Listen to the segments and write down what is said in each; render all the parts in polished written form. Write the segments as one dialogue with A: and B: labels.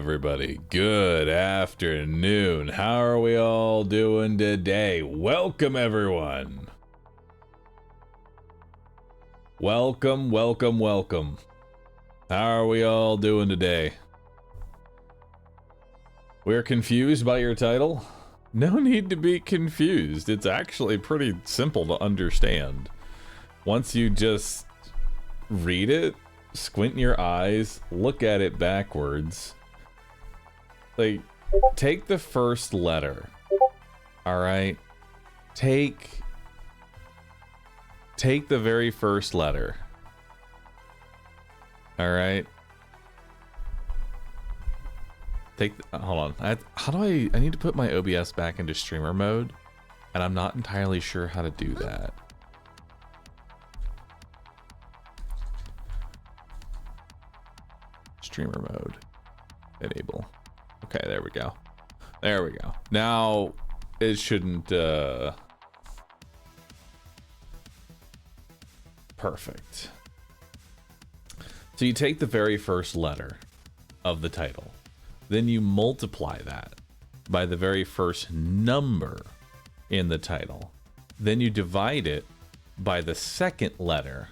A: everybody. Good afternoon. How are we all doing today? Welcome, everyone. Welcome, welcome, welcome. How are we all doing today? We're confused by your title? No need to be confused. It's actually pretty simple to understand. Once you just read it, squint your eyes, look at it backwards. Like, take the first letter. Alright? Take the very first letter. Alright? Hold on. I need to put my OBS back into streamer mode, and I'm not entirely sure how to do that. Streamer mode. Enable. Okay, there we go. There we go. Now, it shouldn't, perfect. So you take the very first letter of the title. Then you multiply that by the very first number in the title. Then you divide it by the second letter.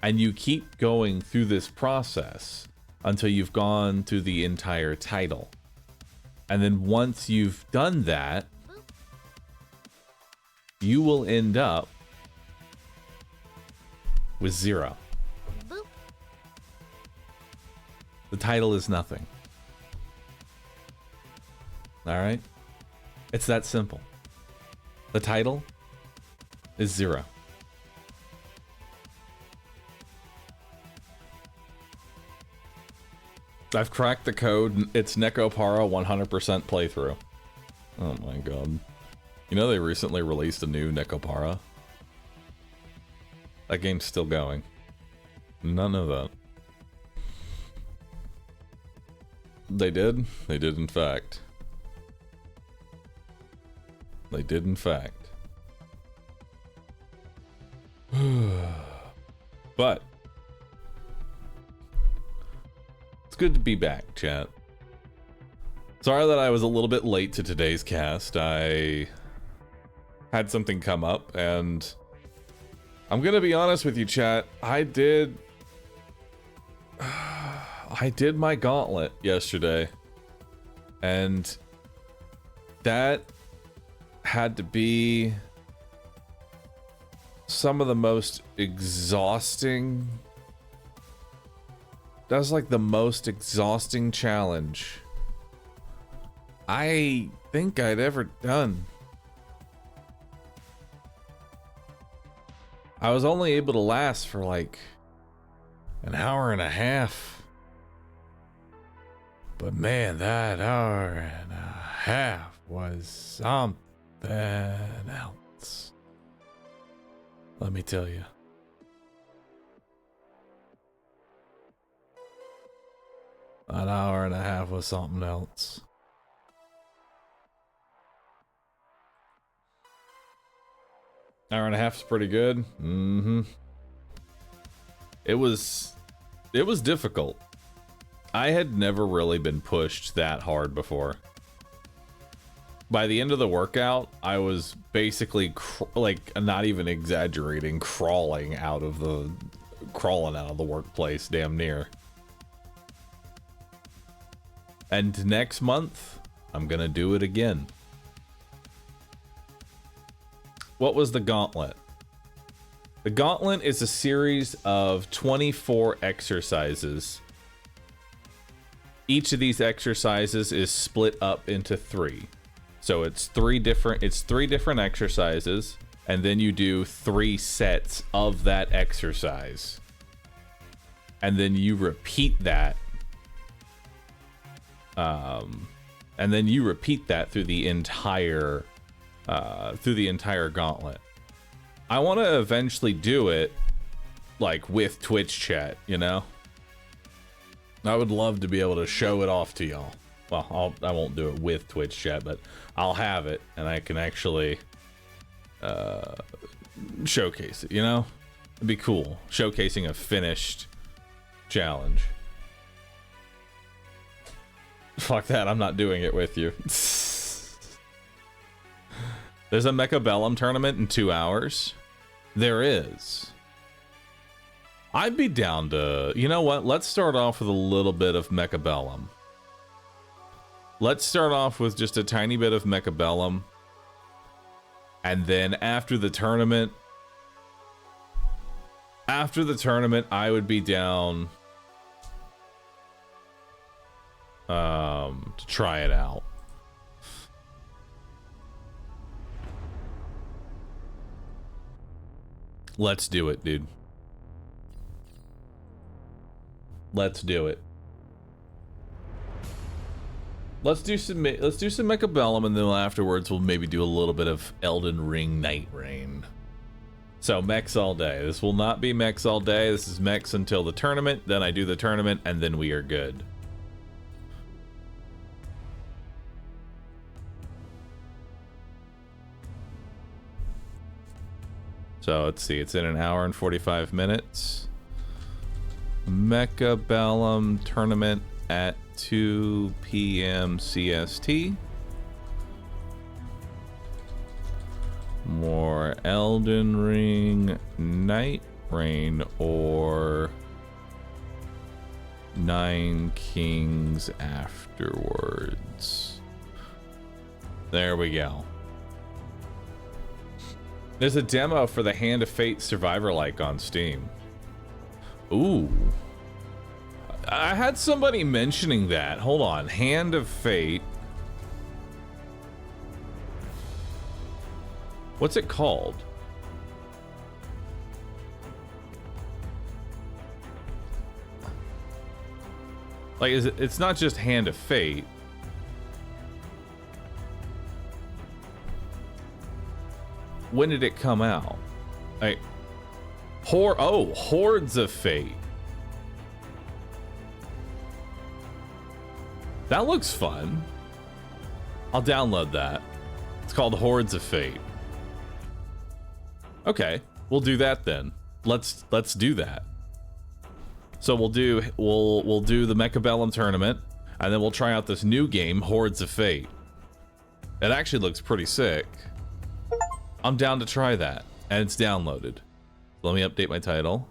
A: And you keep going through this process until you've gone through the entire title. And then once you've done that, you will end up with 0. The title is nothing. Alright? It's that simple. The title is 0. I've cracked the code. It's Mechabellum 100% playthrough. Oh my god. You know they recently released a new Mechabellum? That game's still going. None of that. They did? They did in fact. They did in fact. But it's good to be back, chat. Sorry that I was a little bit late to today's cast. I had something come up, and I'm gonna be honest with you, chat. I did my gauntlet yesterday, and that had to be some of the most exhausting. That was like the most exhausting challenge I think I'd ever done. I was only able to last for like an hour and a half. But man, that hour and a half was something else. Let me tell you. An hour and a half was something else. Hour and a half is pretty good. Mm-hmm. It was difficult. I had never really been pushed that hard before. By the end of the workout, I was basically like, not even exaggerating, crawling out of the workplace damn near. And next month, I'm gonna do it again. What was the gauntlet? The gauntlet is a series of 24 exercises. Each of these exercises is split up into 3. So it's three different exercises, and then you do 3 sets of that exercise. And then you repeat that. Through the entire gauntlet. I want to eventually do it like with Twitch chat, you know? I would love to be able to show it off to y'all. Well, I won't do it with Twitch chat, but I'll have it and I can actually showcase it, you know? It'd be cool. Showcasing a finished challenge. Fuck that, I'm not doing it with you. There's a Mechabellum tournament in 2 hours. There is. I'd be down to... You know what? Let's start off with a little bit of Mechabellum. Let's start off with just a tiny bit of Mechabellum. And then after the tournament... I would be down... to try it out. Let's do it, dude. Let's do it. Let's do some Mechabellum, and then afterwards we'll maybe do a little bit of Elden Ring Night Rain. So mechs all day. This will not be mechs all day. This is mechs until the tournament. Then I do the tournament, and then we are good. So let's see, it's in an hour and 45 minutes. Mechabellum tournament at 2 p.m. CST. More Elden Ring Night Rain or Nine Kings afterwards. There we go. There's a demo for the Hand of Fate Survivor-like on Steam. Ooh. I had somebody mentioning that. Hold on. Hand of Fate. What's it called? Like, is it? It's not just Hand of Fate. When did it come out? Like, Hordes of Fate. That looks fun. I'll download that. It's called Hordes of Fate. Okay, we'll do that then. Let's do that. So we'll do the Mechabellum tournament, and then we'll try out this new game, Hordes of Fate. It actually looks pretty sick. I'm down to try that, and it's downloaded. Let me update my title.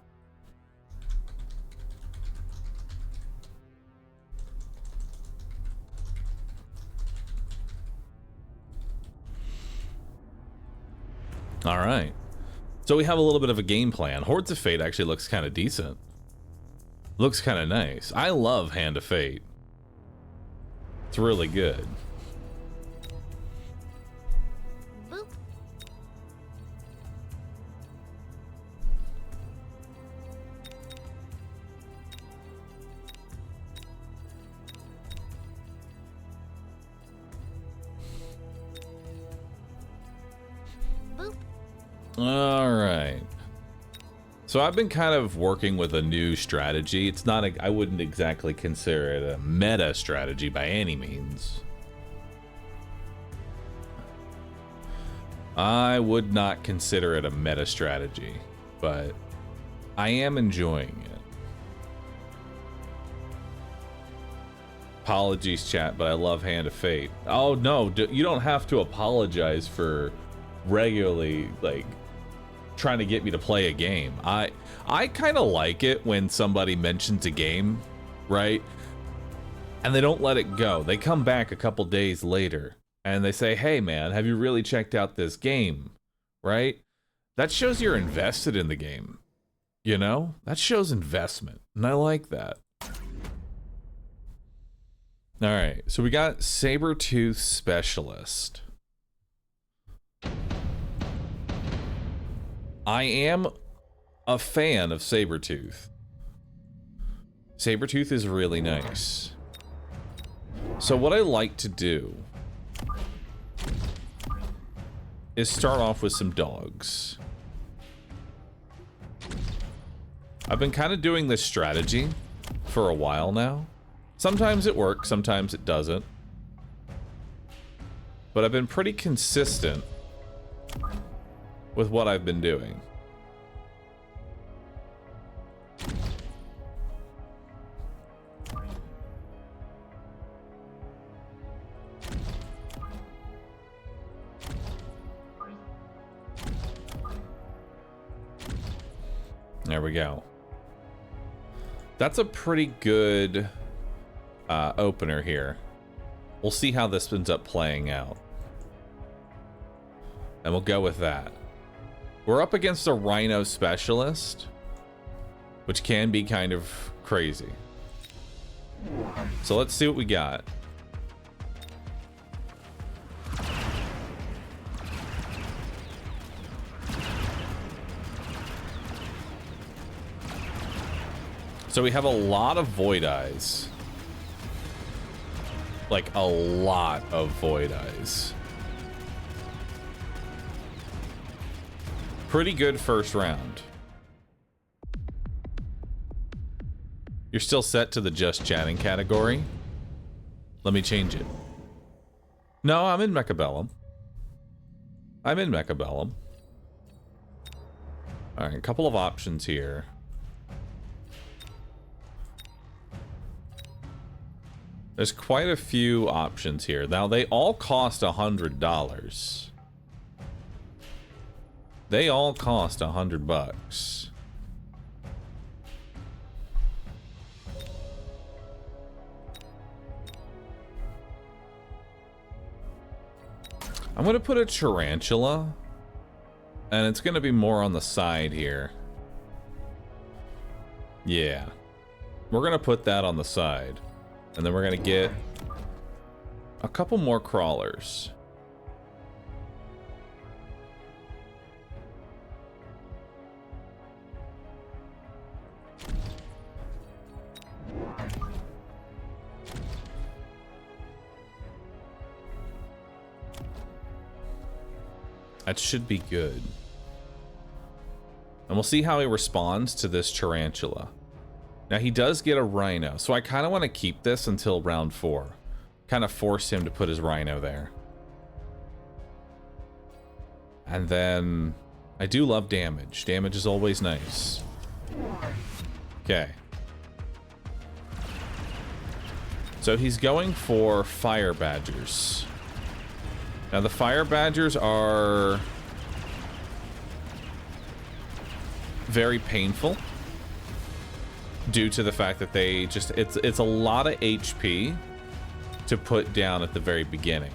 A: All right. So we have a little bit of a game plan. Hordes of Fate actually looks kind of decent. Looks kind of nice. I love Hand of Fate. It's really good. All right. So I've been kind of working with a new strategy. It's not I wouldn't exactly consider it a meta strategy by any means. I would not consider it a meta strategy, but I am enjoying it. Apologies, chat, but I love Hand of Fate. Oh no, you don't have to apologize for regularly, like, trying to get me to play a game. I kind of like it when somebody mentions a game, right? And they don't let it go. They come back a couple days later and they say, hey man, have you really checked out this game? Right? That shows you're invested in the game. You know? That shows investment. And I like that. Alright, so we got Sabertooth Specialist. I am a fan of Sabertooth. Sabertooth is really nice. So what I like to do is start off with some dogs. I've been kind of doing this strategy for a while now. Sometimes it works, sometimes it doesn't. But I've been pretty consistent with what I've been doing. There we go. That's a pretty good opener here. We'll see how this ends up playing out. And we'll go with that. We're up against a Rhino Specialist, which can be kind of crazy. So let's see what we got. So we have a lot of Void Eyes. Like a lot of Void Eyes. Pretty good first round. You're still set to the just chatting category. Let me change it. No, I'm in Mechabellum. I'm in Mechabellum. All right, a couple of options here. There's quite a few options here. Now, they all cost $100. They all cost $100. I'm going to put a tarantula, and it's going to be more on the side here. Yeah. We're going to put that on the side. And then we're going to get a couple more crawlers. That should be good. And we'll see how he responds to this tarantula. Now, he does get a rhino, so I kind of want to keep this until round 4. Kind of force him to put his rhino there. And then, I do love damage. Damage is always nice. Okay. So he's going for fire badgers. Now, the fire badgers are very painful. Due to the fact that they just, it's a lot of HP to put down at the very beginning.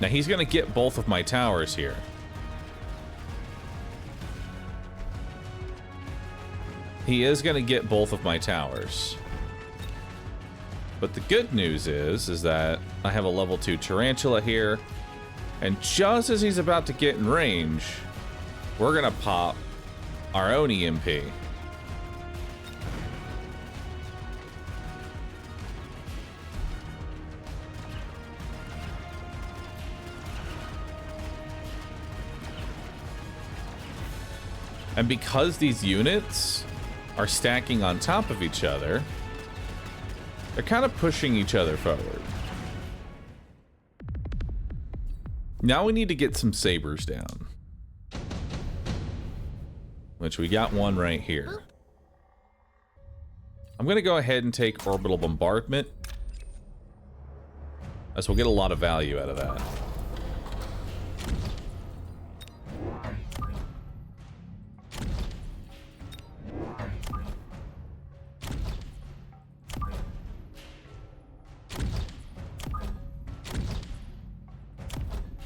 A: Now he's gonna get both of my towers here. He is gonna get both of my towers. But the good news is that I have a level 2 tarantula here, and just as he's about to get in range, we're gonna pop our own EMP. And because these units are stacking on top of each other, they're kind of pushing each other forward. Now we need to get some sabers down. Which we got one right here. I'm going to go ahead and take orbital bombardment, as we'll get a lot of value out of that.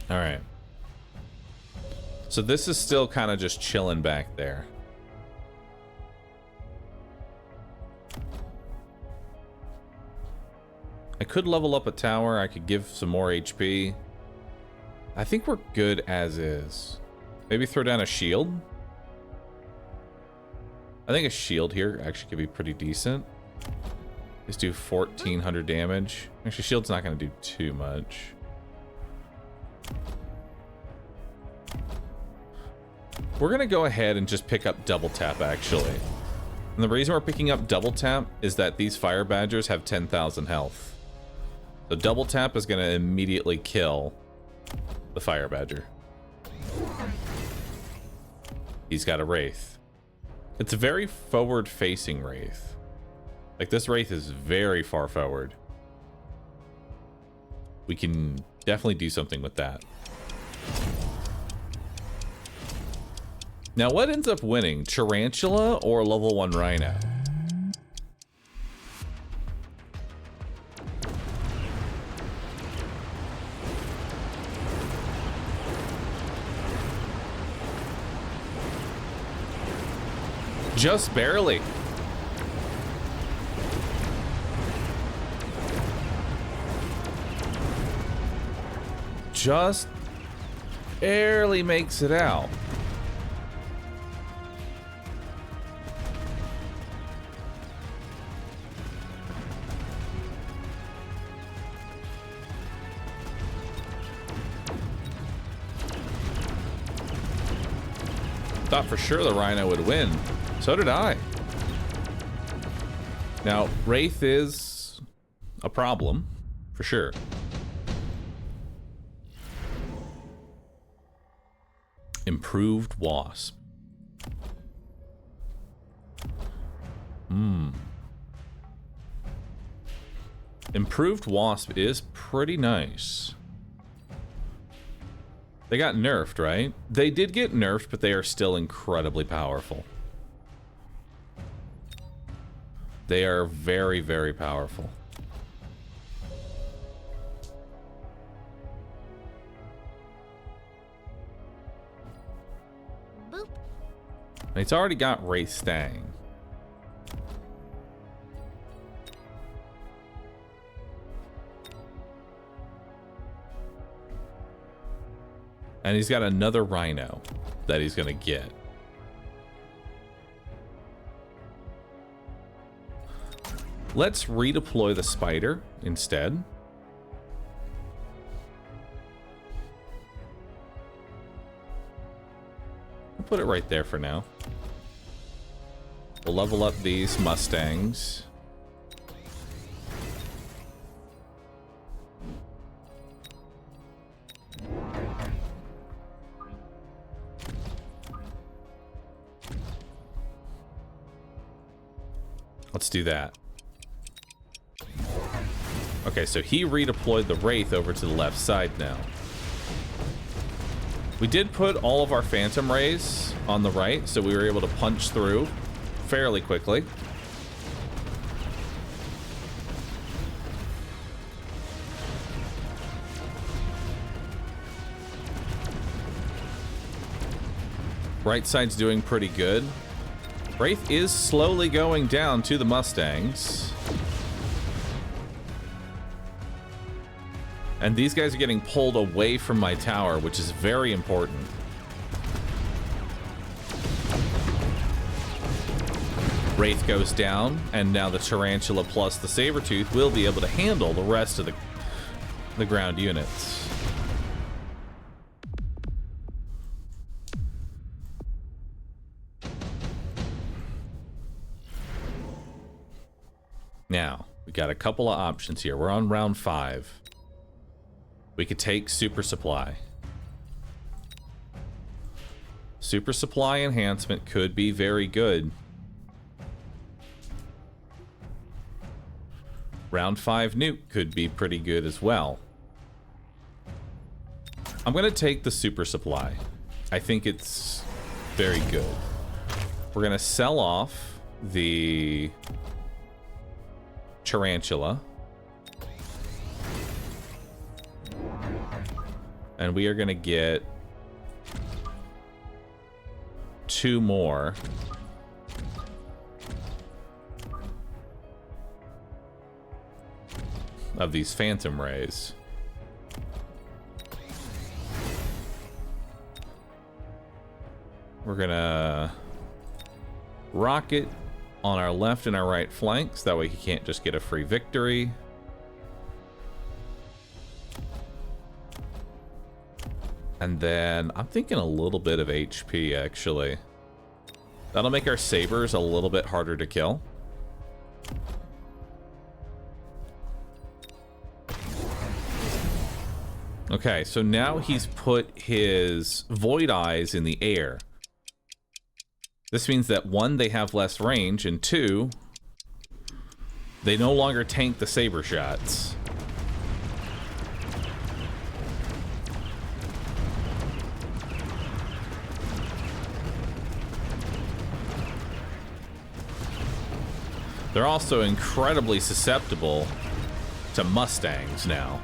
A: All right. So this is still kind of just chilling back there. I could level up a tower. I could give some more HP. I think we're good as is. Maybe throw down a shield. I think a shield here actually could be pretty decent. Just do 1,400 damage. Actually, shield's not going to do too much. We're going to go ahead and just pick up double tap, actually. And the reason we're picking up double tap is that these fire badgers have 10,000 health. So double tap is going to immediately kill the fire badger. He's got a wraith. It's a very forward-facing wraith. Like, this wraith is very far forward. We can definitely do something with that. Now, what ends up winning? Tarantula or level 1 Rhino? Just barely. Just barely makes it out. Thought for sure the Rhino would win. So did I. Now, Wraith is a problem, for sure. Improved Wasp. Improved Wasp is pretty nice. They got nerfed, right? They did get nerfed, but they are still incredibly powerful. They are very, very powerful.
B: Boop.
A: It's already got Wraith Stang. And he's got another Rhino that he's gonna get. Let's redeploy the Spider instead. We'll put it right there for now. We'll level up these Mustangs. Let's do that. Okay, so he redeployed the Wraith over to the left side now. We did put all of our Phantom Rays on the right, so we were able to punch through fairly quickly. Right side's doing pretty good. Wraith is slowly going down to the Mustangs. And these guys are getting pulled away from my tower, which is very important. Wraith goes down, and now the Tarantula plus the Sabertooth will be able to handle the rest of the ground units. Now, we got a couple of options here. We're on round 5. We could take Super Supply. Super Supply enhancement could be very good. Round 5 nuke could be pretty good as well. I'm going to take the Super Supply. I think it's very good. We're going to sell off the Tarantula. And we are going to get 2 more. Of these Phantom Rays. We're going to rocket on our left and our right flanks. That way he can't just get a free victory. And then I'm thinking a little bit of HP, actually. That'll make our sabers a little bit harder to kill. Okay, so now he's put his Void Eyes in the air. This means that 1, they have less range, and 2, they no longer tank the saber shots. They're also incredibly susceptible to Mustangs now.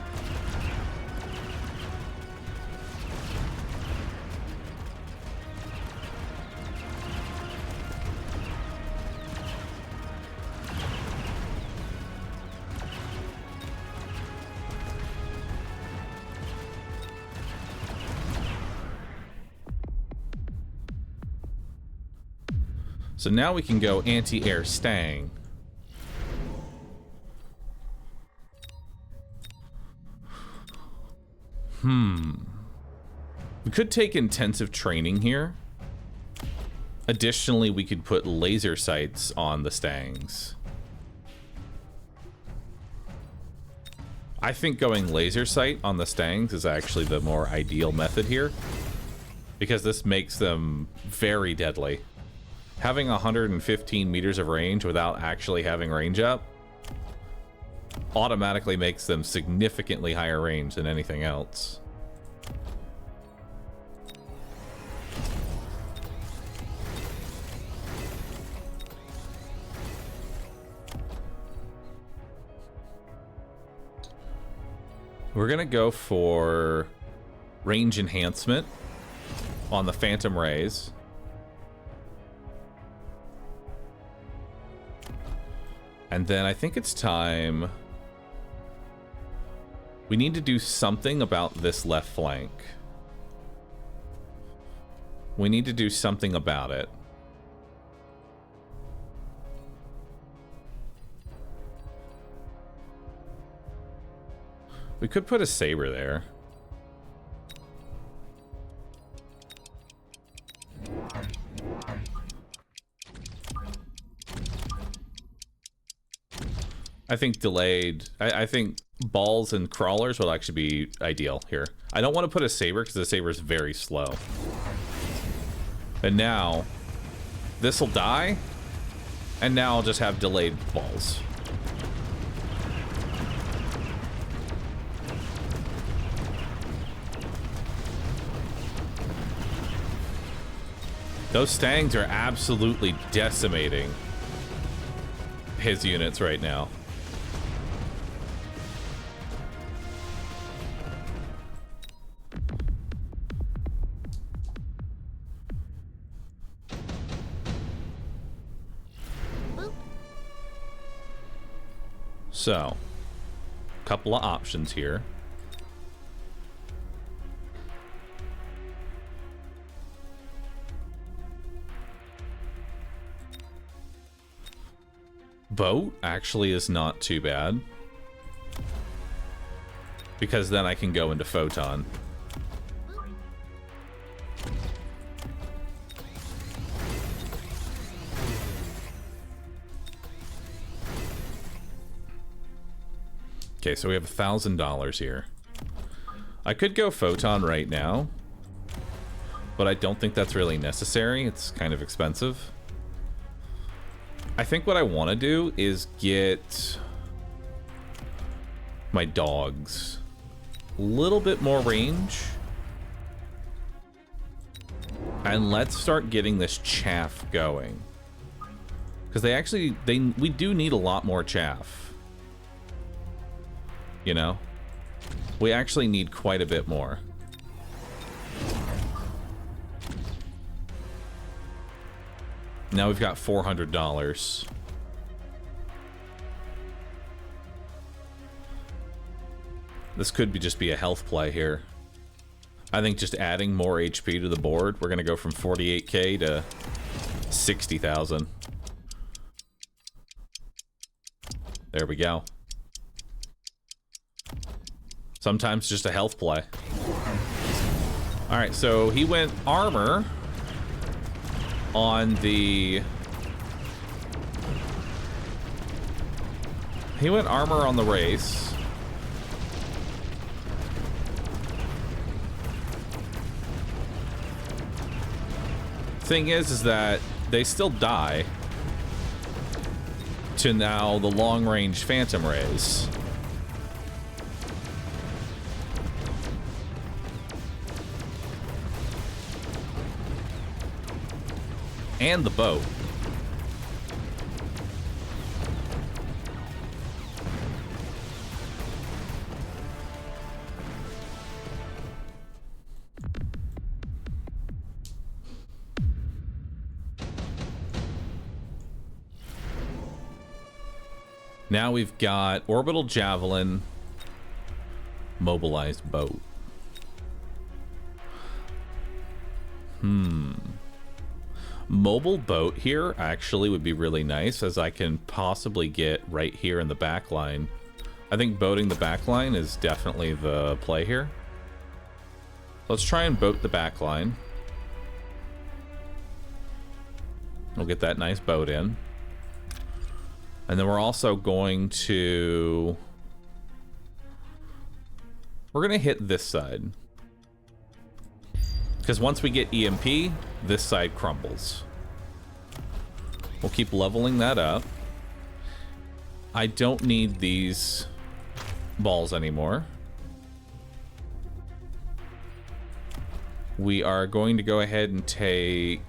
A: So now we can go anti-air Stang. We could take intensive training here. Additionally, we could put laser sights on the Stangs. I think going laser sight on the Stangs is actually the more ideal method here, because this makes them very deadly. Having 115 meters of range without actually having range up automatically makes them significantly higher range than anything else. We're gonna go for range enhancement on the Phantom Rays. And then I think it's time. We need to do something about this left flank. We need to do something about it. We could put a saber there. I think delayed. I think balls and crawlers will actually be ideal here. I don't want to put a saber because the saber is very slow. And now this will die, and now I'll just have delayed balls. Those Stangs are absolutely decimating his units right now. So, a couple of options here. Boat actually is not too bad, because then I can go into Photon. Okay, so we have $1,000 here. I could go Photon right now, but I don't think that's really necessary. It's kind of expensive. I think what I want to do is get my dogs a little bit more range. And let's start getting this chaff going. Because we do need a lot more chaff. You know? We actually need quite a bit more. Now we've got $400. This could just be a health play here. I think just adding more HP to the board, we're going to go from 48k to 60,000. There we go. Sometimes just a health play. Alright, so he went armor on the... He went armor on the race. Thing is that they still die to now the long-range Phantom Rays. And the boat. Now we've got orbital javelin, mobilized boat. Mobile boat here actually would be really nice, as I can possibly get right here in the back line. I think boating the back line is definitely the play here. Let's try and boat the back line. We'll get that nice boat in. And then we're also going to... We're going to hit this side. Because once we get EMP, this side crumbles. We'll keep leveling that up. I don't need these balls anymore. We are going to go ahead and take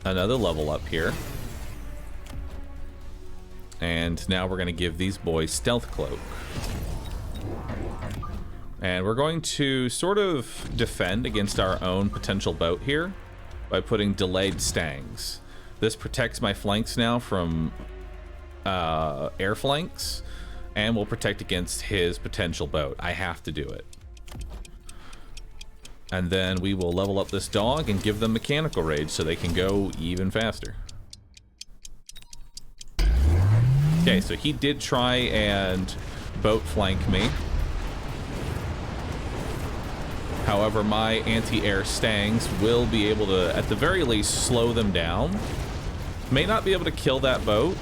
A: another level up here. And now we're going to give these boys Stealth Cloak. And we're going to sort of defend against our own potential boat here by putting Delayed Stangs. This protects my flanks now from air flanks, and will protect against his potential boat. I have to do it. And then we will level up this dog and give them Mechanical Rage so they can go even faster. Okay, so he did try and boat flank me. However, my anti-air Stangs will be able to, at the very least, slow them down. May not be able to kill that boat,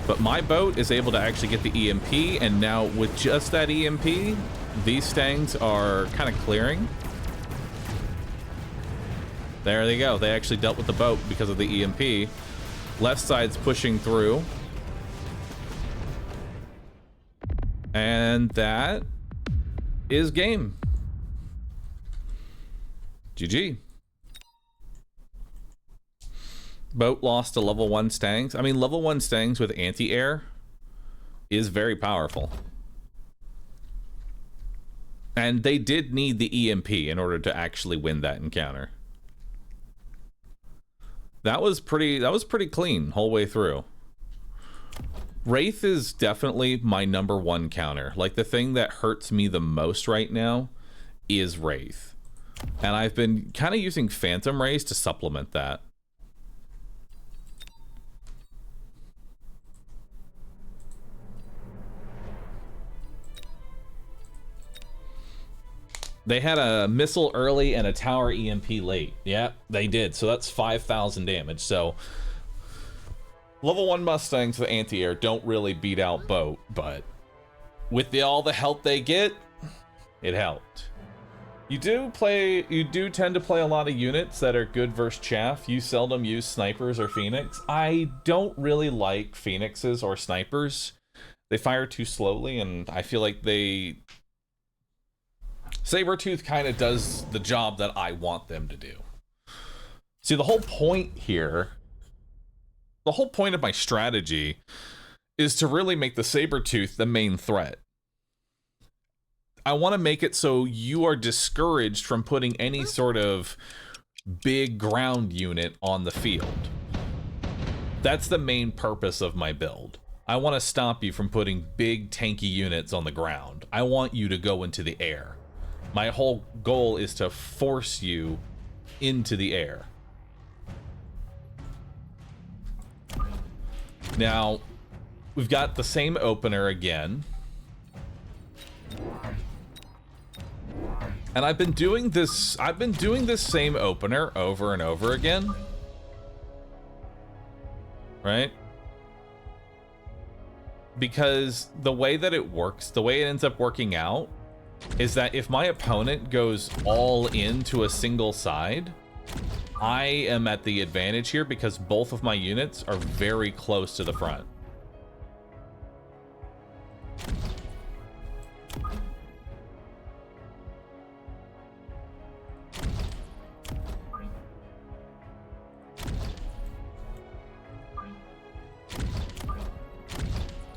A: but my boat is able to actually get the EMP, and now with just that EMP, these Stangs are kind of clearing. There they go. They actually dealt with the boat because of the EMP. Left side's pushing through. And that is game. GG. Boat lost to level 1 Stangs. I mean, level 1 Stangs with anti-air is very powerful. And they did need the EMP in order to actually win that encounter. That was pretty clean whole way through. Wraith is definitely my #1 counter. Like, the thing that hurts me the most right now is Wraith. And I've been kind of using Phantom Rays to supplement that. They had a missile early and a tower EMP late. Yeah, they did. So that's 5,000 damage. So level 1 Mustangs with anti-air don't really beat out boat, but with all the help they get, it helped. You do tend to play a lot of units that are good versus chaff. You seldom use snipers or Phoenix. I don't really like Phoenixes or snipers. They fire too slowly, and I feel like Sabertooth kind of does the job that I want them to do. See, the whole point here, the whole point of my strategy is to really make the Sabertooth the main threat. I want to make it so you are discouraged from putting any sort of big ground unit on the field. That's the main purpose of my build. I want to stop you from putting big tanky units on the ground. I want you to go into the air. My whole goal is to force you into the air. Now, we've got the same opener again. And I've been doing this same opener over and over again. Right? Because the way that it works, the way it ends up working out, is that if my opponent goes all into a single side, I am at the advantage here because both of my units are very close to the front.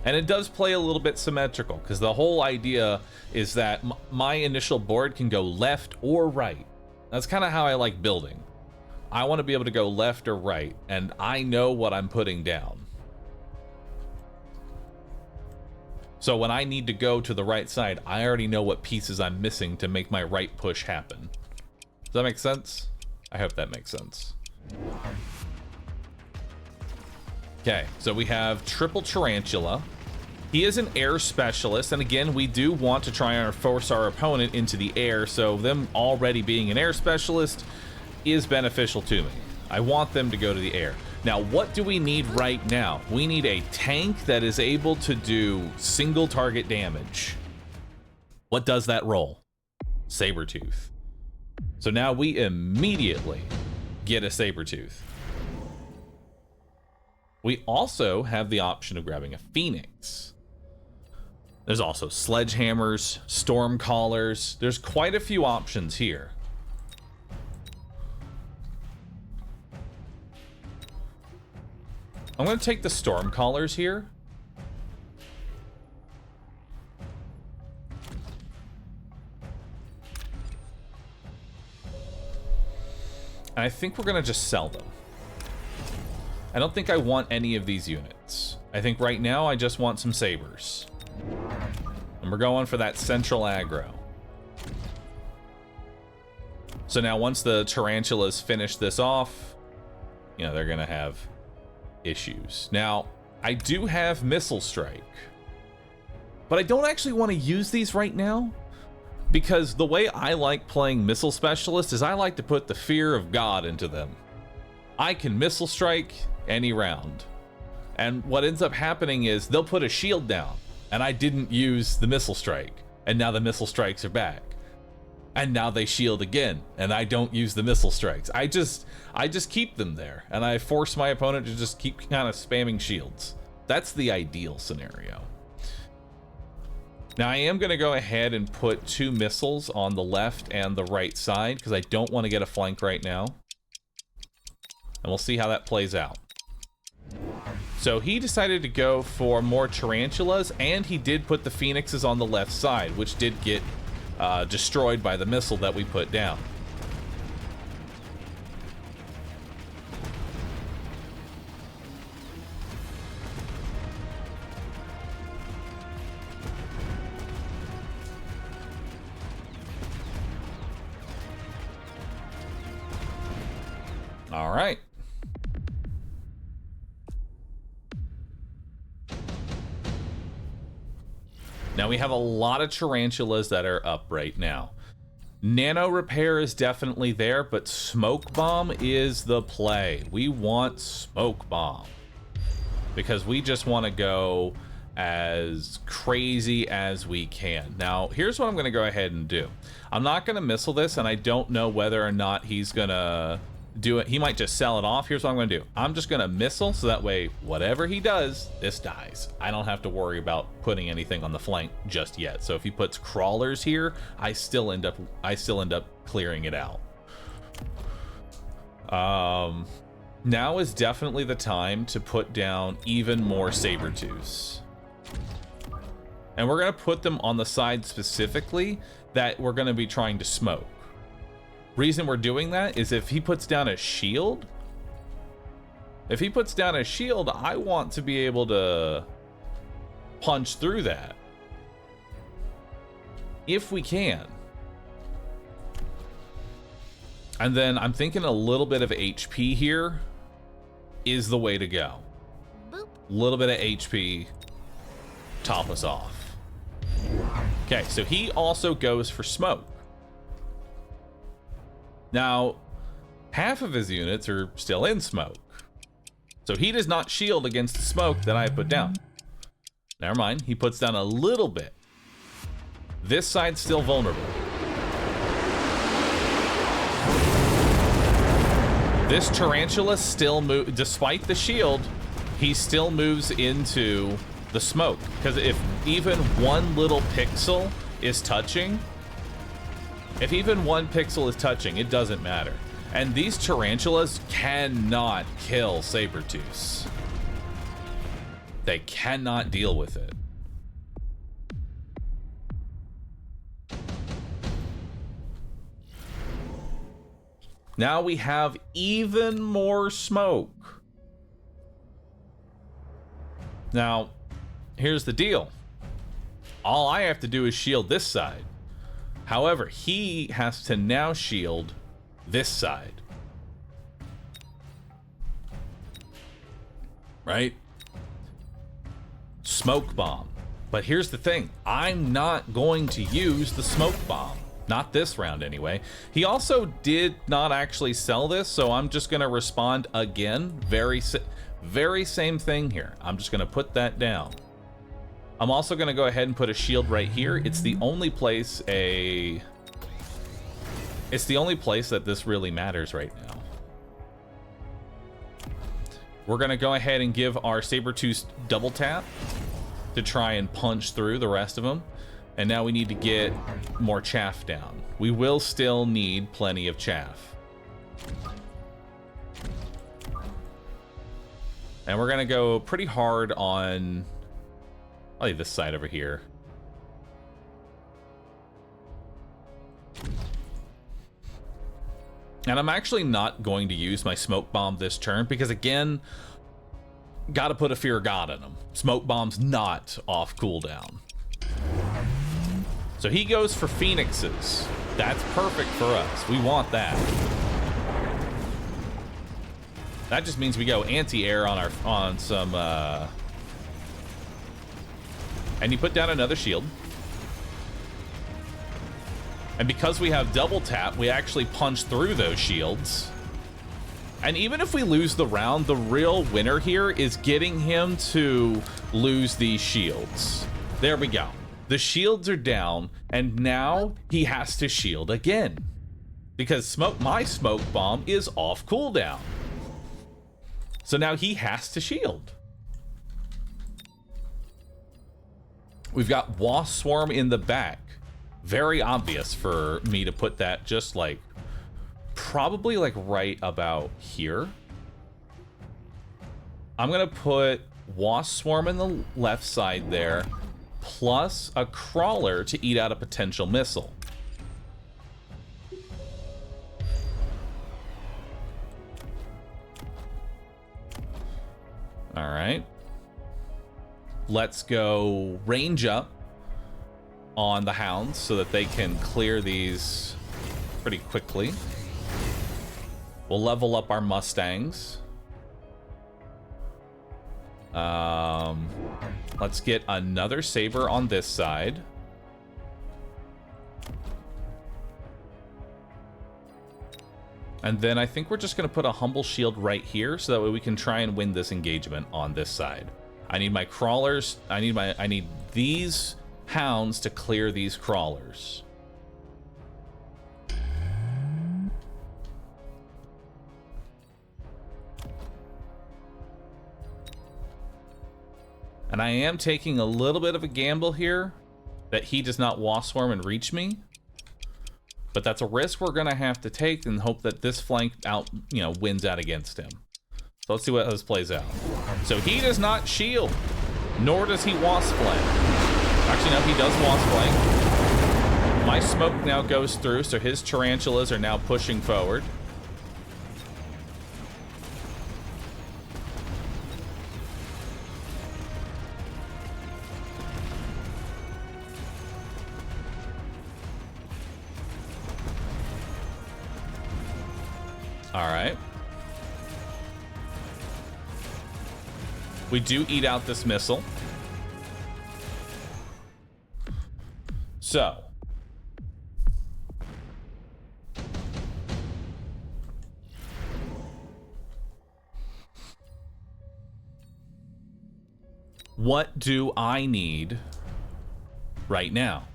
A: And it does play a little bit symmetrical, because the whole idea is that my initial board can go left or right. That's kind of how I like building. I want to be able to go left or right, and I know what I'm putting down. So when I need to go to the right side, I already know what pieces I'm missing to make my right push happen. Does that make sense? I hope that makes sense. Okay, so we have Triple Tarantula. He is an air specialist, and again, we do want to try and force our opponent into the air, so them already being an air specialist is beneficial to me. I want them to go to the air. Now, what do we need right now? We need a tank that is able to do single target damage. What does that roll? Sabretooth. So now we immediately get a Sabretooth. We also have the option of grabbing a Phoenix. There's also sledgehammers, storm callers. There's quite a few options here. I'm going to take the storm callers here. And I think we're going to just sell them. I don't think I want any of these units. I think right now I just want some sabers. And we're going for that central aggro. So now once the tarantulas finish this off, you know, they're going to have issues. Now, I do have Missile Strike, but I don't actually want to use these right now because the way I like playing Missile Specialist is I like to put the fear of God into them. I can Missile Strike any round. And what ends up happening is they'll put a shield down and I didn't use the Missile Strike, and now the Missile Strikes are back. And now they shield again, and I don't use the Missile Strikes. I just keep them there, and I force my opponent to just keep kind of spamming shields. That's the ideal scenario. Now I am going to go ahead and put 2 missiles on the left and the right side, because I don't want to get a flank right now. And we'll see how that plays out. So he decided to go for more tarantulas, and he did put the phoenixes on the left side, which did get destroyed by the missile that we put down. All right. Now we have a lot of tarantulas that are up right now. Nano repair is definitely there, but smoke bomb is the play. We want smoke bomb because we just want to go as crazy as we can. Now, here's what I'm going to go ahead and do. I'm not going to missile this, and I don't know whether or not he's going to do it. He might just sell it off. Here's what I'm going to do. I'm just going to missile, so that way, whatever he does, this dies. I don't have to worry about putting anything on the flank just yet. So if he puts crawlers here, I still end up clearing it out. Now is definitely the time to put down even more Sabretooths. And we're going to put them on the side specifically that we're going to be trying to smoke. Reason we're doing that is if he puts down a shield, I want to be able to punch through that. If we can. And then I'm thinking a little bit of HP here is the way to go. A little bit of HP, top us off. Okay, so he also goes for smoke. Now, half of his units are still in smoke. So he does not shield against the smoke that I put down. Never mind, he puts down a little bit. This side's still vulnerable. This tarantula still moves, despite the shield, he still moves into the smoke. Because if even one little pixel is touching, it doesn't matter. And these tarantulas cannot kill Sabretooths. They cannot deal with it. Now we have even more smoke. Now, here's the deal. All I have to do is shield this side. However, he has to now shield this side. Right? Smoke bomb. But here's the thing. I'm not going to use the smoke bomb. Not this round, anyway. He also did not actually sell this, so I'm just going to respond again. Very same thing here. I'm just going to put that down. I'm also going to go ahead and put a shield right here. It's the only place that this really matters right now. We're going to go ahead and give our Sabertooth double tap to try and punch through the rest of them. And now we need to get more chaff down. We will still need plenty of chaff. And we're gonna go pretty hard on, I'll leave this side over here. And I'm actually not going to use my smoke bomb this turn because, again, gotta put a fear of God in him. Smoke bomb's not off cooldown. So he goes for phoenixes. That's perfect for us. We want that. That just means we go anti-air on some and you put down another shield. And because we have double tap, we actually punch through those shields. And even if we lose the round, the real winner here is getting him to lose these shields. There we go. The shields are down, and now he has to shield again. Because my smoke bomb is off cooldown. So now he has to shield. We've got Wasp Swarm in the back. Very obvious for me to put that just like, probably like right about here. I'm gonna put Wasp Swarm in the left side there, plus a crawler to eat out a potential missile. All right. Let's go range up on the hounds so that they can clear these pretty quickly. We'll level up our Mustangs. Let's get another saber on this side. And then I think we're just going to put a humble shield right here so that way we can try and win this engagement on this side. I need my crawlers. I need these hounds to clear these crawlers. And I am taking a little bit of a gamble here that he does not Wasp Swarm and reach me. But that's a risk we're going to have to take and hope that this flank out, wins out against him. So let's see how this plays out. So he does not shield, nor does he Wasp Flank. Actually, no, he does Wasp Flank. My smoke now goes through, so his tarantulas are now pushing forward. All right. We do eat out this missile. So. What do I need right now?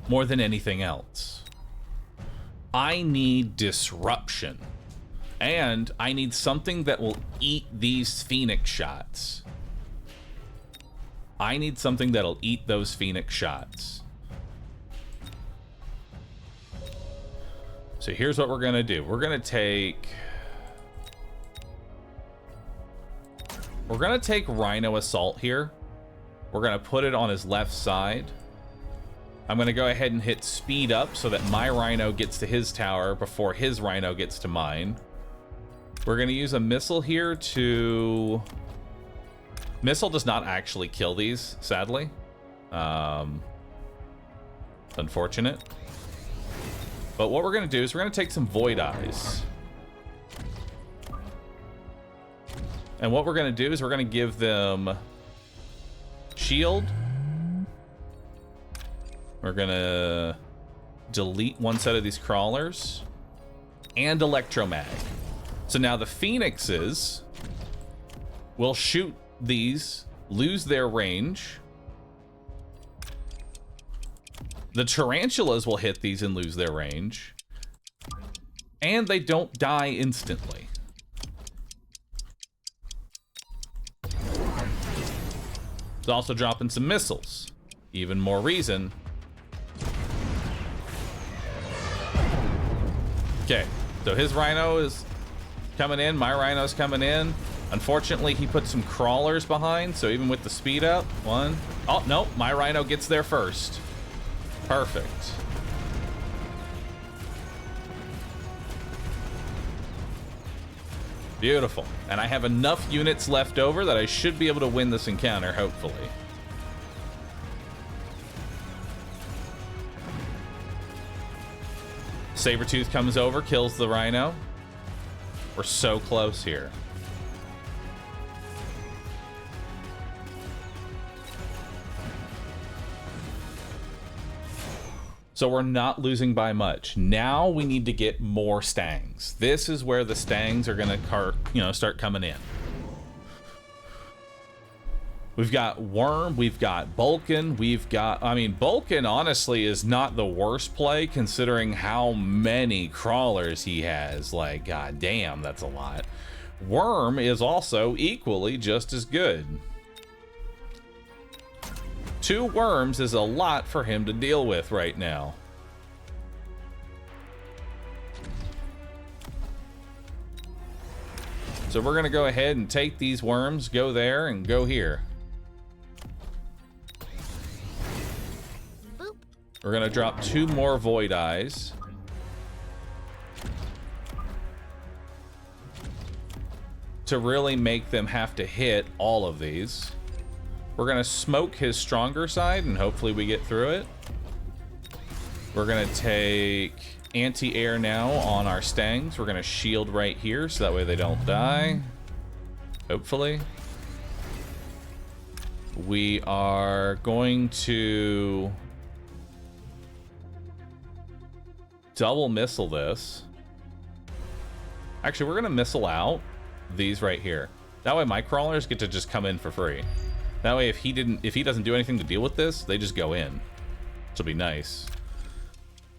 A: More than anything else. I need disruption. And I need something that will eat these Phoenix shots. I need something that'll eat those Phoenix shots. So here's what we're gonna do. We're gonna take Rhino Assault here. We're gonna put it on his left side. I'm gonna go ahead and hit speed up so that my Rhino gets to his tower before his Rhino gets to mine. We're gonna use a missile here to... Missile does not actually kill these, sadly. Unfortunate. But what we're going to do is we're going to take some Void Eyes. And what we're going to do is we're going to give them shield. We're going to delete one set of these crawlers and electromag. So now the phoenixes will shoot these, lose their range. The tarantulas will hit these and lose their range. And they don't die instantly. It's also dropping some missiles. Even more reason. Okay, so his rhino is coming in, my rhino's coming in. Unfortunately, he put some crawlers behind, so even with the speed up, one. Oh, no, my rhino gets there first. Perfect. Beautiful. And I have enough units left over that I should be able to win this encounter, hopefully. Sabretooth comes over, kills the rhino. We're so close here. So we're not losing by much. Now we need to get more stangs. This is where the stangs are gonna start coming in. We've got Worm, we've got Vulcan, Vulcan honestly is not the worst play considering how many crawlers he has. Like, god damn, that's a lot. Worm is also equally just as good. 2 worms is a lot for him to deal with right now. So we're gonna go ahead and take these worms, go there, and go here. Boop. We're gonna drop 2 more Void Eyes. To really make them have to hit all of these. We're gonna smoke his stronger side and hopefully we get through it. We're gonna take anti-air now on our stangs. We're gonna shield right here so that way they don't die. Hopefully. We are going to double missile this. Actually, we're gonna missile out these right here. That way my crawlers get to just come in for free. That way, if he doesn't do anything to deal with this, they just go in. Which will be nice.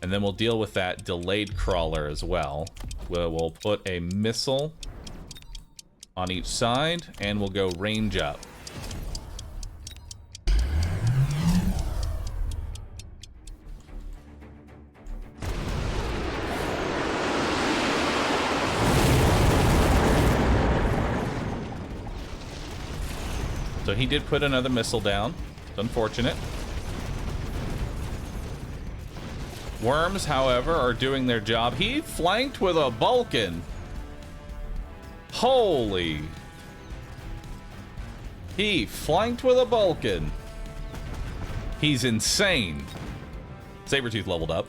A: And then we'll deal with that delayed crawler as well. We'll put a missile on each side, and we'll go range up. So he did put another missile down. It's unfortunate. Worms, however, are doing their job. He flanked with a Vulcan. Holy. He flanked with a Vulcan. He's insane. Sabretooth leveled up.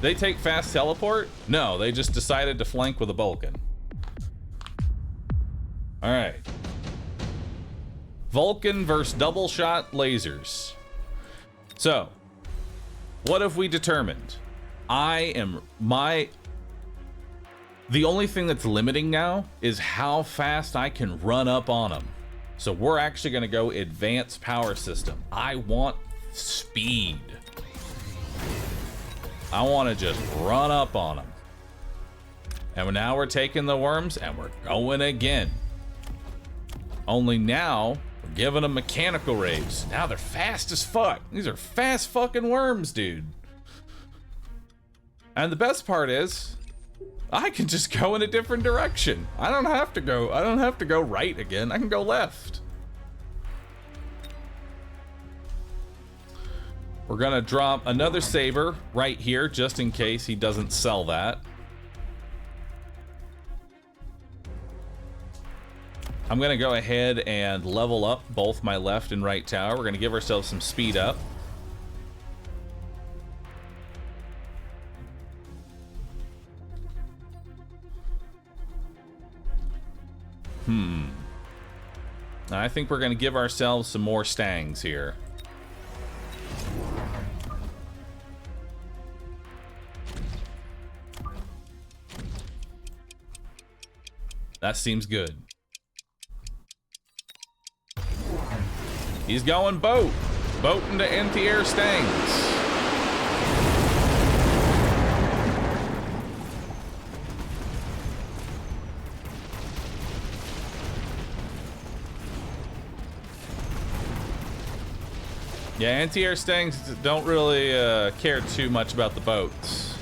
A: They take fast teleport? No, they just decided to flank with a Vulcan. All right. Vulcan versus double shot lasers. So, what have we determined? The only thing that's limiting now is how fast I can run up on them. So we're actually going to go advanced power system. I want speed. I want to just run up on them. And now we're taking the worms and we're going again. Only now, we're giving them mechanical rays. Now they're fast as fuck. These are fast fucking worms, dude. And the best part is, I can just go in a different direction. I don't have to go right again. I can go left. We're gonna drop another saber right here, just in case he doesn't sell that. I'm going to go ahead and level up both my left and right tower. We're going to give ourselves some speed up. I think we're going to give ourselves some more stangs here. That seems good. He's going boat. Boat into anti-air stangs. Yeah, anti-air stangs don't really care too much about the boats.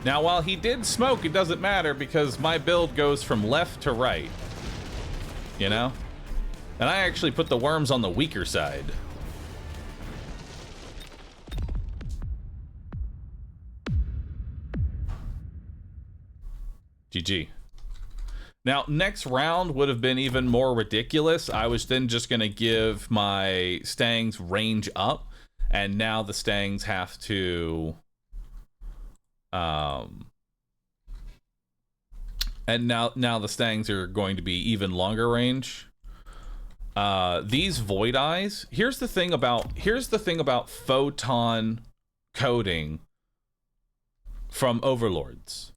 A: Now, while he did smoke, it doesn't matter because my build goes from left to right. You know? And I actually put the worms on the weaker side. GG. Now, next round would have been even more ridiculous. I was then just going to give my stangs range up, and now the stangs have to... and now the stangs are going to be even longer range. These void eyes. Here's the thing about photon coding from overlords.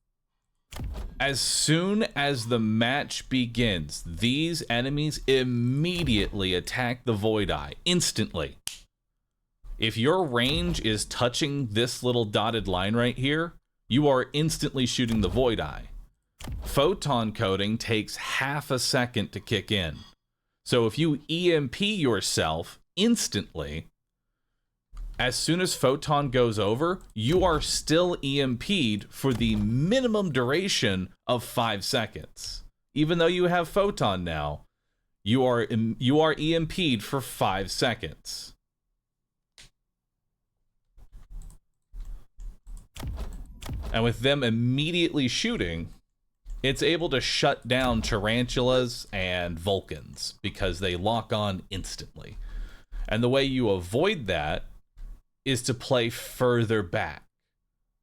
A: As soon as the match begins, these enemies immediately attack the void eye instantly. If your range is touching this little dotted line right here, you are instantly shooting the void eye. Photon coding takes half a second to kick in. So if you EMP yourself instantly, as soon as photon goes over, you are still EMP'd for the minimum duration of 5 seconds. Even though you have photon now, you are EMP'd for 5 seconds. And with them immediately shooting, it's able to shut down tarantulas and Vulcans because they lock on instantly. And the way you avoid that is to play further back.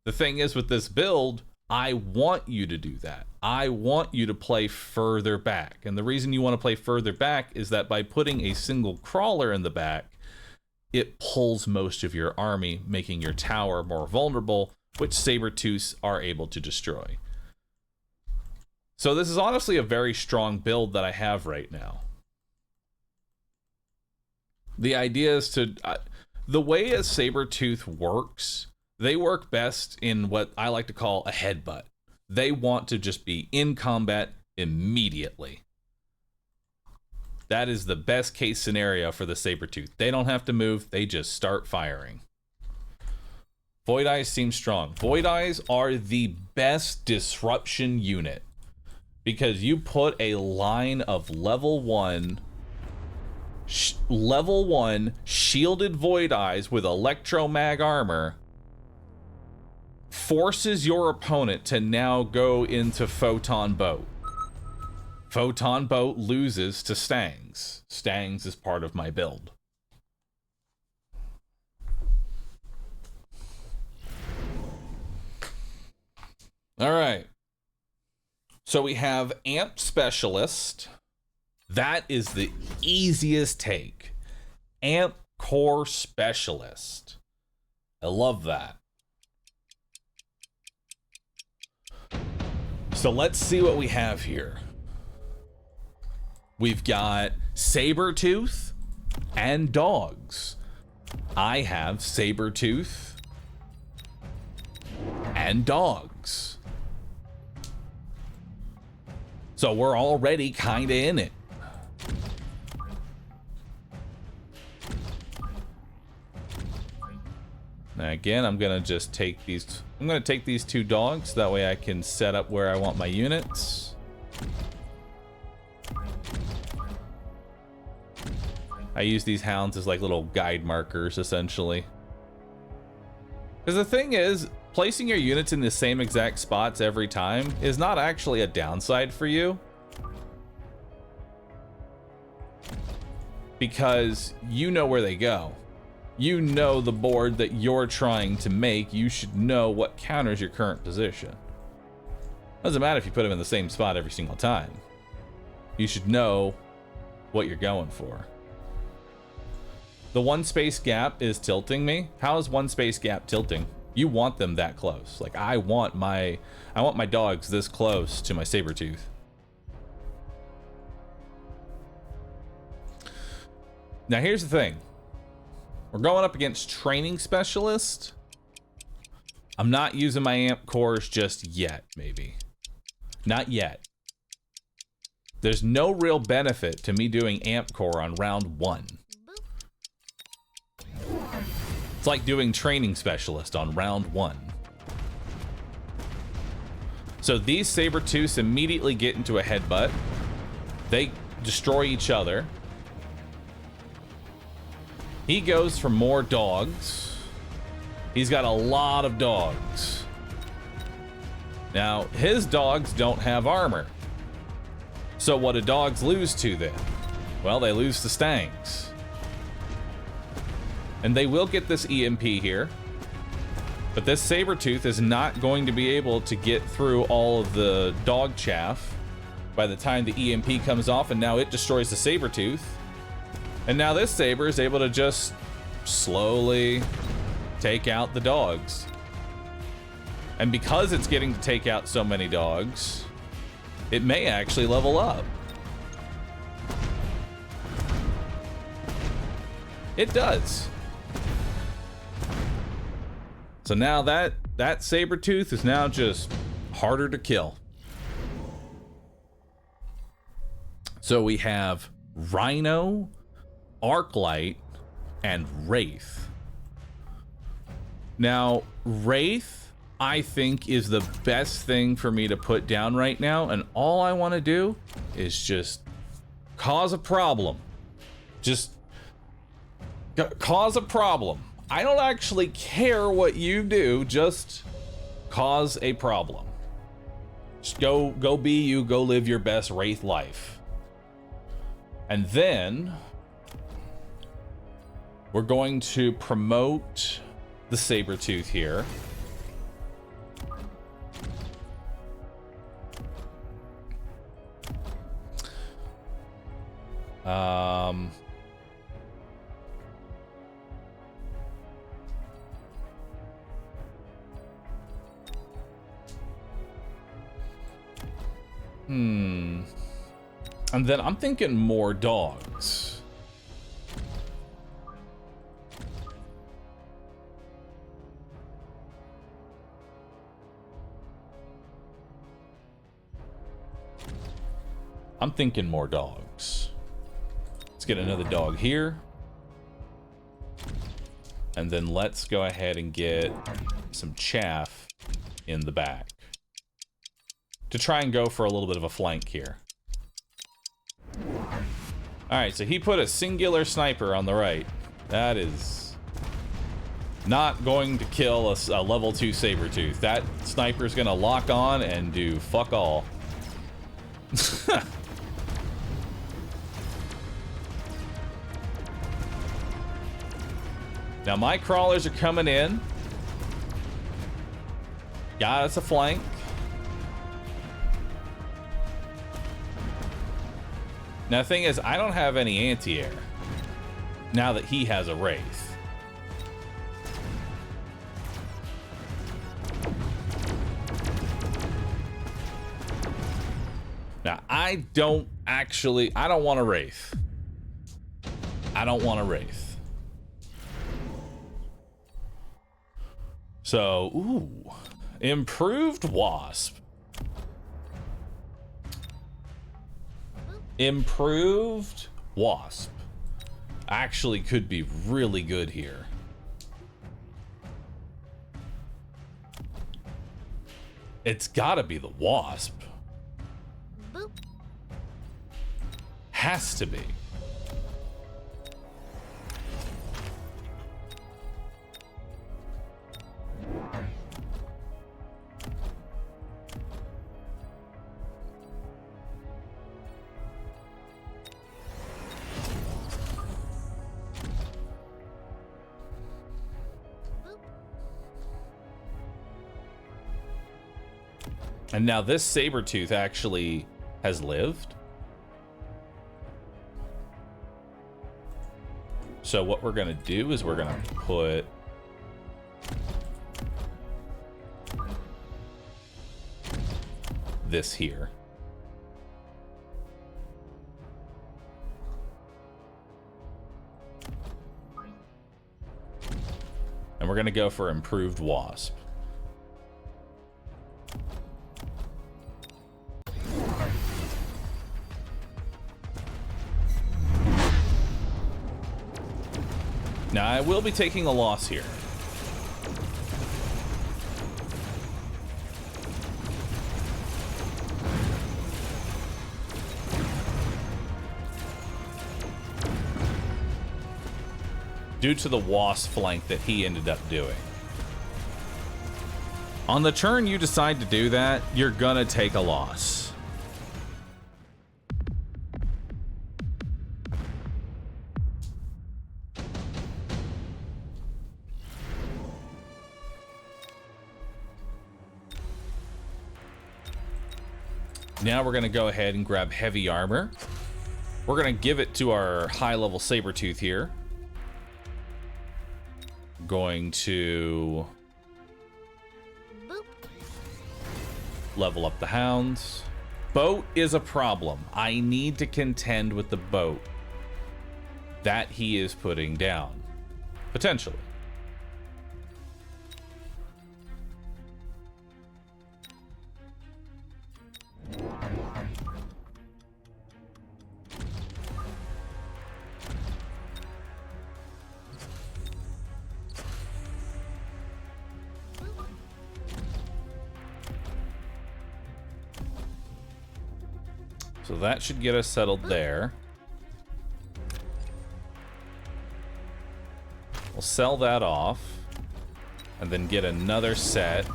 A: The thing is, with this build, I want you to do that. I want you to play further back. And the reason you want to play further back is that by putting a single crawler in the back, it pulls most of your army, making your tower more vulnerable, which Sabertooths are able to destroy. So this is honestly a very strong build that I have right now. The idea is to... the way a Sabertooth works, they work best in what I like to call a headbutt. They want to just be in combat immediately. That is the best case scenario for the Sabertooth. They don't have to move, they just start firing. Void Eyes seem strong. Void Eyes are the best disruption unit because you put a line of level 1 shielded Void Eyes with electromag armor, forces your opponent to now go into Photon Boat. Photon Boat loses to Stangs. Stangs is part of my build. All right. So we have Amp Specialist. That is the easiest take. Amp Core Specialist. I love that. So let's see what we have here. We've got Sabertooth and dogs. I have Sabertooth and dogs. So we're already kind of in it. Now again, I'm gonna just take these. I'm gonna take these 2 dogs. That way I can set up where I want my units. I use these hounds as like little guide markers, essentially. Because the thing is, placing your units in the same exact spots every time is not actually a downside for you. Because you know where they go. You know the board that you're trying to make. You should know what counters your current position. Doesn't matter if you put them in the same spot every single time. You should know what you're going for. The one space gap is tilting me. How is one space gap tilting? You want them that close. Like I want my dogs this close to my Sabertooth. Now here's the thing. We're going up against training specialist. I'm not using my amp cores just yet, maybe. Not yet. There's no real benefit to me doing amp core on round 1. It's like doing training specialist on round 1. So these Sabertooths immediately get into a headbutt. They destroy each other. He goes for more dogs. He's got a lot of dogs. Now, his dogs don't have armor. So what do dogs lose to then? Well, they lose to Stangs. And they will get this EMP here. But this Sabertooth is not going to be able to get through all of the dog chaff by the time the EMP comes off, and now it destroys the Sabertooth. And now this Saber is able to just slowly take out the dogs. And because it's getting to take out so many dogs, it may actually level up. It does. So now that Sabertooth is now just harder to kill. So we have Rhino, Arclight, and Wraith. Now, Wraith, I think, is the best thing for me to put down right now, and all I want to do is just cause a problem. Just cause a problem. I don't actually care what you do, just cause a problem. Just go be you, go live your best Wraith life. And then we're going to promote the Sabertooth here. And then I'm thinking more dogs. I'm thinking more dogs. Let's get another dog here. And then let's go ahead and get some chaff in the back to try and go for a little bit of a flank here. All right, so he put a singular sniper on the right. That is not going to kill a level 2 Sabertooth. That sniper's gonna lock on and do fuck all. Now my crawlers are coming in. Got us a flank. Now the thing is, I don't have any anti-air now that he has a Wraith. Now I don't want a Wraith. I don't want a Wraith. So, ooh, improved Wasp. Improved Wasp actually could be really good here. It's gotta be the Wasp. Boop. Has to be. And now this saber-tooth actually has lived. So what we're gonna do is we're gonna put this here. And we're gonna go for improved wasp. Now, I will be taking a loss here. Due to the wasp flank that he ended up doing. On the turn you decide to do that, you're gonna take a loss. Now we're going to go ahead and grab heavy armor. We're going to give it to our high-level saber-tooth here. Going to level up the hounds. Boat is a problem. I need to contend with the boat that he is putting down. Potentially. So that should get us settled there. We'll sell that off and then get another set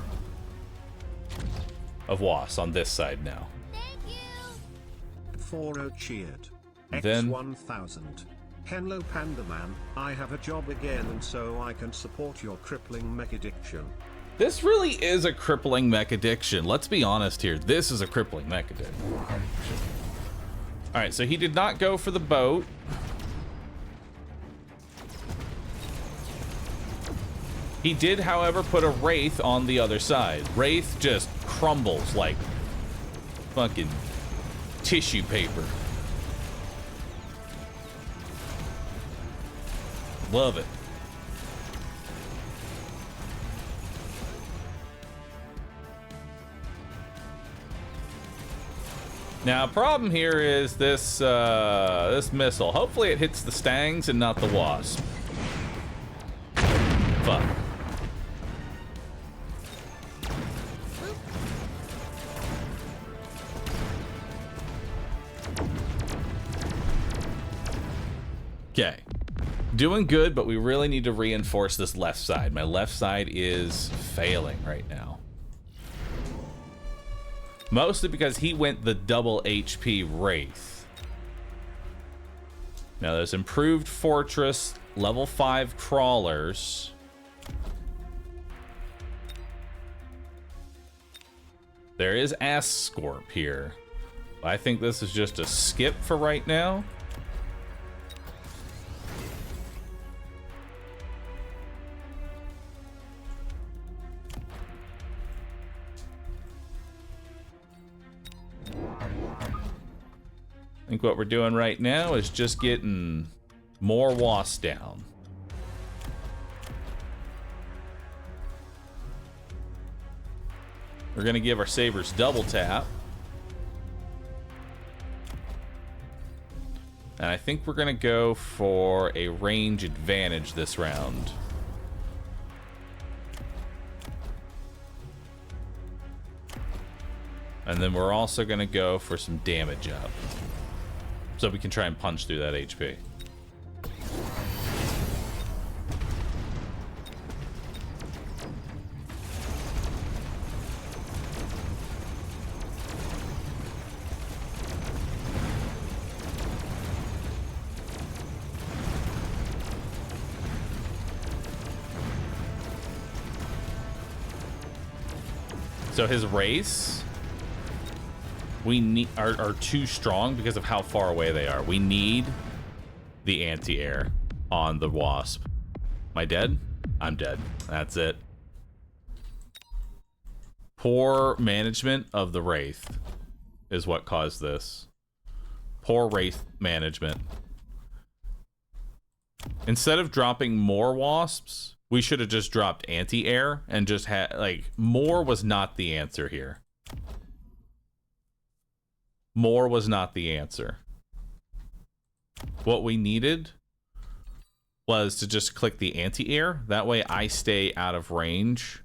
A: of wasps on this side now.
B: Thank you.
C: 40 cheered.
A: Then
C: X1000. Hello Pandaman, I have a job again and so I can support your crippling mech addiction.
A: this really is a crippling mech addiction. Let's be honest here. This is a crippling mech addiction. All right, so he did not go for the boat. He did, however, put a Wraith on the other side. Wraith just crumbles like fucking tissue paper. Love it. Now, problem here is this this missile. Hopefully it hits the stangs and not the wasp. Fuck. Okay. Doing good, but we really need to reinforce this left side. My left side is failing right now. Mostly because he went the double HP Wraith. Now there's improved fortress, level 5 crawlers. There is Ascorp here. I think this is just a skip for right now. I think what we're doing right now is just getting more wasps down. We're going to give our sabers double tap. And I think we're going to go for a range advantage this round. And then we're also going to go for some damage up. So we can try and punch through that HP. So his race we need are too strong because of how far away they are. We need the anti-air on the Wasp. Am I dead? I'm dead. That's it. Poor management of the Wraith is what caused this. Poor Wraith management. Instead of dropping more Wasps, we should have just dropped anti-air and just had, like, more was not the answer here. More was not the answer. What we needed was to just click the anti-air. That way I stay out of range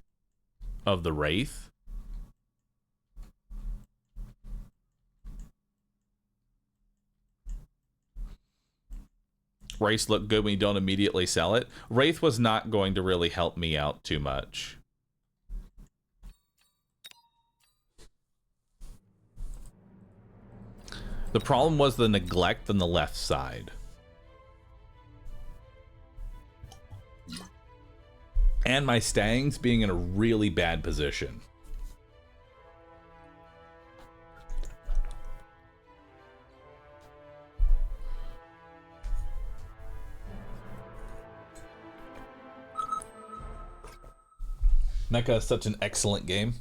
A: of the Wraith. Wraiths look good when you don't immediately sell it. Wraith was not going to really help me out too much. The problem was the neglect on the left side. And my Stangs being in a really bad position. Mecha is such an excellent game.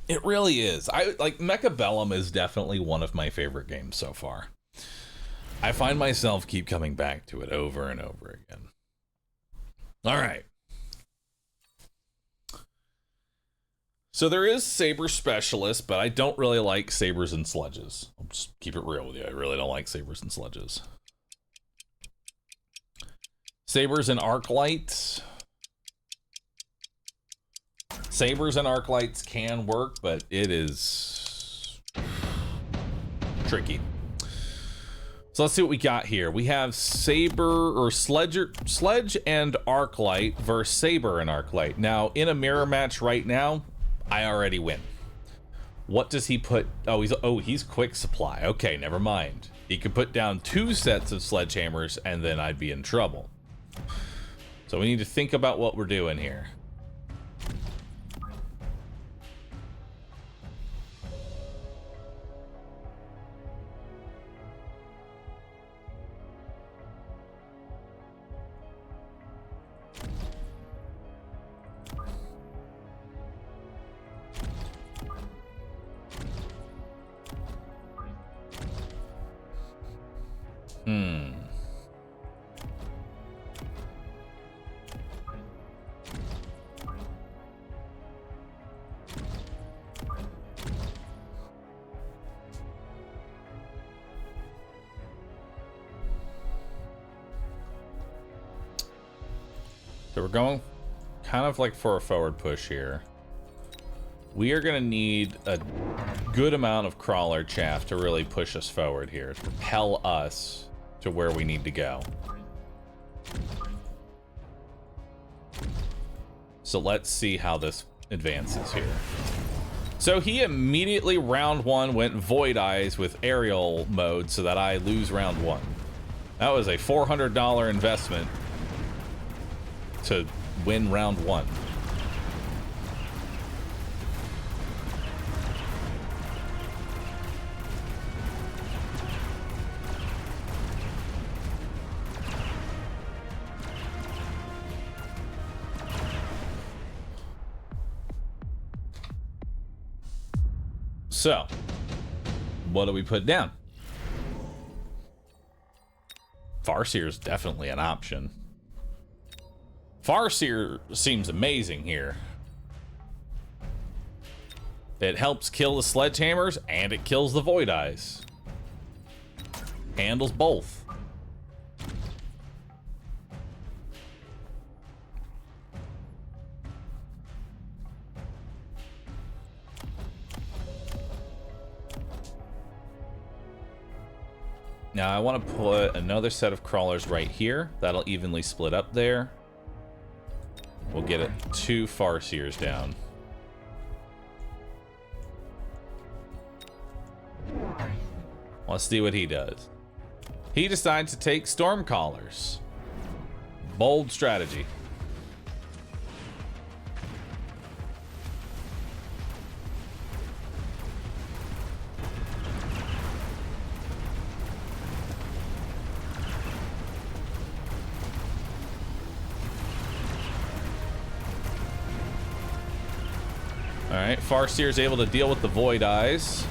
A: It really is. I like Mechabellum is definitely one of my favorite games so far. I find myself keep coming back to it over and over again. All right. So there is Saber Specialist, but I don't really like Sabers and Sledges. I'll just keep it real with you. I really don't like Sabers and Sledges. Sabers and Arclights. Sabers and Arclights can work, but it is tricky. So let's see what we got here. We have Saber or Sledge and Arclight versus Saber and Arclight. Now, in a mirror match right now, I already win. What does he put? Oh, he's quick supply. Okay, never mind. He could put down 2 sets of sledgehammers and then I'd be in trouble. So we need to think about what we're doing here. So we're going kind of like for a forward push here. We are going to need a good amount of crawler chaff to really push us forward here, to propel us to where we need to go. So let's see how this advances here. So he immediately, round 1, went Void Eyes with aerial mode so that I lose round 1. That was a $400 investment to win round 1. So, what do we put down? Farseer is definitely an option. Farseer seems amazing here. It helps kill the sledgehammers and it kills the Void Eyes. Handles both. Now I want to put another set of crawlers right here. That'll evenly split up there. We'll get it 2 Farseers down. Let's see what he does. He decides to take Stormcallers. Bold strategy. Alright, Farseer's able to deal with the Void Eyes.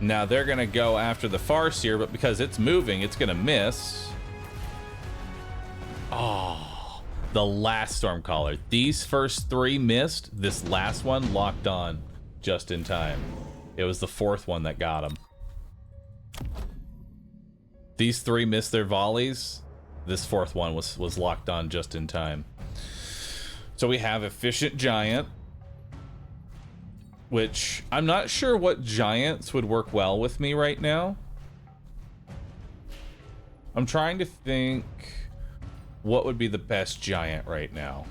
A: Now they're gonna go after the Farseer, but because it's moving, it's gonna miss. Oh, the last Stormcaller. These first three missed. This last one locked on just in time. It was the fourth one that got him. These three missed their volleys. This fourth one was locked on just in time. So we have Efficient Giant, which I'm not sure what giants would work well with me right now. I'm trying to think what would be the best giant right now.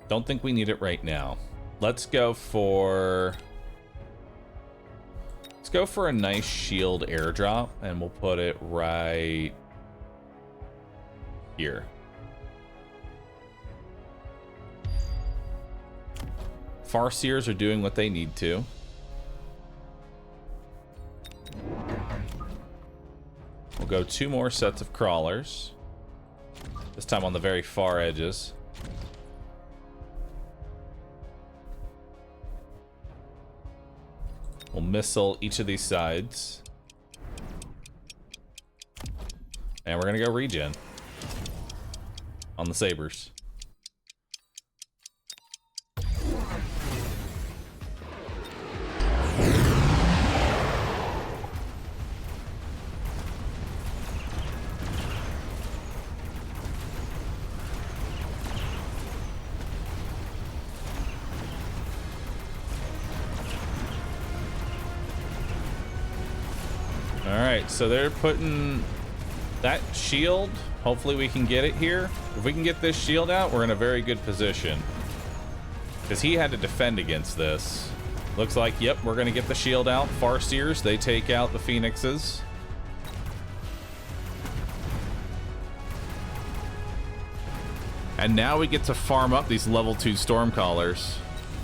A: Don't think we need it right now. Let's go for a nice shield airdrop, and we'll put it right here. Farseers are doing what they need to. We'll go 2 more sets of crawlers. This time on the very far edges. We'll missile each of these sides. And we're gonna go regen on the sabers. Alright, so they're putting that shield. Hopefully we can get it here. If we can get this shield out, we're in a very good position. Because he had to defend against this. Looks like, yep, we're going to get the shield out. Farseers, they take out the Phoenixes. And now we get to farm up these level 2 Stormcallers,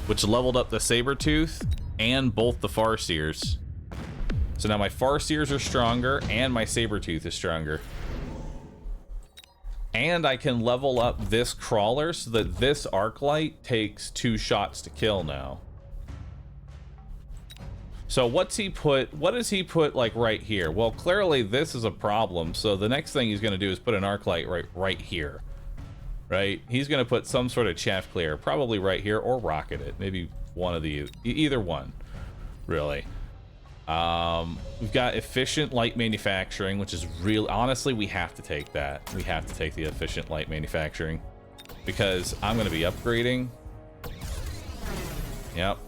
A: which leveled up the Sabertooth and both the Farseers. So now my Farseers are stronger and my Sabertooth is stronger. And I can level up this Crawler so that this Arclight takes 2 shots to kill now. So what does he put like right here? Well, clearly this is a problem. So the next thing he's going to do is put an Arclight right here. Right? He's going to put some sort of chaff clear, probably right here, or rocket it. Maybe one of the, either one, really. We've got efficient light manufacturing, which is real. Honestly, we have to take that. We have to take the efficient light manufacturing because I'm going to be upgrading. Yep.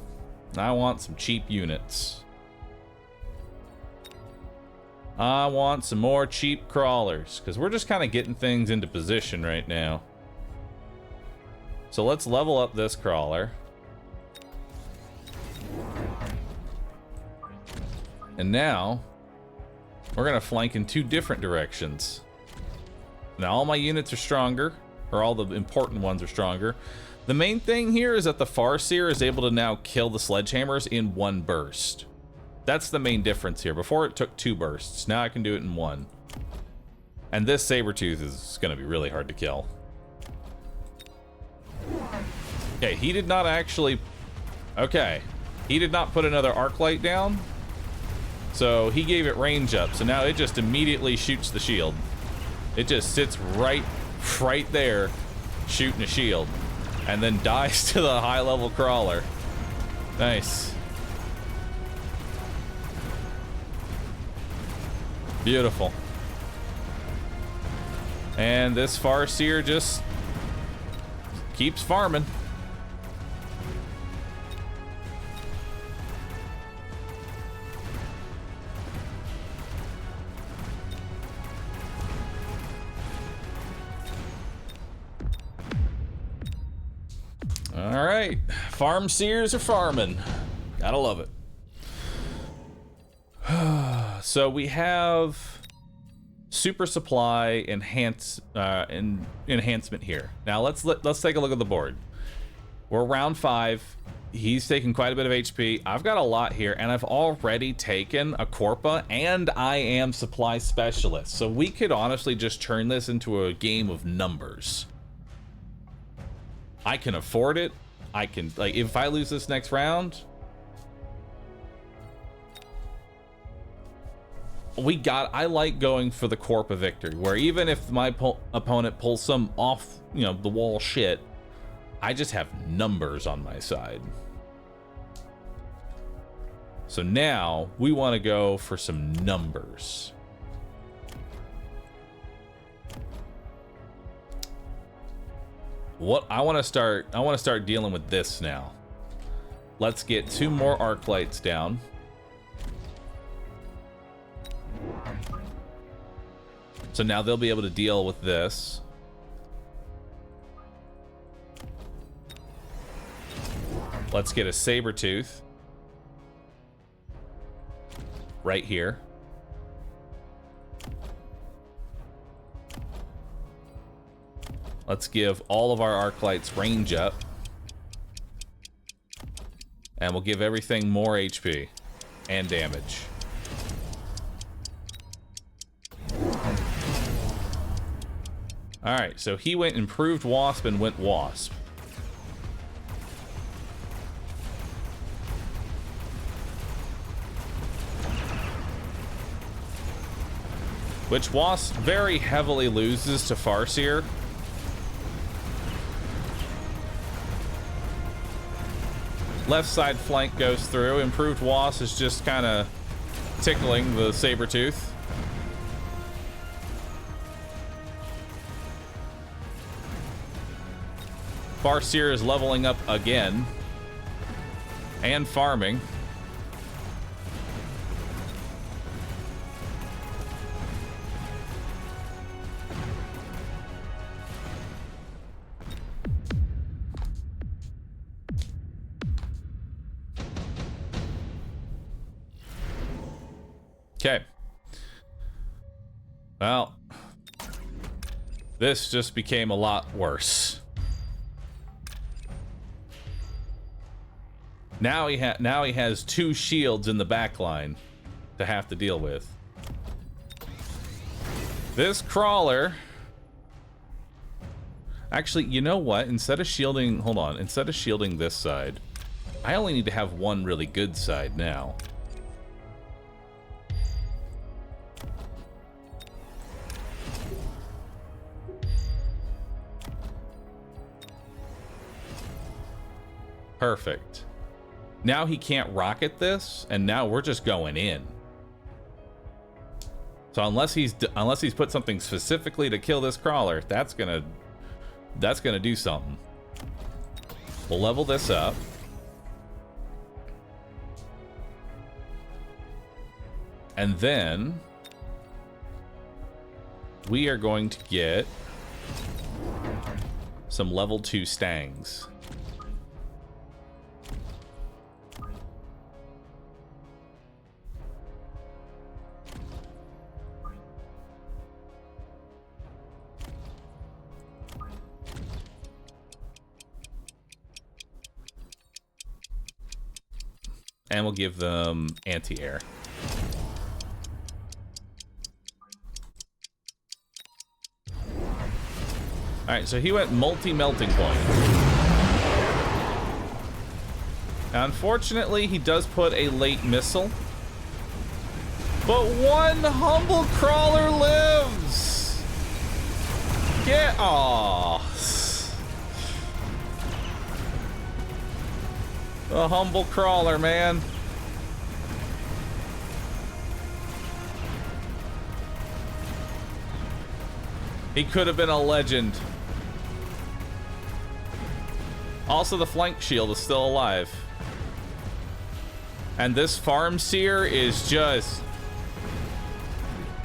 A: I want some cheap units. I want some more cheap crawlers because we're just kind of getting things into position right now. So let's level up this crawler. And now, we're going to flank in 2 different directions. Now all my units are stronger, or all the important ones are stronger. The main thing here is that the Farseer is able to now kill the sledgehammers in 1 burst. That's the main difference here. Before it took 2 bursts, now I can do it in 1. And this Sabertooth is going to be really hard to kill. Okay, he did not actually... Okay, he did not put another Arclight down. So he gave it range up, so now it just immediately shoots the shield. It just sits right there shooting a shield and then dies to the high level crawler. Nice. Beautiful. And this Farseer just keeps farming. right. Farm seers are farming. Gotta love it. So we have super supply enhancement here. Now let's take a look at the board. We're round 5. He's taking quite a bit of HP. I've got a lot here, and I've already taken a Corpa, and I am supply specialist. So we could honestly just turn this into a game of numbers. I can afford it. I can, like, if I lose this next round, I like going for the Corpa victory, where even if my opponent pulls some off, you know, the wall shit, I just have numbers on my side. So now we want to go for some numbers. I want to start dealing with this now. Let's get 2 more arc lights down. So now they'll be able to deal with this. Let's get a saber tooth right here. Let's give all of our arc lights range up. And we'll give everything more HP and damage. Alright, so he went improved wasp and went wasp. Which wasp very heavily loses to Farseer. Left side flank goes through. Improved wasp is just kind of tickling the saber tooth. Farseer is leveling up again and farming. Okay. Well, this just became a lot worse. Now he has 2 shields in the back line to have to deal with. This crawler. Actually, you know what? Instead of shielding, hold on. Instead of shielding this side, I only need to have one really good side now. Perfect. Now he can't rocket this, and now we're just going in. So unless he's put something specifically to kill this crawler, that's gonna do something. We'll level this up. And then we are going to get some level 2 stangs. And we'll give them anti-air. Alright, so he went multi-melting point. Unfortunately, he does put a late missile. But one humble crawler lives! Get off! A humble crawler, man. He could have been a legend. Also, the flank shield is still alive. And this farm seer is just...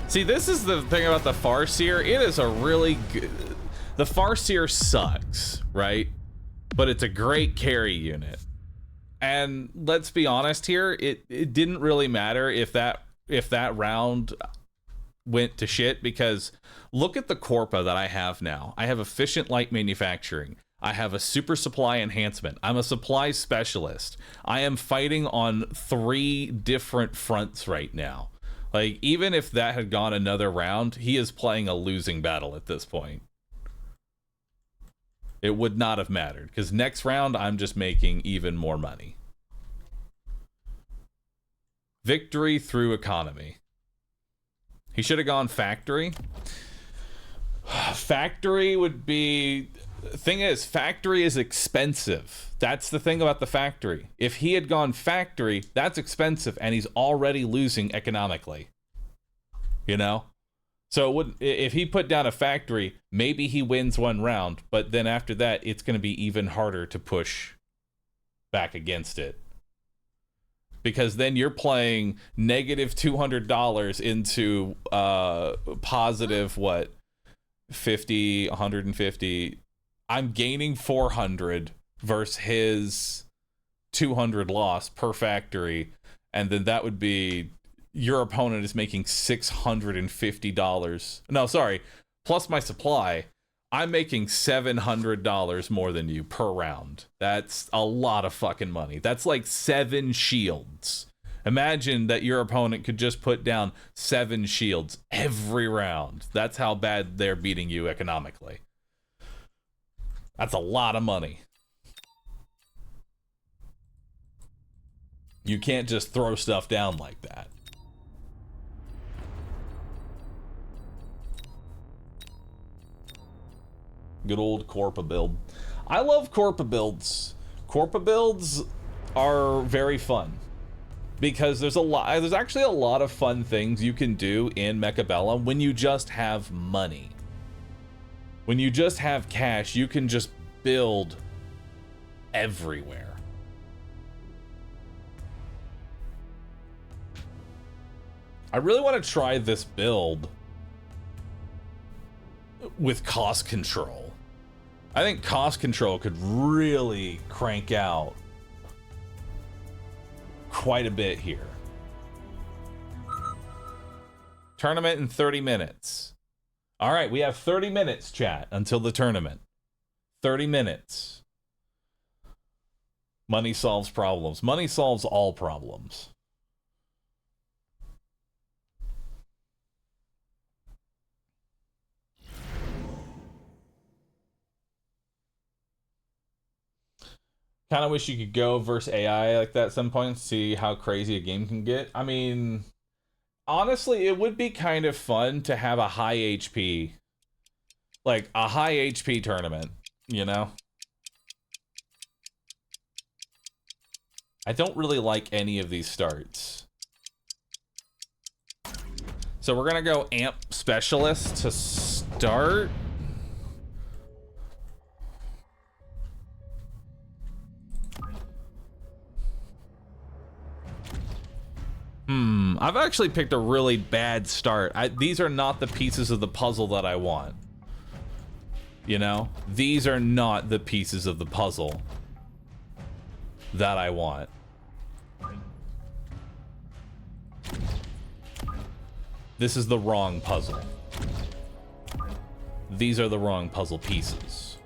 A: See, this is the thing about the Farseer. It is a really good... The Farseer sucks, right? but it's a great carry unit. And let's be honest here, it didn't really matter if that round went to shit, because look at the Corpa that I have now. I have efficient light manufacturing. I have a super supply enhancement. I'm a supply specialist. I am fighting on 3 different fronts right now. Like, even if that had gone another round, he is playing a losing battle at this point. It would not have mattered, because next round I'm just making even more money. Victory through economy. He should have gone factory. Factory would be... Thing is, factory is expensive. That's the thing about the factory. If he had gone factory, that's expensive, and he's already losing economically. You know? So it would, if he put down a factory, maybe he wins one round, but then after that, it's going to be even harder to push back against it. Because then you're playing negative $200 into positive, what, 50, 150. I'm gaining 400 versus his 200 loss per factory, and then that would be... Your opponent is making $650. No, sorry. Plus my supply, I'm making $700 more than you per round. That's a lot of fucking money. That's like 7 shields. Imagine that your opponent could just put down 7 shields every round. That's how bad they're beating you economically. That's a lot of money. You can't just throw stuff down like that. Good old Corpa build. I love Corpa builds. Corpa builds are very fun because there's actually a lot of fun things you can do in Mechabellum when you just have money. When you just have cash, you can just build everywhere. I really want to try this build with cost control. I think cost control could really crank out quite a bit here. Tournament in 30 minutes. All right, we have 30 minutes, chat, until the tournament. 30 minutes. Money solves problems. Money solves all problems. Kind of wish you could go versus AI like that at some point, see how crazy a game can get. I mean, honestly, it would be kind of fun to have a high HP, like a high HP tournament, you know? I don't really like any of these starts. So we're gonna go Amp Specialist to start. I've actually picked a really bad start. These are not the pieces of the puzzle that I want. You know? These are not the pieces of the puzzle that I want. This is the wrong puzzle. These are the wrong puzzle pieces.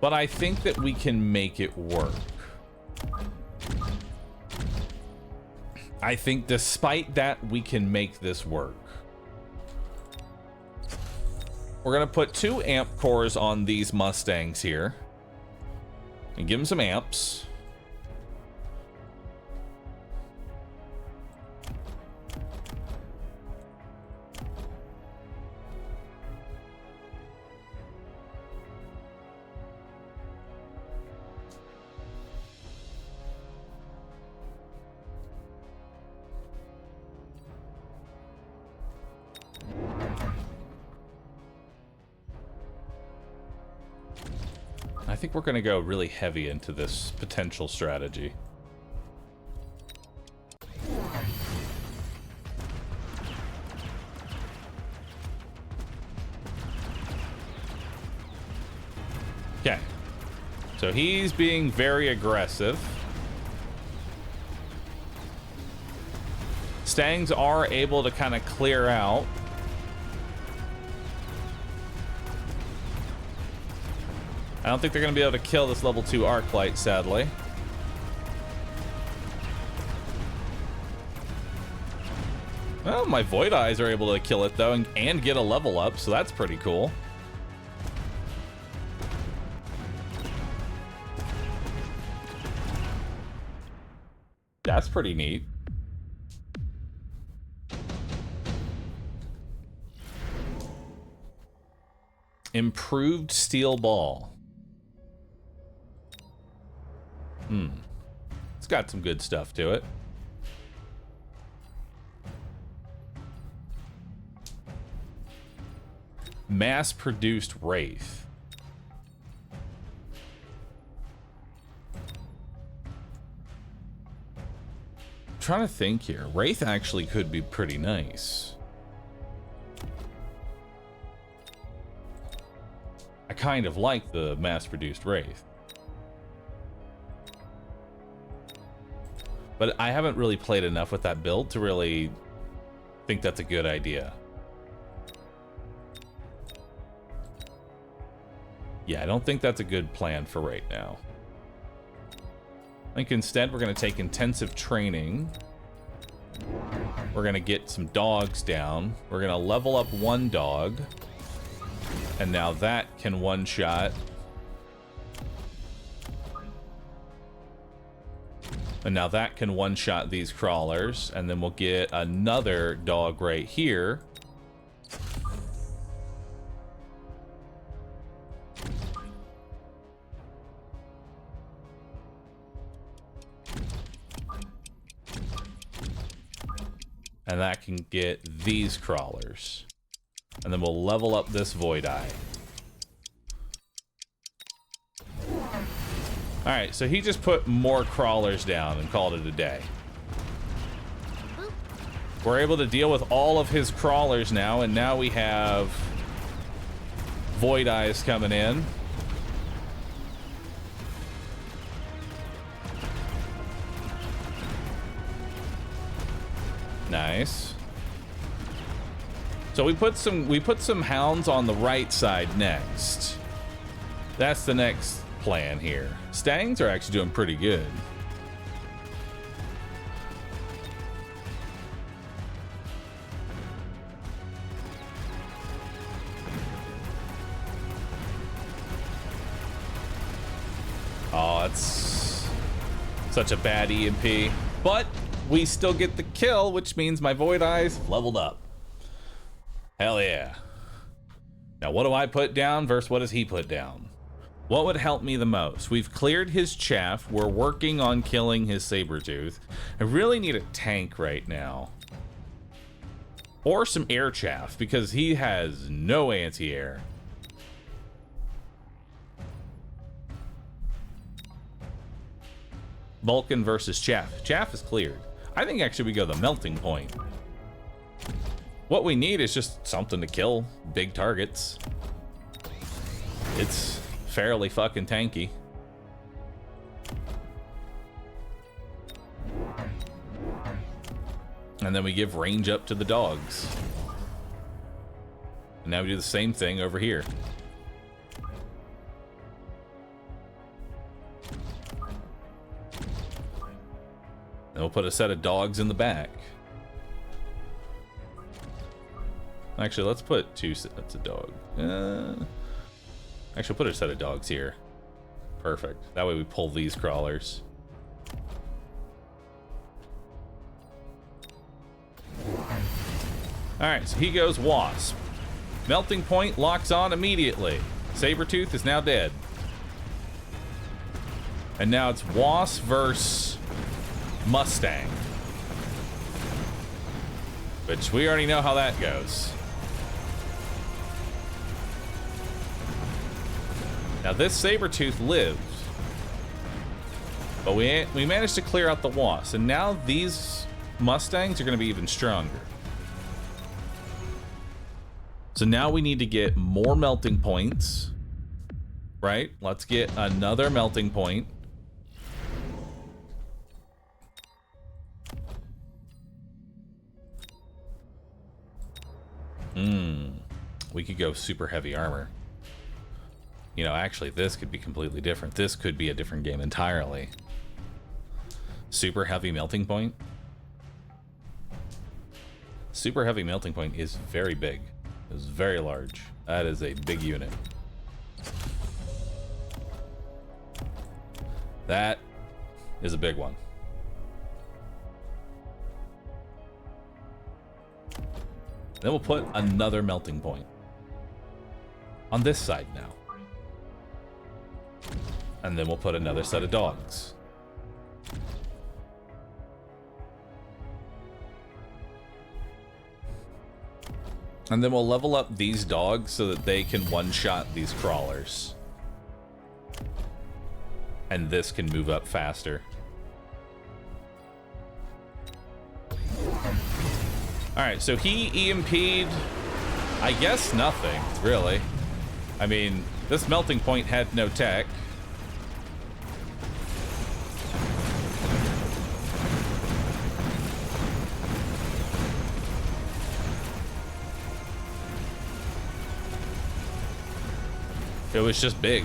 A: But I think that we can make it work. I think despite that, we can make this work. We're gonna put 2 amp cores on these Mustangs here and give them some amps. I think we're going to go really heavy into this potential strategy. Okay. So he's being very aggressive. Stangs are able to kind of clear out. I don't think they're going to be able to kill this level 2 arc light, sadly. Well, my Void Eyes are able to kill it, though, and get a level up, so that's pretty cool. That's pretty neat. Improved steel ball. It's got some good stuff to it. Mass-produced Wraith. I'm trying to think here. Wraith actually could be pretty nice. I kind of like the mass-produced Wraith. But I haven't really played enough with that build to really think that's a good idea. Yeah, I don't think that's a good plan for right now. I think instead we're going to take intensive training. We're going to get some dogs down. We're going to level up one dog. And now that can one-shot. And now that can one-shot these crawlers. And then we'll get another dog right here. And that can get these crawlers. And then we'll level up this Void Eye. Alright, so he just put more crawlers down and called it a day. We're able to deal with all of his crawlers now, and now we have Void Eyes coming in. Nice. So we put some hounds on the right side next. That's the next plan here. Stangs are actually doing pretty good. Oh, it's such a bad EMP, but we still get the kill, which means my Void Eyes leveled up. Hell yeah. Now what do I put down versus what does he put down? What would help me the most? We've cleared his chaff. We're working on killing his Sabertooth. I really need a tank right now. Or some air chaff, because he has no anti-air. Vulcan versus chaff. Chaff is cleared. I think actually we go the melting point. What we need is just something to kill big targets. It's fairly fucking tanky. And then we give range up to the dogs. And now we do the same thing over here. And we'll put a set of dogs in the back. Actually, let's put two sets of dogs. Actually, put a set of dogs here. Perfect. That way we pull these crawlers. Alright, so he goes Wasp. Melting Point locks on immediately. Sabertooth is now dead. And now it's Wasp versus Mustang. Which we already know how that goes. Now this Sabertooth lived. But we managed to clear out the Wasp. And now these Mustangs are going to be even stronger. So now we need to get more melting points. right? Let's get another melting point. We could go super heavy armor. You know, actually, this could be completely different. This could be a different game entirely. Super heavy melting point. Super heavy melting point is very big. It's very large. That is a big unit. That is a big one. Then we'll put another melting point on this side now. And then we'll put another set of dogs. And then we'll level up these dogs so that they can one-shot these crawlers. And this can move up faster. Alright, so he EMP'd, I guess nothing, really. I mean, this melting point had no tech. It was just big.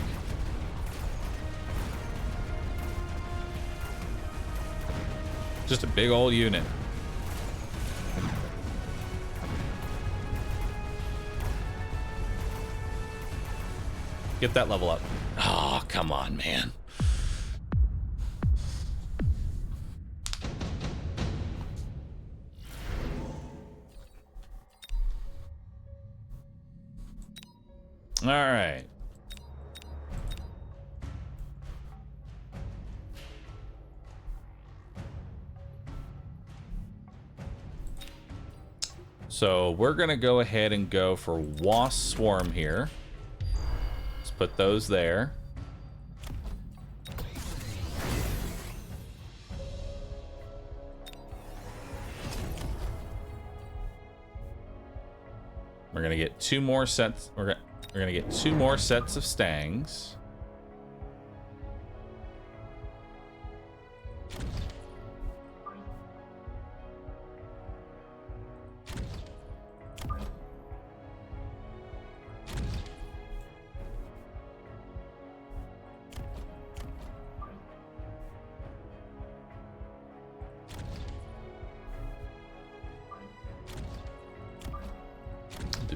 A: Just a big old unit. Get that level up. Oh, come on, man. All right. So we're gonna go ahead and go for Wasp Swarm here. Let's put those there. We're gonna get two more sets. We're gonna get two more sets of Stangs.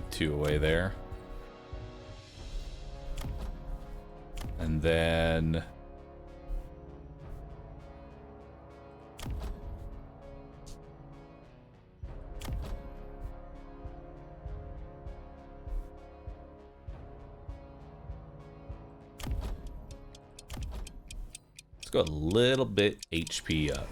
A: Two away there. And then let's go a little bit HP up.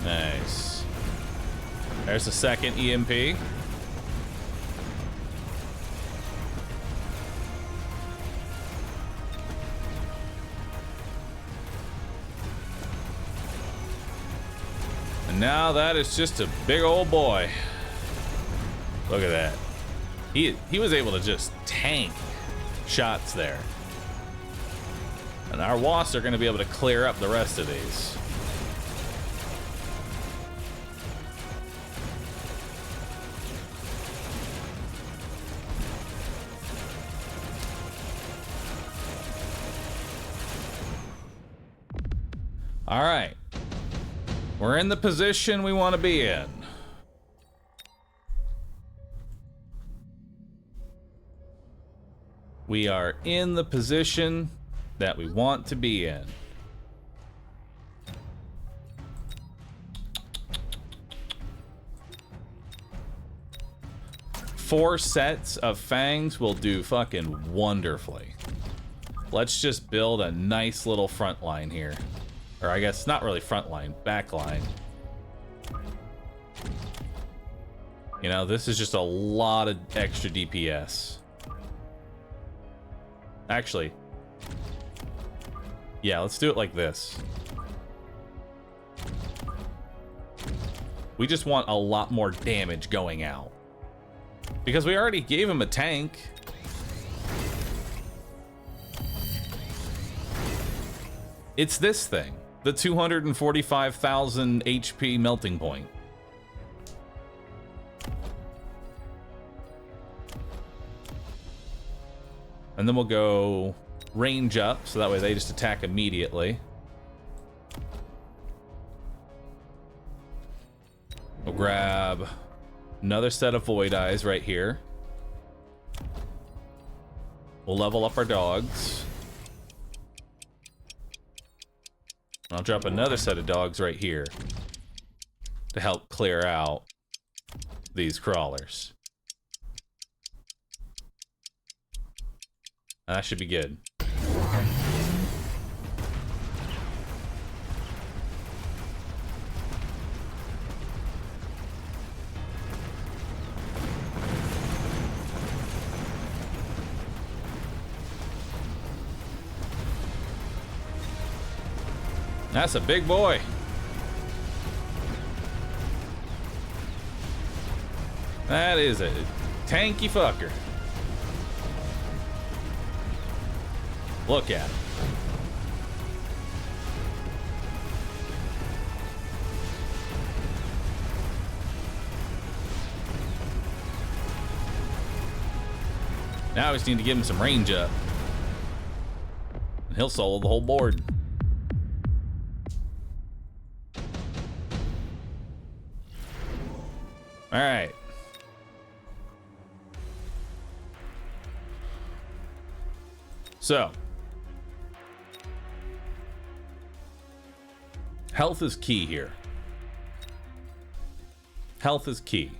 A: Nice. There's the second EMP. And now that is just a big old boy. Look at that. He was able to just tank shots there. And our wasps are going to be able to clear up the rest of these. All right, we're in the position we want to be in. We are in the position that we want to be in. Four sets of fangs will do fucking wonderfully. Let's just build a nice little front line here. Or I guess not really front line, back line. You know, this is just a lot of extra DPS. Actually, yeah, let's do it like this. We just want a lot more damage going out. Because we already gave him a tank. It's this thing, the 245,000 HP melting point. And then we'll go range up, so that way they just attack immediately. We'll grab another set of Void Eyes right here. We'll level up our dogs. I'll drop another set of dogs right here to help clear out these crawlers. That should be good. That's a big boy. That is a tanky fucker. Look at it. Now we just need to give him some range up. And he'll solo the whole board. All right. So, health is key here. Health is key.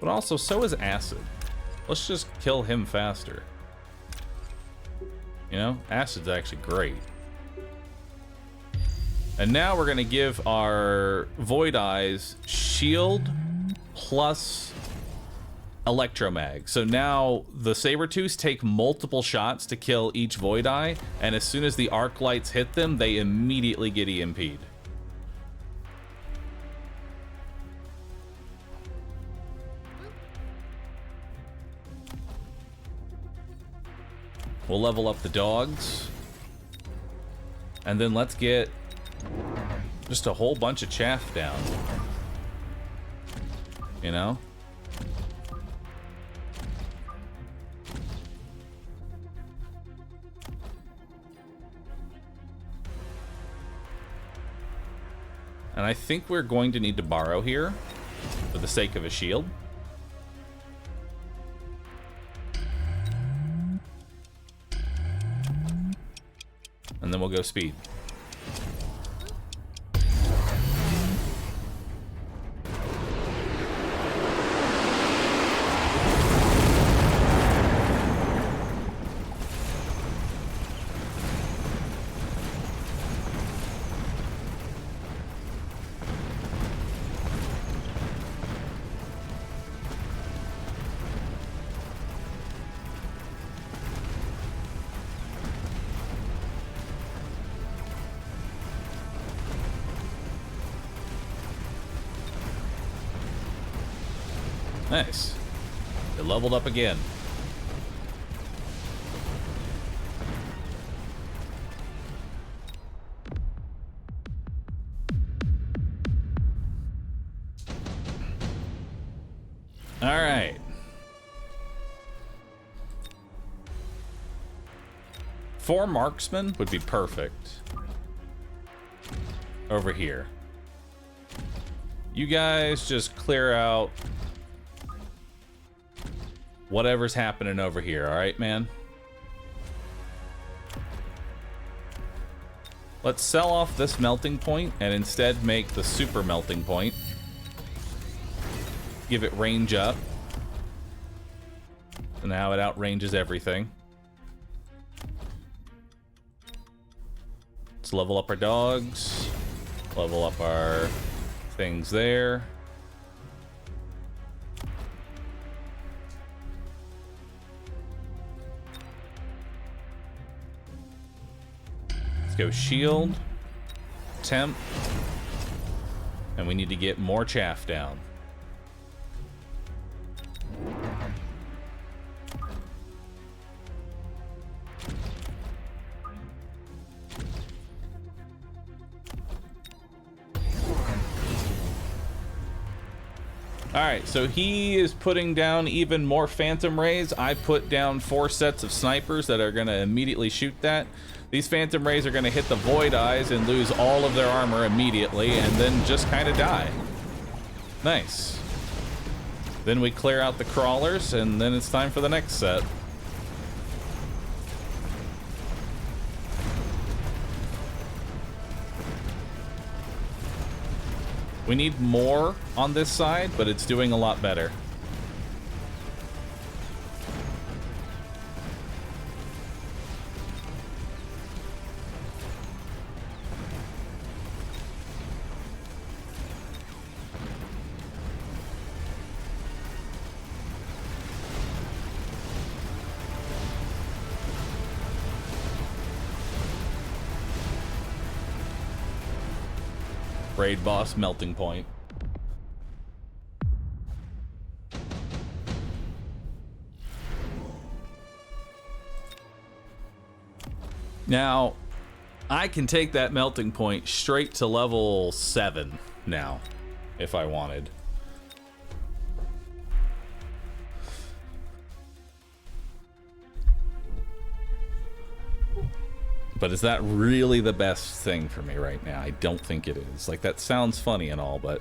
A: But also, so is acid. Let's just kill him faster. You know, acid's actually great. And now we're gonna give our Void Eyes shield plus electromag. So now the Sabertooths take multiple shots to kill each Void Eye, and as soon as the arc lights hit them, they immediately get EMP'd. We'll level up the dogs. And then let's get just a whole bunch of chaff down. You know? And I think we're going to need to borrow here for the sake of a shield. And then we'll go speed. Nice. It leveled up again. All right. Four marksmen would be perfect. Over here. You guys just clear out whatever's happening over here, all right, man? Let's sell off this melting point and instead make the super melting point. Give it range up. So now it outranges everything. Let's level up our dogs. Level up our things there. Let's go shield. Temp. And we need to get more chaff down. Alright, so he is putting down even more phantom rays. I put down 4 sets of snipers that are going to immediately shoot that. These phantom rays are going to hit the void eyes and lose all of their armor immediately and then just kind of die. Nice. Then we clear out the crawlers and then it's time for the next set. We need more on this side, but it's doing a lot better. Raid boss melting point. Now, I can take that melting point straight to level 7 now, if I wanted. But is that really the best thing for me right now? I don't think it is. Like, that sounds funny and all, but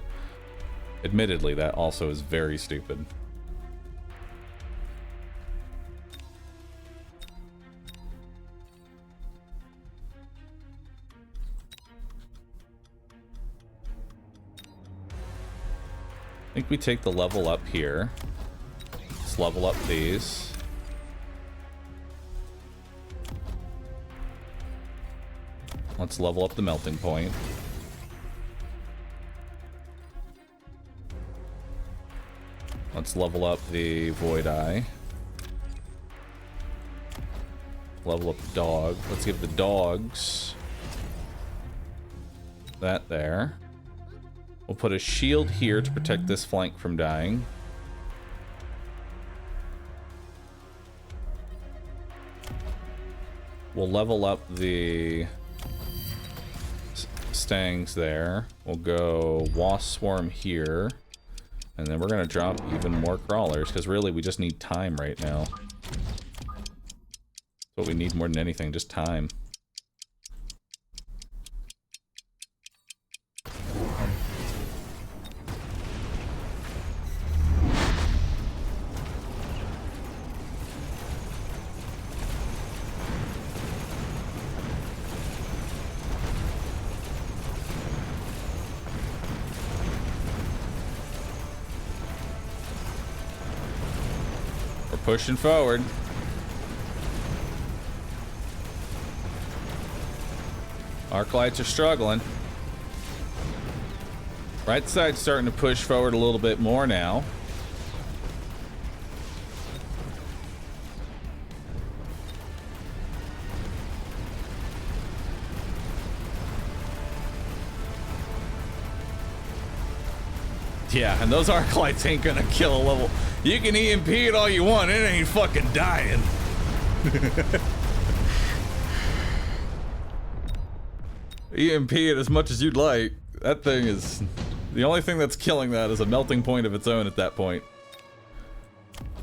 A: admittedly, that also is very stupid. I think we take the level up here. Let's level up these. Let's level up the melting point. Let's level up the void eye. Level up the dog. Let's give the dogs that there. We'll put a shield here to protect this flank from dying. We'll level up the Stangs there. We'll go Wasp Swarm here. And then we're going to drop even more crawlers, because really we just need time right now. That's what we need more than anything, just time. Pushing forward. Arclights are struggling. Right side's starting to push forward a little bit more now. Yeah, and those Arclights ain't gonna kill a level. You can EMP it all you want, it ain't fucking dying. EMP it as much as you'd like. That thing is... The only thing that's killing that is a melting point of its own at that point.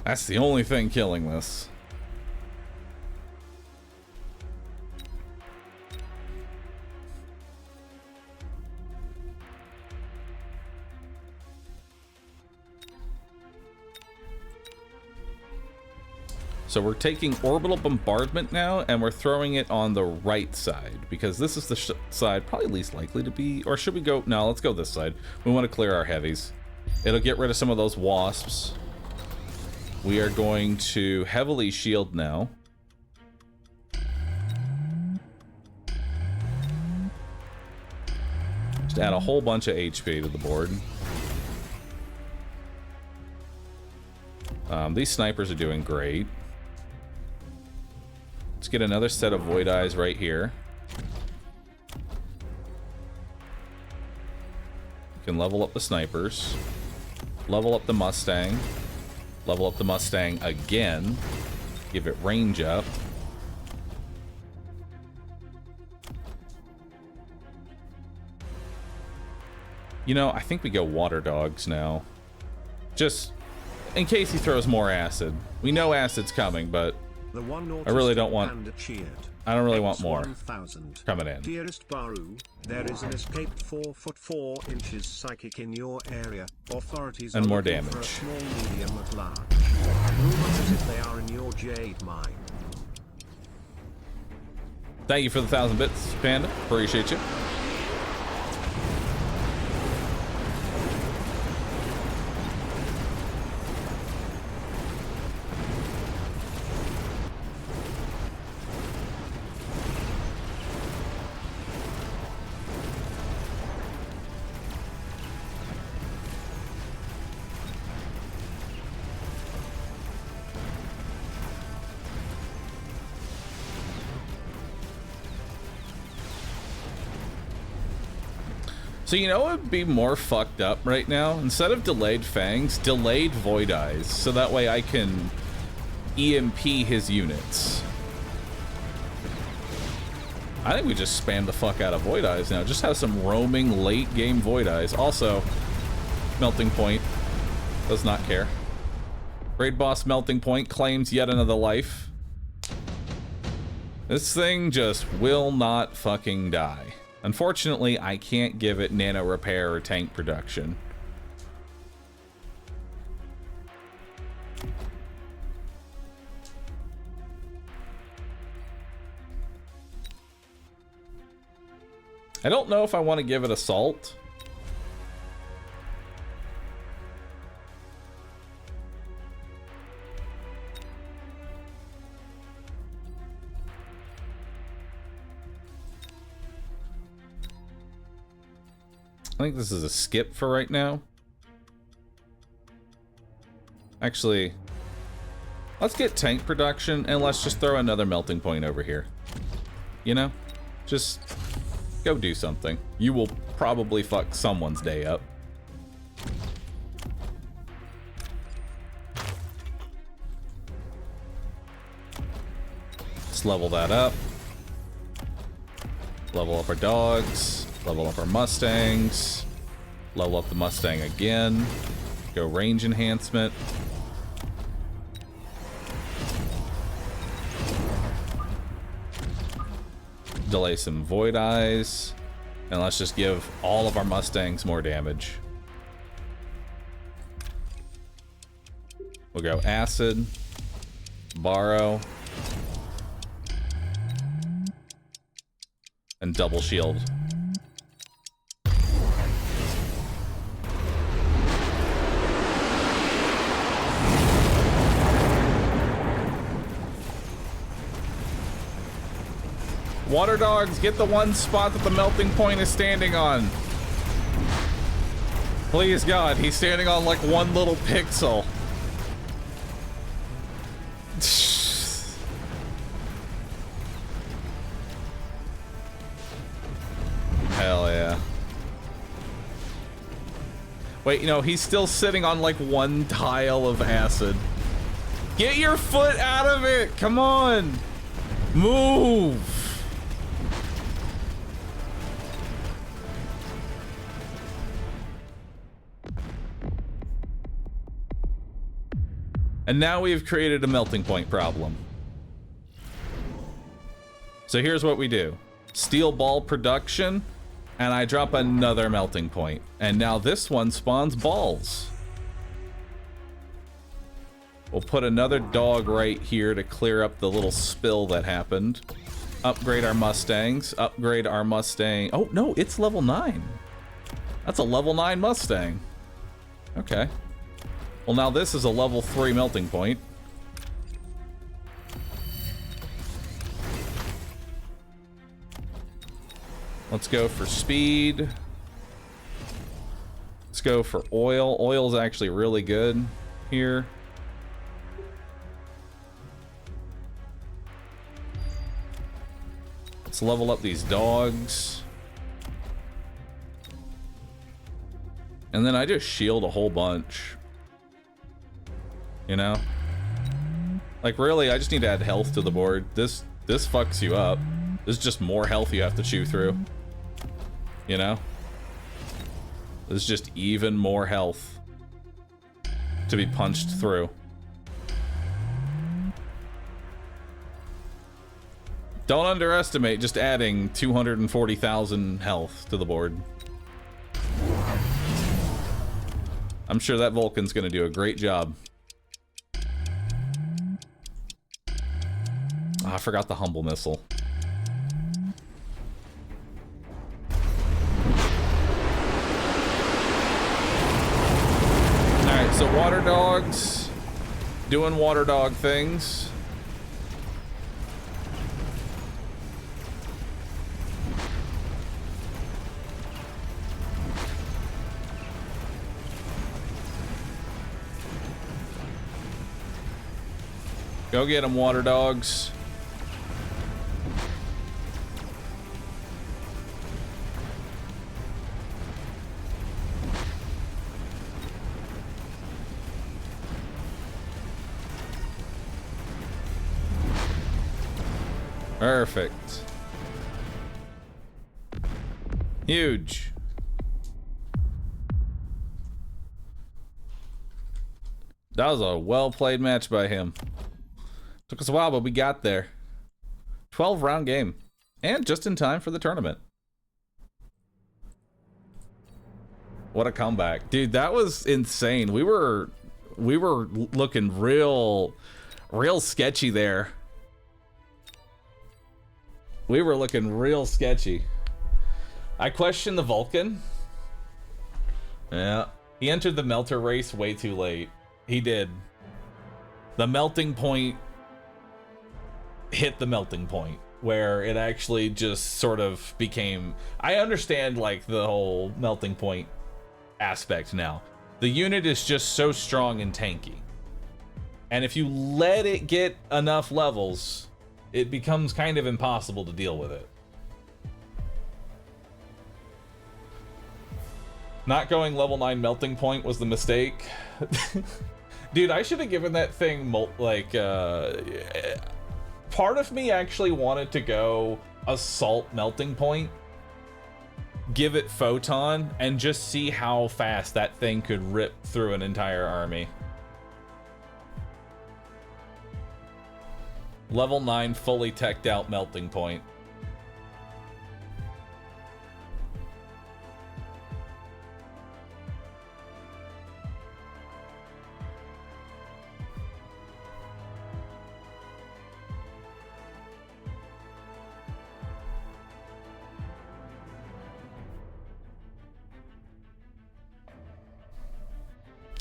A: That's the only thing killing this. So we're taking orbital bombardment now, and we're throwing it on the right side, because this is the side probably least likely to be, or should we go, no, let's go this side. We want to clear our heavies. It'll get rid of some of those wasps. We are going to heavily shield now. Just add a whole bunch of HP to the board. These snipers are doing great. Let's get another set of Void Eyes right here. We can level up the snipers. Level up the Mustang. Level up the Mustang again. Give it range up. You know, I think we go Water Dogs now. Just in case he throws more acid. We know acid's coming, but I really don't want... I don't really want more coming in.
C: Dearest Bahroo, there is an escaped 4 foot 4 inches psychic in your area. Authorities
A: and
C: are
A: more
C: looking
A: damage.
C: For a small medium at large. Rumors as if they are in your jade mine.
A: Thank you for the 1,000 bits, Panda. Appreciate you. So you know what would be more fucked up right now? Instead of delayed fangs, delayed Void Eyes, so that way I can EMP his units. I think we just spam the fuck out of Void Eyes now. Just have some roaming late game Void Eyes. Also, Melting Point does not care. Raid Boss Melting Point claims yet another life. This thing just will not fucking die. Unfortunately, I can't give it nano repair or tank production. I don't know if I want to give it assault. I think this is a skip for right now. Actually, let's get tank production and let's just throw another melting point over here. You know? Just go do something. You will probably fuck someone's day up. Let's level that up. Level up our dogs. Level up our Mustangs. Level up the Mustang again. Go range enhancement. Delay some Void Eyes. And let's just give all of our Mustangs more damage. We'll go Acid. Bahroo. And double shield. Water Dogs, get the one spot that the melting point is standing on. Please God, he's standing on like one little pixel. Hell yeah. Wait, you know, he's still sitting on like one tile of acid. Get your foot out of it! Come on! Move! And now we've created a melting point problem. So here's what we do. Steel ball production, and I drop another melting point. And now this one spawns balls. We'll put another dog right here to clear up the little spill that happened. Upgrade our Mustangs. Upgrade our Mustang. Oh, no, it's level 9. That's a level 9 Mustang. Okay. Well, now this is a level 3 melting point. Let's go for speed. go for oil. Oil's actually really good here. Let's level up these dogs. And then I just shield a whole bunch. You know? Like, really, I just need to add health to the board. This fucks you up. This is just more health you have to chew through. You know? This is just even more health to be punched through. Don't underestimate just adding 240,000 health to the board. I'm sure that Vulcan's gonna do a great job. Oh, I forgot the humble missile. Alright, so water dogs doing water dog things. Go get them, water dogs. Perfect. Huge. That was a well-played match by him. Took us a while, but we got there. 12-round game. And just in time for the tournament. What a comeback. Dude, that was insane. We were looking real sketchy there. We were looking real sketchy. I questioned the Vulcan. Yeah. He entered the melter race way too late. He did. The melting point hit the melting point where it actually just sort of became... I understand, like, the whole melting point aspect now. The unit is just so strong and tanky. And if you let it get enough levels, it becomes kind of impossible to deal with it. Not going level 9 melting point was the mistake. Dude, I should have given that thing, part of me actually wanted to go assault melting point, give it photon, and just see how fast that thing could rip through an entire army. Level 9 fully teched out melting point.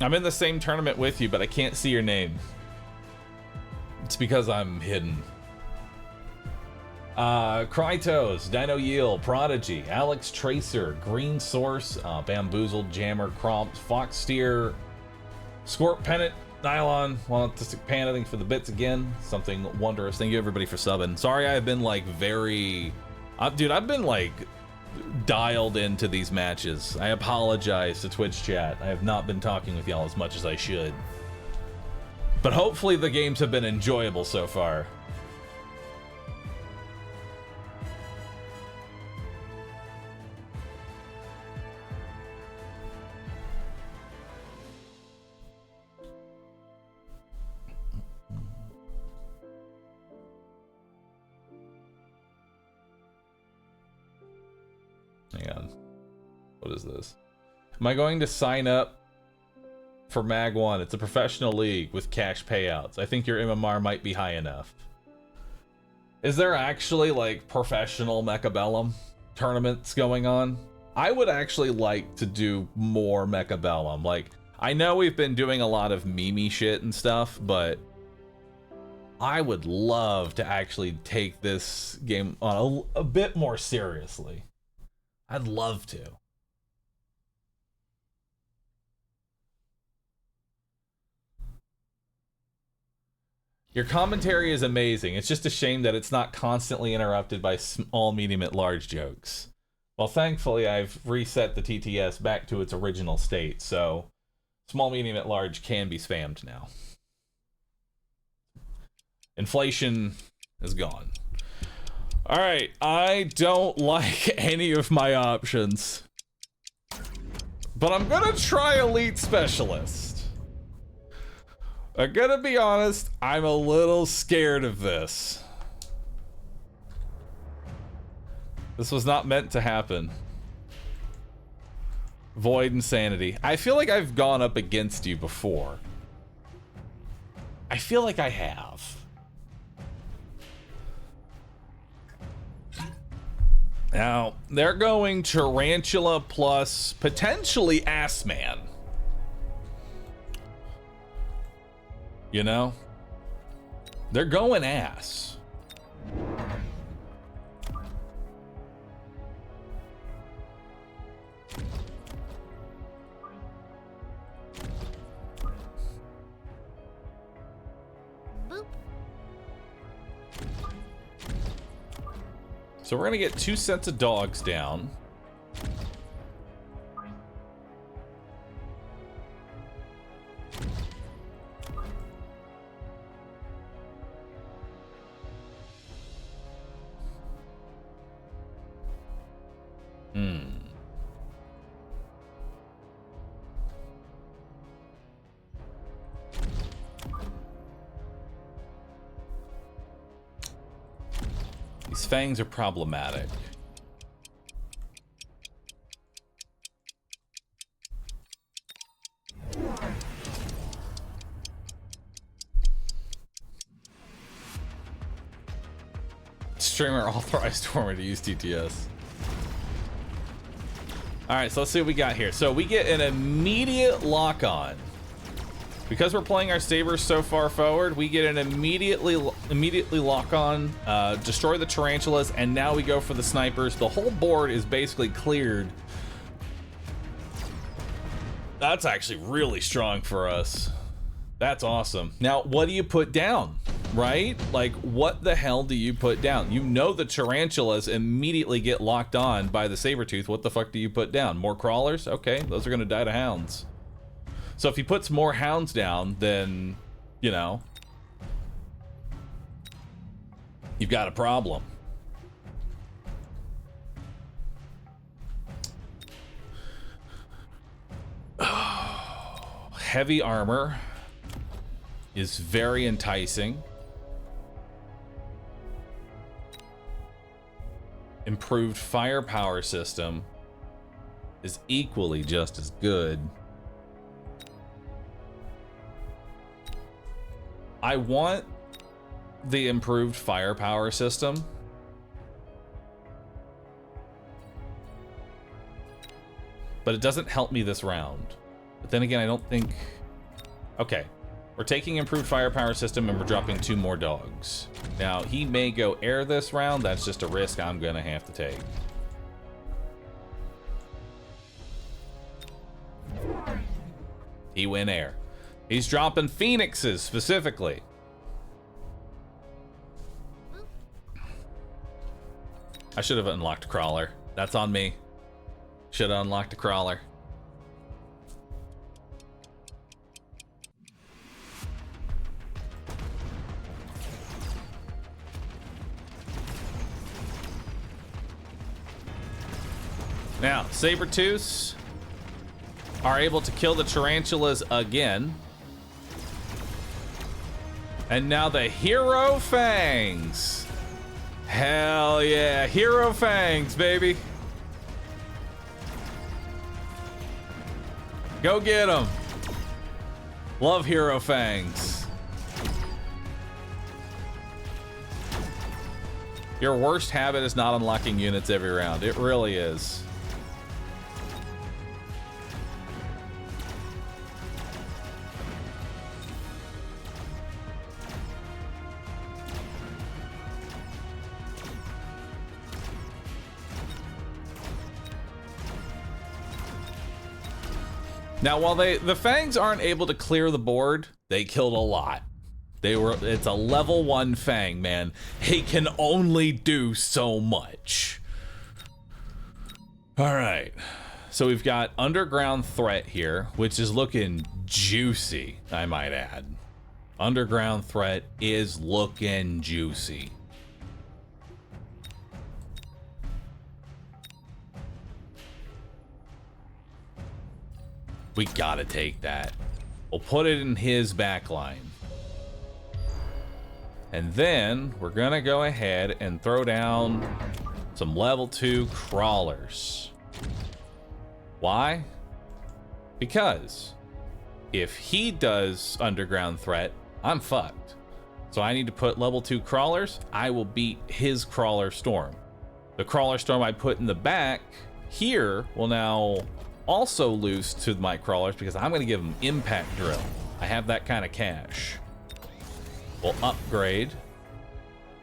A: I'm in the same tournament with you, but I can't see your name. It's because I'm hidden. Krytos, Dino Yield, Prodigy, Alex Tracer, Green Source, Bamboozled, Jammer, Cromp, Fox Steer, Scorp Pennant, Nylon, Monolithic Paneting for the bits again. Something wondrous. Thank you everybody for subbing. Sorry I've been like dude, I've been like dialed into these matches. I apologize to Twitch chat. I have not been talking with y'all as much as I should. But hopefully the games have been enjoyable so far. Hang on. What is this? Am I going to sign up for Mag 1? It's a professional league with cash payouts. I think your MMR might be high enough. Is there actually like professional Mechabellum tournaments going on? I would actually like to do more Mechabellum. Like, I know we've been doing a lot of meme shit and stuff, but I would love to actually take this game on a bit more seriously. I'd love to. Your commentary is amazing. It's just a shame that it's not constantly interrupted by small, medium, and large jokes. Well, thankfully, I've reset the TTS back to its original state, so small, medium, and large can be spammed now. Inflation is gone. All right, I don't like any of my options, but I'm gonna try Elite Specialist. I'm gonna be honest, I'm a little scared of this. This was not meant to happen. Void Insanity. I feel like I've gone up against you before. I feel like I have. Now, they're going Tarantula plus potentially Assman. You know? They're going ass.
B: Boop.
A: So we're gonna get 2 sets of dogs down. These fangs are problematic. Streamer authorized for me to use TTS. Alright, so let's see what we got here. So we get an immediate lock-on. Because we're playing our sabers so far forward, we get an immediately lock-on, destroy the tarantulas, and now we go for the snipers. The whole board is basically cleared. That's actually really strong for us. That's awesome. Now, what do you put down, right? Like, what the hell do you put down? You know the tarantulas immediately get locked on by the saber-tooth. What the fuck do you put down? More crawlers? Okay, those are gonna die to hounds. So if he puts more hounds down, then, you know, you've got a problem. Heavy armor is very enticing. Improved firepower system is equally just as good. I want the improved firepower system. But it doesn't help me this round. But then again, I don't think... Okay. We're taking improved firepower system and we're dropping 2 more dogs. Now, he may go air this round. That's just a risk I'm gonna have to take. He went air. He's dropping phoenixes specifically. I should have unlocked a crawler. That's on me. Should have unlocked a crawler. Now, saber-tooths are able to kill the tarantulas again. And now the Hero Fangs. Hell yeah, Hero Fangs, baby. Go get them. Love Hero Fangs. Your worst habit is not unlocking units every round. It really is. Now, while the Fangs aren't able to clear the board, they killed a lot. It's a level 1 Fang, man. He can only do so much. All right. So we've got Underground Threat here, which is looking juicy, I might add. Underground Threat is looking juicy. We gotta take that. We'll put it in his back line. And then we're gonna go ahead and throw down some level 2 crawlers. Why? Because if he does Underground Threat, I'm fucked. So I need to put level 2 crawlers. I will beat his crawler storm. The crawler storm I put in the back here will now also lose to my crawlers because I'm going to give him impact drill. I have that kind of cash. We'll upgrade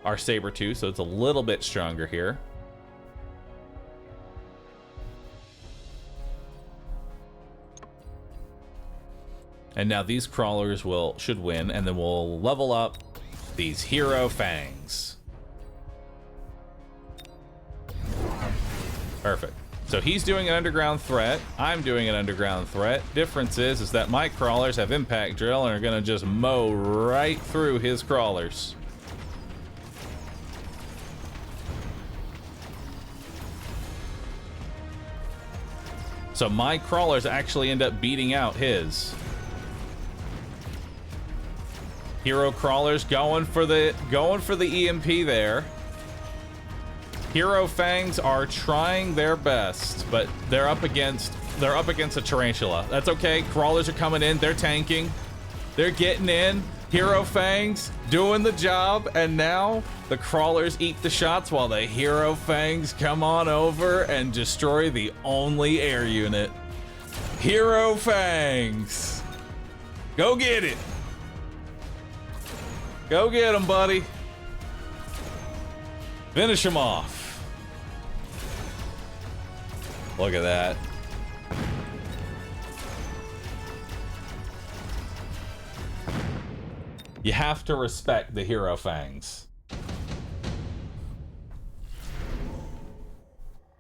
A: our Sabertooth so it's a little bit stronger here. And now these crawlers should win, and then we'll level up these hero fangs. Perfect. So he's doing an underground threat. I'm doing an underground threat. Difference is that my crawlers have impact drill and are gonna just mow right through his crawlers. So my crawlers actually end up beating out his. Hero crawlers going for the EMP there. Hero fangs are trying their best, but they're up against a tarantula. That's okay. Crawlers are coming in. They're tanking. They're getting in. Hero fangs doing the job, and now the crawlers eat the shots while the hero fangs come on over and destroy the only air unit. Hero fangs, go get it. Go get him, buddy. Finish him off. Look at that. You have to respect the hero fangs.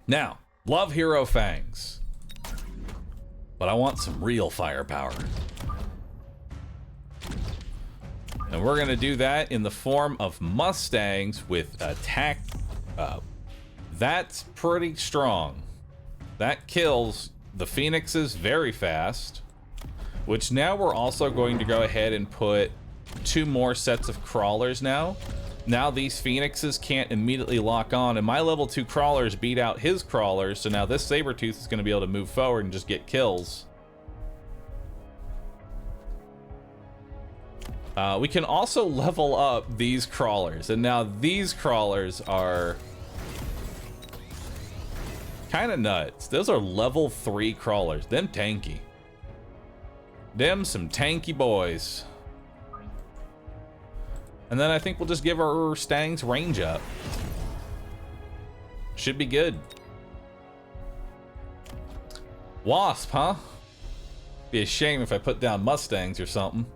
A: Now, love hero fangs, but I want some real firepower. And we're gonna do that in the form of Mustangs with attack. That's pretty strong. That kills the Phoenixes very fast, which now we're also going to go ahead and put 2 more sets of crawlers now. Now these Phoenixes can't immediately lock on, and my level 2 crawlers beat out his crawlers, so now this Sabertooth is gonna be able to move forward and just get kills. We can also level up these crawlers, and now these crawlers are kind of nuts. Those are level 3 crawlers. Them tanky. Them some tanky boys. And then I think we'll just give our Stangs range up. Should be good. Wasp, huh? Be a shame if I put down Mustangs or something.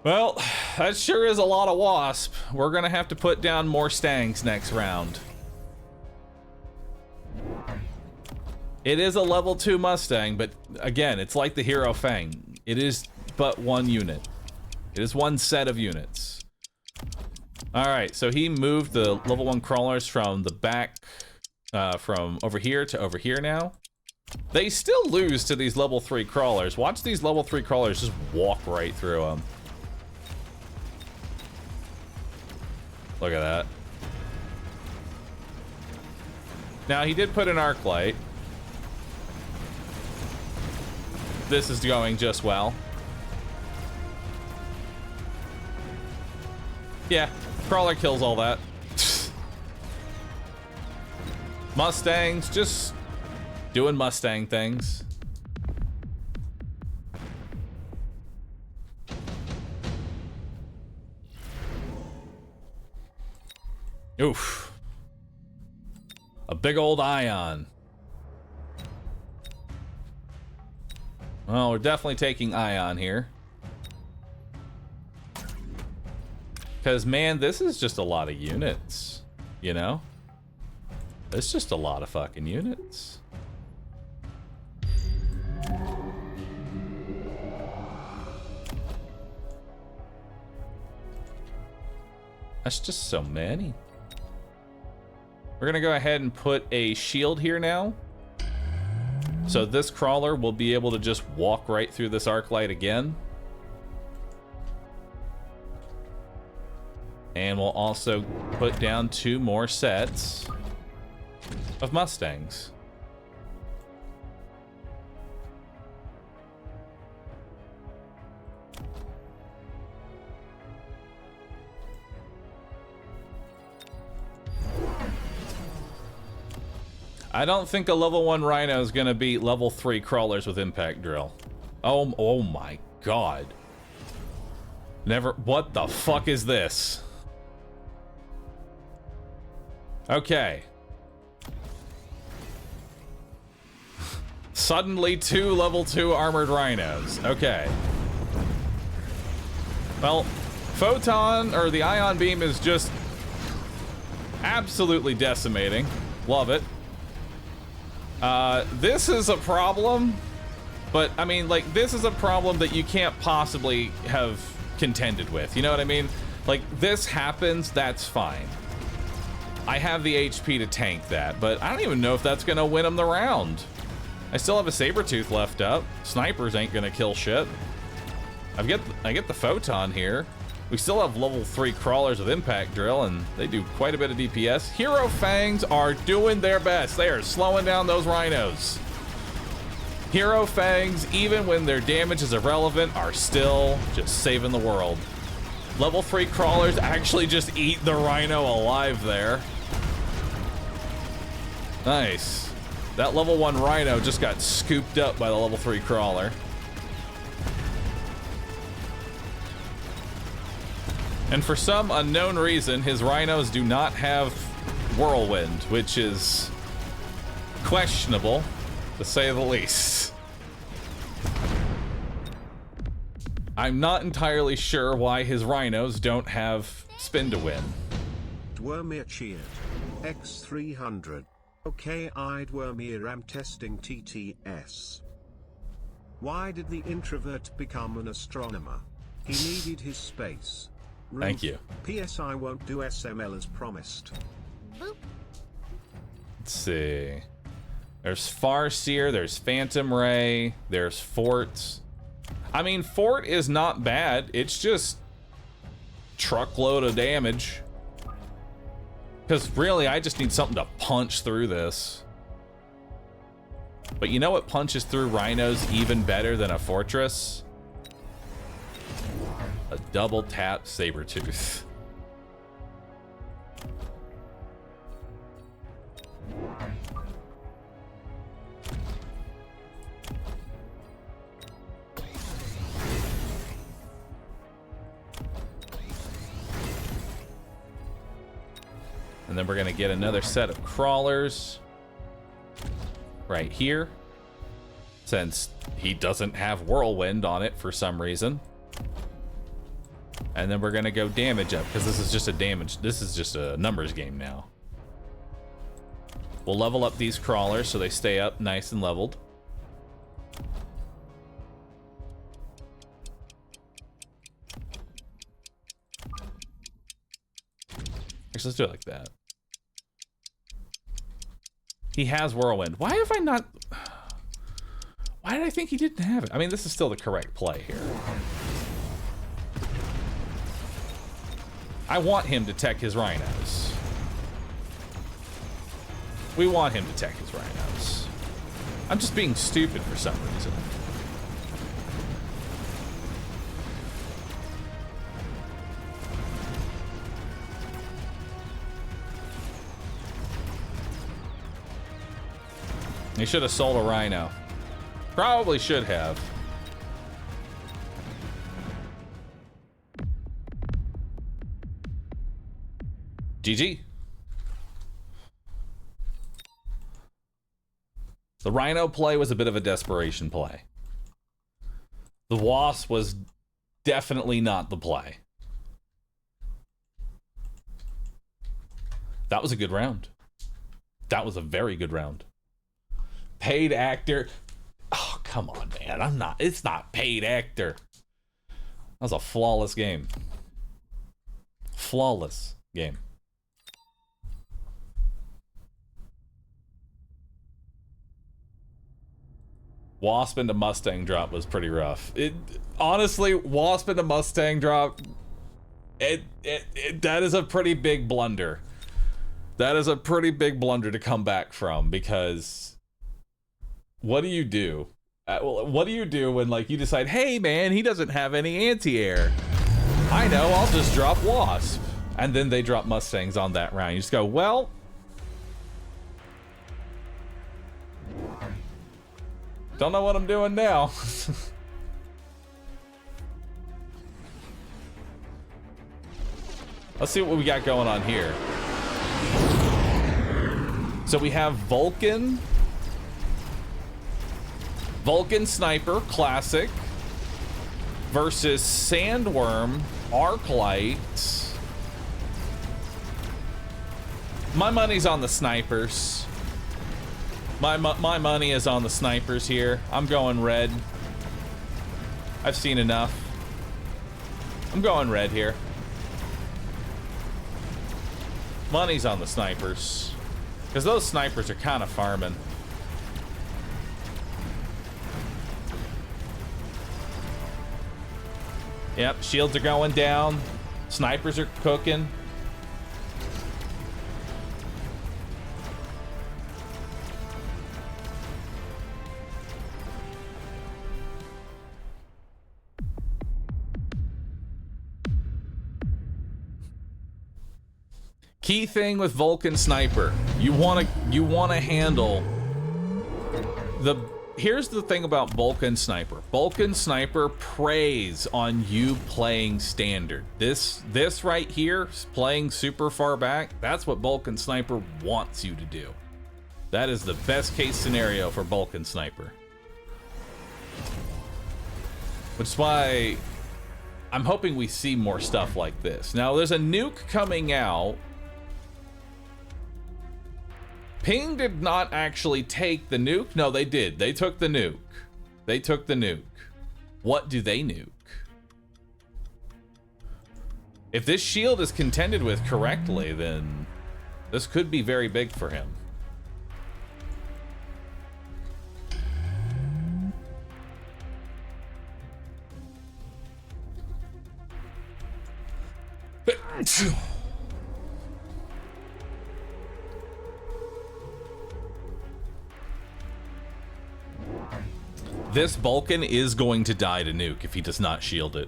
A: Well, that sure is a lot of Wasp. We're gonna have to put down more Stangs next round. It is a level 2 Mustang, but again, it's like the Hero Fang. It is but 1 unit. It is 1 set of units. Alright, so he moved the level 1 crawlers from the back, from over here to over here now. They still lose to these level 3 crawlers. Watch these level 3 crawlers just walk right through them. Look at that. Now, he did put an arc light. This is going just well. Yeah, crawler kills all that. Mustangs, just doing Mustang things. Oof. A big old ion. Well, we're definitely taking Ion here. Because, man, this is just a lot of units, you know? It's just a lot of fucking units. That's just so many. We're gonna go ahead and put a shield here now. So this crawler will be able to just walk right through this arc light again. And we'll also put down 2 more sets of Mustangs. I don't think a level 1 Rhino is gonna beat level 3 crawlers with impact drill. Oh my god. Never, what the fuck is this? Okay. Suddenly 2 level 2 armored rhinos. Okay. Well, Photon, or the Ion Beam is just absolutely decimating. Love it. This is a problem, but I mean, like, this is a problem that you can't possibly have contended with. You know what I mean? Like, this happens, that's fine. I have the HP to tank that, but I don't even know if that's gonna win him the round. I still have a Sabertooth left up. Snipers ain't gonna kill shit. I get the Photon here. We still have level 3 crawlers with impact drill, and they do quite a bit of DPS. Hero Fangs are doing their best. They are slowing down those rhinos. Hero Fangs, even when their damage is irrelevant, are still just saving the world. Level 3 crawlers actually just eat the rhino alive there. Nice. That level 1 rhino just got scooped up by the level 3 crawler. And for some unknown reason, his rhinos do not have whirlwind, which is questionable, to say the least. I'm not entirely sure why his rhinos don't have spin to win.
C: Dwermir cheered. X300. Okay, Dwermir, I'm testing TTS. Why did the introvert become an astronomer? He needed his space.
A: Thank you.
C: P.S. I won't do SML as promised.
B: Boop.
A: Let's see. There's Farseer, there's Phantom Ray, there's Fort. I mean, Fort is not bad. It's just truckload of damage. Because really, I just need something to punch through this. But you know what punches through rhinos even better than a fortress? A double tap Sabertooth. And then we're gonna get another set of crawlers right here, since he doesn't have whirlwind on it for some reason. And then we're gonna go damage up, because this is just a numbers game now. We'll level up these crawlers so they stay up nice and leveled. Actually, let's do it like that. He has whirlwind. Why have I not... Why did I think he didn't have it? I mean, this is still the correct play here. I want him to tech his rhinos. We want him to tech his rhinos. I'm just being stupid for some reason. He should have sold a rhino. Probably should have. GG. The rhino play was a bit of a desperation play. The Wasp was definitely not the play. That was a good round. That was a very good round. Paid actor. Oh, come on, man. It's not paid actor. That was a flawless game. Flawless game. Wasp into Mustang drop was pretty rough. Honestly, Wasp into Mustang drop, that is a pretty big blunder. That is a pretty big blunder to come back from, because what do you do? What do you do when, like, you decide, hey man, he doesn't have any anti-air. I know, I'll just drop Wasp. And then they drop Mustangs on that round. You just go, well, don't know what I'm doing now. Let's see what we got going on here. So we have Vulcan Sniper Classic versus Sandworm Arclight. My money's on the snipers. My money is on the snipers here. I'm going red. I've seen enough. I'm going red here. Money's on the snipers. Because those snipers are kind of farming. Yep, shields are going down. Snipers are cooking. Key thing with Vulcan Sniper, you want to handle the. Here's the thing about Vulcan Sniper. Vulcan Sniper preys on you playing standard. This right here, playing super far back, that's what Vulcan Sniper wants you to do. That is the best case scenario for Vulcan Sniper. Which is why I'm hoping we see more stuff like this. Now, there's a nuke coming out. Ping did not actually take the nuke. No, they did. They took the nuke. They took the nuke. What do they nuke? If this shield is contended with correctly, then this could be very big for him. This Vulcan is going to die to nuke if he does not shield it.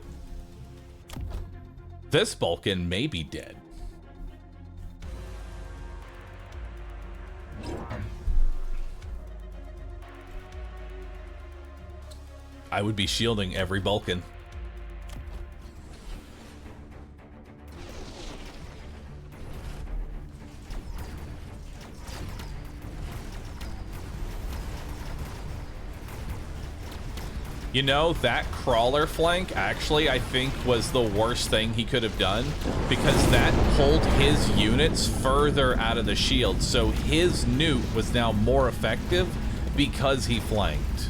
A: This Vulcan may be dead. I would be shielding every Vulcan. You know, that crawler flank actually, I think, was the worst thing he could have done, because that pulled his units further out of the shield, so his nuke was now more effective because he flanked.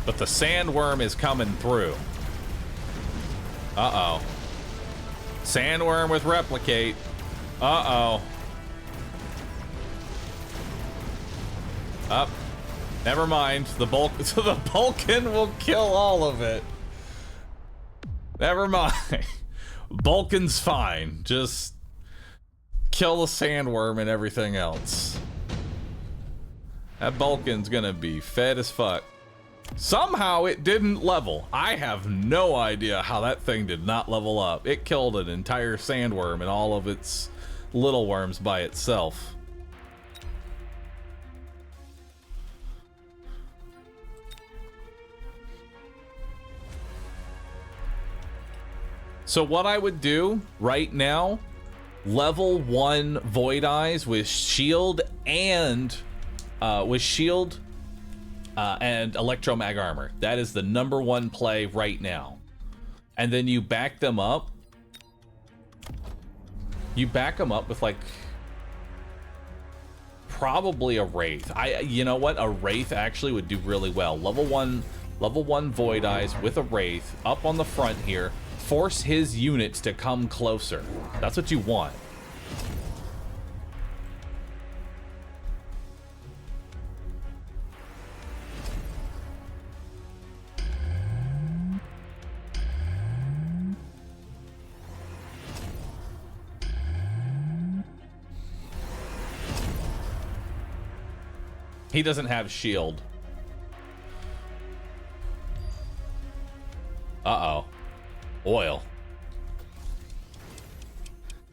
A: But the sandworm is coming through. Uh-oh. Sandworm with replicate. Uh-oh. Up. Never mind. The Vulcan will kill all of it. Never mind. Vulcan's fine. Just kill the sandworm and everything else. That Vulcan's gonna be fed as fuck. Somehow it didn't level. I have no idea how that thing did not level up. It killed an entire sandworm and all of its little worms by itself. So what I would do right now, level 1 Void Eyes with shield and and Electromag armor. That is the #1 play right now. And then you back them up. You back them up with like probably a Wraith. You know what? A Wraith actually would do really well. Level 1 Void Eyes with a Wraith up on the front here. Force his units to come closer. That's what you want. He doesn't have shield. Uh-oh. Oil.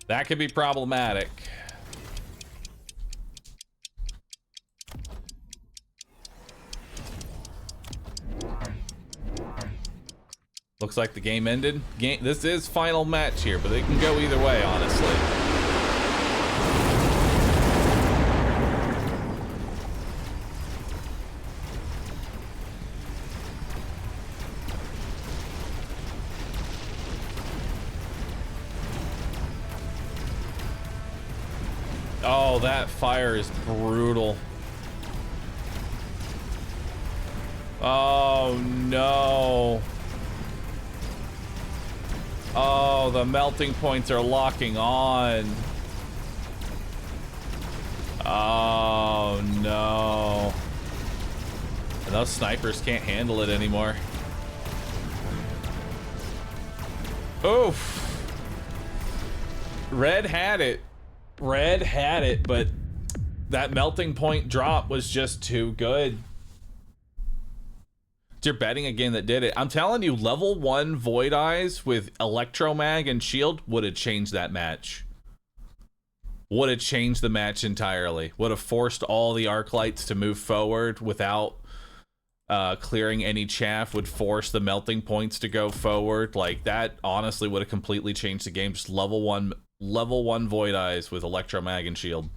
A: That could be problematic. Looks like the game ended. This is final match here, but it can go either way, honestly. Oh, that fire is brutal. Oh, no. Oh, the melting points are locking on. Oh, no. And those snipers can't handle it anymore. Oof. Red had it. Red had it, but that melting point drop was just too good. You're betting a game that did it. I'm telling you, level 1 Void Eyes with Electromag and Shield would have changed that match. Would have changed the match entirely. Would have forced all the arc lights to move forward without clearing any chaff. Would force the melting points to go forward. Like, that honestly would have completely changed the game. Just level 1 Void Eyes with Electromag and Shield.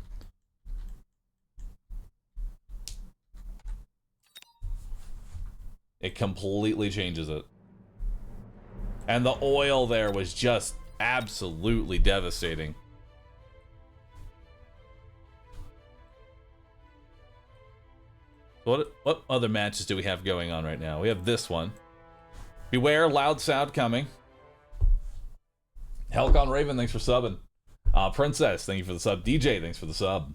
A: It completely changes it. And the oil there was just absolutely devastating. What other matches do we have going on right now? We have this one. Beware, loud sound coming. Helcon Raven, thanks for subbing. Princess, thank you for the sub. DJ, thanks for the sub.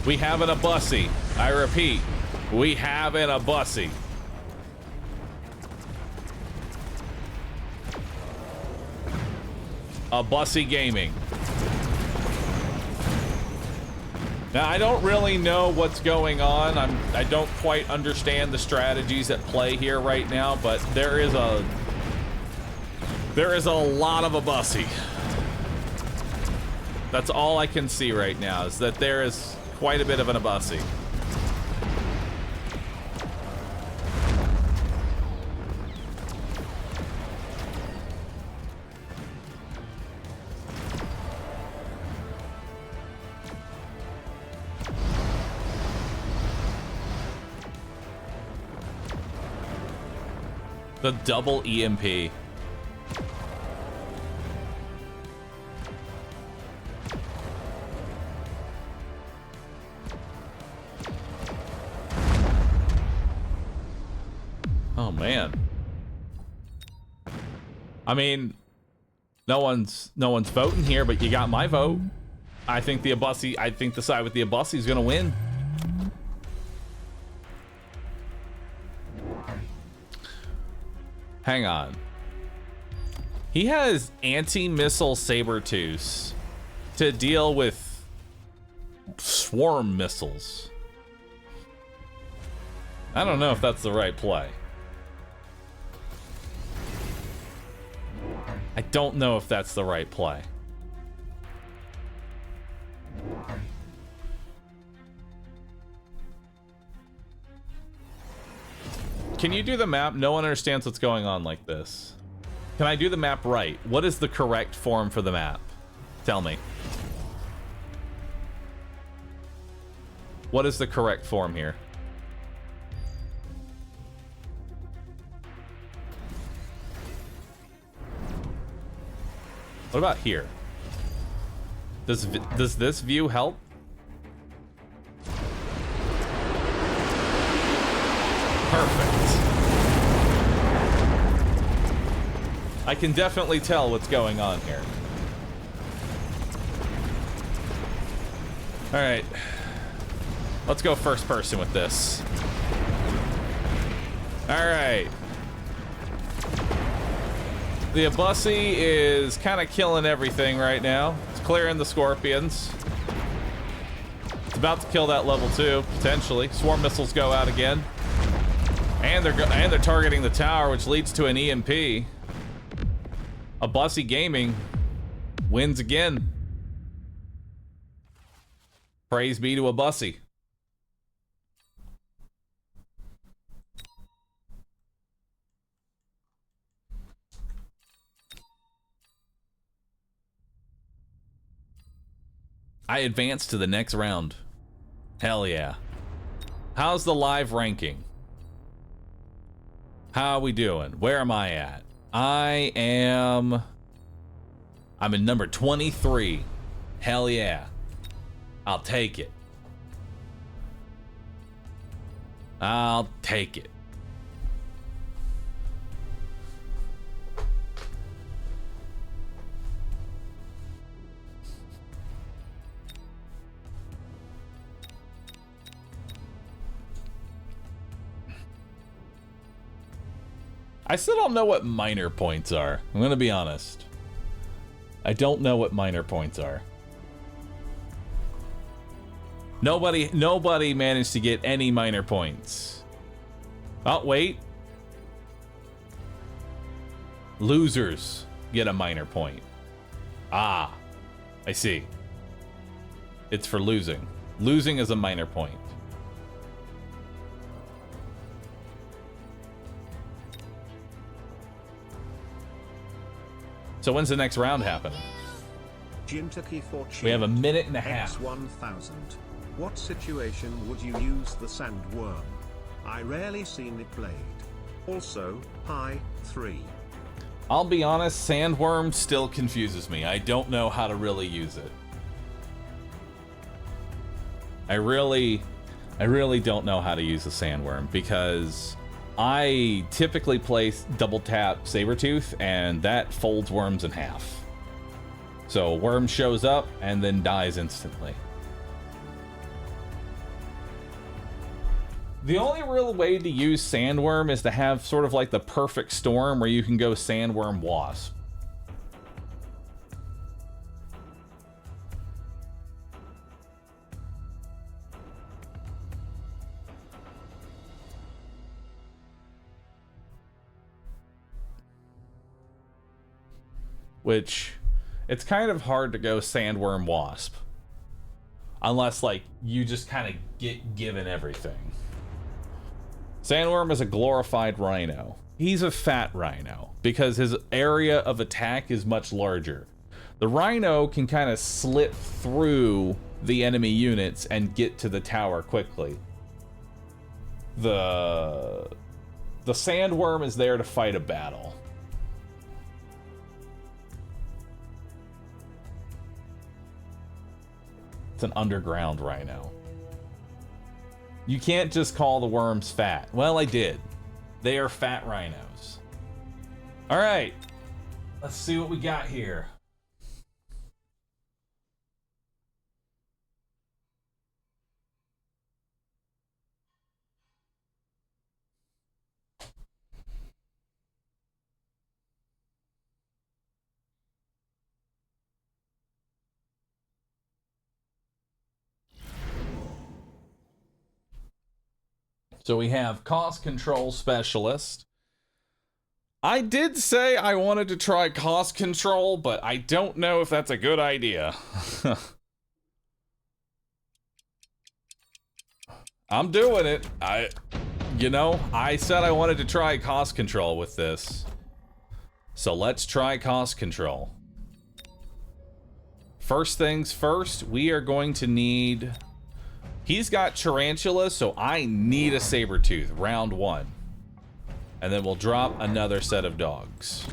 A: We have an Abussy. I repeat, we have an Abussy. Abussy Gaming. Now, I don't really know what's going on. I don't quite understand the strategies at play here right now, but there is a lot of Abussy. That's all I can see right now, is that there is quite a bit of an Abussy. The double EMP. Oh man. I mean, no one's voting here, but you got my vote. I think the side with the Abussy is gonna win. Hang on. He has anti-missile Sabertooths to deal with swarm missiles. I don't know if that's the right play. I don't know if that's the right play. can you do the map? No one understands what's going on like this. Can I do the map right? What is the correct form for the map? Tell me. What is the correct form here? What about here? Does this view help? Perfect. I can definitely tell what's going on here. All right. Let's go first person with this. All right. The Abussi is kind of killing everything right now. It's clearing the scorpions. It's about to kill that level 2, potentially. Swarm missiles go out again. And they're targeting the tower, which leads to an EMP. Abussi Gaming wins again. Praise be to Abussi. I advance to the next round. Hell yeah. How's the live ranking? How are we doing? Where am I at? I'm in number 23. Hell yeah. I'll take it. I'll take it. I still don't know what minor points are. I'm gonna be honest. I don't know what minor points are. Nobody managed to get any minor points. Oh, wait. Losers get a minor point. Ah, I see. It's for losing. Losing is a minor point. So when's the next round happening? We have a minute and a half.
C: X1000. What situation would you use the sandworm? I rarely seen it played. Also, hi, 3.
A: I'll be honest, sandworm still confuses me. I don't know how to really use it. I really don't know how to use the sandworm because I typically play double tap Sabertooth and that folds worms in half. So worm shows up and then dies instantly. The only real way to use sandworm is to have sort of like the perfect storm where you can go sandworm wasp. Which, it's kind of hard to go sandworm wasp. Unless, like, you just kind of get given everything. Sandworm is a glorified rhino. He's a fat rhino because his area of attack is much larger. The rhino can kind of slip through the enemy units and get to the tower quickly. The sandworm is there to fight a battle. It's an underground rhino. You can't just call the worms fat. Well, I did. They are fat rhinos. All right. Let's see what we got here. So we have cost control specialist. I did say I wanted to try cost control, but I don't know if that's a good idea. I'm doing it. You know, I said I wanted to try cost control with this. So let's try cost control. First things first, we are going to need... He's got tarantulas, so I need a saber-tooth, round 1. And then we'll drop another set of dogs.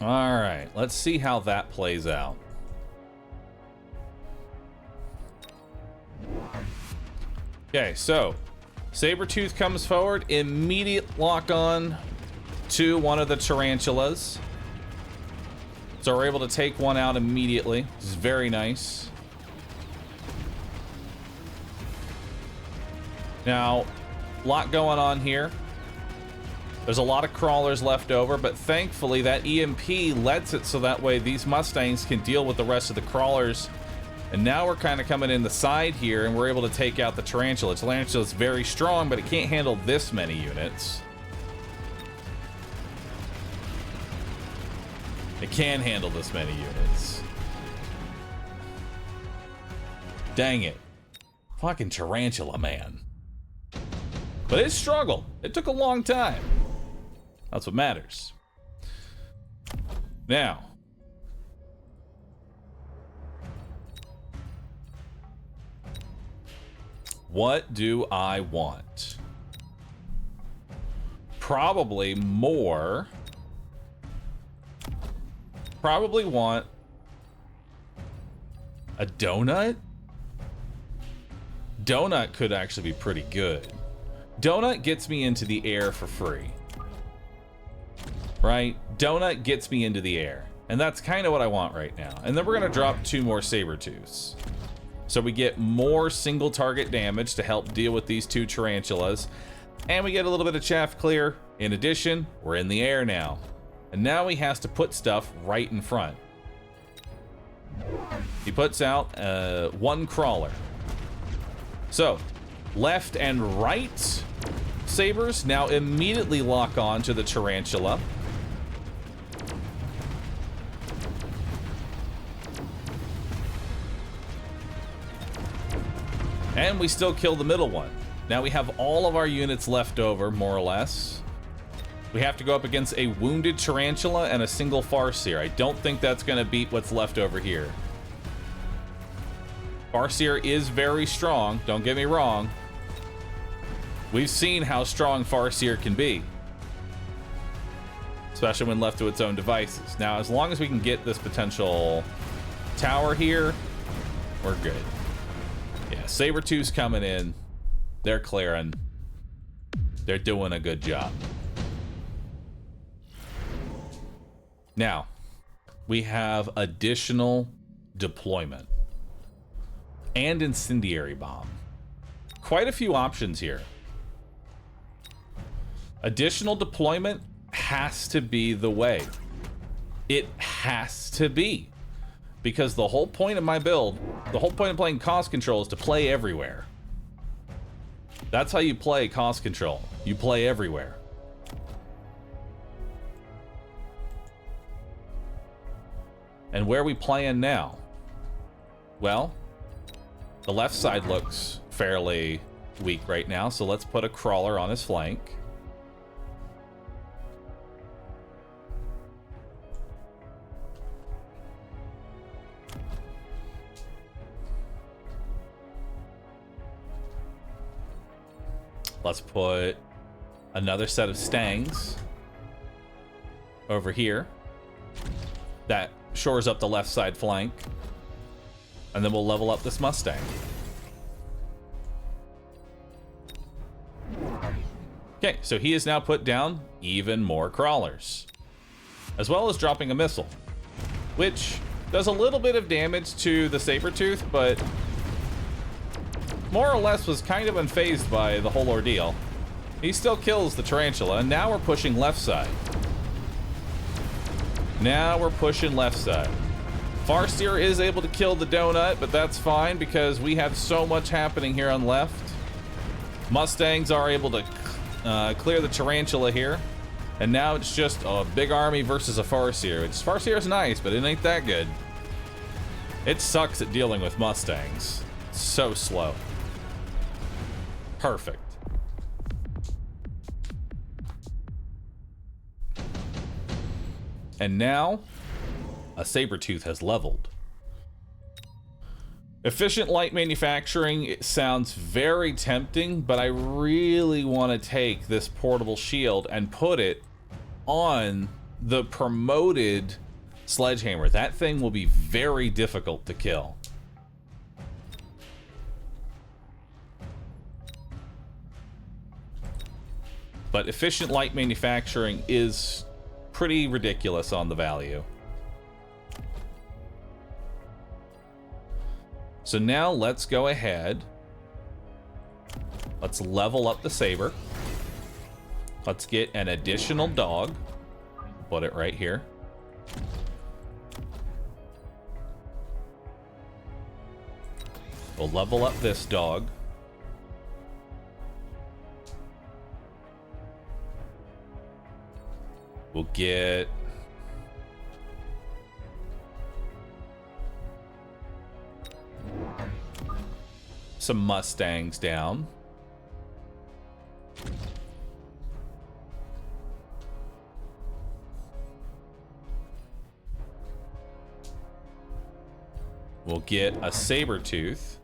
A: All right, let's see how that plays out. Okay, so Sabretooth comes forward, immediate lock on to one of the tarantulas. So we're able to take one out immediately. This is very nice. Now, a lot going on here. There's a lot of crawlers left over, but thankfully that EMP lets it so that way these Mustangs can deal with the rest of the crawlers. And now we're kind of coming in the side here, and we're able to take out the Tarantula. Tarantula's very strong, but it can't handle this many units. It can handle this many units. Dang it. Fucking Tarantula, man. But it struggled. It took a long time. That's what matters. Now, what do I want? Probably more. Probably want a donut. Donut could actually be pretty good. Donut gets me into the air for free. Right? Donut gets me into the air. And that's kind of what I want right now. And then we're going to drop 2 more Sabertooths. So we get more single target damage to help deal with these 2 tarantulas. And we get a little bit of chaff clear. In addition, we're in the air now. And now he has to put stuff right in front. He puts out 1 crawler. So, left and right sabers now immediately lock on to the tarantula. And we still kill the middle one. Now we have all of our units left over, more or less. We have to go up against a wounded tarantula and a single Farseer. I don't think that's going to beat what's left over here. Farseer is very strong, don't get me wrong. We've seen how strong Farseer can be. Especially when left to its own devices. Now, as long as we can get this potential tower here, we're good. Yeah, Sabertooth's coming in. They're clearing. They're doing a good job. Now, we have additional deployment. And incendiary bomb. Quite a few options here. Additional deployment has to be the way. It has to be. Because the whole point of my build, the whole point of playing cost control is to play everywhere. That's how you play cost control. You play everywhere. And where are we playing now? Well, the left side looks fairly weak right now, so let's put a crawler on his flank. Let's put another set of Stangs over here. That shores up the left side flank. And then we'll level up this Mustang. Okay, so he has now put down even more crawlers. As well as dropping a missile. Which does a little bit of damage to the Sabertooth, but more or less was kind of unfazed by the whole ordeal. He still kills the tarantula, and now we're pushing left side. Now we're pushing left side. Farseer is able to kill the donut, but that's fine because we have so much happening here on left. Mustangs are able to clear the tarantula here. And now it's just a big army versus a Farseer. Farseer is nice, but it ain't that good. It sucks at dealing with Mustangs. It's so slow. Perfect. And now, a Sabertooth has leveled. Efficient light manufacturing, it sounds very tempting, but I really want to take this portable shield and put it on the promoted sledgehammer. That thing will be very difficult to kill. But efficient light manufacturing is pretty ridiculous on the value. So now let's go ahead. Let's level up the saber. Let's get an additional dog. Put it right here. We'll level up this dog. We'll get some Mustangs down. We'll get a Sabertooth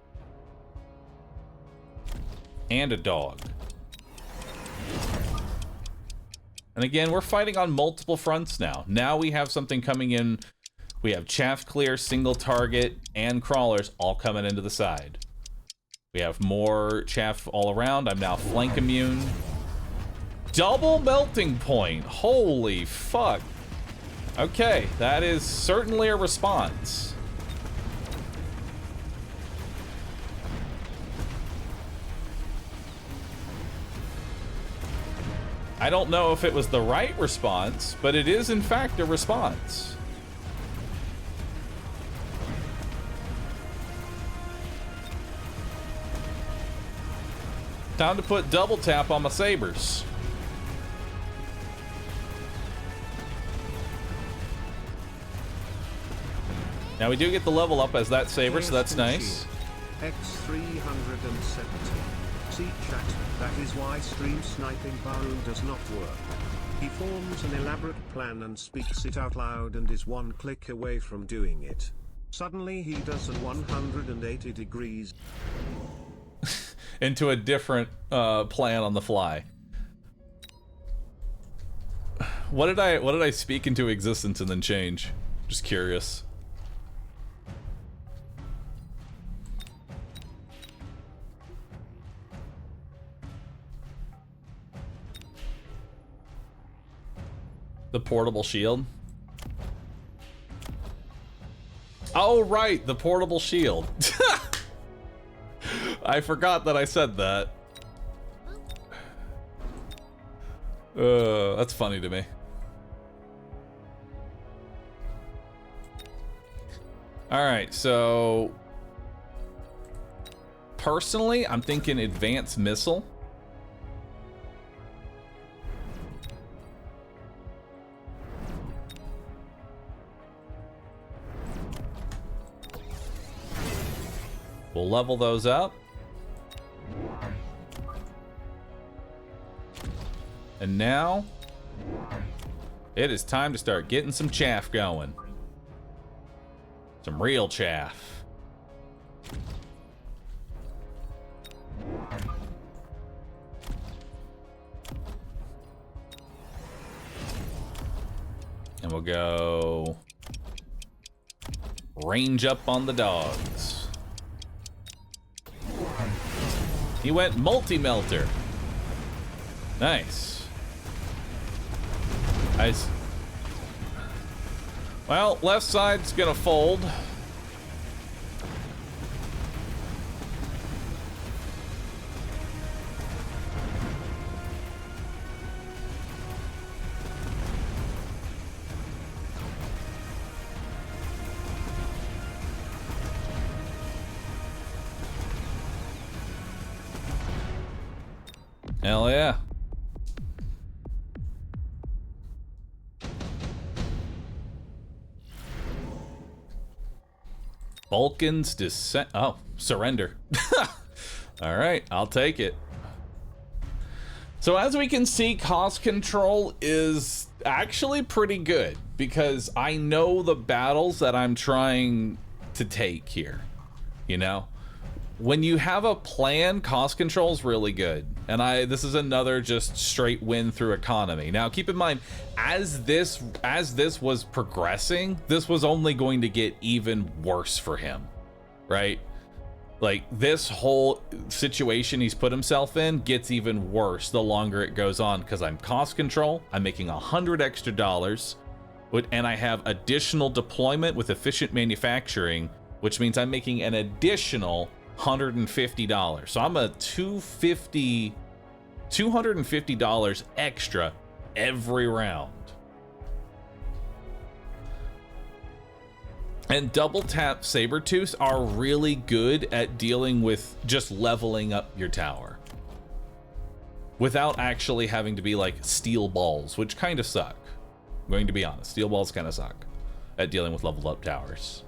A: and a dog. And again, we're fighting on multiple fronts now. Now we have something coming in. We have chaff clear, single target, and crawlers all coming into the side. We have more chaff all around. I'm now flank immune. Double melting point. Holy fuck. Okay, that is certainly a response. I don't know if it was the right response, but it is in fact a response. Time to put double tap on my sabers. Now we do get the level up as that saber, so that's nice.
C: X370. See chat, that is why stream sniping Bahroo does not work. He forms an elaborate plan and speaks it out loud and is one click away from doing it. Suddenly he does an 180 degrees
A: into a different plan on the fly. What did I speak into existence and then change? Just curious. The portable shield. Oh, right, the portable shield. I forgot that I said that. That's funny to me. All right, so personally, I'm thinking advanced missile. We'll level those up. And now, it is time to start getting some chaff going. Some real chaff. And we'll go range up on the dogs. He went multi-melter. Nice. Nice. Well, left side's gonna fold. Hell yeah. Vulcan's descent. Oh, surrender. All right, I'll take it. So as we can see, cost control is actually pretty good because I know the battles that I'm trying to take here. You know, when you have a plan, cost control is really good. And this is another just straight win through economy. Now, keep in mind, as this was progressing, this was only going to get even worse for him, right? Like, this whole situation he's put himself in gets even worse the longer it goes on, because I'm cost control, I'm making $100 extra, and I have additional deployment with efficient manufacturing, which means I'm making an additional $150. So I'm a $250 extra every round. And double tap Sabertooths are really good at dealing with just leveling up your tower without actually having to be like steel balls, which kind of suck. I'm going to be honest, steel balls kind of suck at dealing with leveled up towers.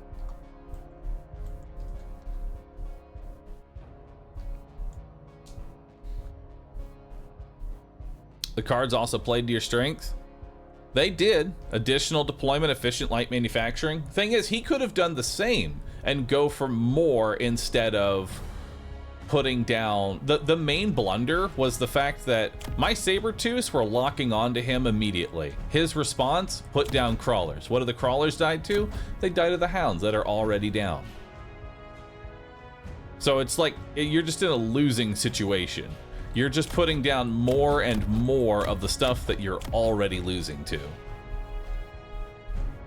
A: The cards also played to your strength. They did. Additional deployment, efficient light manufacturing. Thing is, he could have done the same and go for more instead of putting down. The main blunder was the fact that my Sabertooths were locking onto him immediately. His response, put down crawlers. What do the crawlers died to? They died to the hounds that are already down. So it's like, you're just in a losing situation. You're just putting down more and more of the stuff that you're already losing to.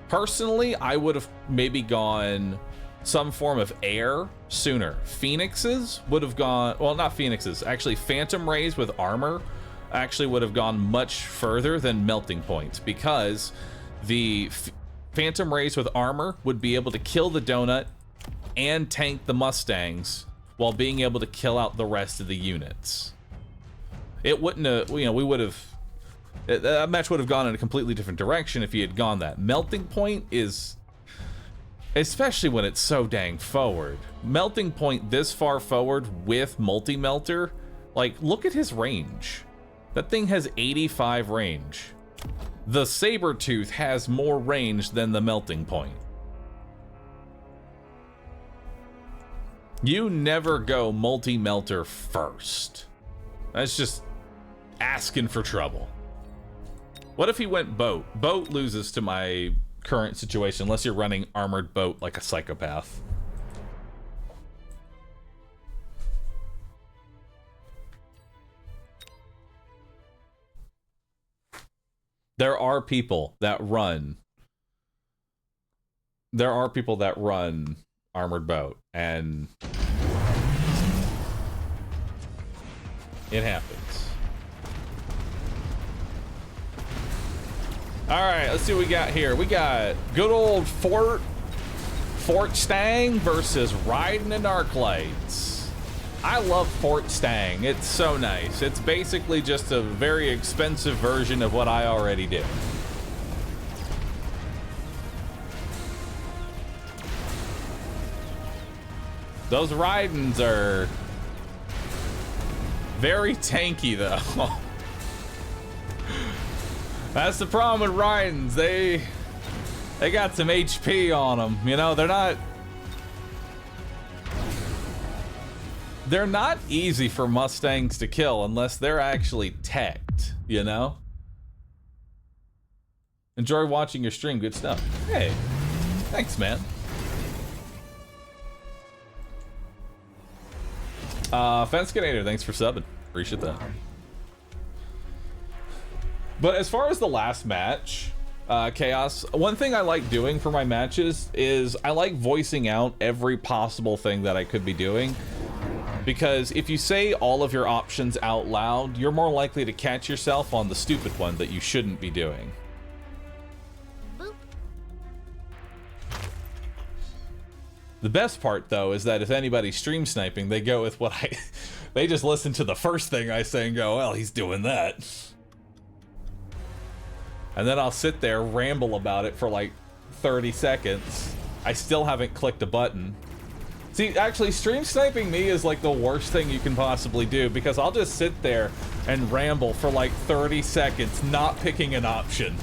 A: Personally, I would have maybe gone some form of air sooner. Phoenixes would have gone, well, not Phoenixes, actually Phantom Rays with armor actually would have gone much further than melting points, because the Phantom Rays with armor would be able to kill the donut and tank the Mustangs while being able to kill out the rest of the units. It wouldn't have, you know, we would have, that match would have gone in a completely different direction if he had gone that. Melting point is, especially when it's so dang forward. Melting point this far forward with multi-melter, like, look at his range. That thing has 85 range. The Sabertooth has more range than the melting point. You never go multi-melter first. That's just asking for trouble. What if he went boat? Boat loses to my current situation unless you're running armored boat like a psychopath. There are people that run armored boat, and it happens. All right, let's see what we got here. We got good old Fort Stang versus Riding in Arclights. I love Fort Stang. It's so nice. It's basically just a very expensive version of what I already do. Those Ridings are very tanky, though. That's the problem with Ridings. They got some HP on them. You know, they're not easy for Mustangs to kill unless they're actually teched, you know? Enjoy watching your stream. Good stuff. Hey, thanks, man. Fenskinator, thanks for subbing. Appreciate that. But as far as the last match, Chaos, one thing I like doing for my matches is I like voicing out every possible thing that I could be doing. Because if you say all of your options out loud, you're more likely to catch yourself on the stupid one that you shouldn't be doing.
B: Boop.
A: The best part, though, is that if anybody's stream sniping, they go with what They just listen to the first thing I say and go, well, he's doing that. And then I'll sit there, ramble about it for like 30 seconds. I still haven't clicked a button. See, actually, stream sniping me is like the worst thing you can possibly do, because I'll just sit there and ramble for like 30 seconds, not picking an option.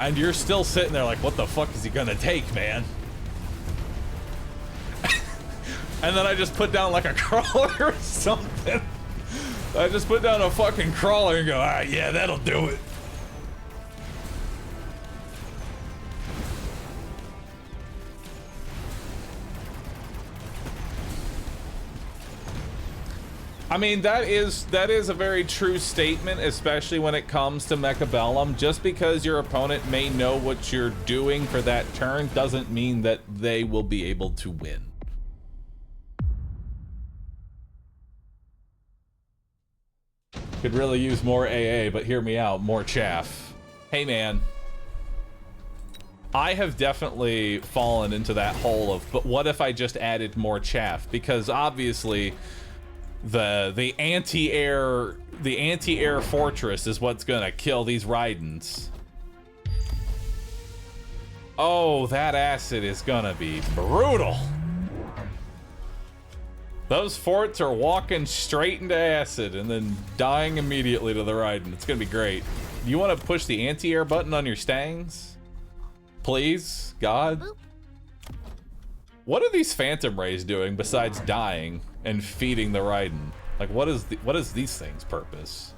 A: And you're still sitting there like, what the fuck is he gonna take, man? And then I just put down like a crawler or something. I just put down a fucking crawler and go, ah, yeah, that'll do it. I mean, that is a very true statement, especially when it comes to Mechabellum. Just because your opponent may know what you're doing for that turn doesn't mean that they will be able to win. Could really use more AA, but hear me out, more chaff. Hey man, I have definitely fallen into that hole of, but what if I just added more chaff? Because obviously the anti-air fortress is what's gonna kill these Raidens. Oh, that acid is gonna be brutal. Those forts are walking straight into acid and then dying immediately to the Raiden. It's gonna be great. You want to push the anti-air button on your Stangs? Please, God? What are these Phantom Rays doing besides dying and feeding the Raiden? Like, what is these things' purpose?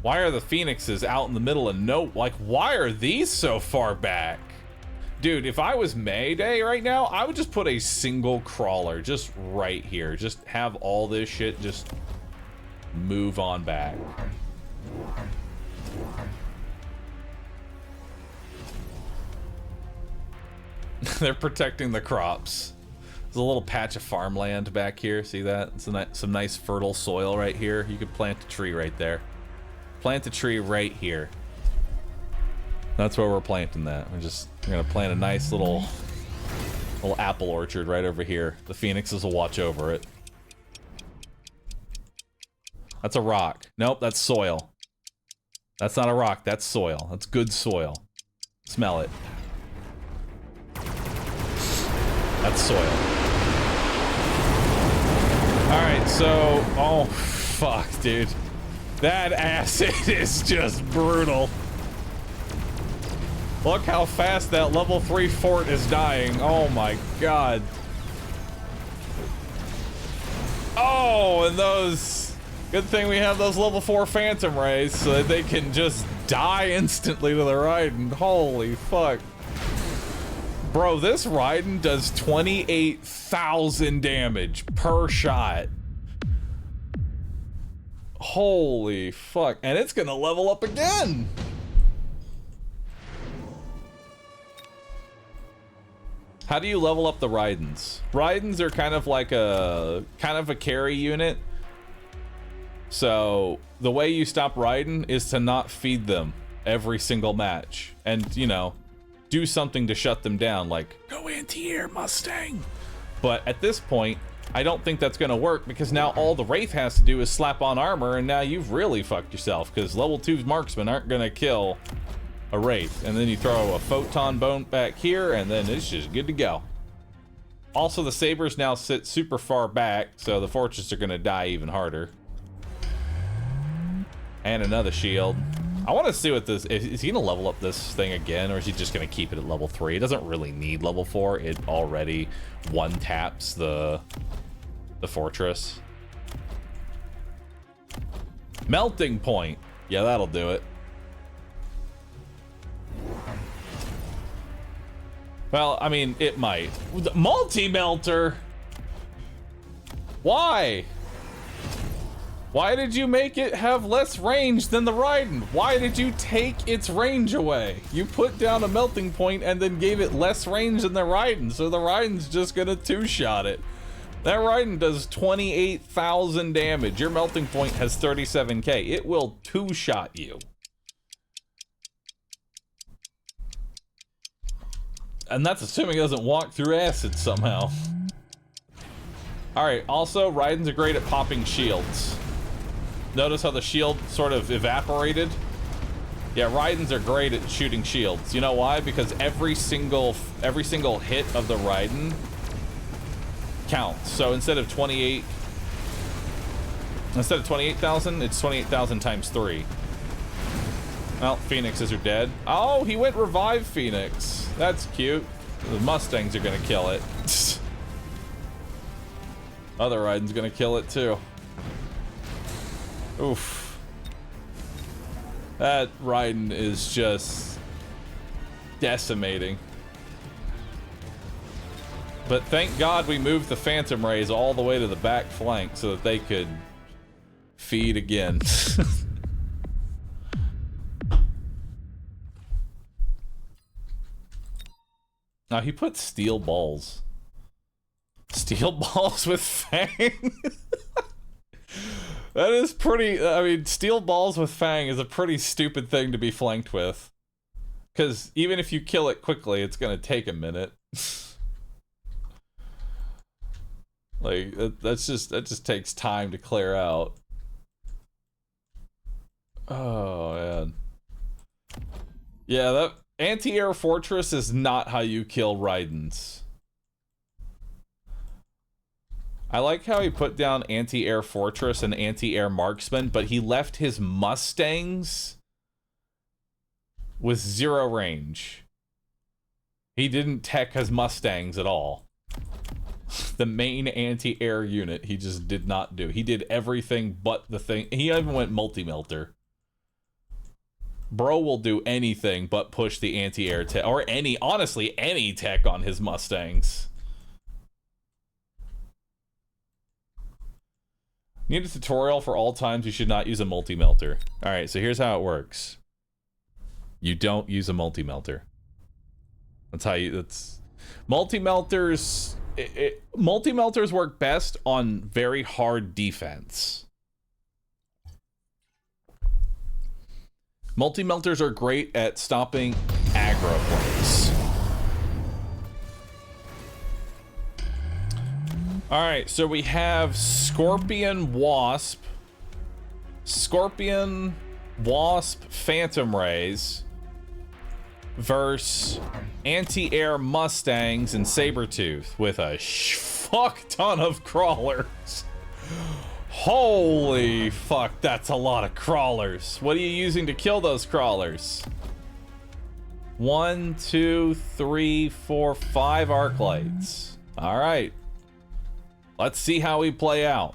A: Why are the Phoenixes out in the middle of like, why are these so far back? Dude, if I was Mayday right now, I would just put a single crawler just right here. Just have all this shit just move on back. They're protecting the crops. There's a little patch of farmland back here. See that? It's some nice fertile soil right here. You could plant a tree right there. Plant a tree right here. That's where we're planting that. We're gonna plant a nice little apple orchard right over here. The Phoenixes will watch over it. That's a rock. Nope, that's soil. That's not a rock, that's soil. That's good soil. Smell it. That's soil. Alright, so... oh, fuck, dude. That acid is just brutal. Look how fast that level 3 fort is dying. Oh my god. Oh, and those... good thing we have those level 4 Phantom Rays so that they can just die instantly to the Raiden. Holy fuck. Bro, this Raiden does 28,000 damage per shot. Holy fuck. And it's gonna level up again. How do you level up the Raidens? Raidens are kind of like a carry unit. So the way you stop Raiden is to not feed them every single match. And, you know, do something to shut them down, like go anti-air Mustang. But at this point, I don't think that's gonna work, because now all the Wraith has to do is slap on armor, and now you've really fucked yourself, because level 2's marksmen aren't gonna kill a Wraith. And then you throw a photon bone back here, and then it's just good to go. Also, the sabers now sit super far back, so the fortress are gonna die even harder. And another shield. I want to see what this is. He gonna level up this thing again, or is he just gonna keep it at level 3? It doesn't really need level 4. It already one taps the fortress. Melting point. Yeah, that'll do it. Well, I mean, it might. Multi-melter? Why? Why did you make it have less range than the Raiden? Why did you take its range away? You put down a melting point and then gave it less range than the Raiden, so the Raiden's just gonna two-shot it. That Raiden does 28,000 damage. Your melting point has 37k. It will two-shot you. And that's assuming it doesn't walk through acid somehow. Alright, also, Raidens are great at popping shields. Notice how the shield sort of evaporated? Yeah, Raidens are great at shooting shields. You know why? Because every single hit of the Raiden counts. So instead of 28,000, it's 28,000 times 3. Well, Phoenixes are dead. Oh, he went revive Phoenix. That's cute. The Mustangs are gonna kill it. Other Raiden's gonna kill it too. Oof. That Raiden is just decimating. But thank God we moved the Phantom Rays all the way to the back flank so that they could feed again. Now he put steel balls. Steel balls with Fang? That is pretty, I mean, steel balls with Fang is a pretty stupid thing to be flanked with. Because even if you kill it quickly, it's gonna take a minute. Like, that just takes time to clear out. Oh, man. Yeah, that anti-air fortress is not how you kill Raidens. I like how he put down anti-air fortress and anti-air marksman, but he left his Mustangs with 0 range. He didn't tech his Mustangs at all. The main anti-air unit he just did not do. He did everything but the thing. He even went multi-melter. Bro will do anything but push the anti-air tech, or honestly, any tech on his Mustangs. Need a tutorial for all times you should not use a multi-melter. Alright, so here's how it works. You don't use a multi-melter. That's how you, multi-melters, multi-melters work best on very hard defense. Multi-melters are great at stopping aggro plays. Alright, so we have Scorpion, Wasp, Phantom Rays versus anti-air Mustangs and Sabretooth with a fuck ton of crawlers. Holy fuck, that's a lot of crawlers. What are you using to kill those crawlers? 1, 2, 3, 4, 5 arc lights. Alright. Let's see how we play out.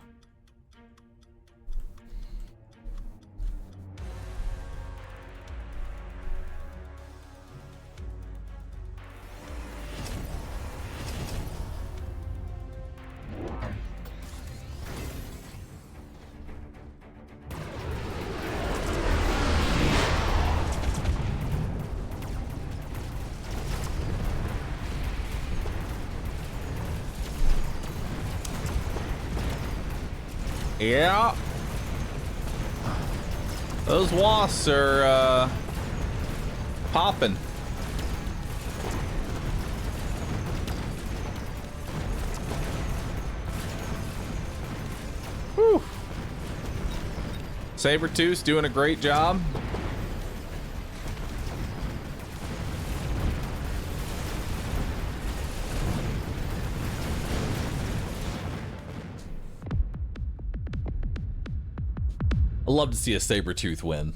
A: Yeah. Those wasps are, popping. Whew. Sabretooth's doing a great job. I'd love to see a Sabretooth win.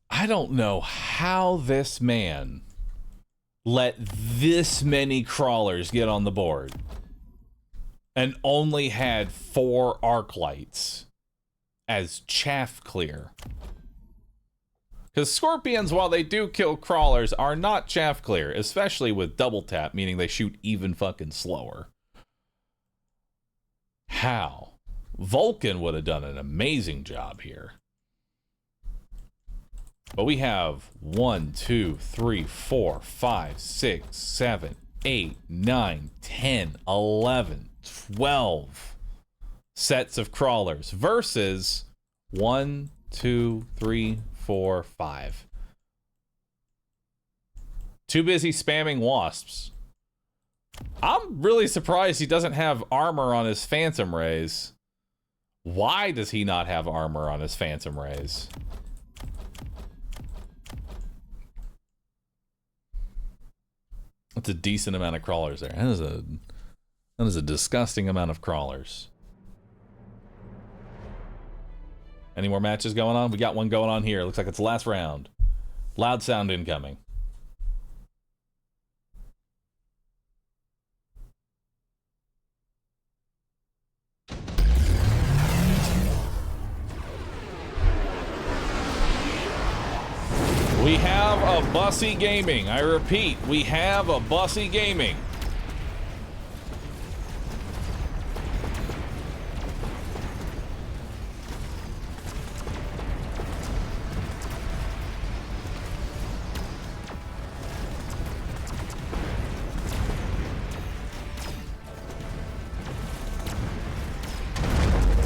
A: I don't know how this man let this many crawlers get on the board and only had 4 arc lights as chaff clear. Because Scorpions, while they do kill crawlers, are not chaff clear, especially with double tap, meaning they shoot even fucking slower. How? Vulcan would have done an amazing job here. But we have 1, 2, 3, 4, 5, 6, 7, 8, 9, 10, 11, 12 sets of crawlers versus 1, 2, 3, 4, 5. Too busy spamming wasps. I'm really surprised he doesn't have armor on his Phantom Rays. Why does he not have armor on his Phantom Rays? That's a decent amount of crawlers there. That is a disgusting amount of crawlers. Any more matches going on? We got one going on here. Looks like it's the last round. Loud sound incoming. We have a Bussy Gaming. I repeat, we have a Bussy Gaming.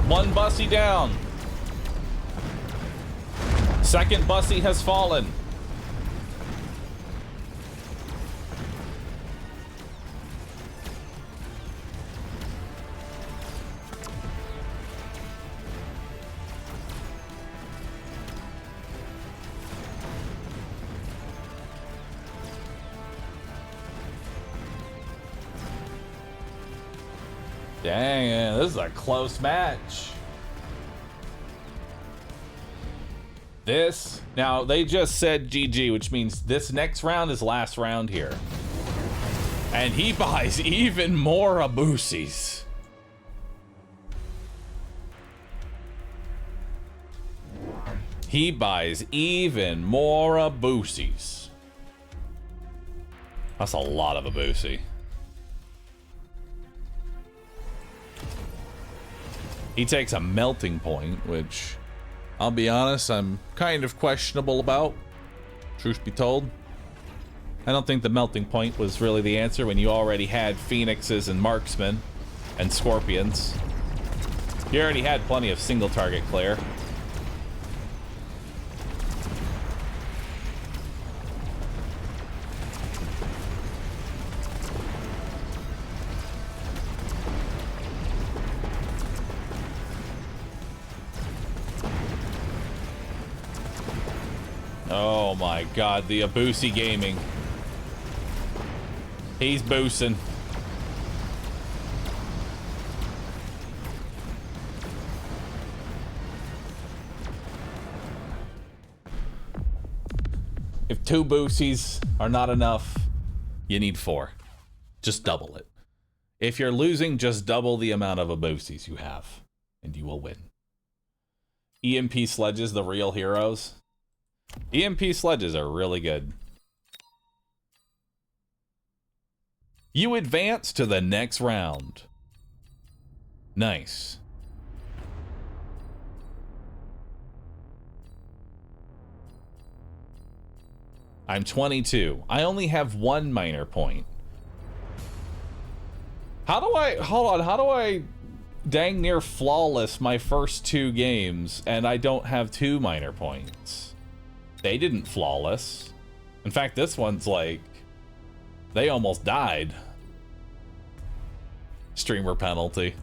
A: One Bussy down. Second Bussy has fallen. Dang, this is a close match. Now they just said GG, which means this next round is last round here. And he buys even more Abusis. He buys even more Abusis. That's a lot of Abusi. He takes a melting point, which I'll be honest, I'm kind of questionable about, truth be told. I don't think the melting point was really the answer when you already had Phoenixes and Marksmen and Scorpions. You already had plenty of single target clear. Oh my god, the Abusi Gaming. He's boosting. If 2 Boosies are not enough, you need 4. Just double it. If you're losing, just double the amount of Abusis you have, and you will win. EMP Sledges, the real heroes. EMP Sledges are really good. You advance to the next round. Nice. I'm 22. I only have 1 minor point. How do I dang near flawless my first 2 games and I don't have 2 minor points? They didn't flawless. In fact, this one's like, they almost died. Streamer penalty.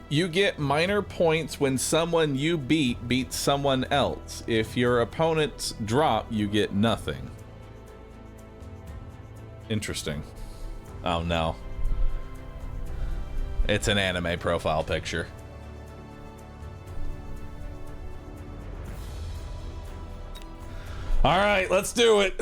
A: You get minor points when someone you beats someone else. If your opponents drop, you get nothing. Interesting. Oh no. It's an anime profile picture. All right, let's do it.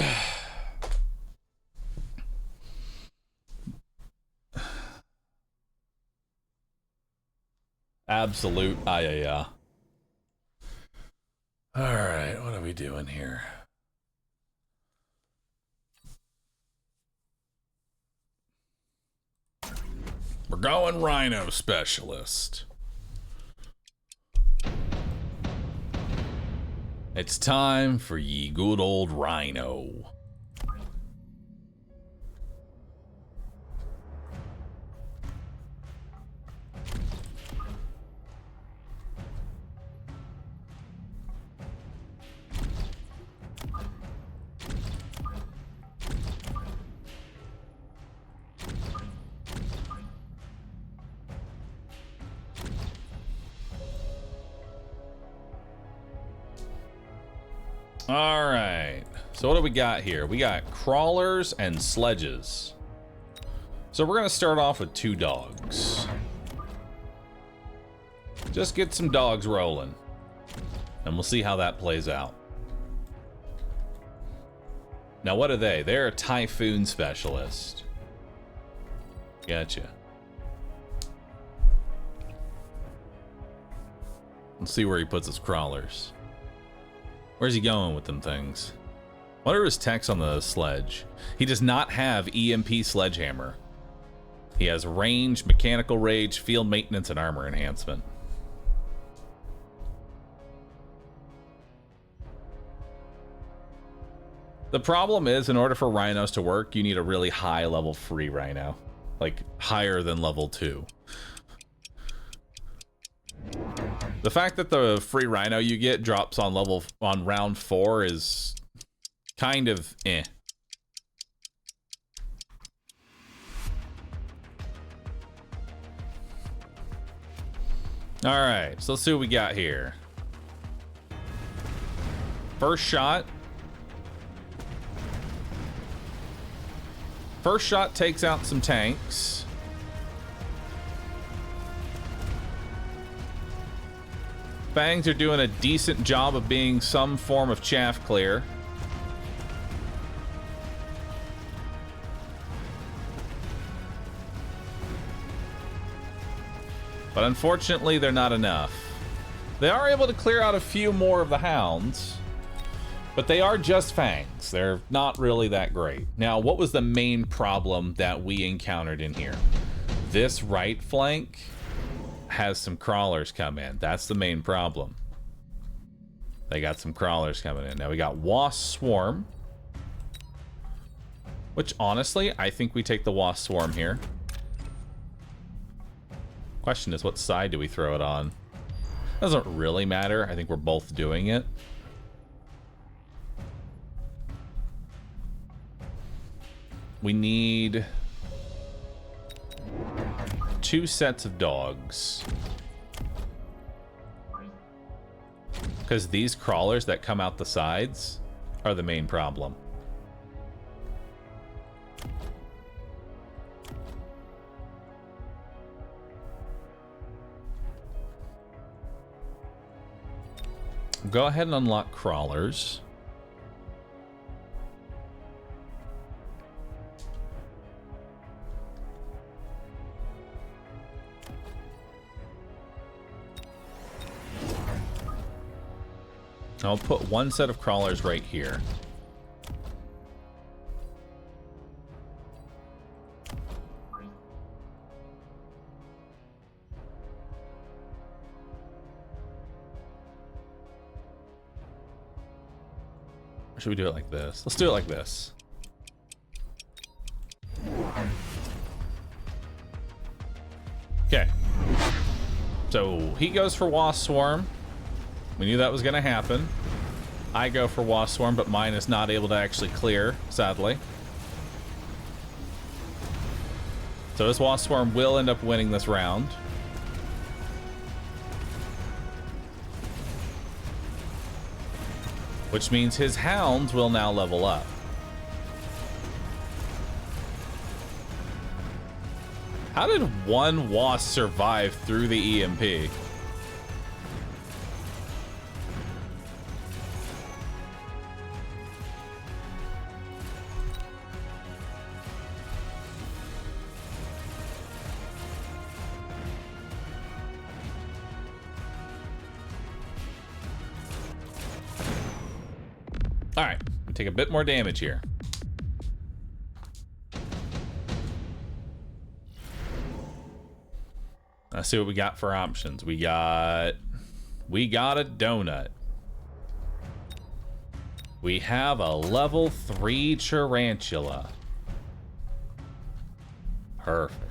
A: Absolute yeah. All right, what are we doing here? We're going Rhino Specialist. It's time for ye good old rhino. All right, so what do we got here? We got crawlers and sledges. So we're gonna start off with 2 dogs. Just get some dogs rolling, and we'll see how that plays out. Now, what are they? They're a typhoon specialist. Gotcha. Let's see where he puts his crawlers. Where's he going with them things? What are his techs on the sledge? He does not have EMP sledgehammer. He has range, mechanical rage, field maintenance, and armor enhancement. The problem is, in order for rhinos to work, you need a really high level 3 rhino. Like, higher than level 2. The fact that the free rhino you get drops on round 4 is kind of eh. All right, so let's see what we got here. First shot. First shot takes out some tanks. Fangs are doing a decent job of being some form of chaff clear. But unfortunately, they're not enough. They are able to clear out a few more of the hounds, but they are just fangs. They're not really that great. Now, what was the main problem that we encountered in here? This right flank has some crawlers come in. That's the main problem. They got some crawlers coming in. Now we got Wasp Swarm, which honestly, I think we take the Wasp Swarm here. Question is, what side do we throw it on? Doesn't really matter. I think we're both doing it. We need 2 sets of dogs. Because these crawlers that come out the sides are the main problem. Go ahead and unlock crawlers. I'll put 1 set of crawlers right here. Or should we do it like this? Let's do it like this. Okay. So he goes for Wasp Swarm. We knew that was going to happen. I go for Wasp Swarm, but mine is not able to actually clear, sadly. So this Wasp Swarm will end up winning this round. Which means his hounds will now level up. How did one Wasp survive through the EMP? All right, we take a bit more damage here. Let's see what we got for options. We got a donut. We have a level 3 tarantula. Perfect.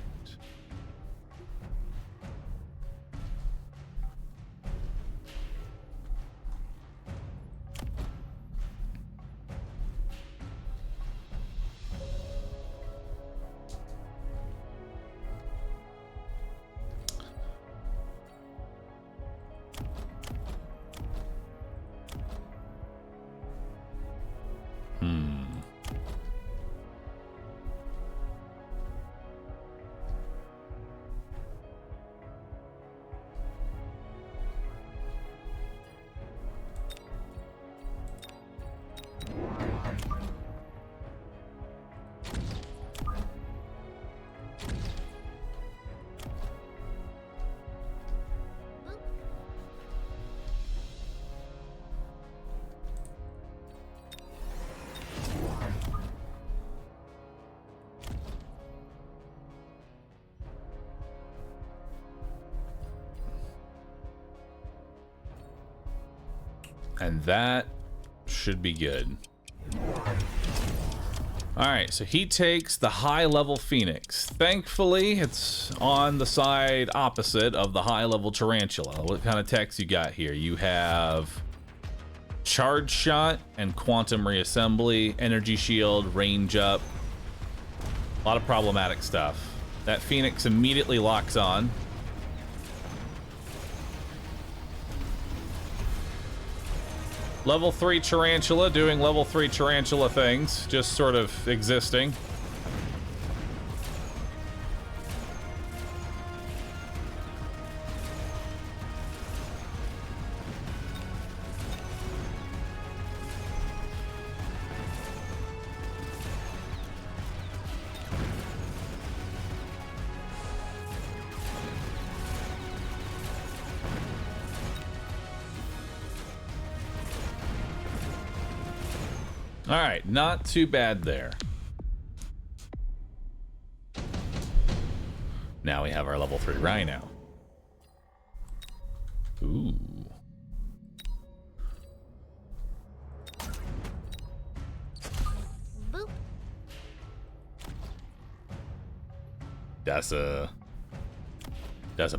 A: And that should be good. Alright, so he takes the high-level Phoenix. Thankfully, it's on the side opposite of the high-level Tarantula. What kind of techs you got here? You have Charge Shot and Quantum Reassembly, Energy Shield, Range Up. A lot of problematic stuff. That Phoenix immediately locks on. Level 3 Tarantula doing level 3 Tarantula things, just sort of existing. Alright, not too bad there. Now we have our level 3 Rhino. Ooh.
B: Boop.
A: That's a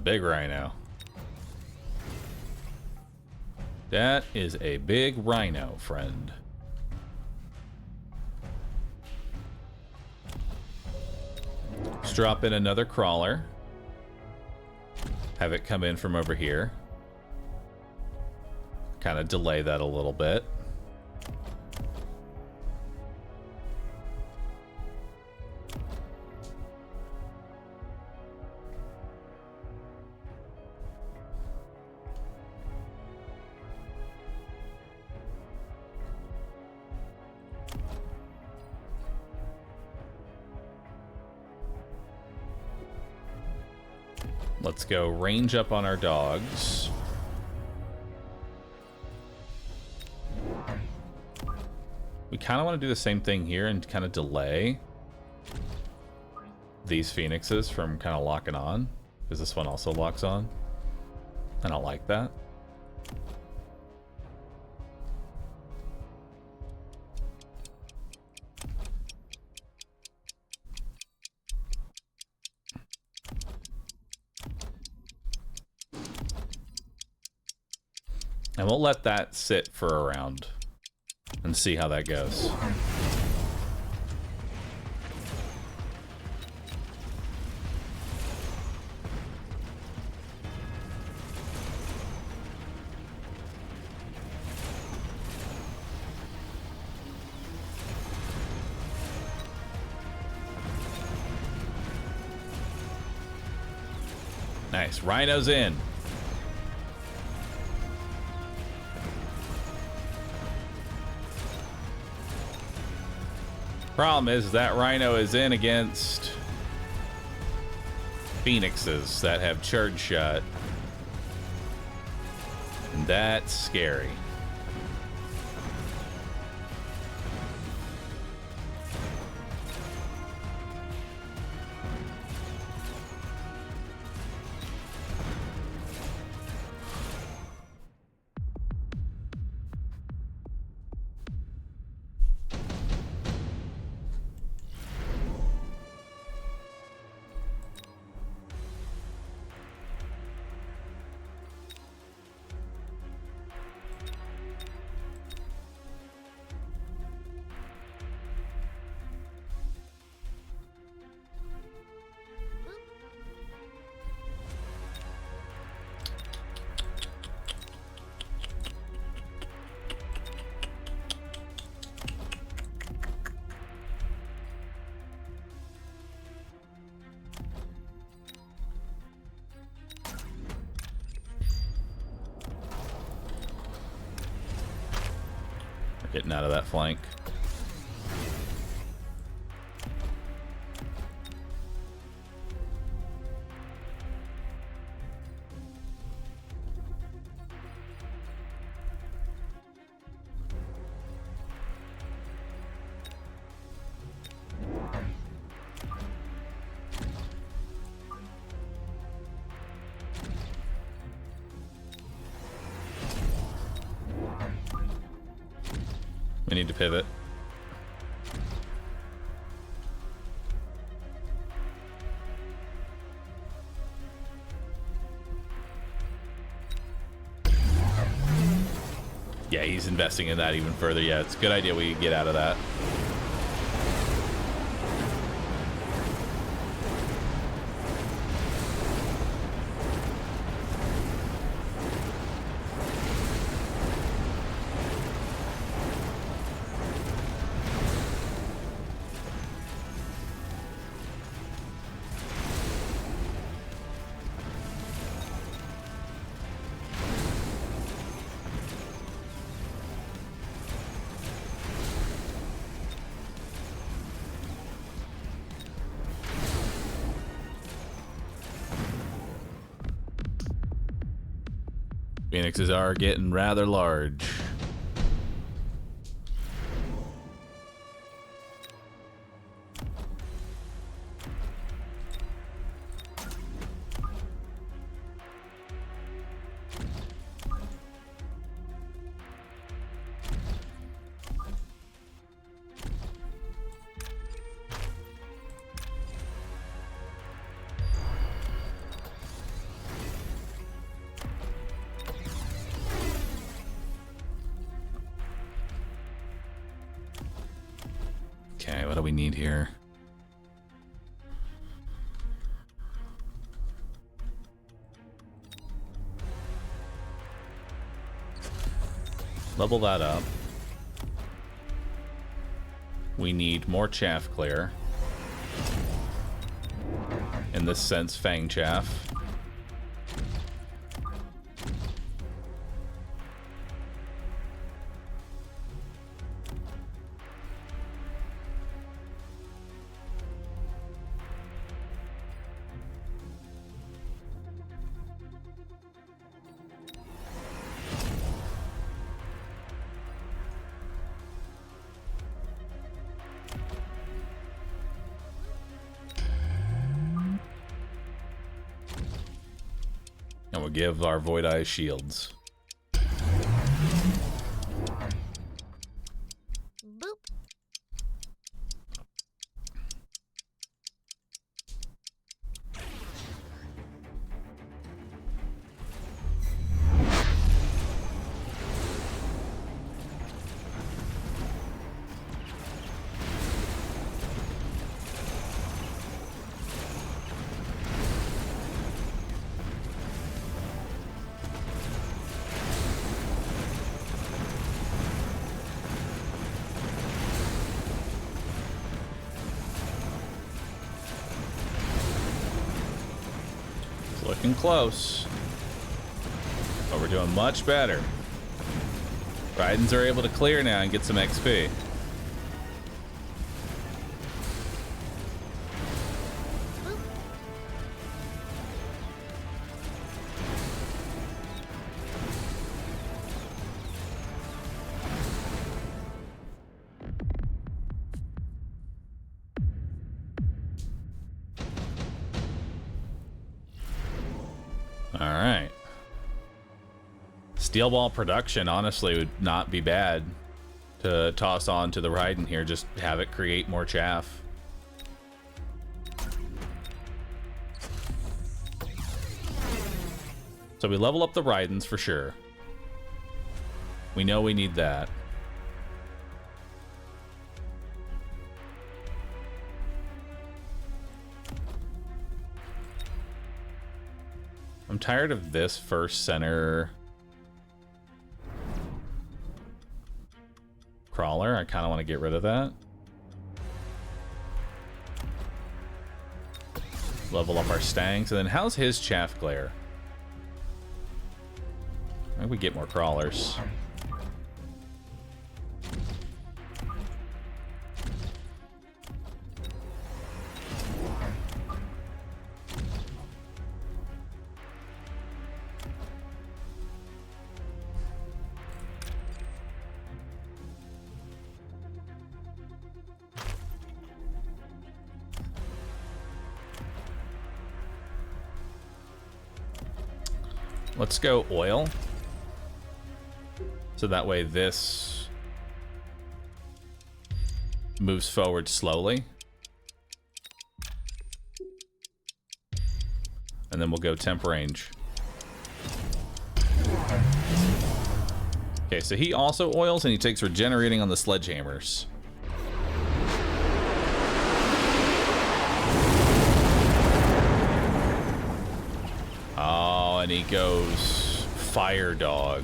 A: big Rhino. That is a big Rhino, friend. Let's drop in another crawler. Have it come in from over here. Kind of delay that a little bit. Let's go range up on our dogs. We kind of want to do the same thing here and kind of delay these Phoenixes from kind of locking on, because this one also locks on. I don't like that. And we'll let that sit for a round and see how that goes. Nice. Rhino's in. Problem is that Rhino is in against Phoenixes that have Charge Shot. And that's scary. getting out of that flank. We need to pivot. Yeah, he's investing in that even further. Yeah, it's a good idea we get out of that. Phoenixes are getting rather large. Okay, what do we need here? Level that up. We need more chaff clear. In this sense, fang chaff. And we'll give our Void Eye shields.
B: Boop.
A: Looking close. But we're doing much better. Ridens are able to clear now and get some XP. Alright. Steel ball production honestly would not be bad to toss on to the Raiden here. Just have it create more chaff. So we level up the Raidens for sure. We know we need that. I'm tired of this first center crawler. I kind of want to get rid of that. Level up our Stangs. And then how's his chaff glare? I think we get more crawlers. Let's go oil. So that way this moves forward slowly. And then we'll go temp range. Okay, so he also oils and he takes regenerating on the sledgehammers. Oh, and he goes fire dog.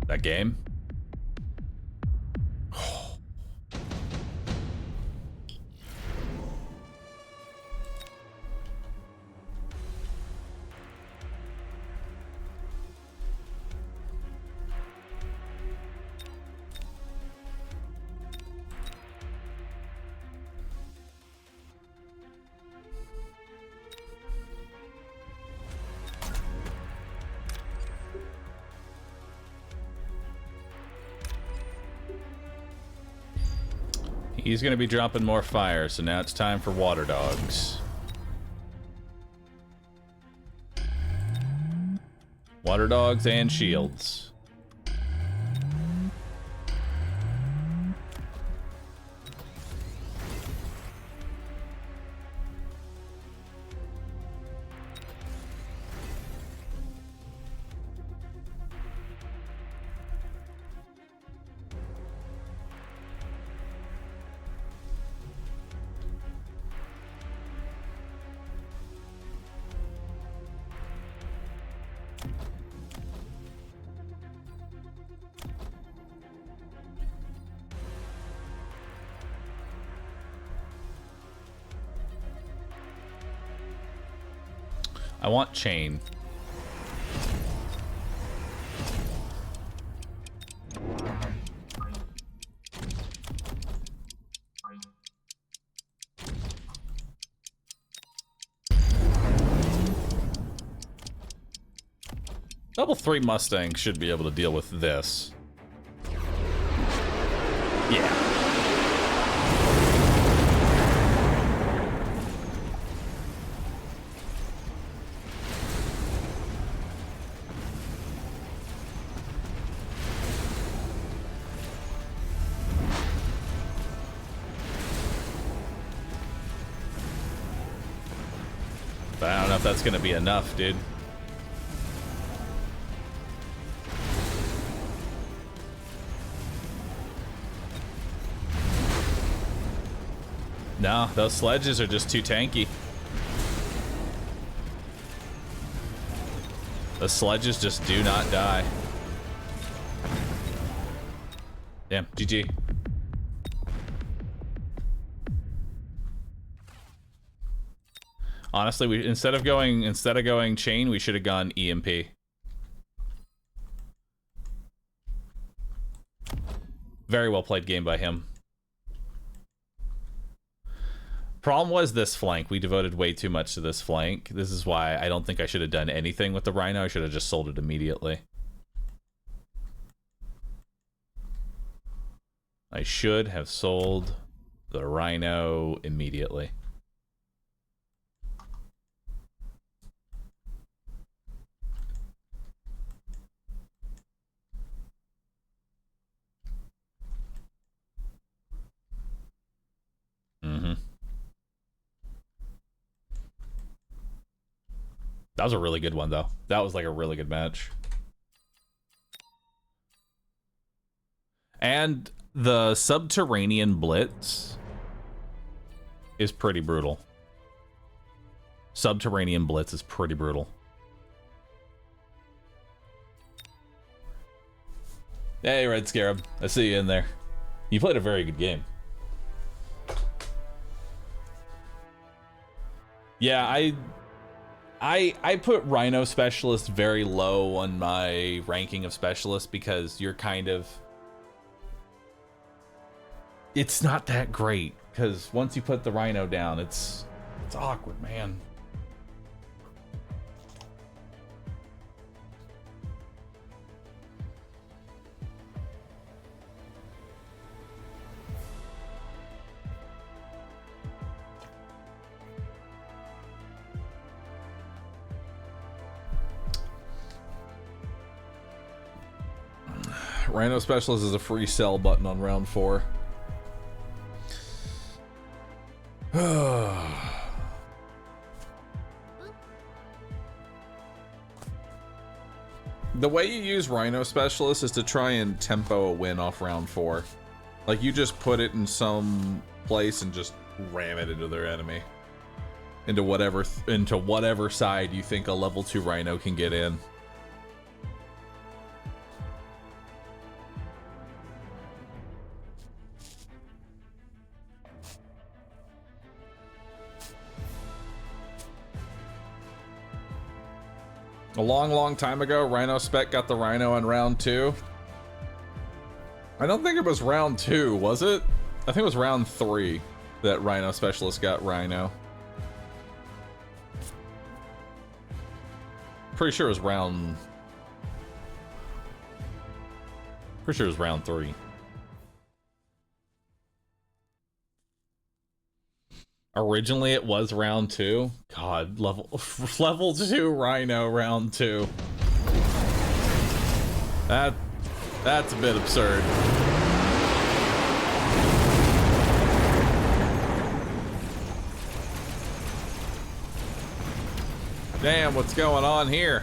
A: That game. He's going to be dropping more fire, so now it's time for water dogs. Water dogs and shields. I want chain. Level 3 Mustang should be able to deal with this. Yeah. But I don't know if that's gonna be enough, dude. No, those sledges are just too tanky. The sledges just do not die. Damn, GG. Honestly, we instead of going chain, we should have gone EMP. Very well played game by him. Problem was this flank. We devoted way too much to this flank. This is why I don't think I should have done anything with the Rhino. I should have just sold it immediately. I should have sold the Rhino immediately. Mm-hmm. That was a really good one, though. That was like a really good match. And the subterranean blitz is pretty brutal. Subterranean blitz is pretty brutal. Hey, Red Scarab. I see you in there. You played a very good game. Yeah, I put Rhino Specialist very low on my ranking of specialists because you're kind of... It's not that great, because once you put the Rhino down, it's awkward, man. Rhino Specialist is a free sell button on round 4. The way you use Rhino Specialist is to try and tempo a win off round 4. Like, you just put it in some place and just ram it into their enemy. Into whatever side you think a level 2 Rhino can get in. A long time ago, Rhino Spec got the Rhino in round 2. I don't think it was round 2, was it? I think it was round 3 that Rhino Specialist got Rhino. Pretty sure it was round 3. Originally it was round 2. God, level 2 Rhino round 2. That's a bit absurd. Damn, what's going on here?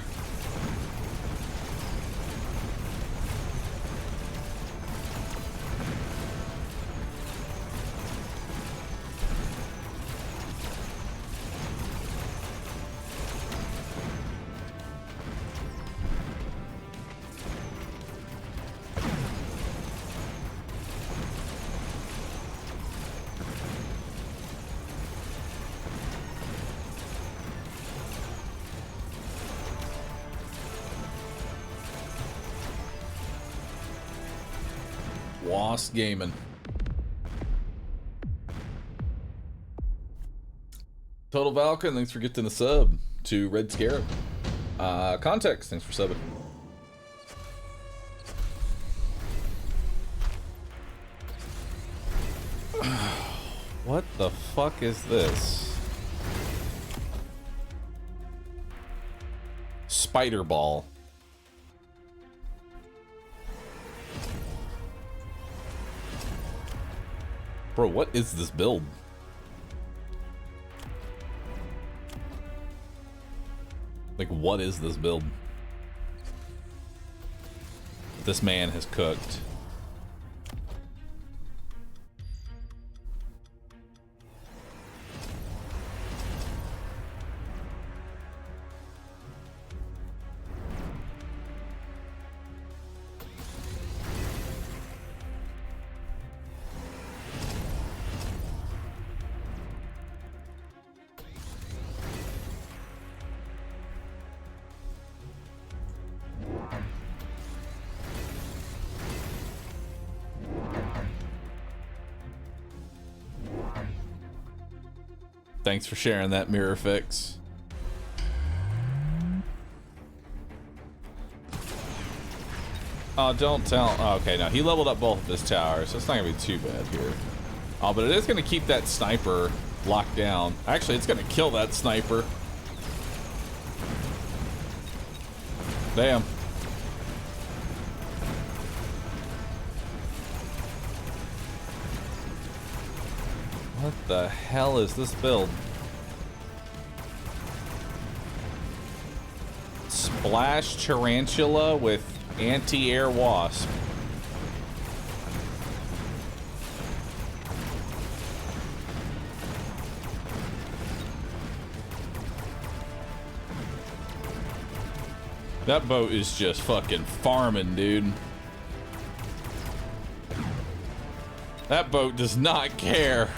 A: Wasp Gaming. Total Valken, thanks for getting the sub. To Red Scarab. Context, thanks for subbing. What the fuck is this? Spider Ball. Bro, what is this build? Like, what is this build? This man has cooked. Thanks for sharing that, Mirror Fix. Oh, don't tell. Oh, okay, no, he leveled up both of his towers, so it's not gonna be too bad here. Oh, but it is gonna keep that sniper locked down. Actually, it's gonna kill that sniper. Damn. What the hell is this build? Splash Tarantula with anti-air wasp. That boat is just fucking farming, dude. That boat does not care.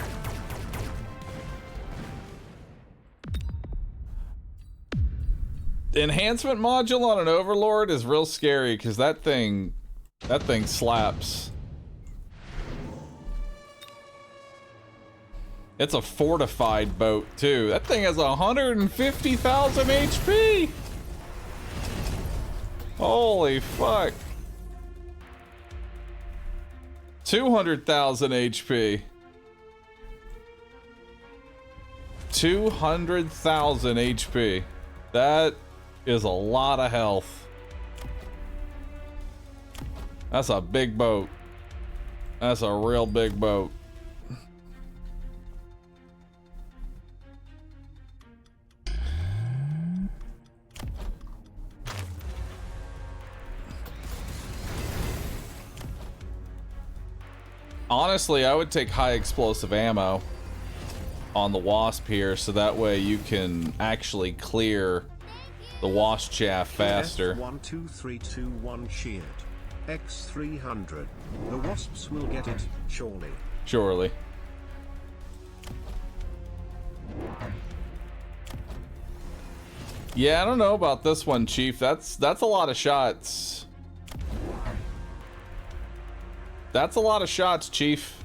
A: enhancement module on an Overlord is real scary because that thing slaps. It's a fortified boat too. That thing has 150,000 HP. Holy fuck. 200,000 HP. 200,000 HP. That is a lot of health. That's a big boat. That's a real big boat. Honestly, I would take high explosive ammo on the Wasp here, so that way you can actually clear the Wasp chaff faster.
C: 12321 sheared. X300. The Wasps will get it, surely.
A: Surely. Yeah, I don't know about this one, Chief. That's a lot of shots. That's a lot of shots, Chief.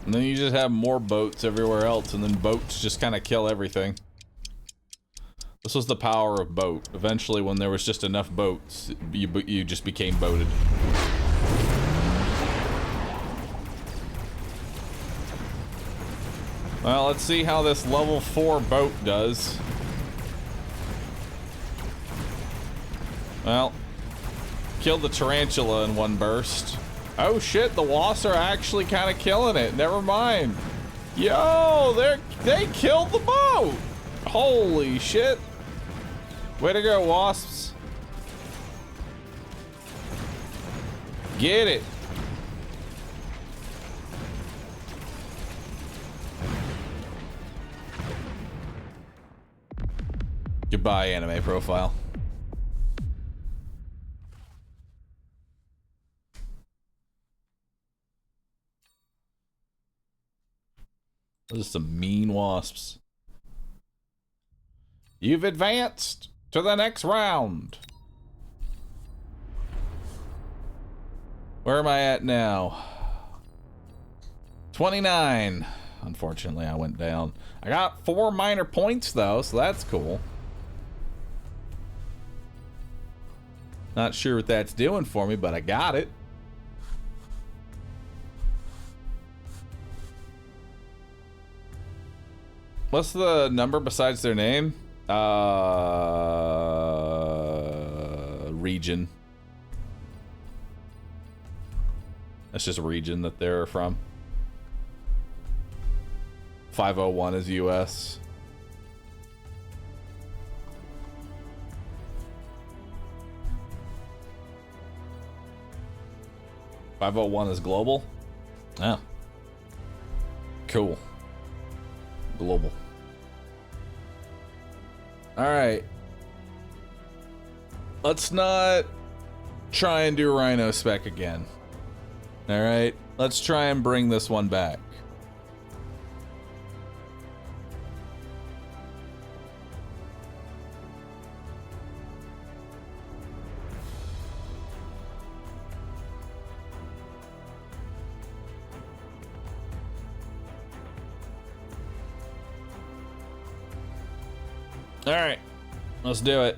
A: And then you just have more boats everywhere else, and then boats just kind of kill everything. This was the power of boat. Eventually, when there was just enough boats, you just became boated. Well, let's see how this level 4 boat does. Well, killed the tarantula in one burst. Oh shit, the wasps are actually kind of killing it. Never mind. Yo, they killed the boat. Holy shit. Way to go, wasps. Get it. Goodbye, anime profile. Those are some mean wasps. You've advanced to the next round. Where am I at now? 29. Unfortunately, I went down. I got 4 minor points though, so that's cool. Not sure what that's doing for me, but I got it. What's the number besides their name? Region. That's just a region that they're from. 501 is US. .501 is global? Oh. Cool. Global. Alright. Let's not try and do Rhino Spec again. Alright? Let's try and bring this one back. All right, let's do it.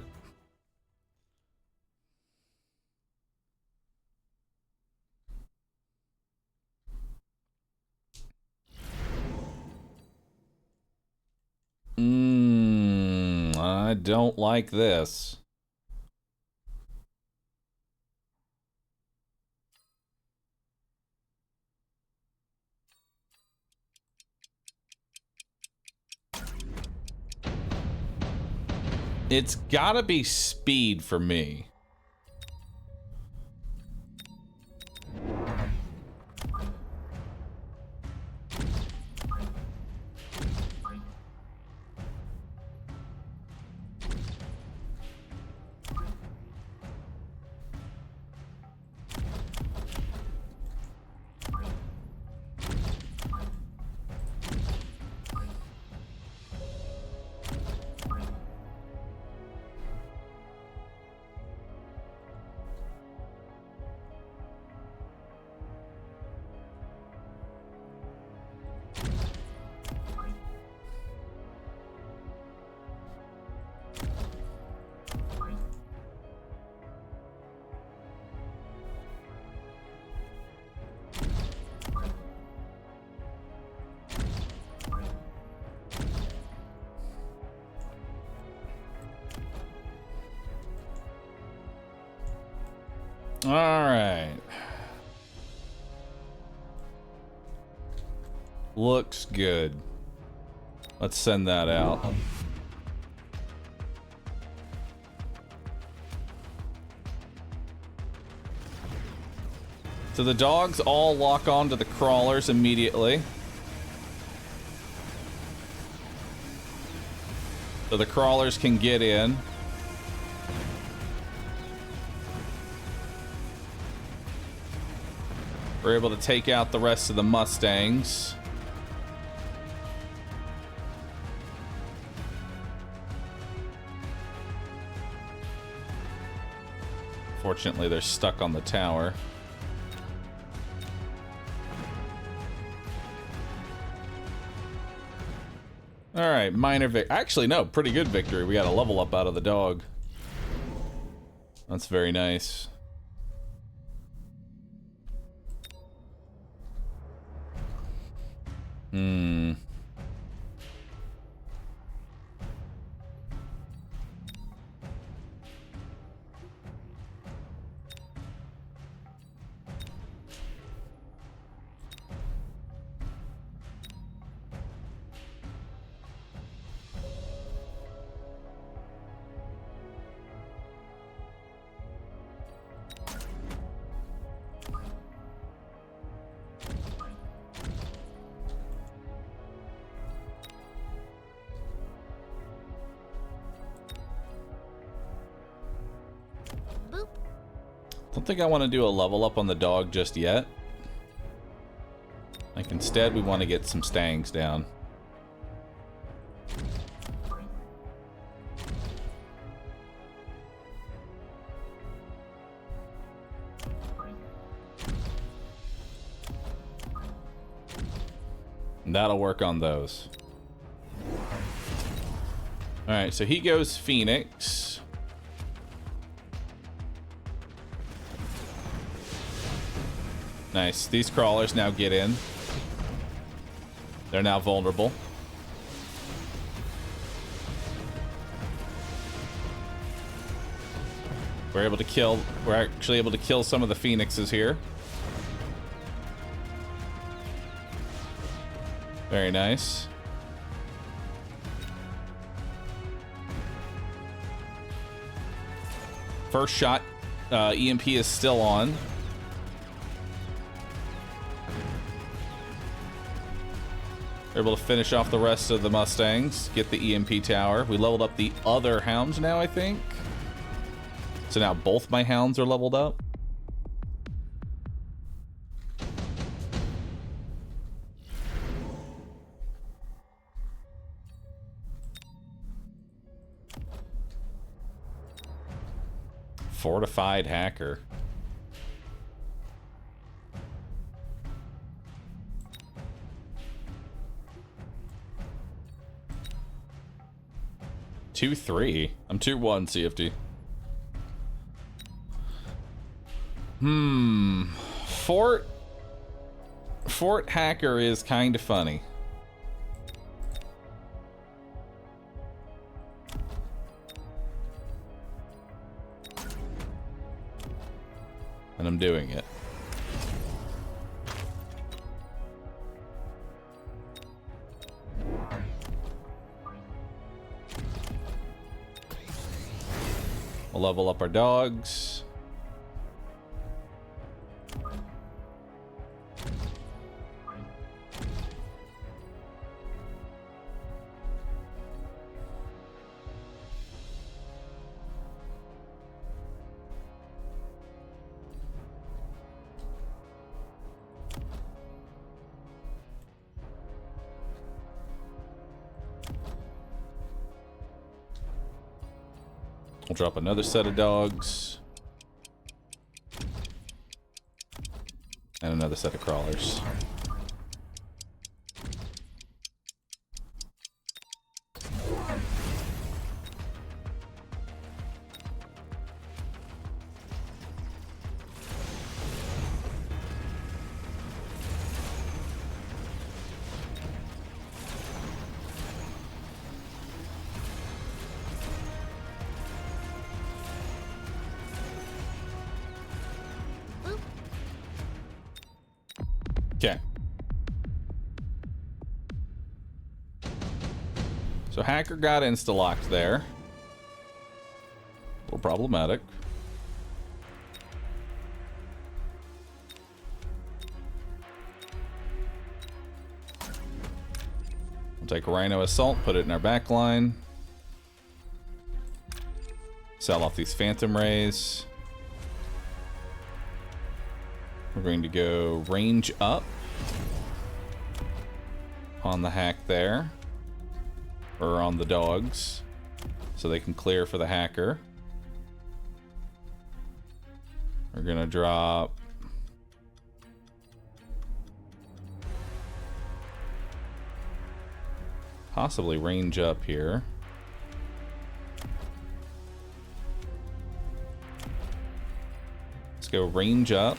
A: I don't like this. It's gotta be speed for me. All right. Looks good. Let's send that out. So the dogs all lock onto the crawlers immediately. So the crawlers can get in. We're able to take out the rest of the Mustangs. Fortunately, they're stuck on the tower. All right, minor actually, no, pretty good victory. We got a level up out of the dog. That's very nice. Don't think I want to do a level up on the dog just yet. Like instead, we want to get some stangs down. And that'll work on those. All right, so he goes Phoenix. Nice. These crawlers now get in. They're now vulnerable. We're actually able to kill some of the Phoenixes here. Very nice. First shot, EMP is still on. We're able to finish off the rest of the Mustangs, get the EMP tower. We leveled up the other hounds now, I think. So now both my hounds are leveled up. Fortified hacker. Two, 3. I'm 2-1 CFD. Fort hacker is kind of funny. And I'm doing it. We'll level up our dogs. We'll drop another set of dogs. And another set of crawlers. Okay. So hacker got insta-locked there. A little problematic. We'll take a Rhino Assault, put it in our back line. Sell off these Phantom Rays. We're going to go range up on the hack there. Or on the dogs. So they can clear for the hacker. We're going to drop... possibly range up here. Let's go range up.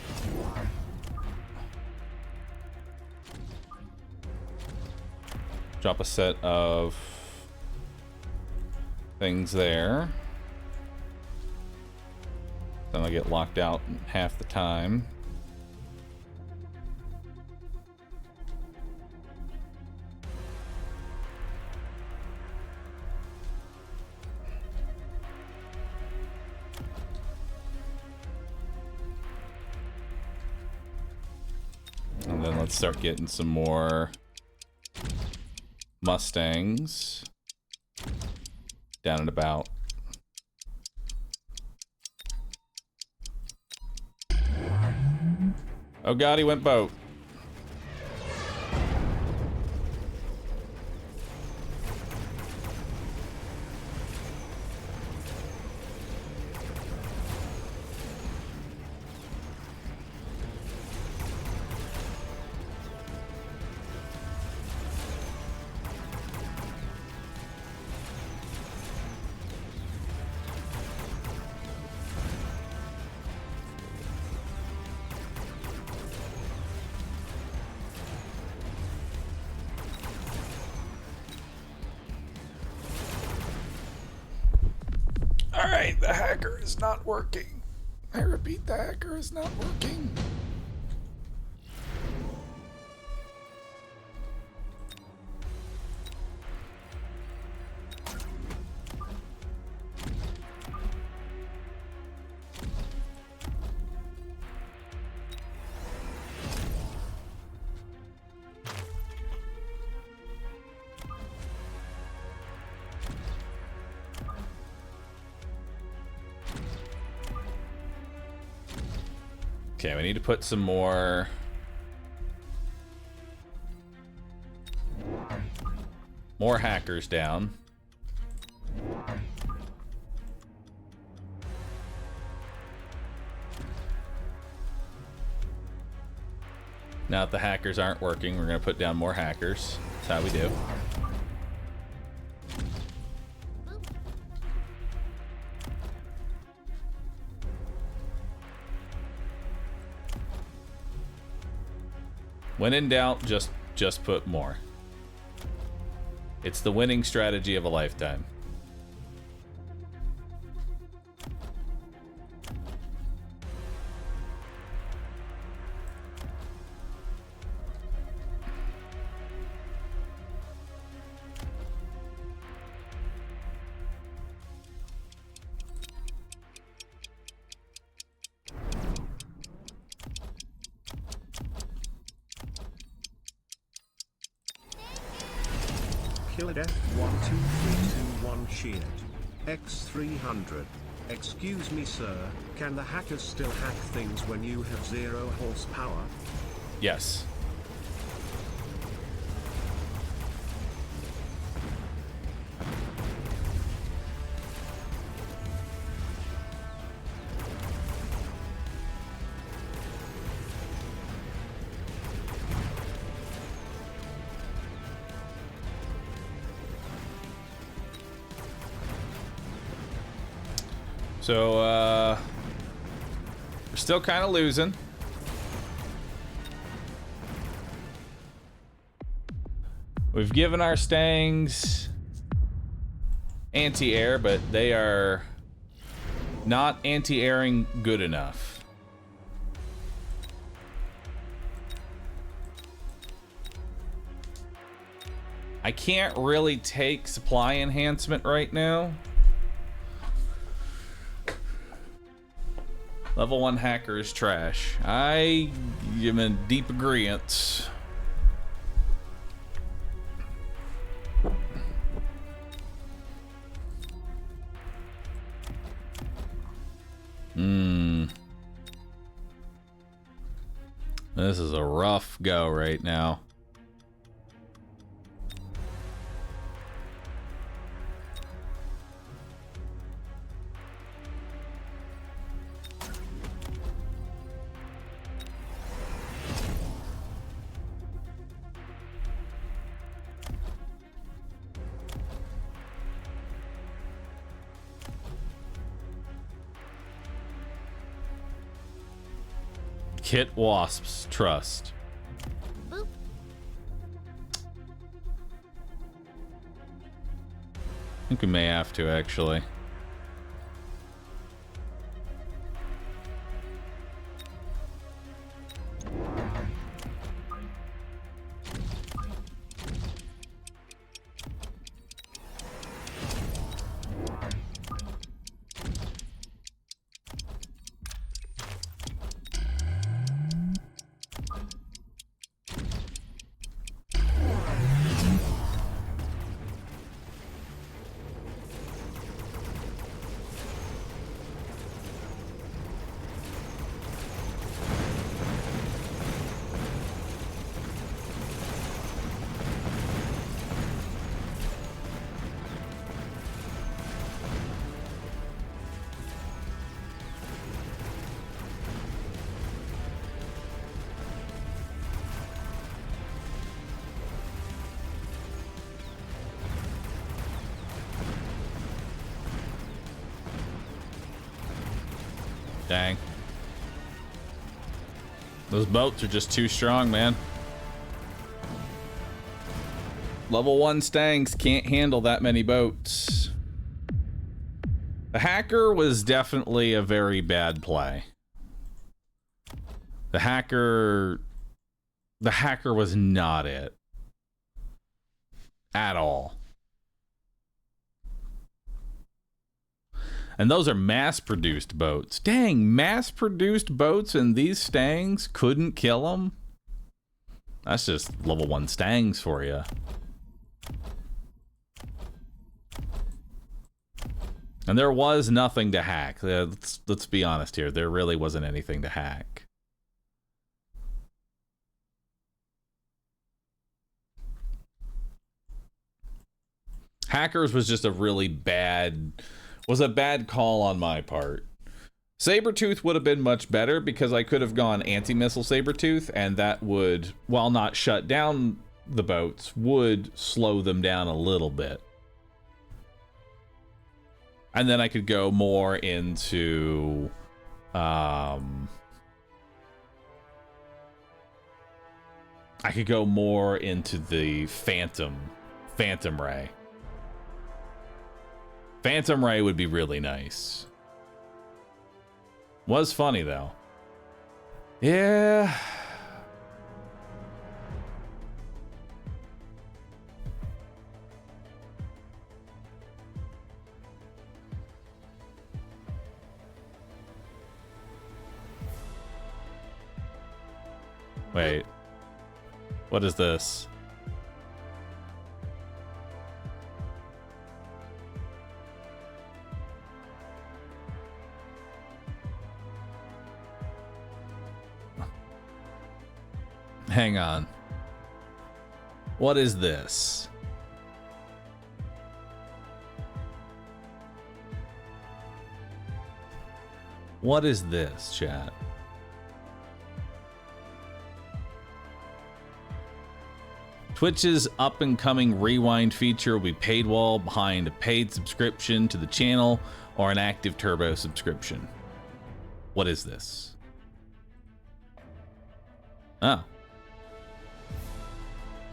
A: Drop a set of things there. Then I'll get locked out in half the time. And then let's start getting some more Mustangs down and about. Oh god, he went boat. Alright, the hacker is not working. I repeat, the hacker is not working. Okay, we need to put some more hackers down. Now that the hackers aren't working, we're going to put down more hackers. That's how we do. When in doubt, just put more. It's the winning strategy of a lifetime.
C: Killer F12321 Sheared. X300. Excuse me sir, can the hackers still hack things when you have 0 horsepower?
A: Yes. So, we're still kind of losing. We've given our Stangs anti-air, but they are not anti-airing good enough. I can't really take supply enhancement right now. Level 1 hacker is trash. I am in deep agreement. This is a rough go right now. Kit Wasps trust.
B: Boop.
A: I think we may have to actually. Dang. Those boats are just too strong, man. Level 1 Stangs can't handle that many boats. The hacker was definitely a very bad play. The hacker was not it. At all. And those are mass-produced boats. Dang, mass-produced boats and these Stangs couldn't kill them? That's just level 1 Stangs for you. And there was nothing to hack. Let's be honest here. There really wasn't anything to hack. Hackers was just a really bad... was a bad call on my part. Sabretooth would have been much better because I could have gone anti-missile Sabretooth, and that would, while not shut down the boats, would slow them down a little bit. And then I could go more into I could go more into the Phantom Ray. Phantom Ray would be really nice. Was funny though. Yeah. Wait. What is this? Hang on. What is this? What is this, chat? Twitch's up-and-coming rewind feature will be paywall behind a paid subscription to the channel or an active turbo subscription. What is this? Oh.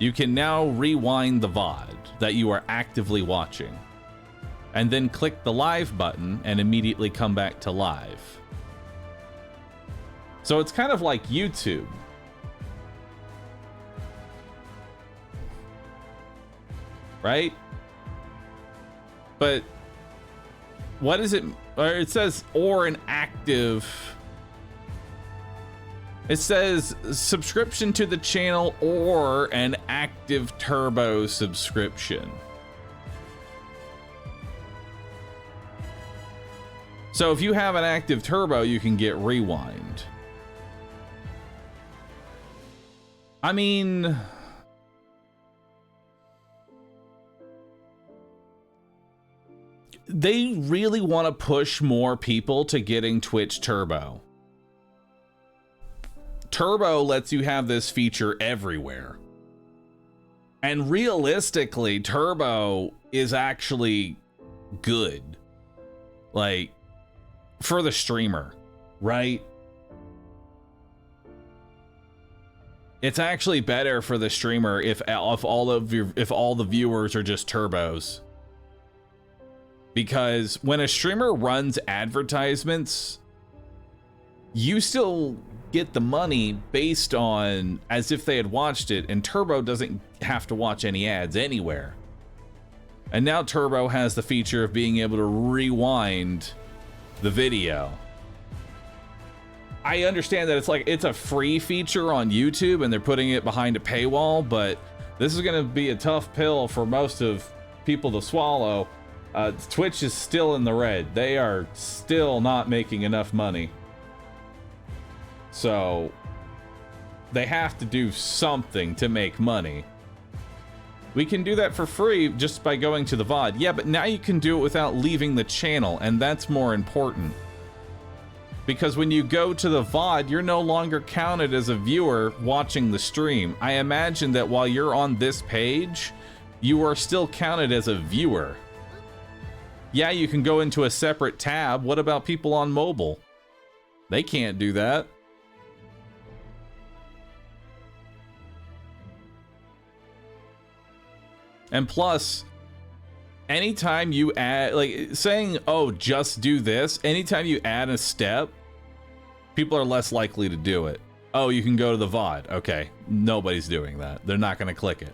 A: You can now rewind the VOD that you are actively watching, and then click the live button and immediately come back to live. So it's kind of like YouTube. right? But what is it? Or it says, or an active. It says subscription to the channel or an active turbo subscription. So if you have an active turbo, you can get rewind. I mean, they really want to push more people to getting Twitch Turbo. Turbo lets you have this feature everywhere. And realistically, Turbo is actually good. Like, for the streamer, right? It's actually better for the streamer if all the viewers are just turbos. Because when a streamer runs advertisements, you still get the money based on as if they had watched it, and Turbo doesn't have to watch any ads anywhere. And now Turbo has the feature of being able to rewind the video. I understand that it's a free feature on YouTube and they're putting it behind a paywall, but this is going to be a tough pill for most of people to swallow. Twitch is still in the red. They are still not making enough money. So they have to do something to make money. We can do that for free just by going to the VOD. Yeah, but now you can do it without leaving the channel, and that's more important. Because when you go to the VOD, you're no longer counted as a viewer watching the stream. I imagine that while you're on this page, you are still counted as a viewer. Yeah, you can go into a separate tab. What about people on mobile? They can't do that. And plus, anytime you add, like saying, oh, just do this, anytime you add a step, people are less likely to do it. Oh, you can go to the VOD. Okay, nobody's doing that. They're not going to click it.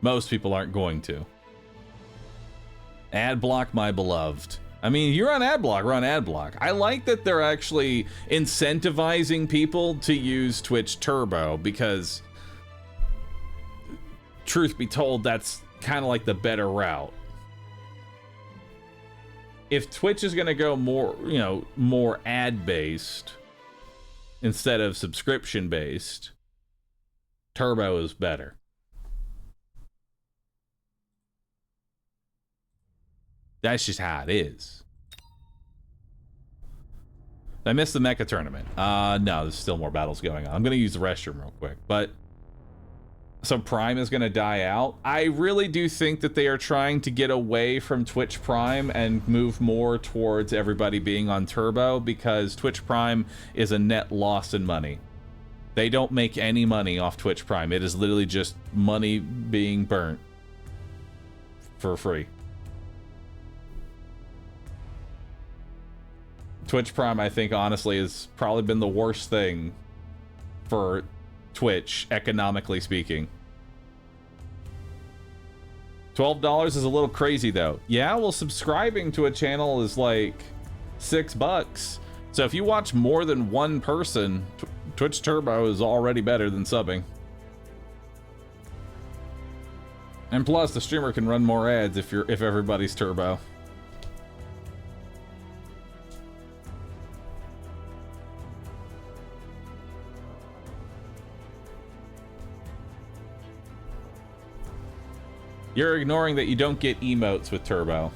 A: Most people aren't going to. Ad block, my beloved. I mean, you're on ad block, run ad block. I like that they're actually incentivizing people to use Twitch Turbo because, truth be told, that's kind of like the better route. If Twitch is going to go more, more ad-based instead of subscription-based, Turbo is better. That's just how it is. I missed the mecha tournament. No, there's still more battles going on. I'm going to use the restroom real quick, but so Prime is going to die out. I really do think that they are trying to get away from Twitch Prime and move more towards everybody being on Turbo, because Twitch Prime is a net loss in money. They don't make any money off Twitch Prime. It is literally just money being burnt for free. Twitch Prime, I think, honestly, has probably been the worst thing for Twitch, economically speaking. $12 is a little crazy, though. Yeah, well, subscribing to a channel is like $6. So if you watch more than one person, Twitch Turbo is already better than subbing. And plus, the streamer can run more ads if everybody's Turbo. You're ignoring that you don't get emotes with Turbo.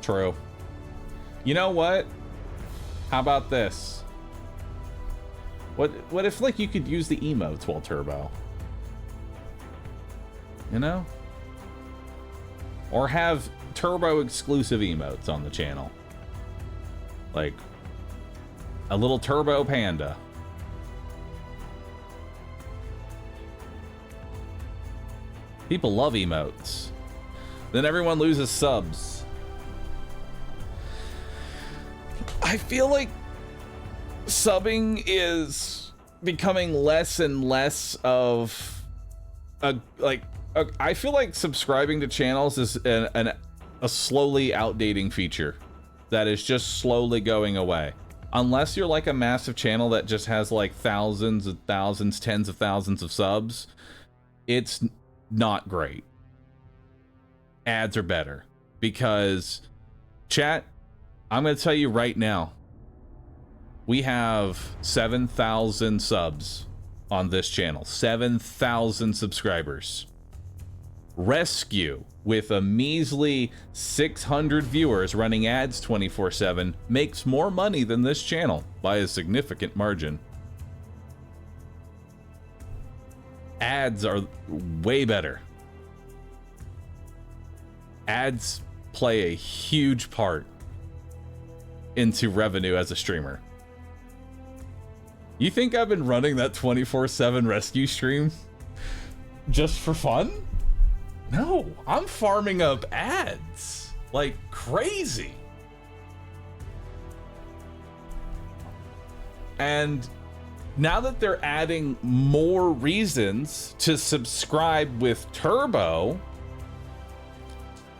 A: True. You know what? How about this? What if, like, you could use the emotes while Turbo? You know? Or have Turbo exclusive emotes on the channel. Like a little Turbo Panda. People love emotes. Then everyone loses subs. I feel like subbing is becoming less and less of a I feel like subscribing to channels is a slowly outdating feature that is just slowly going away. Unless you're like a massive channel that just has like thousands and thousands, tens of thousands of subs, it's not great. Ads are better because, chat, I'm going to tell you right now, we have 7,000 subs on this channel, 7,000 subscribers. Rescue, with a measly 600 viewers running ads 24/7, makes more money than this channel by a significant margin. Ads are way better. Ads play a huge part into revenue as a streamer. You think I've been running that 24/7 rescue stream just for fun? No, I'm farming up ads like crazy. And now that they're adding more reasons to subscribe with Turbo,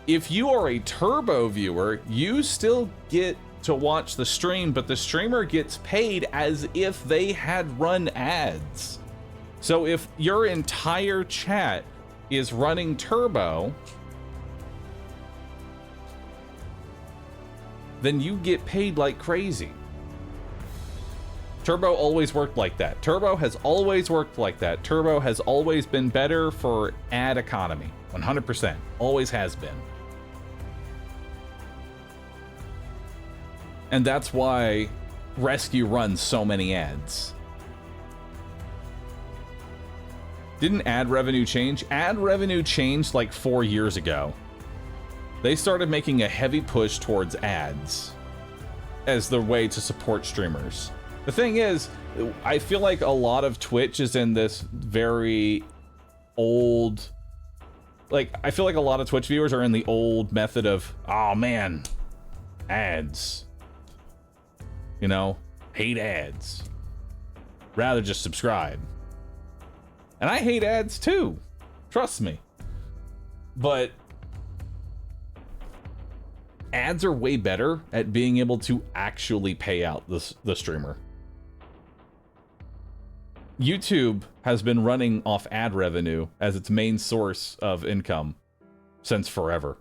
A: if you are a Turbo viewer, you still get to watch the stream, but the streamer gets paid as if they had run ads. So if your entire chat is running Turbo, then you get paid like crazy. Turbo always worked like that. Turbo has always worked like that. Turbo has always been better for ad economy. 100%. Always has been. And that's why Rescue runs so many ads. Didn't ad revenue change? Ad revenue changed like 4 years ago. They started making a heavy push towards ads as the way to support streamers. The thing is, I feel like a lot of Twitch is in this very old... Like, I feel like a lot of Twitch viewers are in the old method of, oh man, ads. You know, hate ads. Rather just subscribe. And I hate ads too, trust me. But ads are way better at being able to actually pay out the streamer. YouTube has been running off ad revenue as its main source of income since forever.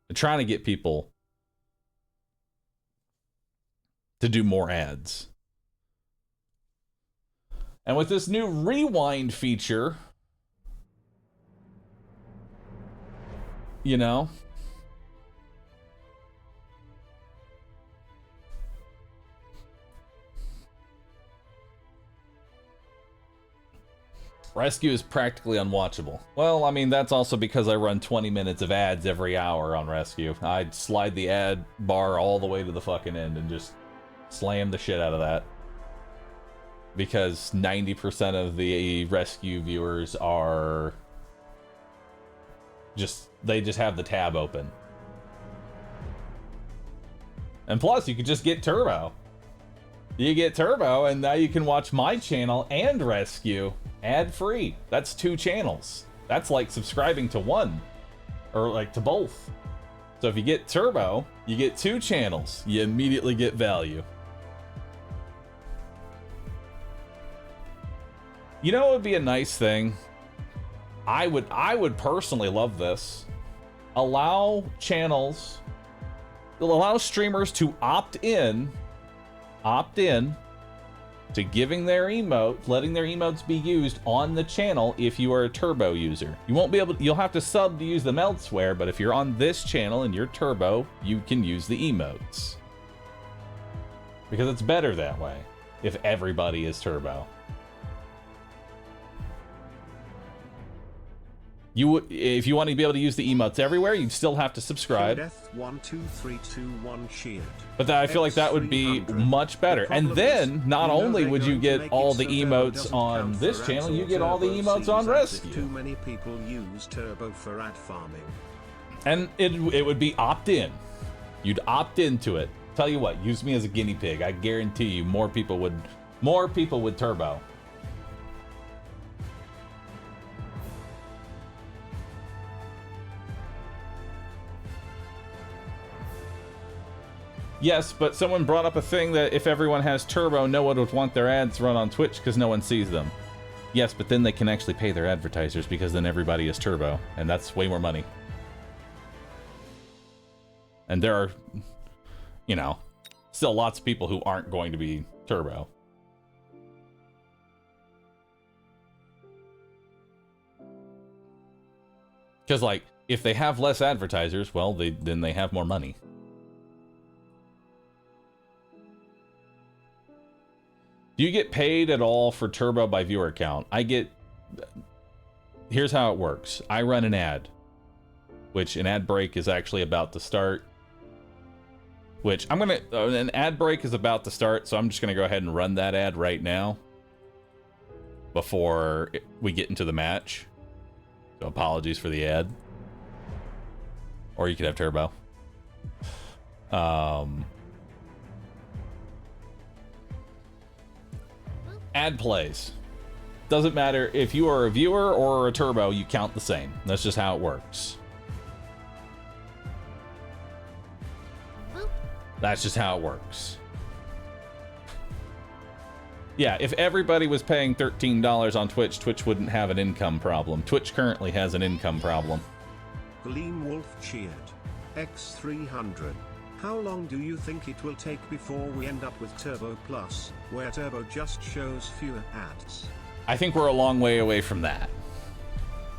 A: They're trying to get people to do more ads. And with this new rewind feature, you know, Rescue is practically unwatchable. Well, I mean, that's also because I run 20 minutes of ads every hour on Rescue. I'd slide the ad bar all the way to the fucking end and just slam the shit out of that. Because 90% of the Rescue viewers are they just have the tab open. And plus, you could just get Turbo. You get Turbo, and now you can watch my channel and Rescue ad-free. That's 2 channels. That's like subscribing to one, or like to both. So if you get Turbo, you get 2 channels. You immediately get value. You know what would be a nice thing? I would personally love this. Allow streamers to opt in to giving their emotes, letting their emotes be used on the channel if you are a Turbo user. You won't be able to, you'll have to sub to use them elsewhere, but if you're on this channel and you're Turbo, you can use the emotes. Because it's better that way if everybody is Turbo. If you want to be able to use the emotes everywhere, you'd still have to subscribe. But I feel like that would be much better. And then, not only would you get all the emotes on this channel, you get all the emotes on Rescue.
C: Too many people use Turbo for ad farming.
A: And it would be opt-in. You'd opt into it. Tell you what, use me as a guinea pig. I guarantee you more people would Turbo. Yes, but someone brought up a thing that if everyone has Turbo, no one would want their ads run on Twitch because no one sees them. Yes, but then they can actually pay their advertisers because then everybody is Turbo, and that's way more money. And there are, you know, still lots of people who aren't going to be Turbo. Because, like, if they have less advertisers, well, then they have more money. Do you get paid at all for Turbo by viewer count? I get... Here's how it works. I run an ad, which an ad break is actually about to start. Which I'm going to... An ad break is about to start, so I'm just going to go ahead and run that ad right now before we get into the match. So apologies for the ad. Or you could have Turbo. Ad plays. Doesn't matter if you are a viewer or a Turbo, you count the same. That's just how it works. That's just how it works. Yeah, if everybody was paying $13 on Twitch, Twitch wouldn't have an income problem. Twitch currently has an income problem.
C: Gleam Wolf cheered. X300. How long do you think it will take before we end up with Turbo Plus, where Turbo just shows fewer ads?
A: I think we're a long way away from that.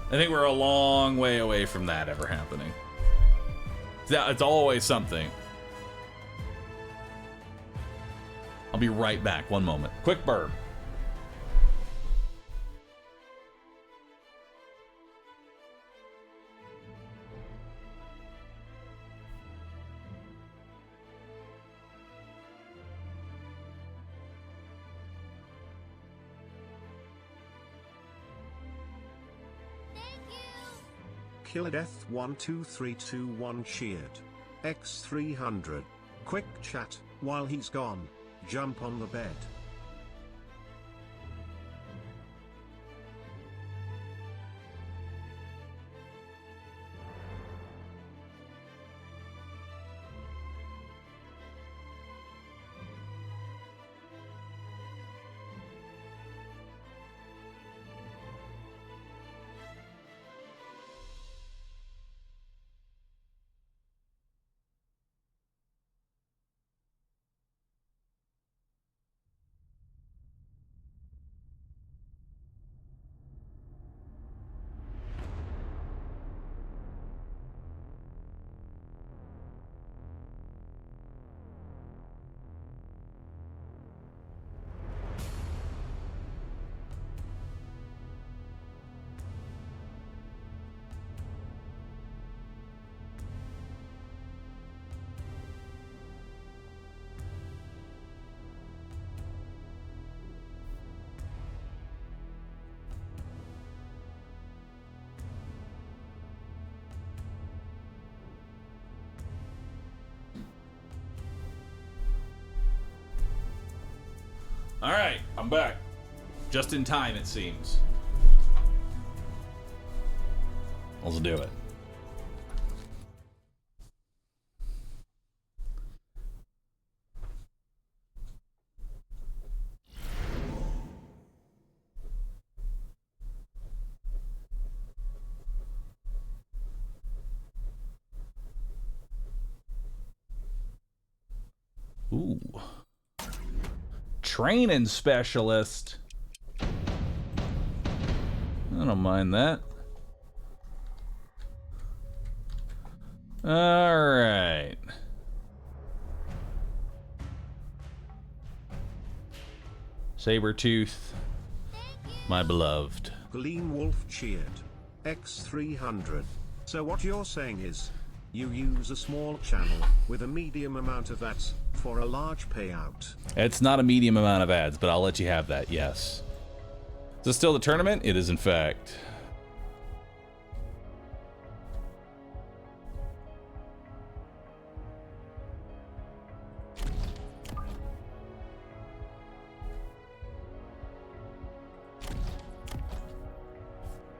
A: I think we're a long way away from that ever happening. It's always something. I'll be right back. One moment. Quick burp.
C: Killadeth12321 cheered. X300. Quick chat, while he's gone, jump on the bed. All right, I'm back. Just in time, it seems. Let's do it. Ooh. Training specialist. I don't mind that. All right. Sabretooth, my beloved. Gleam Wolf cheered. X300. So what you're saying is, you use a small channel with a medium amount of ads for a large payout.
A: It's not a medium amount of ads, but I'll let you have that, yes. Is this still the tournament? It is, in fact.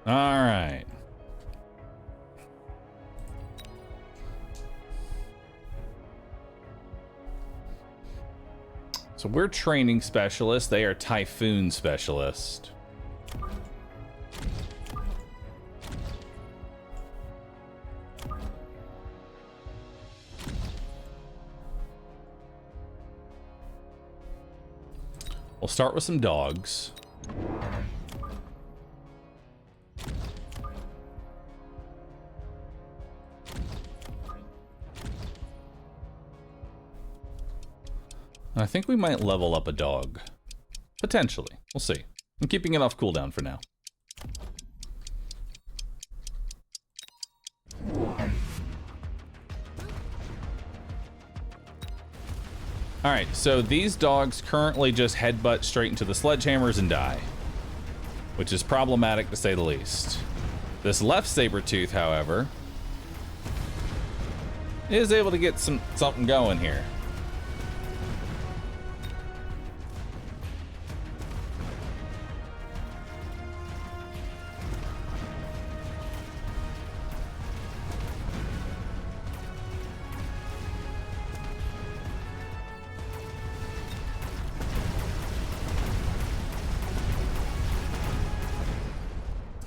A: All right. So we're training specialists. They are typhoon specialists. We'll start with some dogs. I think we might level up a dog. Potentially. We'll see. I'm keeping it off cooldown for now. Alright, so these dogs currently just headbutt straight into the sledgehammers and die, which is problematic to say the least. This left saber-tooth, however, is able to get something going here.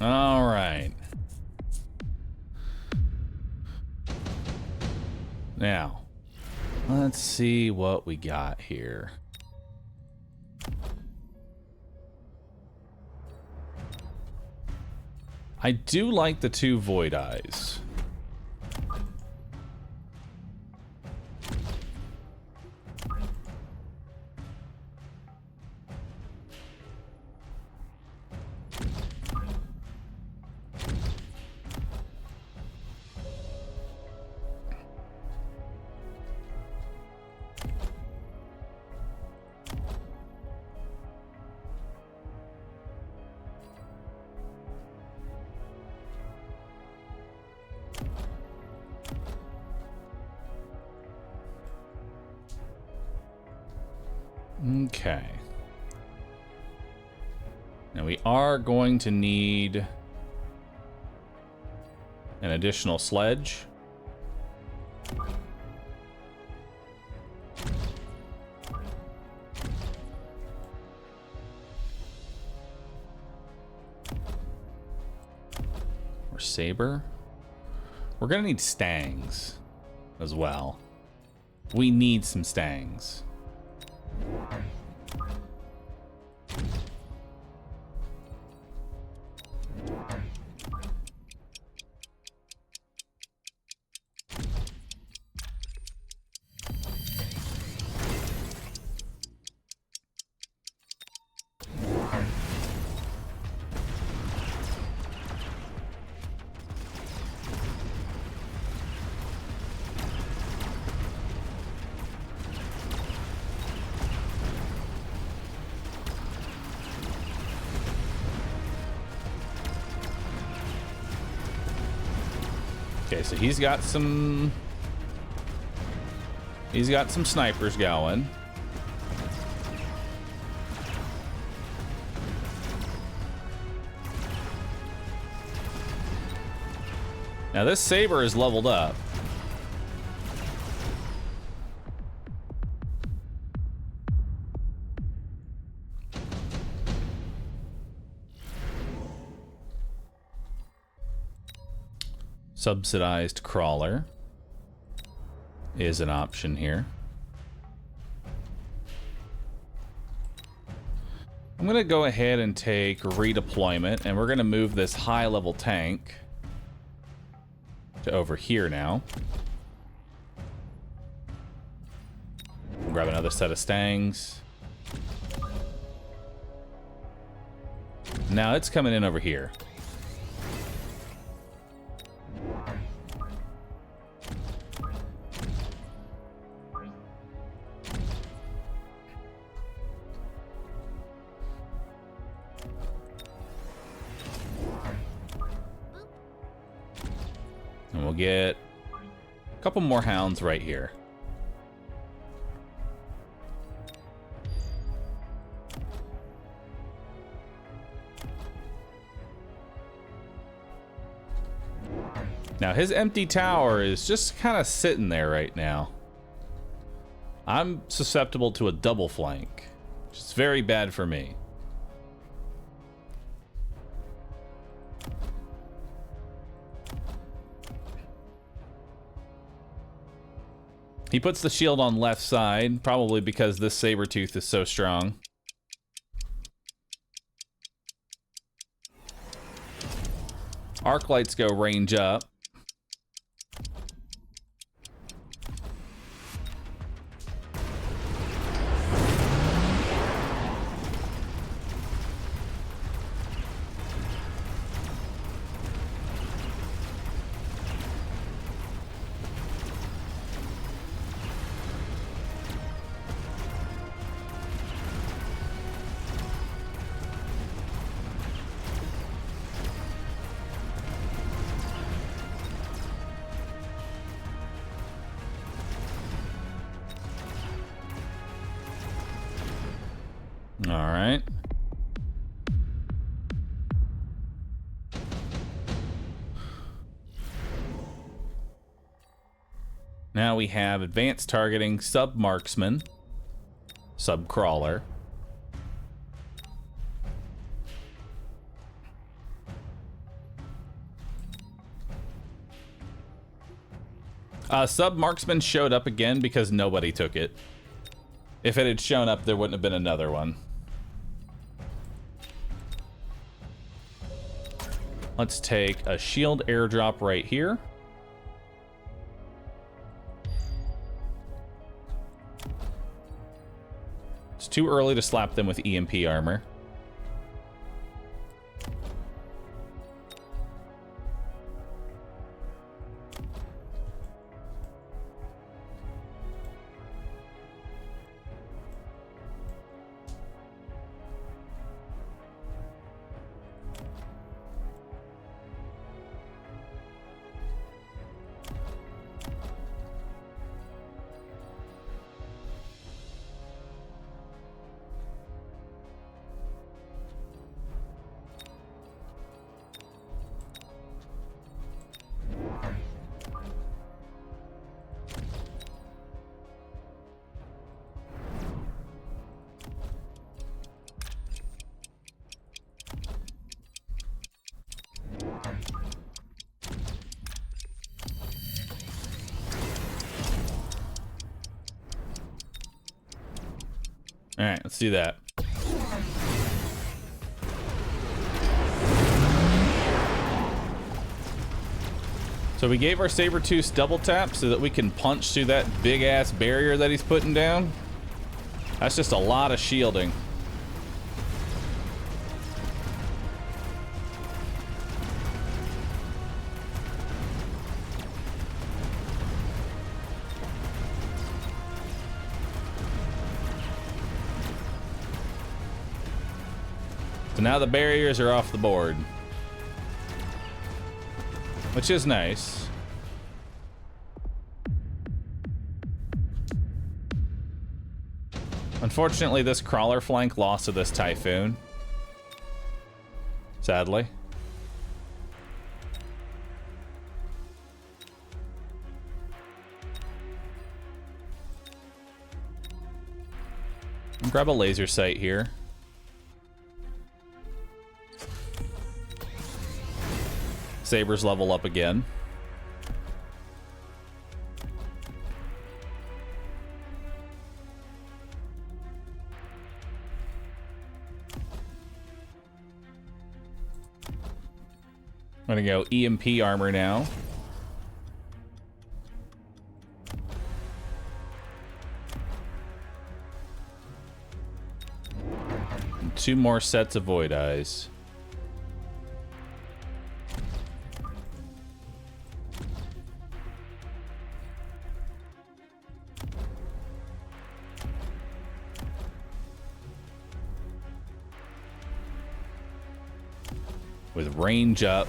A: All right. Now, let's see what we got here. I do like the 2 Void Eyes. Okay. Now we are going to need an additional sledge. Or saber. We're gonna need stangs as well. We need some stangs. Okay, so he's got some snipers going. Now this saber is leveled up. Subsidized crawler is an option here. I'm gonna go ahead and take redeployment, and we're gonna move this high-level tank to over here now. We'll grab another set of stangs. Now it's coming in over here. And we'll get a couple more hounds right here. Now his empty tower is just kind of sitting there right now. I'm susceptible to a double flank, which is very bad for me. He puts the shield on left side, probably because this Sabertooth is so strong. Arc lights go range up. All right. Now we have advanced targeting, sub-marksman, sub-crawler. Sub-marksman showed up again because nobody took it. If it had shown up, there wouldn't have been another one. Let's take a shield airdrop right here. It's too early to slap them with EMP armor. All right, let's do that. So we gave our Sabertooth double tap so that we can punch through that big ass barrier that he's putting down. That's just a lot of shielding. So now the barriers are off the board, which is nice. Unfortunately, this crawler flank lost to this Typhoon. Sadly. Grab a laser sight here. Sabers level up again. I'm gonna go EMP armor now. And 2 more sets of Void Eyes. With range up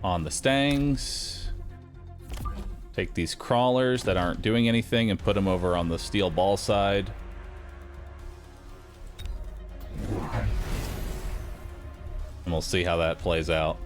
A: on the Stangs. Take these crawlers that aren't doing anything and put them over on the steel ball side. And we'll see how that plays out.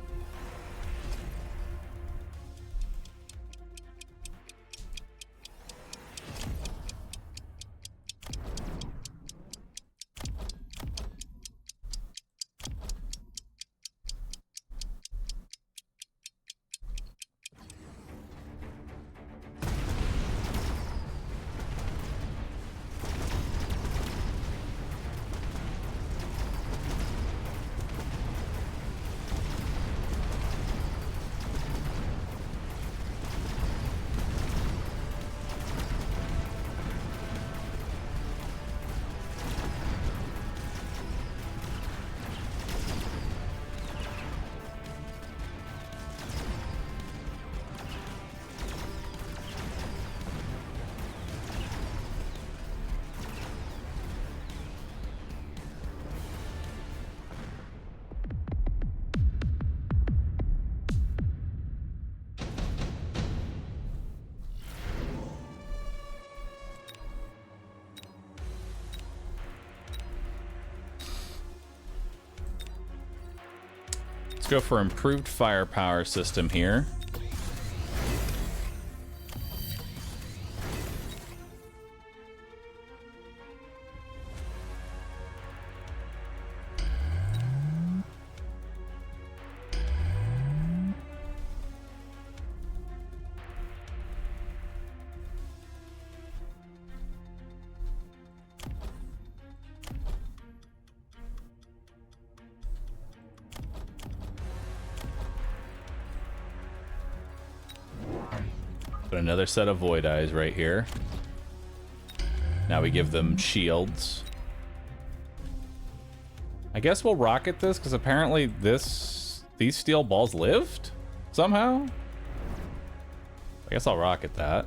A: go for improved firepower system here. Put another set of void eyes right here. Now we give them shields. I guess we'll rocket this because apparently these steel balls lived somehow. I guess I'll rocket that.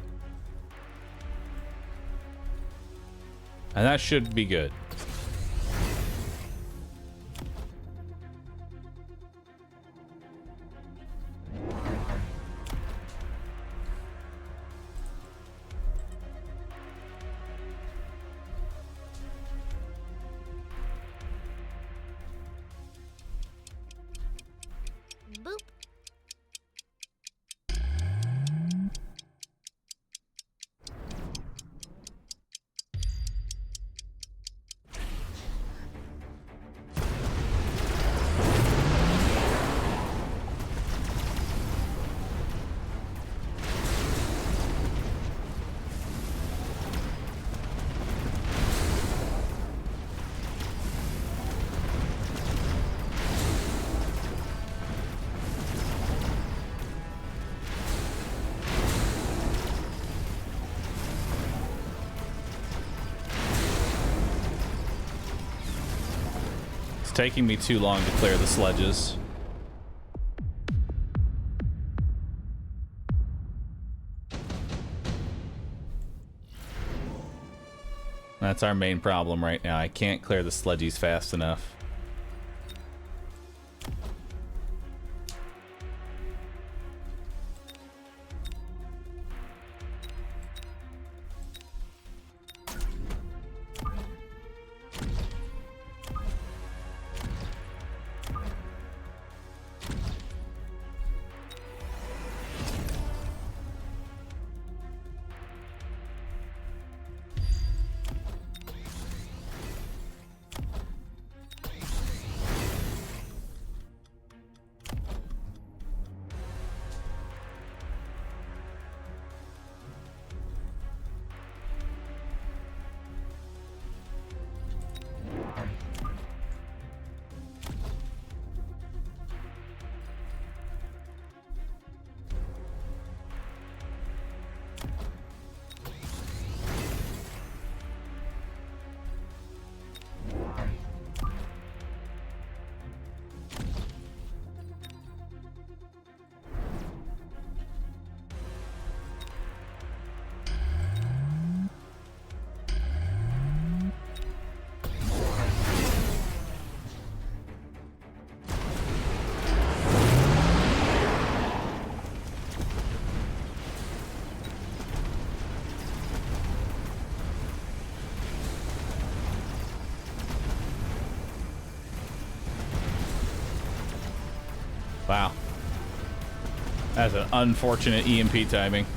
A: And that should be good.
B: Boop.
A: Taking me too long to clear the sledges. That's our main problem right now. I can't clear the sledgies fast enough. Wow. That's an unfortunate EMP timing.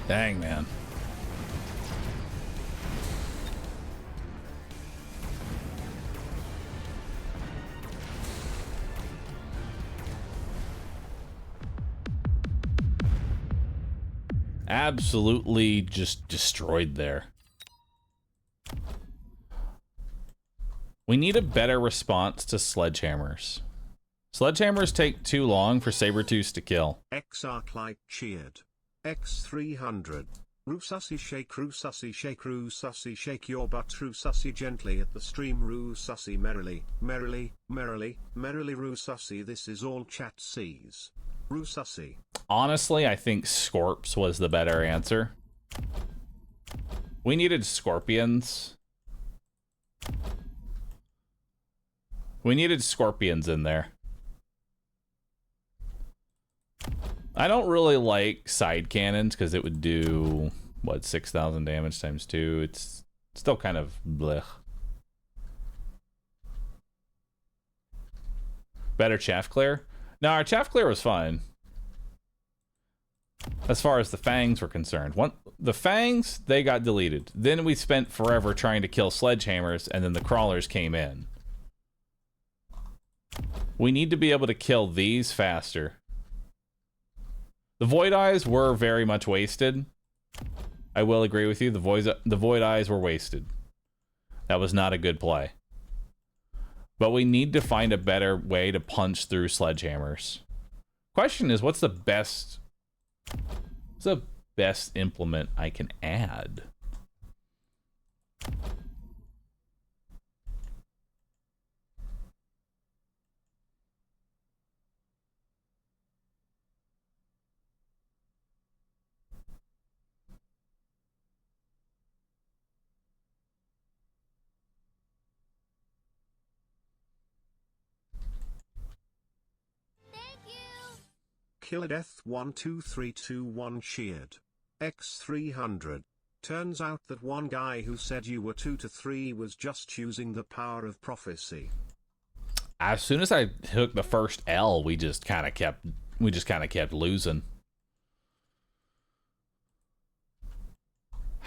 A: Dang, man. Absolutely just destroyed there. We need a better response to sledgehammers. Sledgehammers take too long for Sabertooths to kill.
C: XArclight cheered. X300. Roo-sussy, shake your butt, Roo-sussy gently at the stream, Roo-sussy merrily, merrily, merrily, merrily, Roo-sussy, this is all chat sees. Roo-sussy.
A: Honestly, I think Scorps was the better answer. We needed scorpions. We needed scorpions in there. I don't really like side cannons because it would do what, 6,000 damage times 2. It's still kind of blech. Better chaff clear? No, our chaff clear was fine. As far as the fangs were concerned. The fangs, they got deleted. Then we spent forever trying to kill sledgehammers, and then the crawlers came in. We need to be able to kill these faster. The void eyes were very much wasted. I will agree with you. The void eyes were wasted. That was not a good play. But we need to find a better way to punch through sledgehammers. Question is, what's the best implement I can add?
C: Killadeath 12321 cheered. X300. Turns out that one guy who said you were 2 to 3 was just using the power of prophecy.
A: As soon as I took the first L, we just kind of kept losing.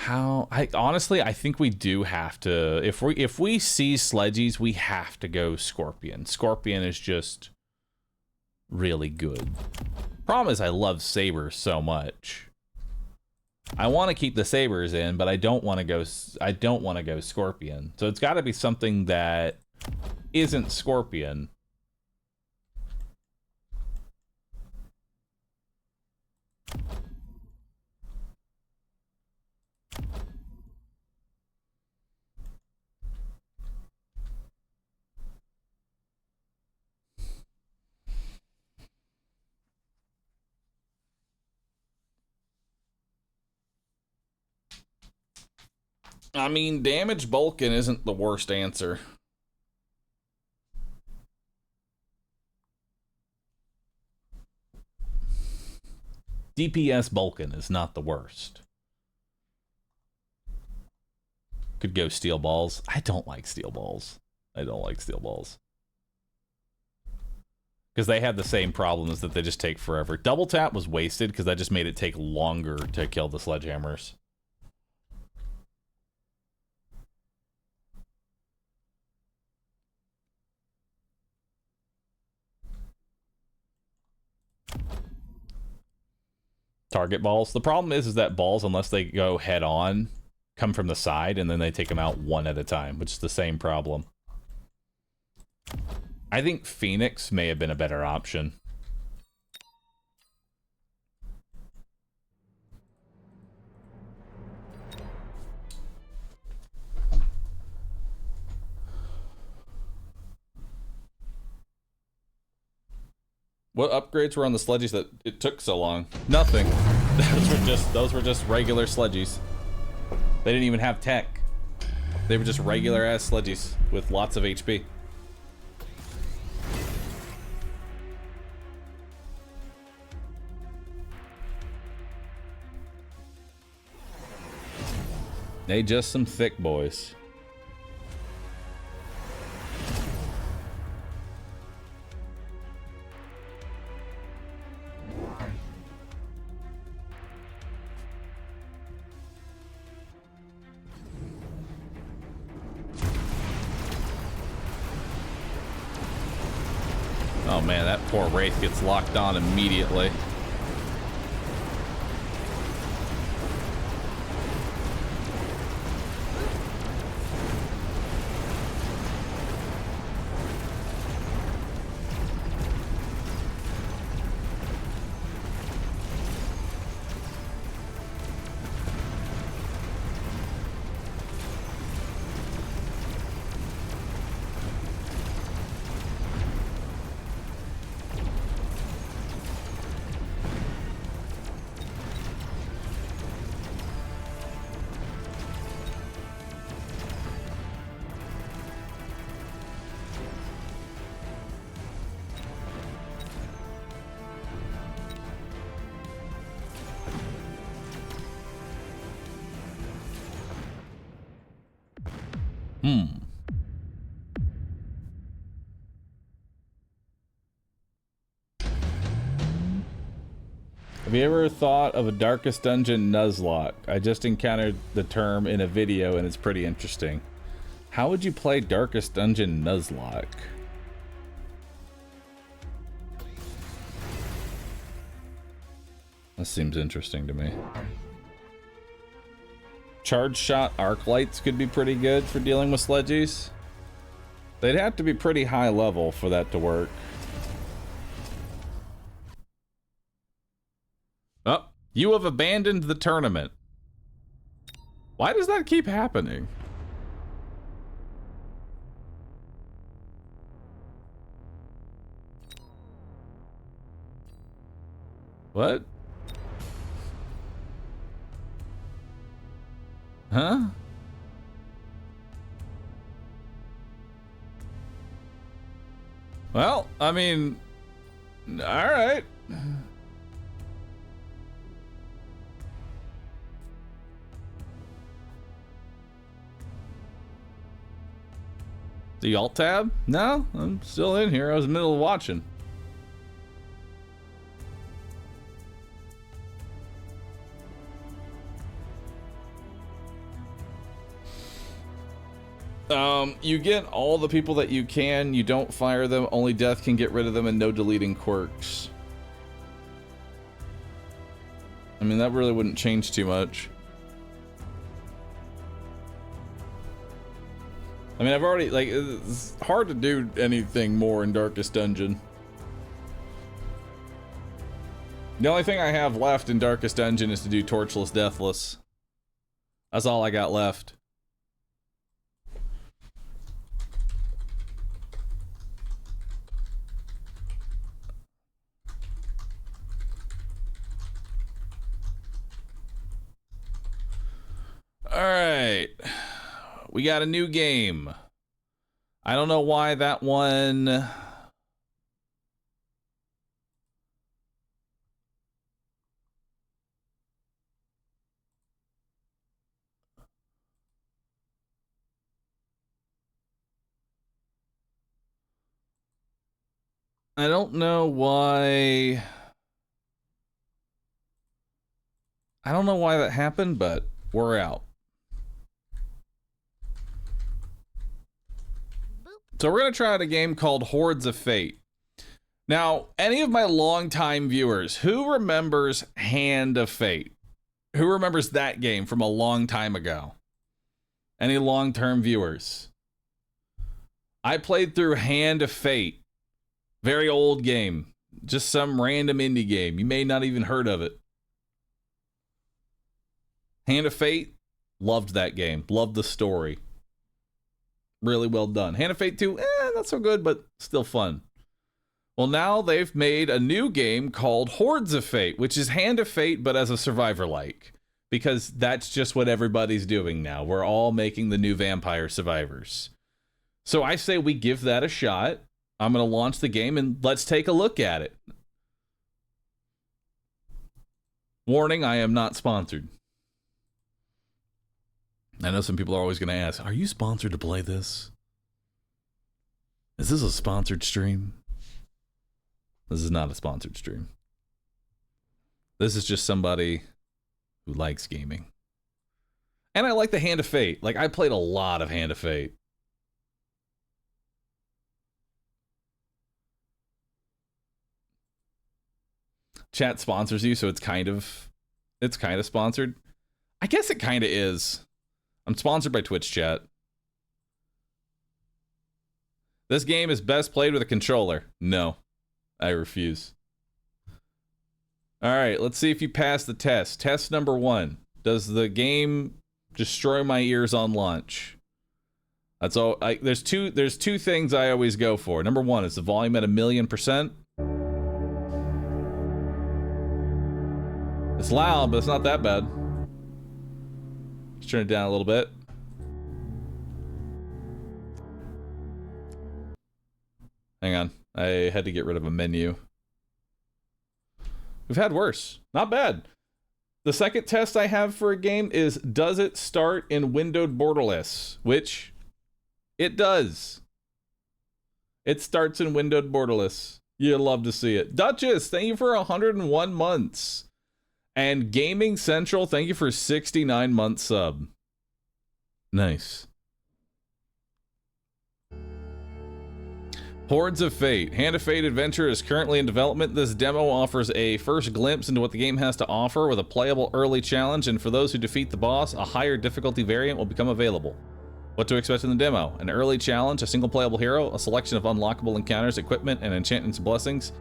A: Honestly, I think we do have to, if we see sledgies, we have to go Scorpion. Scorpion is just really good. Problem is, I love sabers so much. I want to keep the sabers in, but I don't want to go Scorpion. So it's got to be something that isn't Scorpion. I mean, damage Vulcan isn't the worst answer. DPS Vulcan is not the worst. Could go Steel Balls. I don't like Steel Balls. Because they had the same problems that they just take forever. Double Tap was wasted because that just made it take longer to kill the sledgehammers. Target balls. The problem is that balls, unless they go head on, come from the side, and then they take them out one at a time, which is the same problem. I think Phoenix may have been a better option. What upgrades were on the sledgies that it took so long? Nothing. Those were just regular sledgies. They didn't even have tech. They were just regular ass sledgies with lots of HP. They just some thick boys. Oh man, that poor Wraith gets locked on immediately. Have you ever thought of a Darkest Dungeon Nuzlocke? I just encountered the term in a video and it's pretty interesting. How would you play Darkest Dungeon Nuzlocke? That seems interesting to me. Charge shot arc lights could be pretty good for dealing with sledgies. They'd have to be pretty high level for that to work. Oh, you have abandoned the tournament. Why does that keep happening? What? Huh? Well, I mean, all right. The alt tab? No, I'm still in here. I was in the middle of watching. You get all the people that you can. You don't fire them. Only death can get rid of them, and no deleting quirks. I mean, that really wouldn't change too much. I mean, I've already, like, it's hard to do anything more in Darkest Dungeon. The only thing I have left in Darkest Dungeon is to do Torchless Deathless. That's all I got left. Alright. We got a new game. I don't know why that one... I don't know why... I don't know why that happened, but we're out. So we're going to try out a game called Hordes of Fate. Now, any of my longtime viewers, who remembers Hand of Fate? Who remembers that game from a long time ago? Any long-term viewers? I played through Hand of Fate. Very old game. Just some random indie game. You may not even heard of it. Hand of Fate, loved that game. Loved the story. Really well done. Hand of Fate 2, not so good, but still fun. Well, now they've made a new game called Hordes of Fate, which is Hand of Fate, but as a survivor-like. Because that's just what everybody's doing now. We're all making the new Vampire Survivors. So I say we give that a shot. I'm going to launch the game, and let's take a look at it. Warning, I am not sponsored. I know some people are always going to ask, are you sponsored to play this? Is this a sponsored stream? This is not a sponsored stream. This is just somebody who likes gaming. And I like the Hand of Fate. Like, I played a lot of Hand of Fate. Chat sponsors you, so it's kind of sponsored. I guess it kind of is. I'm sponsored by Twitch chat. This game is best played with a controller. No, I refuse. All right, let's see if you pass the test. Test number 1. Does the game destroy my ears on launch? That's all. There's two things I always go for. Number 1 is the volume at 1,000,000%. It's loud, but it's not that bad. Let's turn it down a little bit. Hang on. I had to get rid of a menu. We've had worse. Not bad. The second test I have for a game is, does it start in windowed borderless? Which It does. It starts in windowed borderless. You'd love to see it. Duchess, thank you for 101 months. And Gaming Central, thank you for 69 months sub. Nice. Hordes of Fate. Hand of Fate Adventure is currently in development. This demo offers a first glimpse into what the game has to offer with a playable early challenge, and for those who defeat the boss, a higher difficulty variant will become available. What to expect in the demo: an early challenge, a single playable hero, a selection of unlockable encounters, equipment, and enchantments and blessings.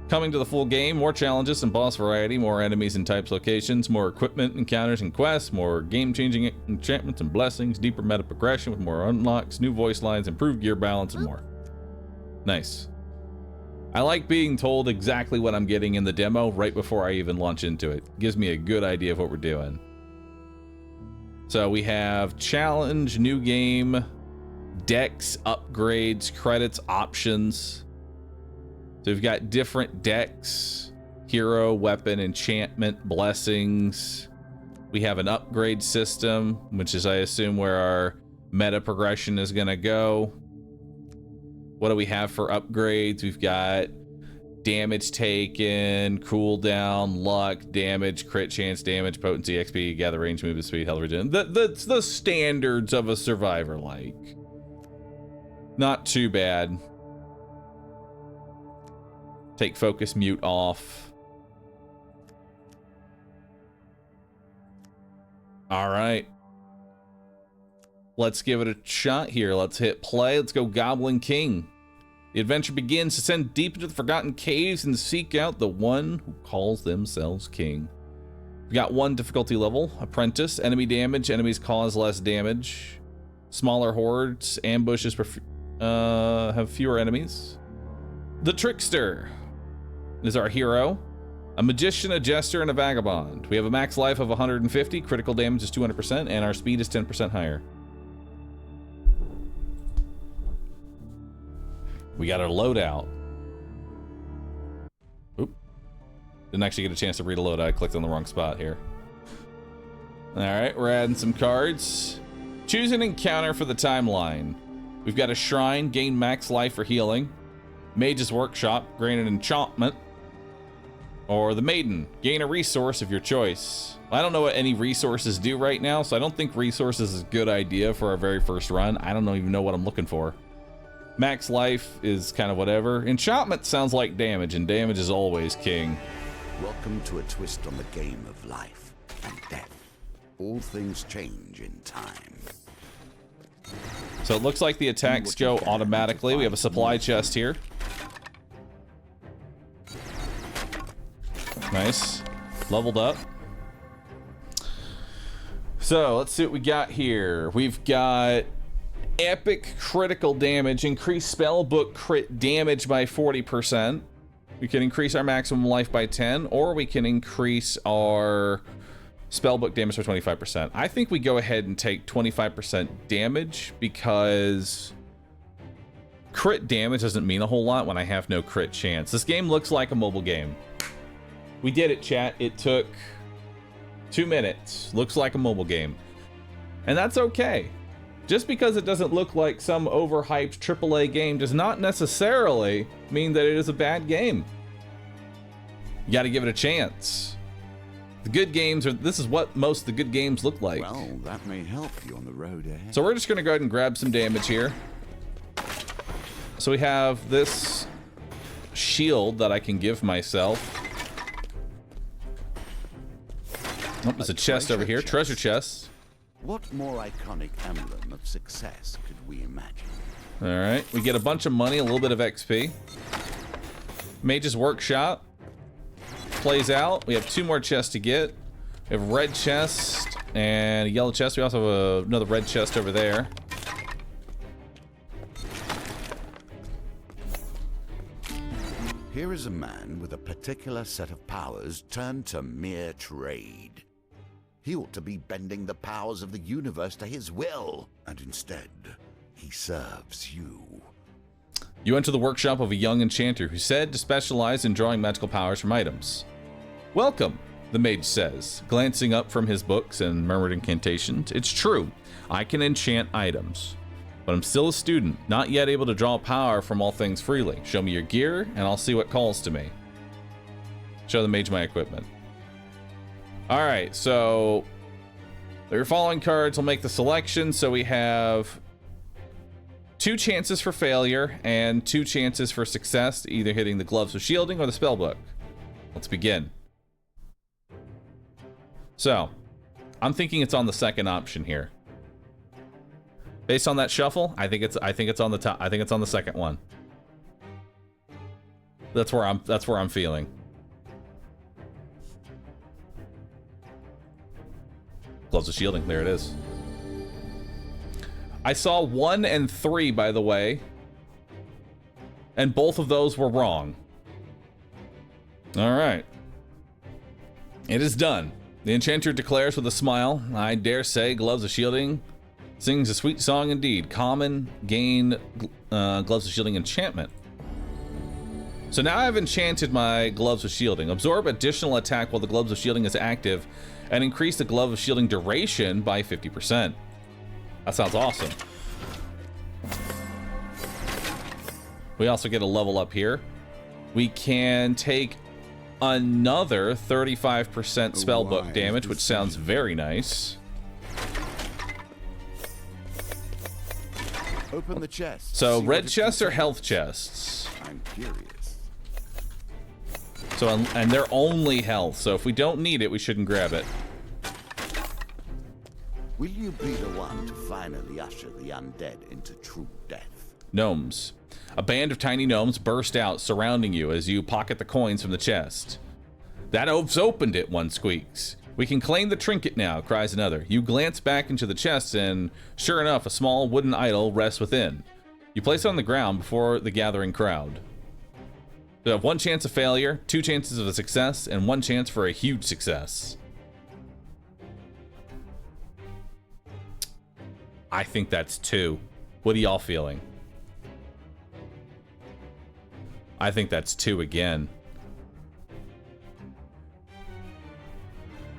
A: Coming to the full game, more challenges and boss variety, more enemies and types locations, more equipment, encounters, and quests, more game-changing enchantments and blessings, deeper meta progression with more unlocks, new voice lines, improved gear balance, and more. Nice. I like being told exactly what I'm getting in the demo right before I even launch into it. Gives me a good idea of what we're doing. So we have challenge, new game, decks, upgrades, credits, options. So we've got different decks, hero, weapon, enchantment, blessings. We have an upgrade system, which is, I assume, where our meta progression is going to go. What do we have for upgrades? We've got damage taken, cooldown, luck, damage, crit chance, damage, potency, XP, gather range, movement speed, health regen. The standards of a survivor like. Not too bad. Take focus mute off. All right. Let's give it a shot here. Let's hit play. Let's go Goblin King. The adventure begins. Descend deep into the forgotten caves and seek out the one who calls themselves king. We've got one difficulty level. Apprentice. Enemy damage. Enemies cause less damage. Smaller hordes. Ambushes have fewer enemies. The Trickster is our hero. A magician, a jester, and a vagabond. We have a max life of 150. Critical damage is 200%. And our speed is 10% higher. We got our loadout. Oop. Didn't actually get a chance to read a loadout. I clicked on the wrong spot here. All right, we're adding some cards. Choose an encounter for the timeline. We've got a shrine, gain max life for healing. Mage's Workshop, gain an enchantment. Or the Maiden, gain a resource of your choice. I don't know what any resources do right now, so I don't think resources is a good idea for our very first run. I don't even know what I'm looking for. Max life is kind of whatever. Enchantment sounds like damage, and damage is always king.
D: Welcome to a twist on the game of life and death. All things change in time.
A: So it looks like the attacks go automatically. We have a supply chest here. Nice. Leveled up. So let's see what we got here. We've got epic critical damage, increase spellbook crit damage by 40%. We can increase our maximum life by 10, or we can increase our spellbook damage by 25%. I think we go ahead and take 25% damage because crit damage doesn't mean a whole lot when I have no crit chance. This game looks like a mobile game. We did it, chat. It took 2 minutes. Looks like a mobile game. And that's okay. Just because it doesn't look like some overhyped AAA game does not necessarily mean that it is a bad game. You gotta give it a chance. The good games are, this is what most of the good games look like.
D: Well, that may help you on the road ahead.
A: So we're just gonna go ahead and grab some damage here. So we have this shield that I can give myself. Oh, there's a chest over here, treasure chest.
D: What more iconic emblem of success could we imagine?
A: All right, we get a bunch of money, a little bit of XP. Mage's Workshop plays out. We have 2 more chests to get. We have a red chest and a yellow chest. We also have another red chest over there.
D: Here is a man with a particular set of powers turned to mere trade. He ought to be bending the powers of the universe to his will, and instead, he serves you.
A: You enter the workshop of a young enchanter who said to specialize in drawing magical powers from items. Welcome, the mage says, glancing up from his books and murmured incantations. It's true, I can enchant items. but I'm still a student, not yet able to draw power from all things freely. Show me your gear, and I'll see what calls to me. Show the mage my equipment. Alright, so your following cards will make the selection, so we have 2 chances for failure and 2 chances for success, either hitting the Gloves of Shielding or the Spellbook. Let's begin. So, I'm thinking it's on the second option here. Based on that shuffle, I think it's on the top. I think it's on the second one. That's where I'm feeling. Gloves of Shielding, there it is. I saw 1 and 3, by the way, and both of those were wrong. All right. It is done. The enchanter declares with a smile, I dare say Gloves of Shielding sings a sweet song indeed. Common, gain Gloves of Shielding enchantment. So now I've enchanted my Gloves of Shielding. Absorb additional attack while the Gloves of Shielding is active, and increase the Glove of Shielding duration by 50%. That sounds awesome. We also get a level up here. We can take another 35% spellbook damage, which sounds very nice.
D: Open the chest.
A: So red chests are health chests.
D: I'm curious.
A: So and they're only health. So if we don't need it, we shouldn't grab it.
D: Will you be the one to finally usher the undead into true death?
A: Gnomes. A band of tiny gnomes burst out, surrounding you as you pocket the coins from the chest. That oaf's opened it, one squeaks. We can claim the trinket now, cries another. You glance back into the chest and, sure enough, a small wooden idol rests within. You place it on the ground before the gathering crowd. You have 1 chance of failure, 2 chances of a success, and 1 chance for a huge success. I think that's 2. What are y'all feeling? I think that's 2 again.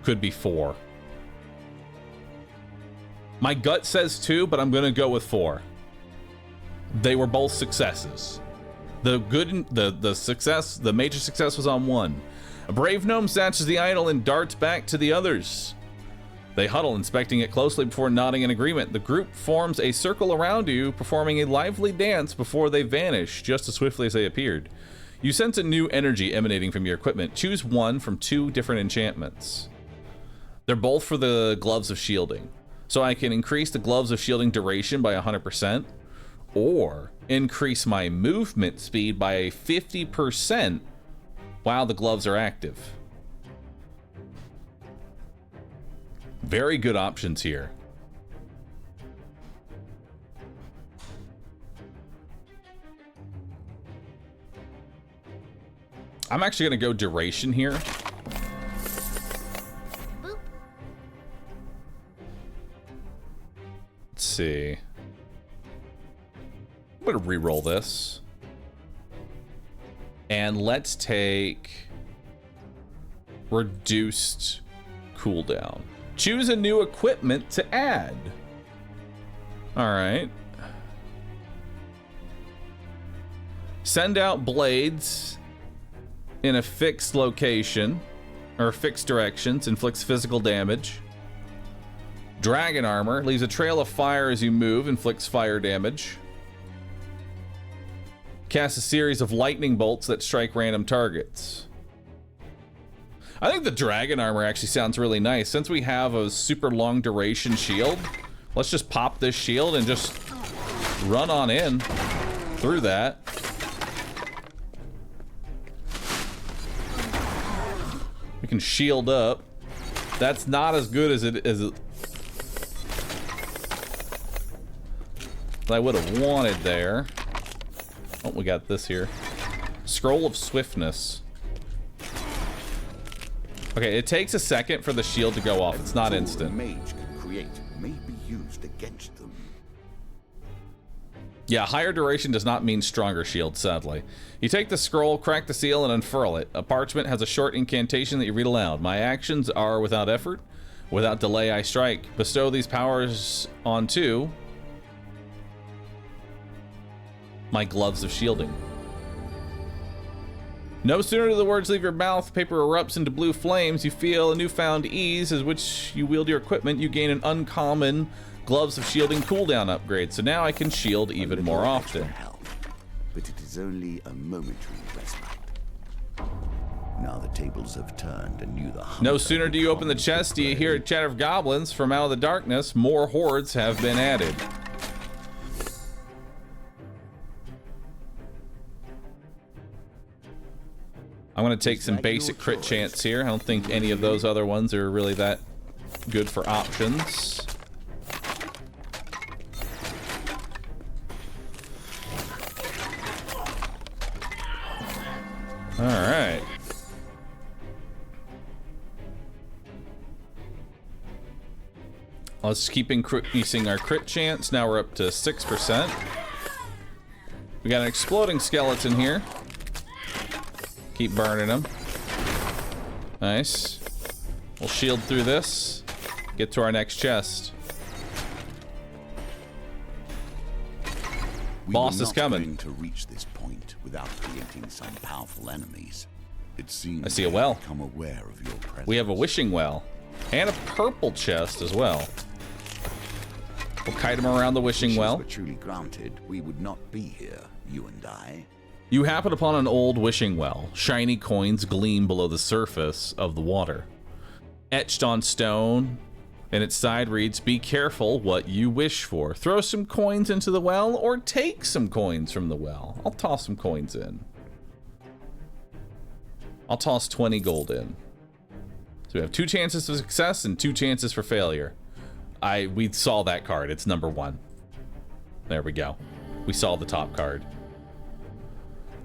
A: Could be 4. My gut says 2, but I'm gonna go with 4. They were both successes. The major success was on 1. A brave gnome snatches the idol and darts back to the others. They huddle, inspecting it closely before nodding in agreement. The group forms a circle around you, performing a lively dance before they vanish, just as swiftly as they appeared. You sense a new energy emanating from your equipment. Choose 1 from 2 different enchantments. They're both for the Gloves of Shielding. So I can increase the Gloves of Shielding duration by 100%, or increase my movement speed by 50% while the gloves are active. Very good options here. I'm actually going to go duration here.
B: Boop.
A: Let's see. I'm going to re-roll this. And let's take reduced cooldown. Choose a new equipment to add. All right. Send out blades in a fixed location or fixed directions, inflicts physical damage. Dragon armor leaves a trail of fire as you move, inflicts fire damage. Cast a series of lightning bolts that strike random targets. I think the dragon armor actually sounds really nice. Since we have a super long duration shield, let's just pop this shield and just run on in through that. We can shield up. That's not as good as I would have wanted there. Oh, we got this here. Scroll of Swiftness. Okay, it takes a second for the shield to go off. It's not instant.
D: The mage can create may be used against them.
A: Yeah, higher duration does not mean stronger shield, sadly. You take the scroll, crack the seal, and unfurl it. A parchment has a short incantation that you read aloud. My actions are without effort. Without delay, I strike. Bestow these powers on 2. my gloves of shielding. No sooner do the words leave your mouth, paper erupts into blue flames. You feel a newfound ease as which you wield your equipment. You gain an uncommon gloves of shielding cooldown upgrade. So now I can shield even more often.
D: Help, but it is only a momentary respite. Now the tables have turned and you the
A: No sooner do you open the chest, do you hear a chatter of goblins from out of the darkness. More hordes have been added. I'm going to take some basic crit chance here. I don't think any of those other ones are really that good for options. All right. Let's keep increasing our crit chance. Now we're up to 6%. We got an exploding skeleton here. Keep burning them. Nice. We'll shield through this. Get to our next chest. Boss is coming.
D: Going to reach this point without creating some powerful enemies. It seems
A: I see a well.
D: Become aware of your presence.
A: We have a wishing well and a purple chest as well. We'll kite him around the wishing well.
D: Were truly granted, we would not be here, you and I.
A: You happen upon an old wishing well. Shiny coins gleam below the surface of the water. Etched on stone, and its side reads, "Be careful what you wish for. Throw some coins into the well or take some coins from the well." I'll toss some coins in. I'll toss 20 gold in. So we have 2 chances of success and 2 chances for failure. We saw that card. It's number 1. There we go. We saw the top card.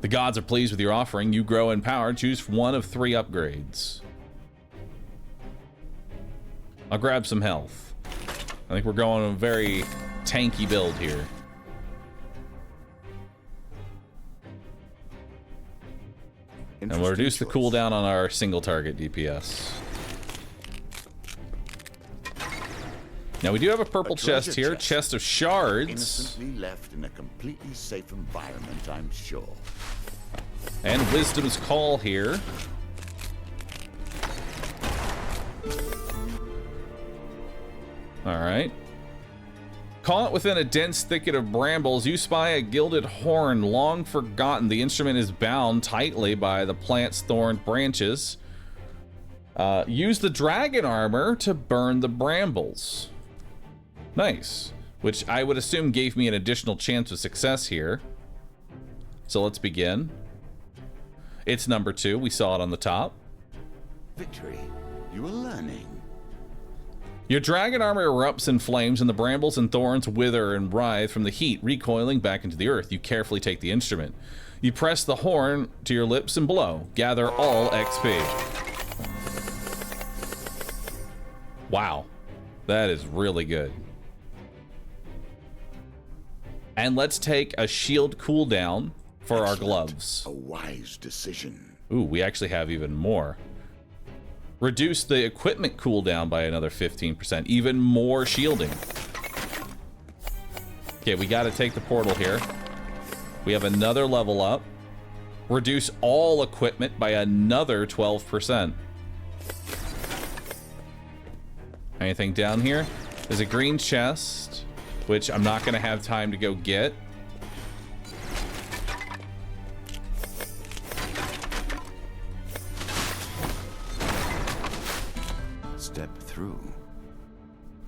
A: The gods are pleased with your offering. You grow in power. Choose one of 3 upgrades. I'll grab some health. I think we're going on a very tanky build here. And we'll reduce the cooldown on our single target DPS. Now we do have a purple chest here, chest of shards.
D: Innocently left in a completely safe environment, I'm sure.
A: And Wisdom's Call here. Alright. Caught within a dense thicket of brambles, you spy a gilded horn long forgotten. The instrument is bound tightly by the plant's thorned branches. Use the dragon armor to burn the brambles. Nice. Which I would assume gave me an additional chance of success here. So let's begin. It's number 2. We saw it on the top.
D: Victory. You are learning.
A: Your dragon armor erupts in flames, and the brambles and thorns wither and writhe from the heat, recoiling back into the earth. You carefully take the instrument. You press the horn to your lips and blow. Gather all XP. Wow. That is really good. And let's take a shield cooldown for our gloves.
D: A wise decision.
A: Ooh, we actually have even more. Reduce the equipment cooldown by another 15%. Even more shielding. Okay, we got to take the portal here. We have another level up. Reduce all equipment by another 12%. Anything down here? There's a green chest, which I'm not going to have time to go get.
D: Step through,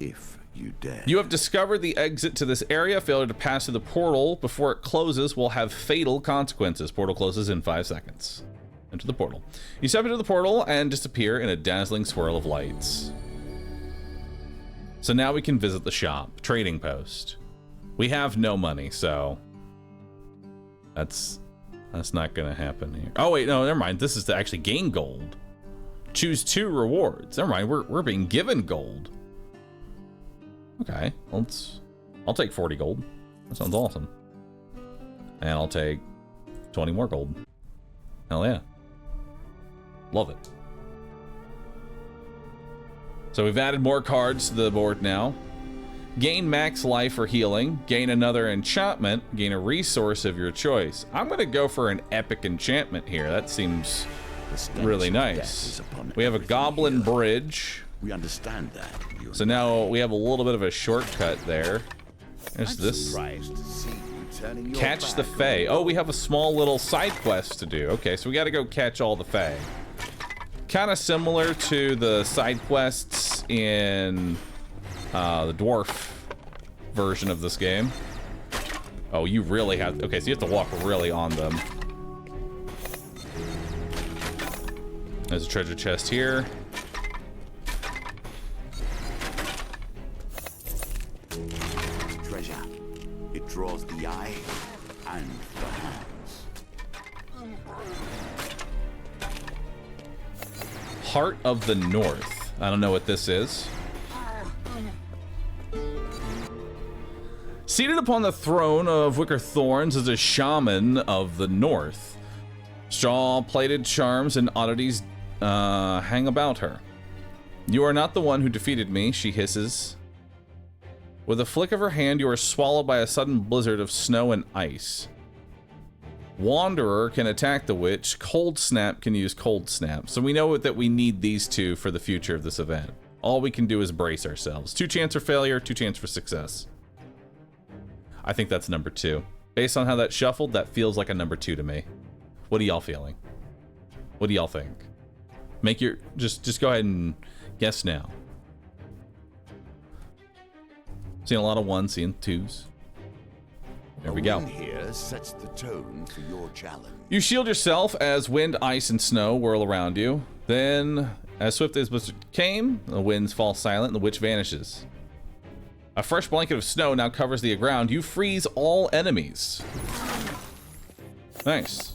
D: if you dare.
A: You have discovered the exit to this area. Failure to pass through the portal before it closes will have fatal consequences. Portal closes in 5 seconds. Enter the portal. You step into the portal and disappear in a dazzling swirl of lights. So now we can visit the shop, trading post. We have no money, so that's not gonna happen here. Oh wait, no, never mind. This is to actually gain gold. Choose 2 rewards. Never mind, we're being given gold. Okay, I'll take 40 gold. That sounds awesome. And I'll take 20 more gold. Hell yeah. Love it. So we've added more cards to the board now. Gain max life or healing, gain another enchantment, gain a resource of your choice. I'm gonna go for an epic enchantment here. That seems really nice. We have a goblin bridge.
D: We understand that.
A: So now we have a little bit of a shortcut there. There's this. Catch the Fae. Oh, we have a small little side quest to do. Okay, so we got to go catch all the Fae. Kind of similar to the side quests in the dwarf version of this game. Oh, you really have... Okay, so you have to walk really on them. There's a treasure chest here.
D: Treasure. It draws the eye and the hands.
A: Heart of the North. I don't know what this is. Seated upon the throne of wicker thorns is a shaman of the North. Straw-plated charms and oddities hang about her. You are not the one who defeated me, she hisses. With a flick of her hand, you are swallowed by a sudden blizzard of snow and ice. Wanderer can attack the witch. Cold Snap can use Cold Snap. So we know that we need these two for the future of this event. All we can do is brace ourselves. 2 chance for failure, 2 chance for success. I think that's number 2. Based on how that shuffled, that feels like a number 2 to me. What are y'all feeling? What do y'all think? Make your... Just go ahead and guess now. Seeing a lot of 1s, seeing 2s. There we go.
D: Here sets the tone for your challenge.
A: You shield yourself as wind, ice, and snow whirl around you. Then, as swift as blizzard came, the winds fall silent and the witch vanishes. A fresh blanket of snow now covers the ground. You freeze all enemies. Nice.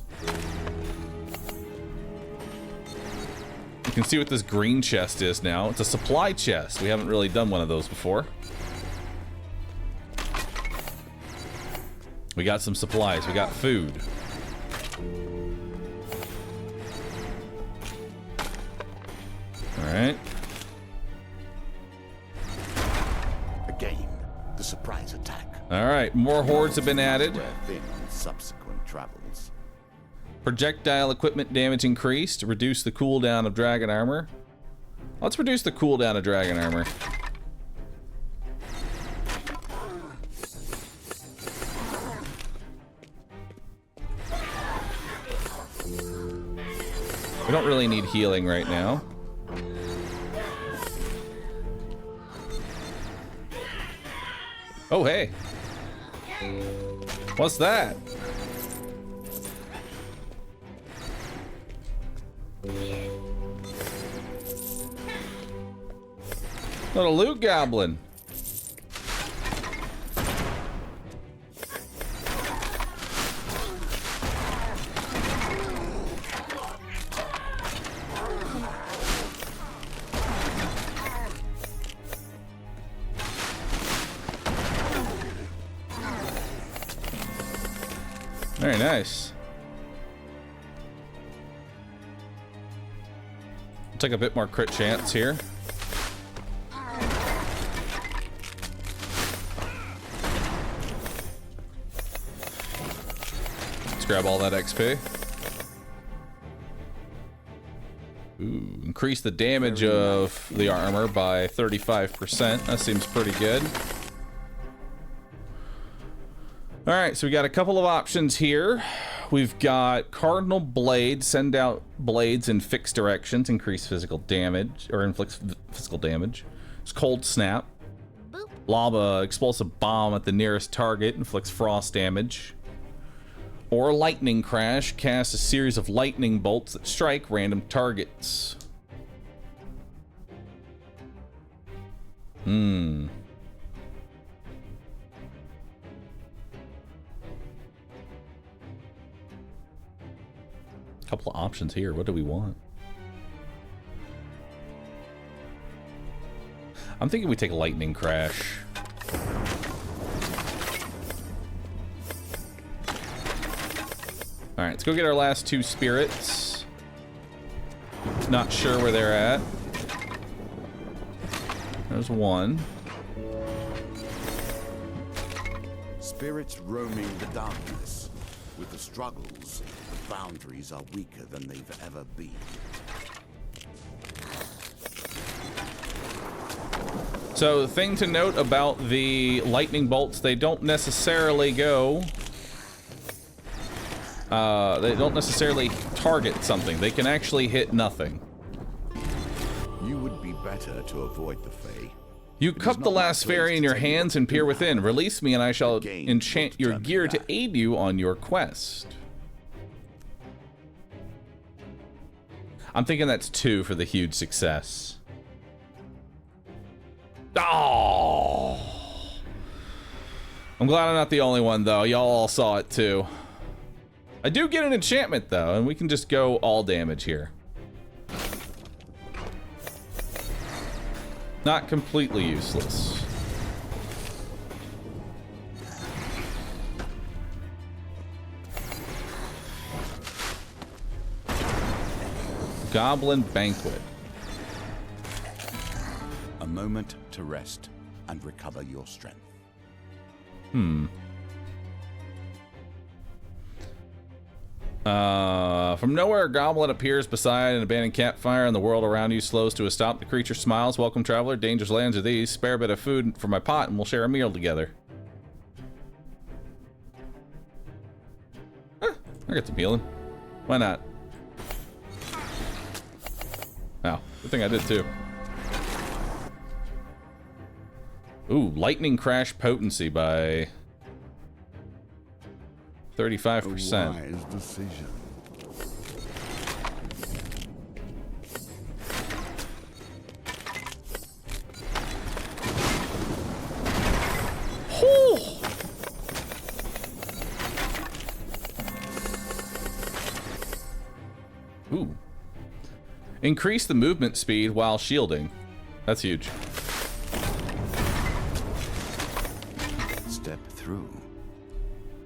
A: You can see what this green chest is now. It's a supply chest. We haven't really done one of those before. We got some supplies. We got food. All right.
D: Again, the surprise attack.
A: All right. More hordes have been added.
D: Wear thin on subsequent travels.
A: Projectile equipment damage increased. Reduce the cooldown of dragon armor. Let's reduce the cooldown of dragon armor. We don't really need healing right now. Oh, hey. What's that? Little loot goblin. Very nice. I'll take a bit more crit chance here. Let's grab all that XP. Ooh, increase the damage of the armor by 35%. That seems pretty good. All right, so we got a couple of options here. We've got Cardinal Blade, send out blades in fixed directions, increase physical damage, or inflicts physical damage. It's Cold Snap.
B: Boop.
A: Lob a explosive bomb at the nearest target, inflicts frost damage. Or Lightning Crash, cast a series of lightning bolts that strike random targets. Couple of options here. What do we want? I'm thinking we take Lightning Crash. All right, let's go get our last 2 spirits. Not sure where they're at. There's one.
D: Spirits roaming the darkness. With the struggles, the boundaries are weaker than they've ever been.
A: So the thing to note about the lightning bolts, they don't necessarily go... they don't necessarily target something. They can actually hit nothing.
D: You would be better to avoid the Fae.
A: You cup the last fairy in your hands and peer within. Release me and I shall enchant your gear to aid you on your quest. I'm thinking that's 2 for the huge success. Oh! I'm glad I'm not the only one, though. Y'all all saw it, too. I do get an enchantment, though, and we can just go all damage here. Not completely useless. Goblin Banquet.
D: A moment to rest and recover your strength.
A: From nowhere, a goblin appears beside an abandoned campfire, and the world around you slows to a stop. The creature smiles. Welcome, traveler. Dangerous lands are these. Spare a bit of food for my pot, and we'll share a meal together. I got some healing. Why not? Oh, good thing I did too. Ooh, lightning crash potency by 35%.
D: Wise decision.
A: Ooh. Increase the movement speed while shielding. That's huge.
D: Step through,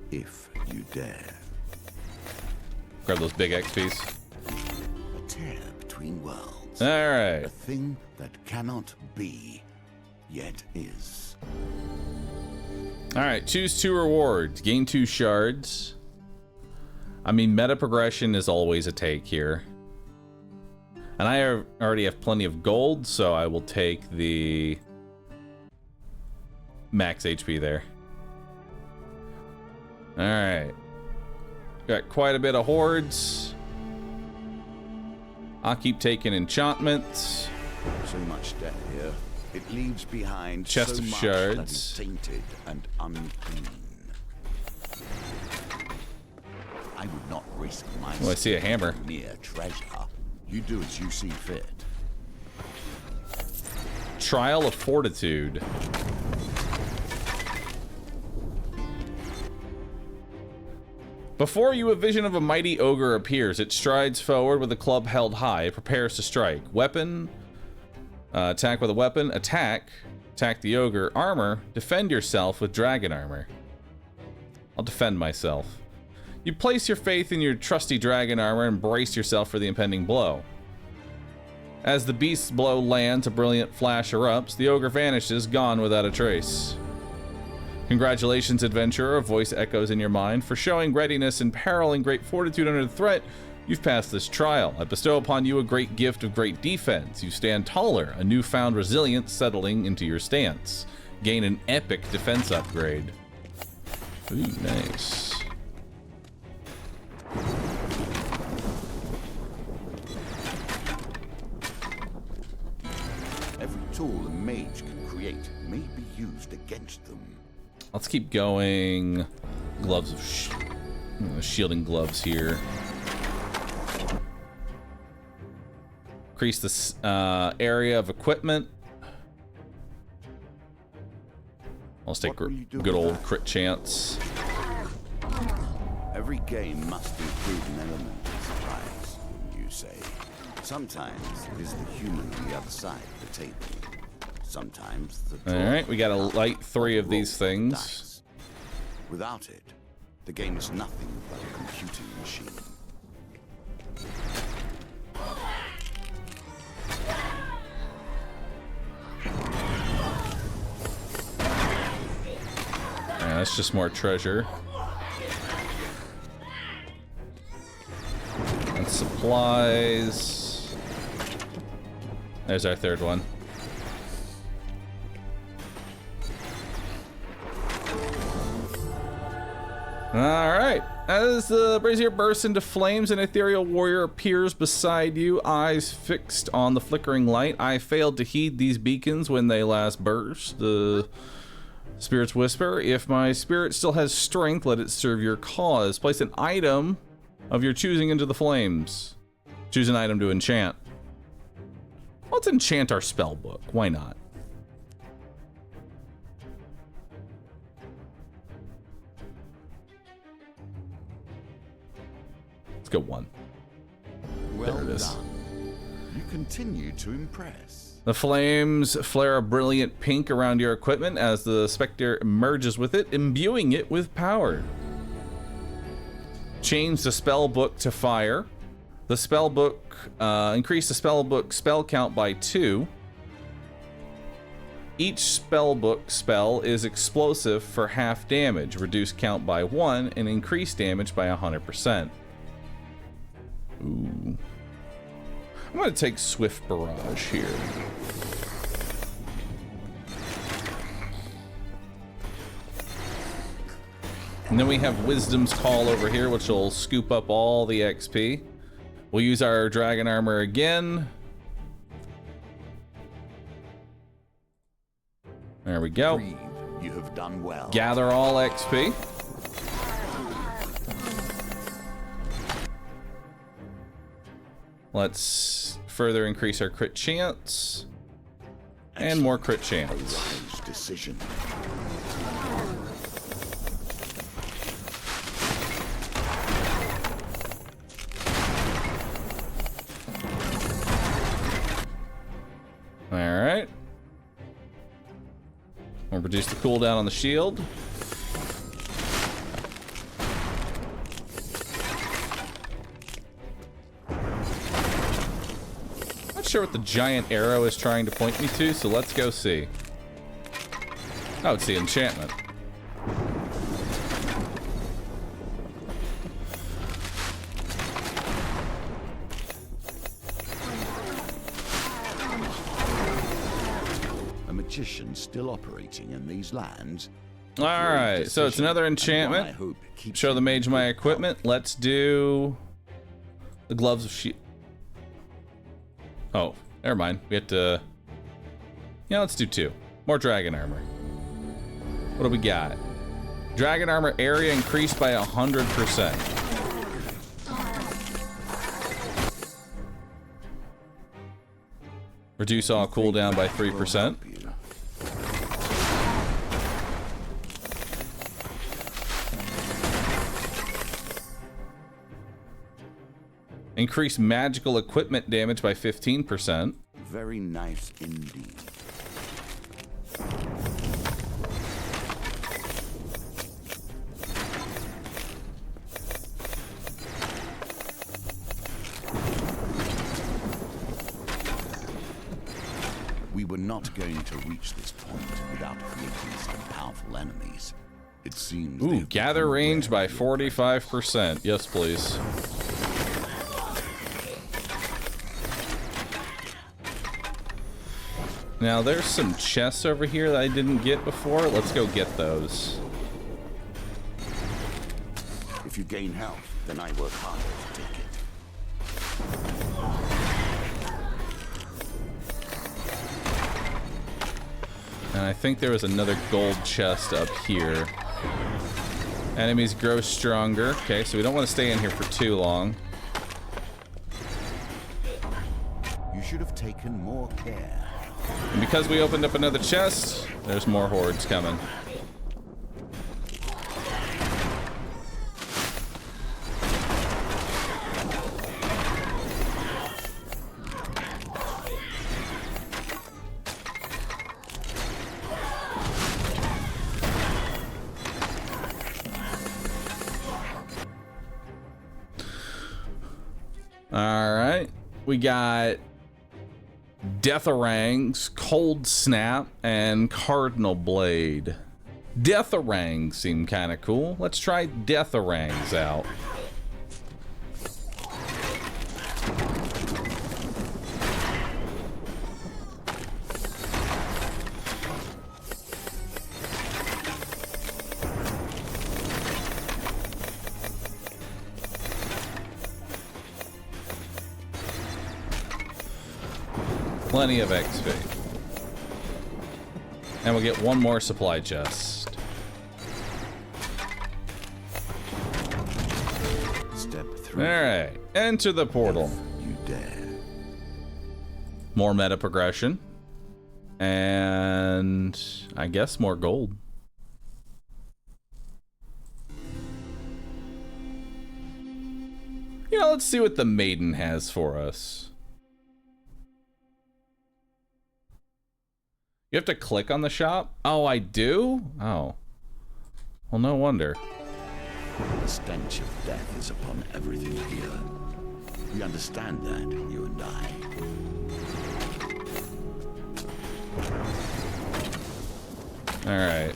D: if you dare.
A: Grab those big XPs.
D: A tear between worlds.
A: All right.
D: A thing that cannot be, yet is.
A: All right, choose 2 rewards. Gain 2 shards. I mean, meta progression is always a take here. And I already have plenty of gold, so I will take the max HP there. All right. Got quite a bit of hordes. I'll keep taking enchantments.
D: So much death here. It leaves behind
A: Chest
D: so
A: of
D: much
A: shards.
D: that is tainted and unclean. I would not risk my
A: Oh, I see a hammer.
D: mere treasure. You do as you see fit.
A: Trial of Fortitude. Before you, a vision of a mighty ogre appears. It strides forward with a club held high. It prepares to strike. Weapon. Attack with a weapon. Attack. Attack the ogre. Armor. Defend yourself with dragon armor. I'll defend myself. You place your faith in your trusty dragon armor and brace yourself for the impending blow. As the beast's blow lands, a brilliant flash erupts. The ogre vanishes, gone without a trace. Congratulations, adventurer, a voice echoes in your mind. For showing readiness and peril and great fortitude under threat, you've passed this trial. I bestow upon you a great gift of great defense. You stand taller, a newfound resilience settling into your stance. Gain an epic defense upgrade. Ooh, nice.
D: Every tool a mage can create may be used against them.
A: Let's keep going. Gloves of shielding gloves here. Increase this area of equipment. Let's take good old crit chance.
D: Every game must include an element of surprise, you say. Sometimes it is the human on the other side of the table. Sometimes the
A: All right, we got to light 3 of these things.
D: dice. Without it, the game is nothing but a computing machine.
A: Let's that's just more treasure. And supplies. There's our third one. Alright. As the brazier bursts into flames, an ethereal warrior appears beside you, eyes fixed on the flickering light. I failed to heed these beacons when they last burst. The spirits whisper, if my spirit still has strength, let it serve your cause. Place an item of your choosing into the flames. Choose an item to enchant. Let's enchant our spell book. Why not? Let's go one.
D: Well
A: there it is.
D: done. You continue to impress.
A: The flames flare a brilliant pink around your equipment as the specter merges with it, imbuing it with power. Change the spell book to fire. The spell book, increase the spell book spell count by 2. Each spell book spell is explosive for half damage, reduce count by 1, and increase damage by 100%. Ooh. I'm gonna take Swift Barrage here. And then we have Wisdom's Call over here, which will scoop up all the XP. We'll use our Dragon Armor again. There we go.
D: Breathe. You have done well.
A: Gather all XP. Let's further increase our crit chance. And more crit chance.
D: Wise decision.
A: Alright. We'll reduce the cooldown on the shield. Not sure what the giant arrow is trying to point me to, so let's go see. Oh, it's the enchantment.
D: A magician still operating in these lands.
A: Alright, so it's another enchantment. Show the mage my equipment. Let's do the gloves of shield. Oh, never mind. We have to... Yeah, let's do 2. More dragon armor. What do we got? Dragon armor area increased by 100%. Reduce all cooldown by 3%. Increase magical equipment damage by 15%.
D: Very nice indeed. We were not going to reach this point without creating some powerful enemies. It seems.
A: Ooh, gather range by 45%. Yes, please. Now, there's some chests over here that I didn't get before. Let's go get those.
D: If you gain health, then I work harder to take it.
A: And I think there was another gold chest up here. Enemies grow stronger. Okay, so we don't want to stay in here for too long.
D: You should have taken more care.
A: And because we opened up another chest, there's more hordes coming. All right, we got Death Harangues, Cold Snap, and Cardinal Blade. Death-orangs seem kind of cool. Let's try death-orangs out. Plenty of XP. And we'll get one more supply chest.
D: Step 3.
A: Alright, enter the portal.
D: You dare.
A: More meta progression. And I guess more gold. You know, let's see what the maiden has for us. You have to click on the shop? Oh, I do? Oh. Well, no wonder.
D: The stench of death is upon everything here. We understand that, you and I.
A: Alright.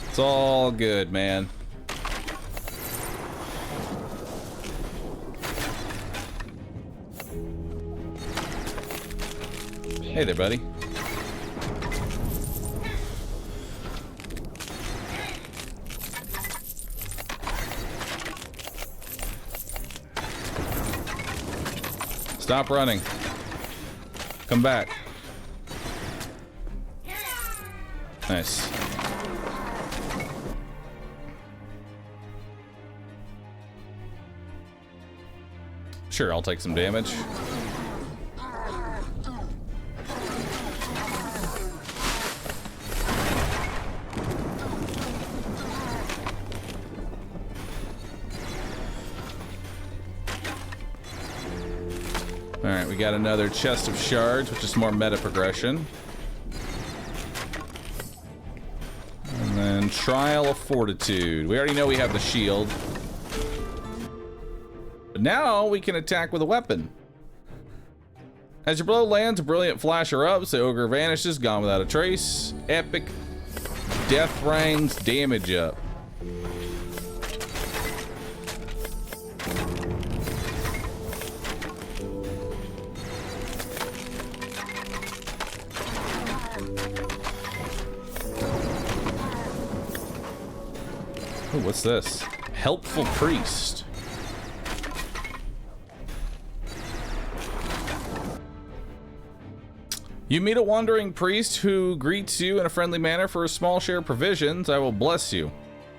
A: It's all good, man. Hey there, buddy. Stop running. Come back. Nice. Sure, I'll take some damage. Alright, we got another chest of shards, which is more meta progression. And then Trial of Fortitude. We already know we have the shield. But now we can attack with a weapon. As your blow lands, a brilliant flash erupts, the ogre vanishes, gone without a trace. Epic death rangs damage up. Ooh, what's this? Helpful Priest. You meet a wandering priest who greets you in a friendly manner. For a small share of provisions, I will bless you.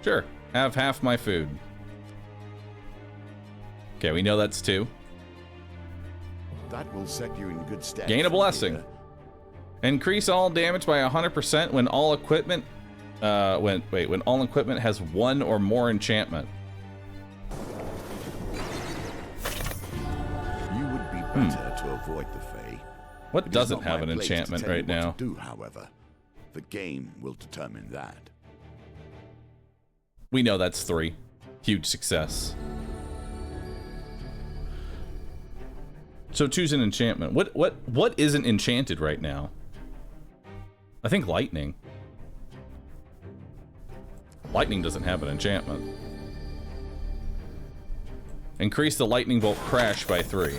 A: Sure, have half my food. Okay, we know that's 2.
D: That will set you in good stead.
A: Gain a blessing. Increase all damage by 100% when all equipment when all equipment has 1 or more enchantment.
D: You would be better to avoid the Fae.
A: What
D: It is
A: doesn't
D: not
A: have
D: my
A: an
D: place to
A: enchantment
D: tell you
A: right
D: what
A: now?
D: to do, however, the game will determine that.
A: We know that's 3. Huge success. So choose an enchantment. What isn't enchanted right now? I think lightning. Lightning doesn't have an enchantment. Increase the lightning bolt crash by 3.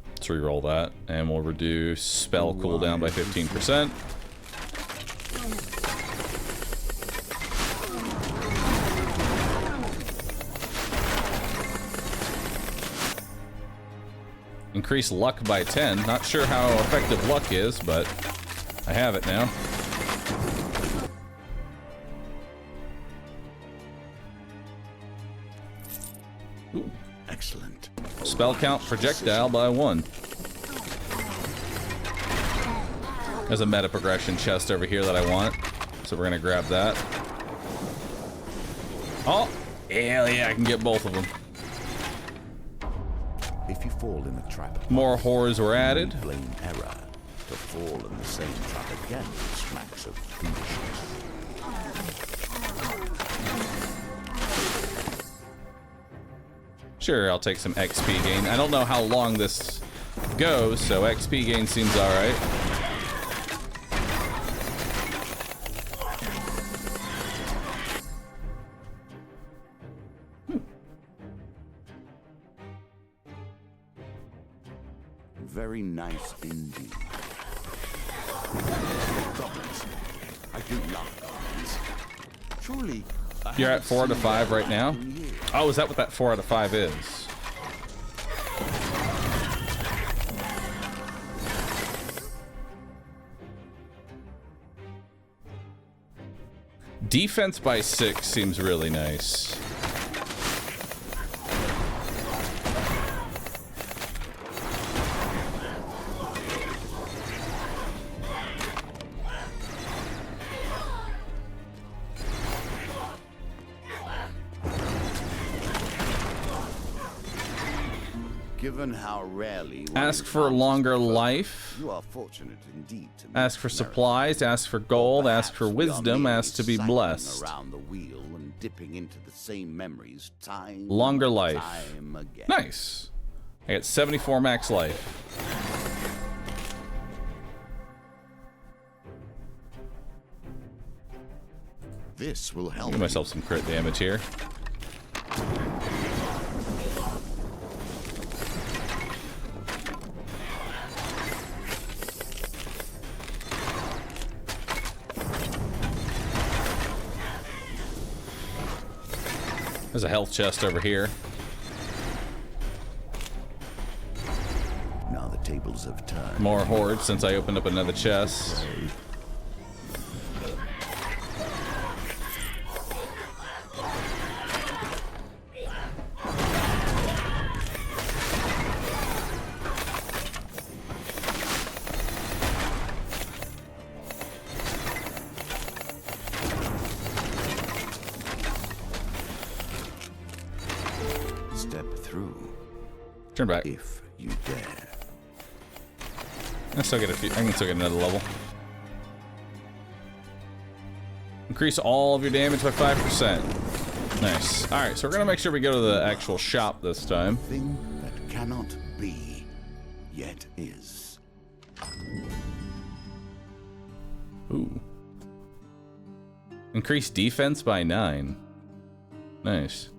A: Let's reroll that, and we'll reduce spell cooldown by 15%. Increase luck by 10. Not sure how effective luck is, but I have it now. Ooh.
D: Excellent.
A: Spell count projectile by 1. There's a meta progression chest over here that I want, so we're gonna grab that. Oh, hell yeah, I can get both of them.
D: If you fall in the trap,
A: More horrors were added.
D: blame error. To fall in the same trap again smacks of foolishness.
A: Sure, I'll take some XP gain. I don't know how long this goes, so XP gain seems alright.
D: Very nice indeed. Goblins. I do love goblins. Surely.
A: You're at 4 out of 5 right now? Oh, is that what that 4 out of 5 is? Defense by 6 seems really nice.
D: Given how rarely
A: Ask for longer life.
D: You are fortunate indeed to
A: Ask for supplies, ask for gold, ask for wisdom, ask to be blessed.
D: Around the wheel and dipping into the same memories time
A: Longer
D: and
A: life.
D: time again.
A: Nice. I got 74 max life.
D: This will help.
A: Give myself some crit damage here. There's a health chest over here.
D: Now the tables have turned.
A: More hordes since I opened up another chest.
D: Step through
A: Turn back.
D: if you dare.
A: I can still get another level. Increase all of your damage by 5%. Nice. Alright, so we're gonna make sure we go to the actual shop this time.
D: Thing that cannot be, yet is.
A: Ooh. Increase defense by 9. Nice.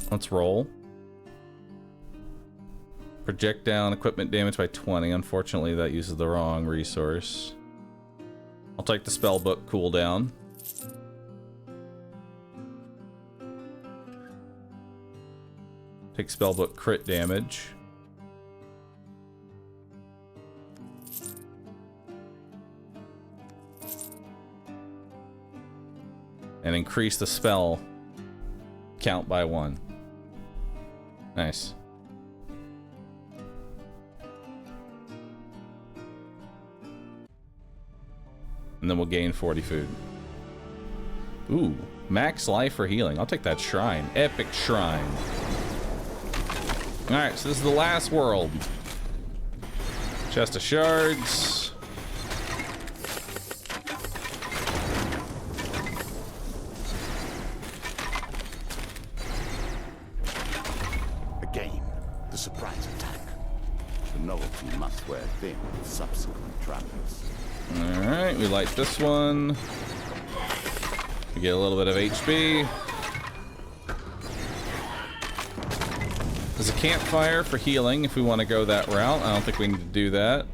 A: Let's roll. Projectile and equipment damage by 20. Unfortunately, that uses the wrong resource. I'll take the spellbook cooldown. Take spellbook crit damage. And increase the spell count by 1. Nice. And then we'll gain 40 food. Ooh, max life for healing. I'll take that shrine. Epic shrine. Alright, so this is the last world. Chest of shards.
D: Again, the surprise attack. The novelty must wear thin with subsequent travels.
A: Alright, we light this one. We get a little bit of HP. There's a campfire for healing if we want to go that route. I don't think we need to do that.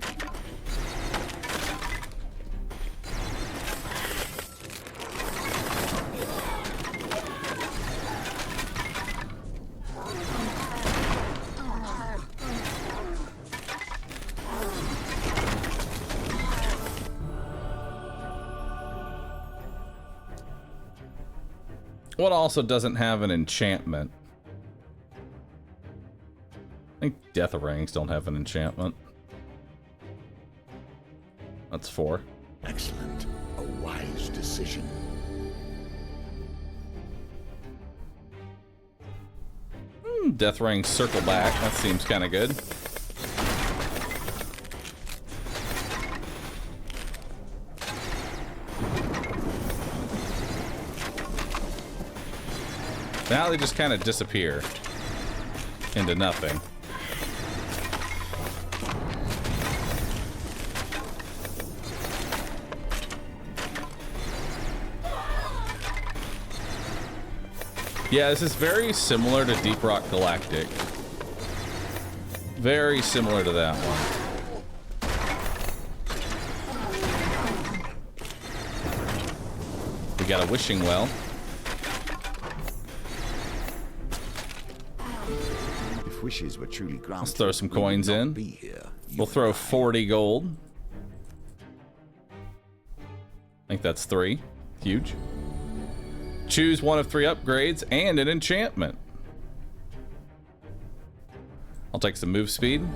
A: What also doesn't have an enchantment? I think Death Rings don't have an enchantment. That's 4.
D: Excellent. A wise decision.
A: Death Rings circle back. That seems kind of good. Now they just kind of disappear into nothing. Yeah, this is very similar to Deep Rock Galactic. Very similar to that one. We got a wishing well.
D: If wishes were truly granted,
A: Let's throw some coins in. We'll throw 40 gold. I think that's 3. Huge. Choose one of 3 upgrades and an enchantment. I'll take some move speed.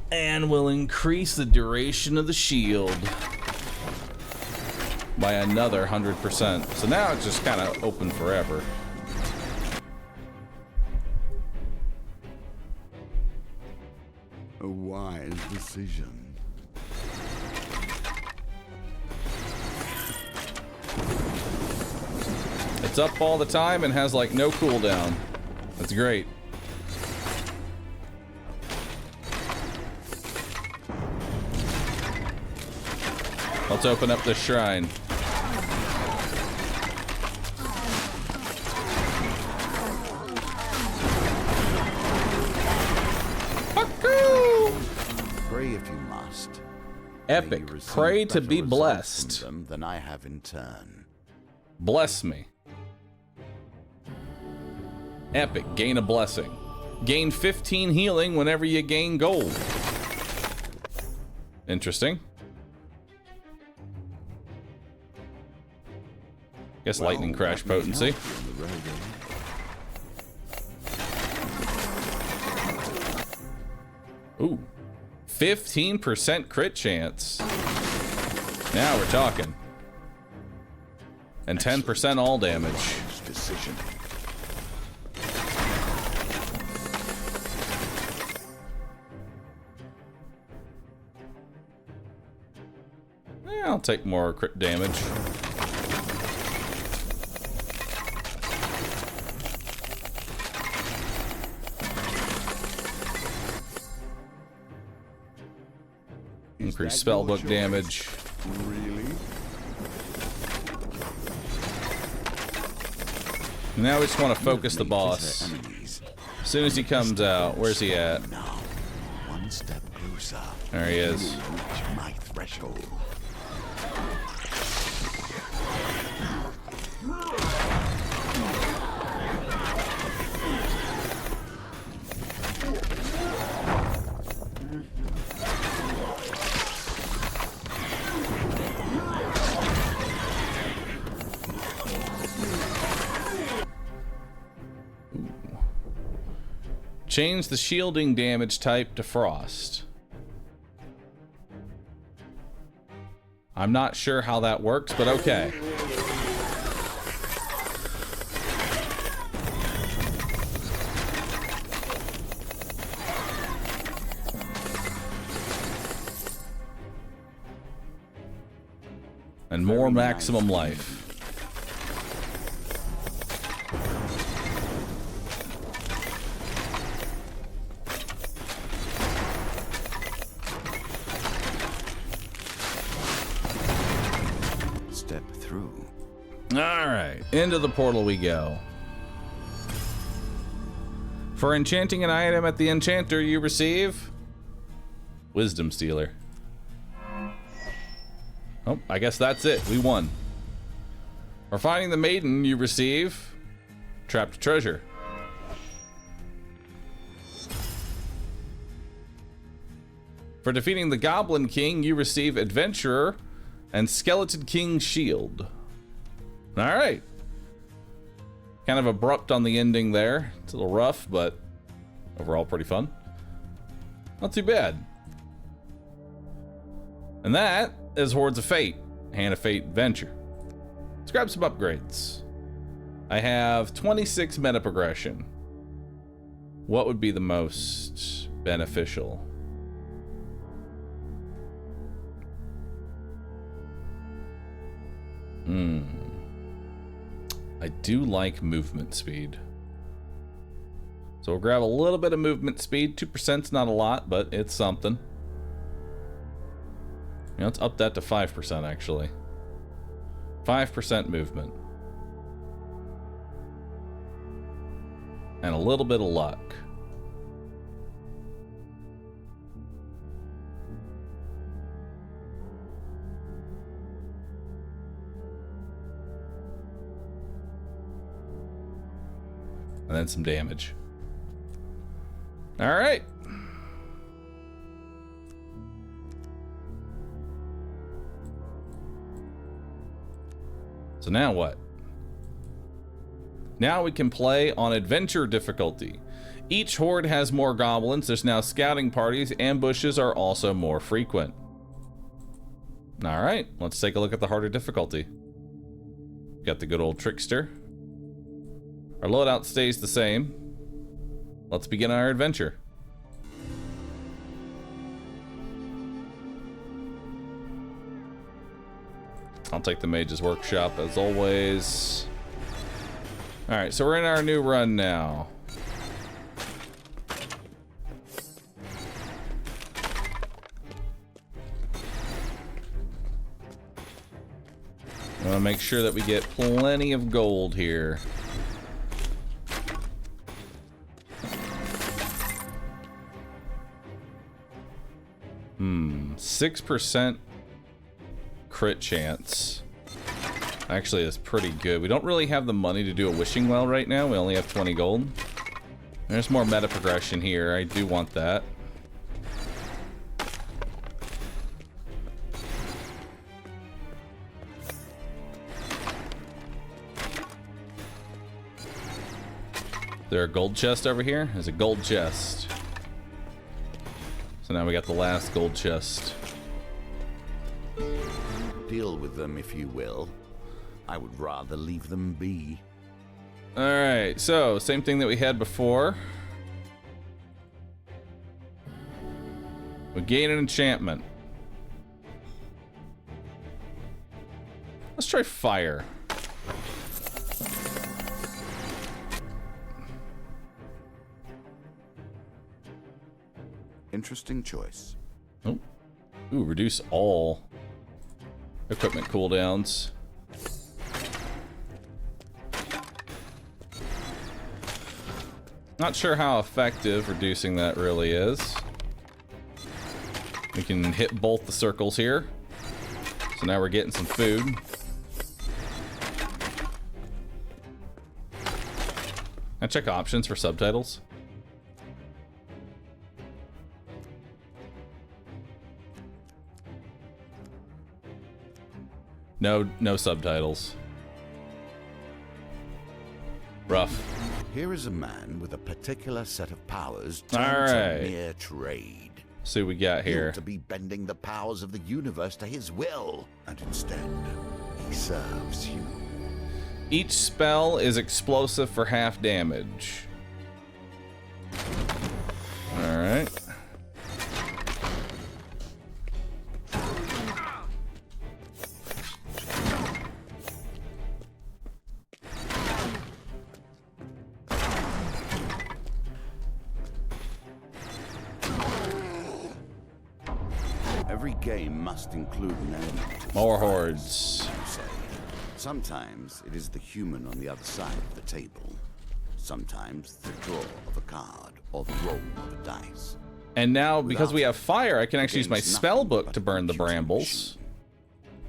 A: And we'll increase the duration of the shield by another 100%. So now it's just kind of open forever.
D: A wise decision.
A: It's up all the time and has like no cooldown. That's great. Let's open up this shrine.
D: Pray if you must.
A: Epic.
D: May you receive
A: Pray to
D: better
A: be
D: results
A: blessed.
D: from them than I have in turn.
A: Bless me. Epic. Gain a blessing. Gain 15 healing whenever you gain gold. Interesting. Guess
D: Well,
A: lightning crash
D: that may
A: potency.
D: help you on the road, eh?
A: Ooh. 15% crit chance. Now we're talking. And 10% all damage.
D: Decision.
A: I'll take more crit damage. Increase spellbook damage.
D: Really?
A: Now we just want to focus the boss.
D: Enemies.
A: As soon as he comes out, where's he at?
D: Now, one step closer.
A: There he is.
D: You reach my threshold.
A: Change the shielding damage type to frost. I'm not sure how that works, but okay. And more maximum life.
D: Step through.
A: Alright, into the portal we go. For enchanting an item at the enchanter, you receive Wisdom Stealer. Oh, I guess that's it. We won. For finding the maiden, you receive Trapped Treasure. For defeating the Goblin King, you receive Adventurer and Skeleton King Shield. Alright. Kind of abrupt on the ending there. It's a little rough, but overall pretty fun. Not too bad. And that is Hordes of Fate, Hand of Fate Adventure. Let's grab some upgrades. I have 26 meta progression. What would be the most beneficial? I do like movement speed. So we'll grab a little bit of movement speed. 2%'s not a lot, but it's something. You know, let's up that to 5% actually. 5% movement. And a little bit of luck. And then some damage. All right. So now what? Now we can play on adventure difficulty. Each horde has more goblins. There's now scouting parties. Ambushes are also more frequent. All right, let's take a look at the harder difficulty. Got the good old trickster. Our loadout stays the same. Let's begin our adventure. I'll take the Mage's Workshop as always. Alright, so we're in our new run now. I want to make sure that we get plenty of gold here. 6% crit chance. Actually, that's pretty good. We don't really have the money to do a wishing well right now. We only have 20 gold. There's more meta progression here. I do want that. Is there a gold chest over here? There's a gold chest. So now we got the last gold chest.
D: Deal with them if you will. I would rather leave them be.
A: Alright, so same thing that we had before. We gain an enchantment. Let's try fire.
D: Interesting choice.
A: Oh. Ooh, reduce all equipment cooldowns. Not sure how effective reducing that really is. We can hit both the circles here. So now we're getting some food. I check options for subtitles. No subtitles. Rough.
D: Here is a man with a particular set of powers
A: All
D: turned
A: right.
D: to mere trade.
A: See what we got
D: He
A: here.
D: ought to be bending the powers of the universe to his will, and instead, he serves you.
A: Each spell is explosive for half damage. All right.
D: Every game must include an element of
A: More
D: surprise,
A: hordes.
D: you say. Sometimes it is the human on the other side of the table. Sometimes the draw of a card or the roll of a dice.
A: And now, because we have fire, I can
D: the
A: actually use my
D: game's
A: spell
D: nothing
A: book
D: but
A: to
D: a
A: burn the
D: computing
A: brambles.
D: machine.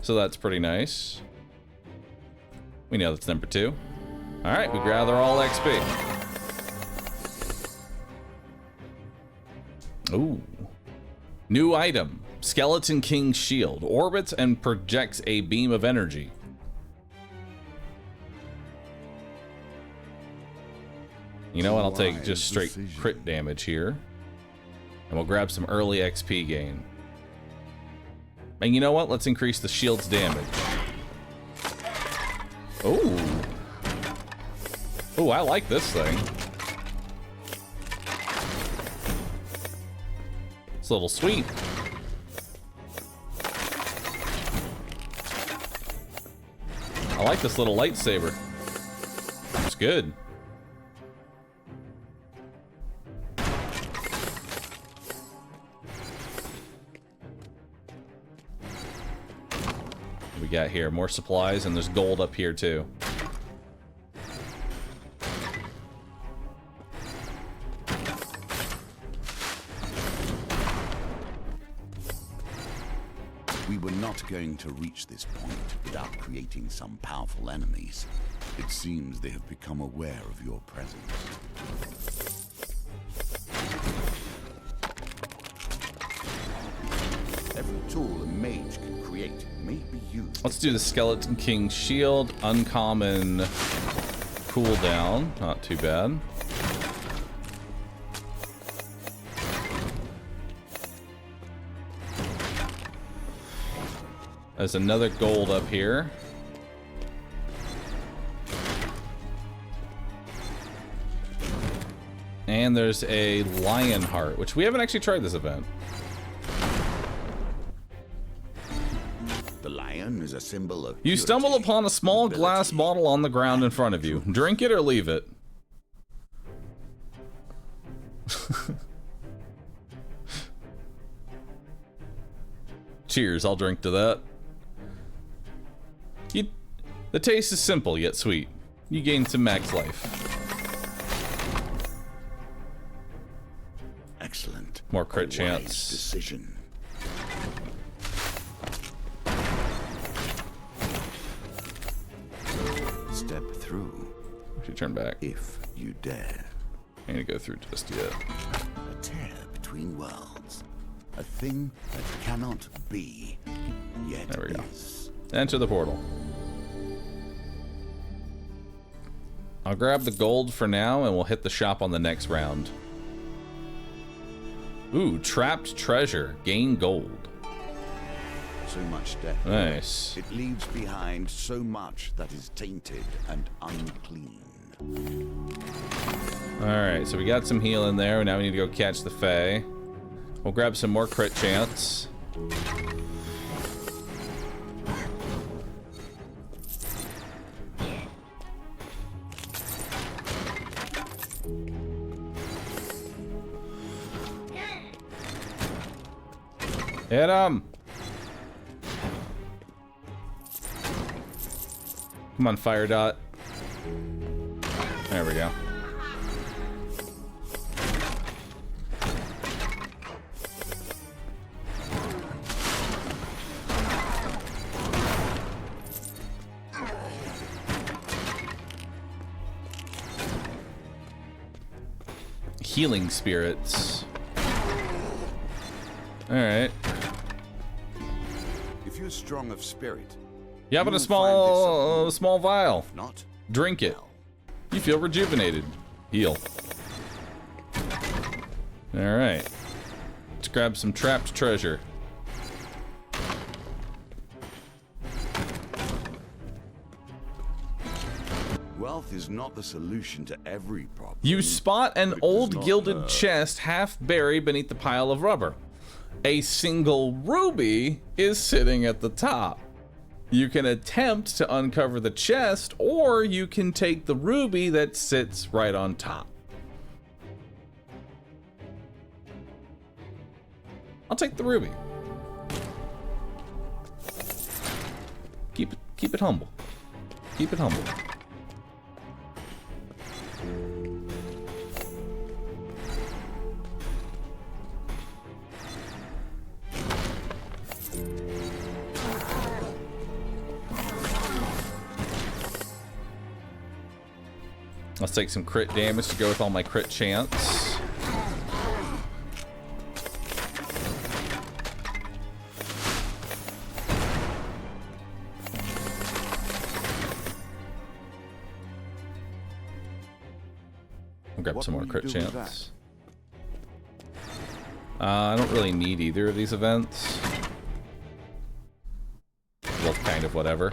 A: So that's pretty nice. We know that's number 2. All right, we gather all XP. Ooh. New item. Skeleton King's Shield. Orbits and projects a beam of energy. You know what? I'll take just straight crit damage here. And we'll grab some early XP gain. And you know what? Let's increase the shield's damage. Oh. Oh, I like this thing. It's a little sweet. I like this little lightsaber. good. What we got here? More supplies, and there's gold up here too.
D: We were not going to reach this point without creating some powerful enemies. It seems they have become aware of your presence. Every tool a mage can create may be used.
A: Let's do the Skeleton King shield. Uncommon cooldown. Not too bad. There's another gold up here. And there's a lion heart, which we haven't actually tried this event.
D: The lion is a symbol of
A: You stumble
D: purity,
A: upon a small glass
D: nobility,
A: bottle on the ground in front of you. Drink it or leave it. Cheers, I'll drink to that. The taste is simple yet sweet. You gain some max life.
D: Excellent.
A: More crit
D: A
A: chance.
D: wise decision. Step through,
A: We should turn back.
D: if you dare.
A: I ain't gonna go through just yet.
D: A tear between worlds. A thing that cannot be, yet
A: There we go.
D: is.
A: Enter the portal. I'll grab the gold for now, and we'll hit the shop on the next round. Ooh, trapped treasure. Gain gold.
D: So much death.
A: Nice.
D: It leaves behind so much that is tainted and unclean.
A: Alright, so we got some heal in there. Now we need to go catch the Fae. We'll grab some more crit chance. Hit him! Come on, Fire Dot. There we go. Healing spirits. Alright.
D: If you're strong of spirit,
A: You have it in a
D: will find this
A: small vial.
D: if not,
A: Drink it.
D: well,
A: You feel rejuvenated. Heal. Alright. Let's grab some trapped treasure.
D: wealth is not the solution to every problem.
A: You spot an
D: It does
A: old
D: not
A: gilded
D: hurt.
A: chest half buried beneath the pile of rubber. A single ruby is sitting at the top. You can attempt to uncover the chest, or you can take the ruby that sits right on top. I'll take the ruby. Keep it humble. Keep it humble. Let's take some crit damage to go with all my crit chance. I'll grab
D: What
A: some more
D: will you
A: crit
D: do with
A: chance. I don't really need either of these events. Both kind of whatever.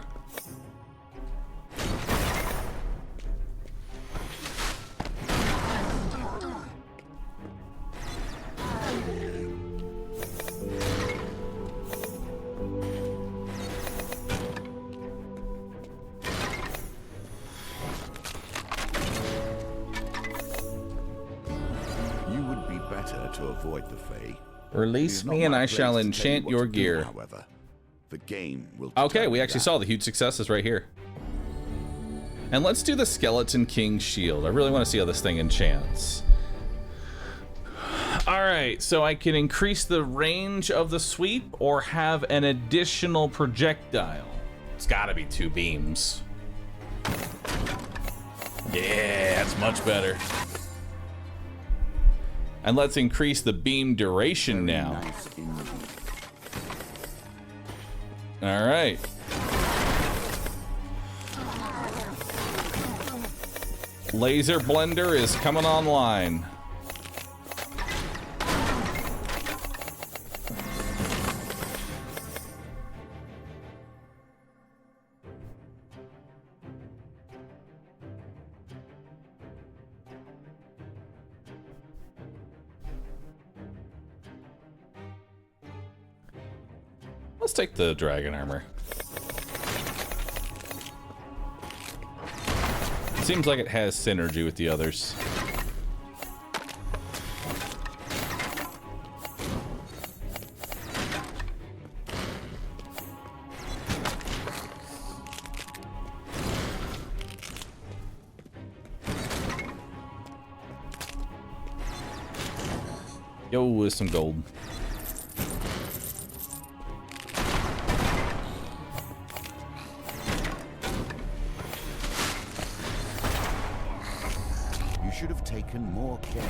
D: to avoid the Fae.
A: Release me and I shall enchant your gear.
D: However, the game will.
A: Okay, we actually saw the huge successes right here. And let's do the Skeleton King shield. I really want to see how this thing enchants. All right, so I can increase the range of the sweep or have an additional projectile. It's got to be 2 beams. Yeah, that's much better. And let's increase the beam duration now. All right. Laser blender is coming online. Let's take the dragon armor. Seems like it has synergy with the others. Yo, with some gold.
D: More care.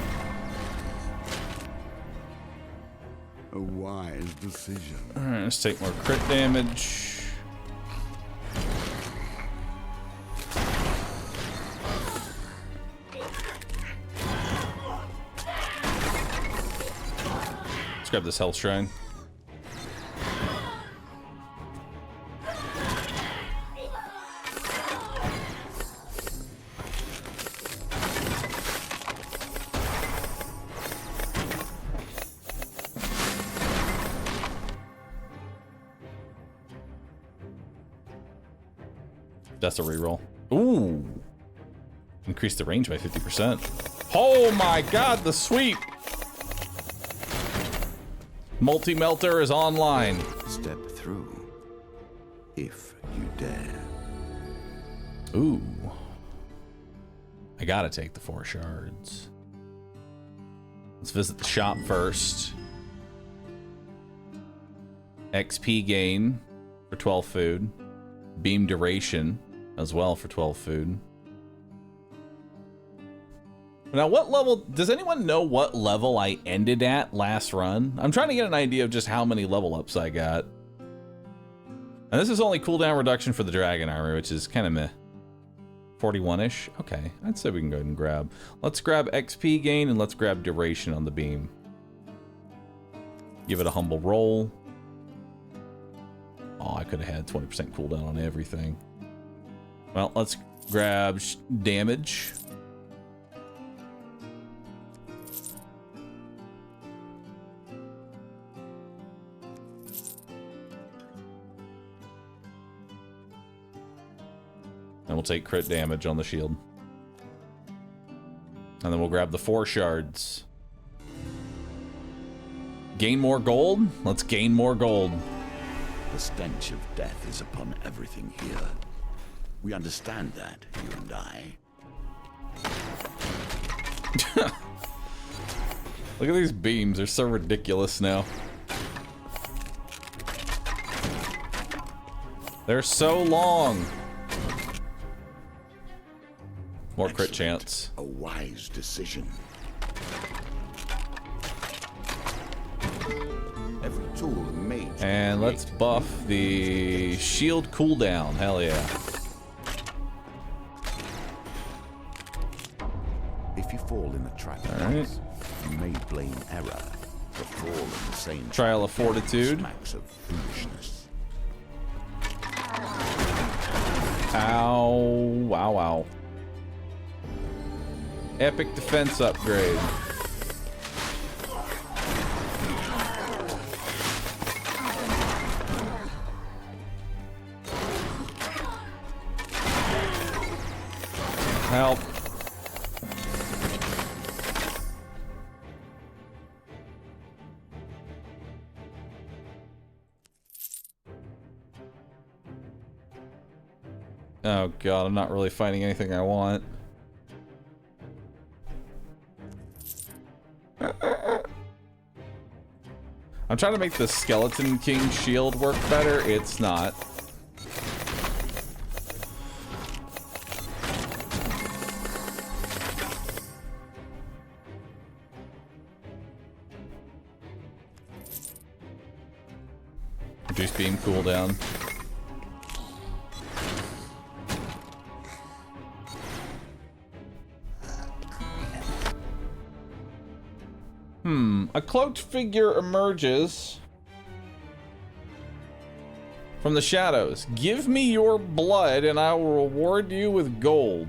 D: A wise decision.
A: All right, let's take more crit damage. Let's grab this health shrine. That's a reroll. Ooh. Increase the range by 50%. Oh my god, the sweep! Multi-melter is online.
D: Step through, if you dare.
A: Ooh. I gotta take the 4 shards. Let's visit the shop first. XP gain for 12 food. Beam duration as well for 12 food. Now, what level, does anyone know what level I ended at last run? I'm trying to get an idea of just how many level ups I got. And this is only cooldown reduction for the dragon armor, which is kind of meh. 41-ish? Okay, I'd say we can go ahead and grab. Let's grab XP gain and let's grab duration on the beam. Give it a humble roll. Oh, I could have had 20% cooldown on everything. Well, let's grab damage. And we'll take crit damage on the shield. And then we'll grab the 4 shards. Gain more gold? Let's gain more gold.
D: The stench of death is upon everything here. We understand that, you and I.
A: Look at these beams, they're so ridiculous now. They're so long. More crit chance.
D: A wise decision. Every tool made.
A: And let's buff the shield cooldown. Hell yeah.
D: If you fall in the trap,
A: right.
D: You may blame error for fall in the same
A: Trial of Fortitude.
D: smacks of foolishness.
A: Ow. Wow, wow. Epic defense upgrade. Help. Oh god, I'm not really finding anything I want. I'm trying to make the Skeleton King shield work better. It's not. Reduce beam cooldown. A cloaked figure emerges from the shadows. Give me your blood and I will reward you with gold.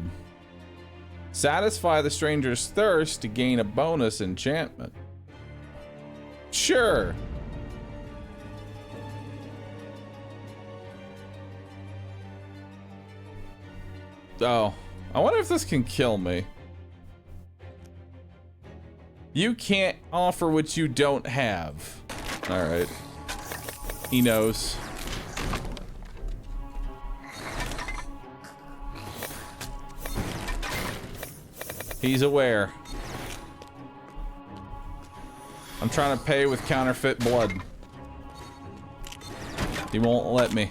A: Satisfy the stranger's thirst to gain a bonus enchantment. Sure. Oh, I wonder if this can kill me. You can't offer what you don't have. Alright. He knows. He's aware. I'm trying to pay with counterfeit blood. He won't let me.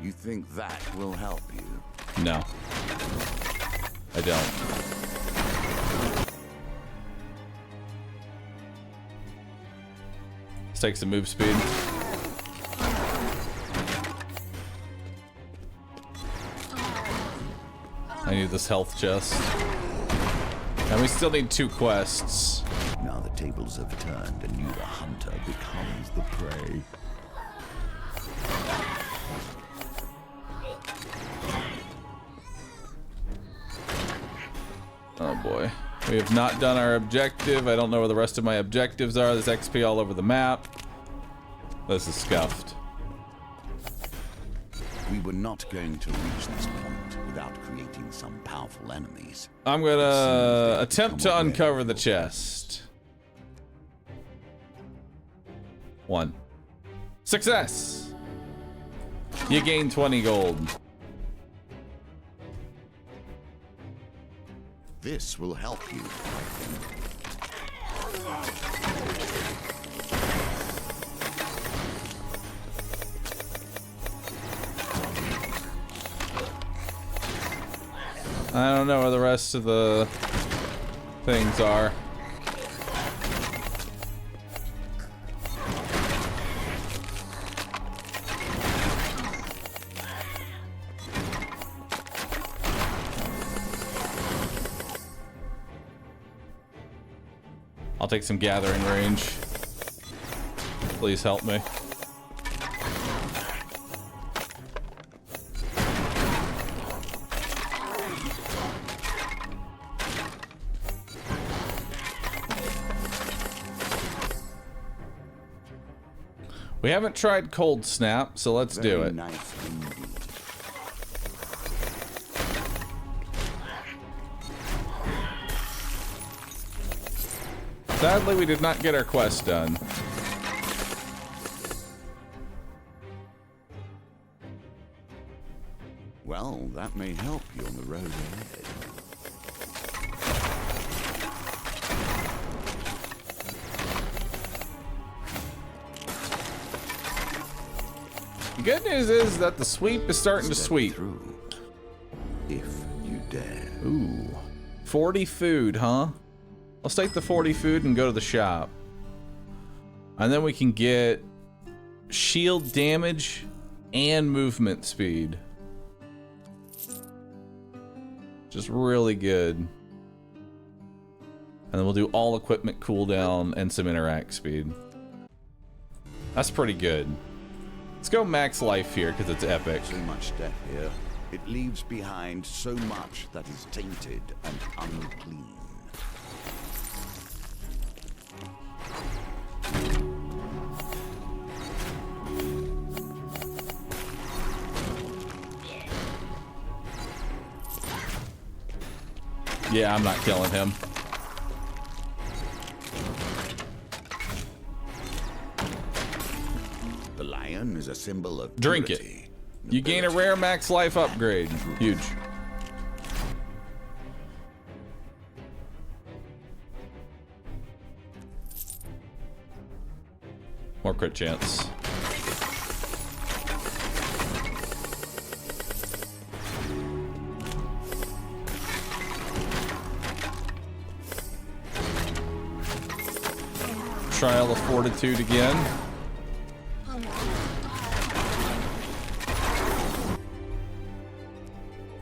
D: You think that will help you?
A: No. I don't. Let's take some move speed. I need this health chest. And we still need 2 quests.
D: Now the tables have turned and you, the hunter, becomes the prey.
A: Oh boy. We have not done our objective. I don't know where the rest of my objectives are. There's XP all over the map. This is scuffed.
D: We were not going to reach this point without creating some powerful enemies.
A: I'm gonna attempt to uncover the chest. 1. Success! You gain 20 gold.
D: This will help you.
A: I don't know where the rest of the things are. I'll take some gathering range. Please help me. We haven't tried cold snap, so let's do it.
D: Nice indeed.
A: Sadly, we did not get our quest done.
D: Well, that may help you on the road ahead.
A: The good news is that the sweep is starting to sweep.
D: Through, if you dare.
A: Ooh. 40 food, huh? Let's take the 40 food and go to the shop. And then we can get shield damage and movement speed. Just really good. And then we'll do all equipment cooldown and some interact speed. That's pretty good. Let's go max life here because it's epic.
D: So much death here. It leaves behind so much that is tainted and unclean.
A: Yeah, I'm not killing him.
D: The lion is a symbol of
A: Drink it.
D: purity,
A: You gain a rare max life upgrade. Huge. More crit chance. Trial of Fortitude again.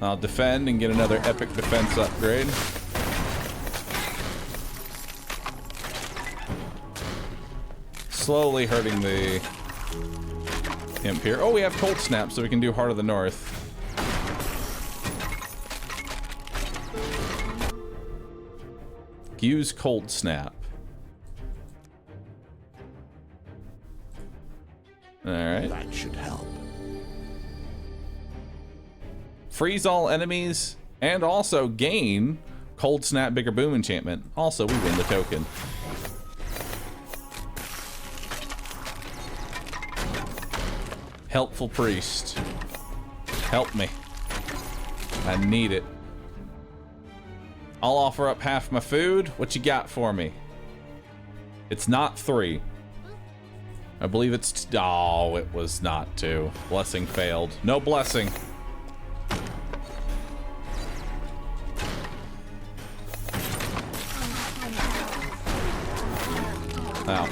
A: I'll defend and get another epic defense upgrade. Slowly hurting the imp here. Oh, we have Cold Snap, so we can do Heart of the North. Use Cold Snap. Alright.
D: That should help.
A: Freeze all enemies and also gain Cold Snap Bigger Boom enchantment. Also, we win the token. Helpful priest. Help me. I need it. I'll offer up half my food. What you got for me? It's not 3. I believe it's... Oh, it was not 2. Blessing failed. No blessing. Ow.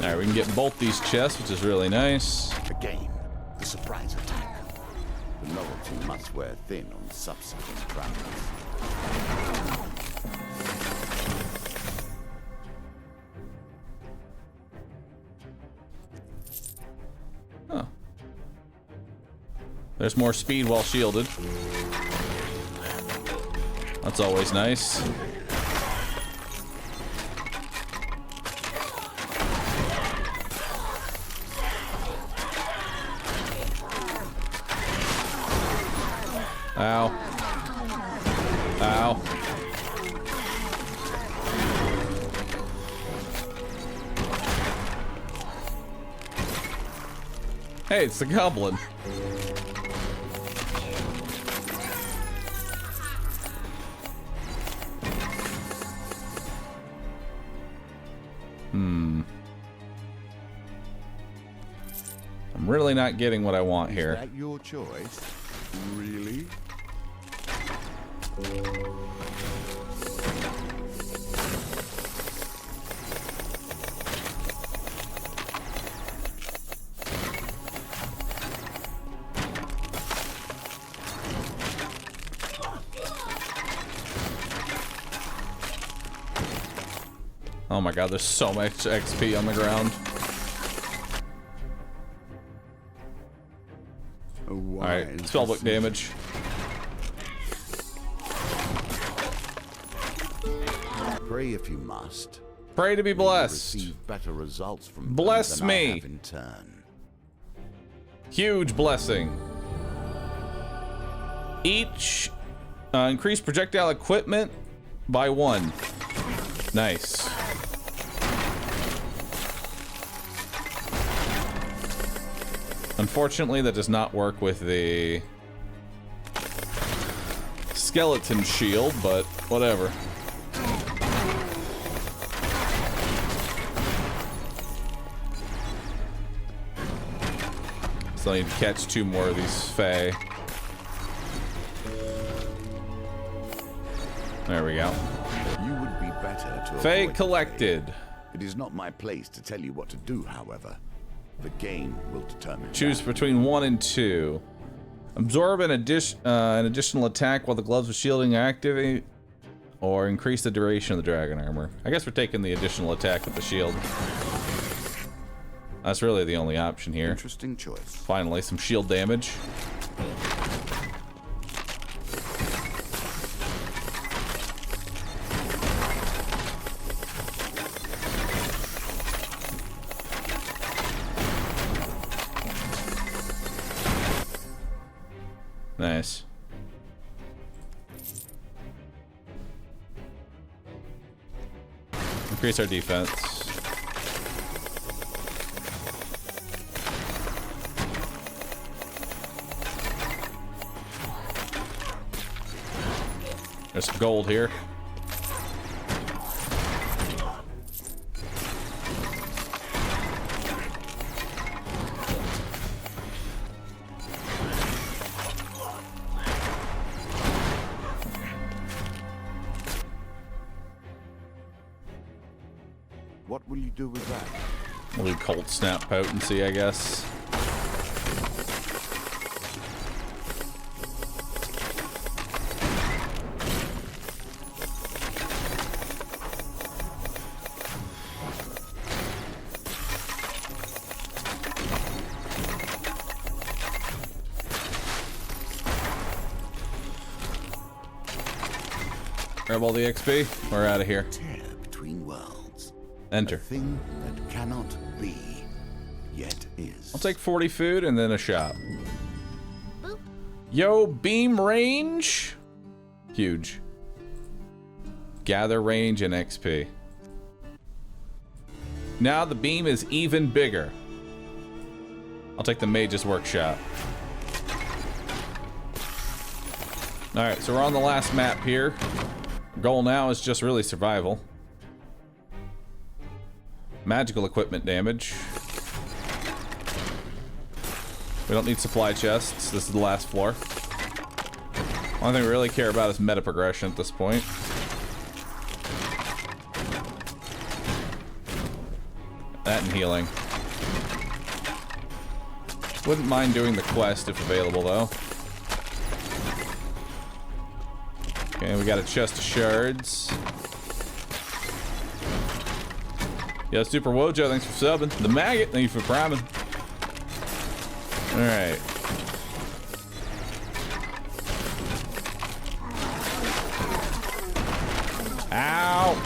A: Alright, we can get both these chests, which is really nice.
D: Again, the surprise attack. The novelty must wear thin on subsequent travels.
A: Huh. There's more speed while shielded. That's always nice. Ow. Ow. Hey, it's the goblin. I'm really not getting what I want here.
D: Is that your choice? Really?
A: Oh my god, there's so much XP on the ground. Alright, spellbook damage.
D: Pray if you must.
A: Pray to be blessed.
D: Receive better results from
A: Bless
D: them than
A: me.
D: I have in turn.
A: Huge blessing. Each increase projectile equipment by 1. Nice. Unfortunately, that does not work with the skeleton shield, but whatever. So I need to catch 2 more of these Fae. There we go.
D: You would be better to
A: Fae
D: avoid
A: collected.
D: the Fae. It is not my place to tell you what to do, however. The game will determine
A: Choose
D: that.
A: between 1 and 2. Absorb an additional attack while the gloves of shielding activate, or increase the duration of the dragon armor. I guess we're taking the additional attack with the shield. That's really the only option here.
D: Interesting choice.
A: Finally, some shield damage. Nice. Increase our defense. There's some gold here.
D: What will you do with that?
A: We'll do cold snap potency, I guess. Grab all the XP. We're out of here.
D: Tear between worlds.
A: Enter.
D: A thing that cannot be, yet is.
A: I'll take 40 food and then a shop.
B: Boop.
A: Yo, beam range. Huge. Gather range and XP. Now the beam is even bigger. I'll take the mage's workshop. Alright, so we're on the last map here. Goal now is just really survival. Magical equipment damage. We don't need supply chests. This is the last floor. Only thing we really care about is meta progression at this point. That and healing. Wouldn't mind doing the quest if available, though. Okay, we got a chest of shards. Yeah, Super Wojo, thanks for subbing. The Maggot, thank you for priming. Alright. Ow!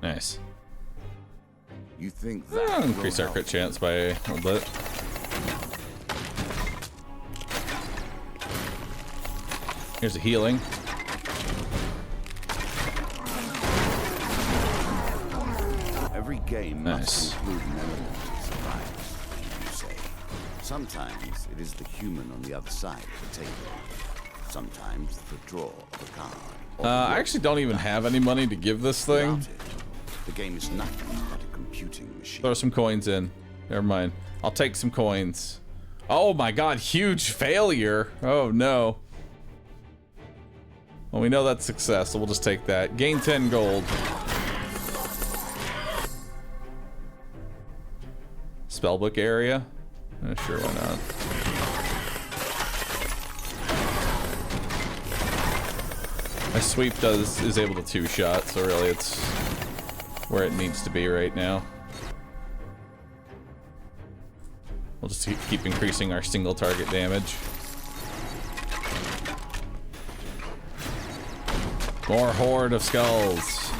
A: Nice.
D: You think that
A: Increase our crit chance by a little bit. Here's a healing.
D: Every game
A: Nice.
D: must include an element of survival, you say. Sometimes it is the human on the other side of the table. Sometimes the draw of a card. or the
A: I
D: work
A: actually don't even have any money to give this thing.
D: without it. The game is nothing but a computing machine.
A: Throw some coins in. Never mind. I'll take some coins. Oh my god, huge failure. Oh no. Well, we know that's success, so we'll just take that. Gain 10 gold. Spellbook area? Sure, why not? My sweep is able to two-shot, so really it's where it needs to be right now. We'll just keep increasing our single target damage. More horde of skulls.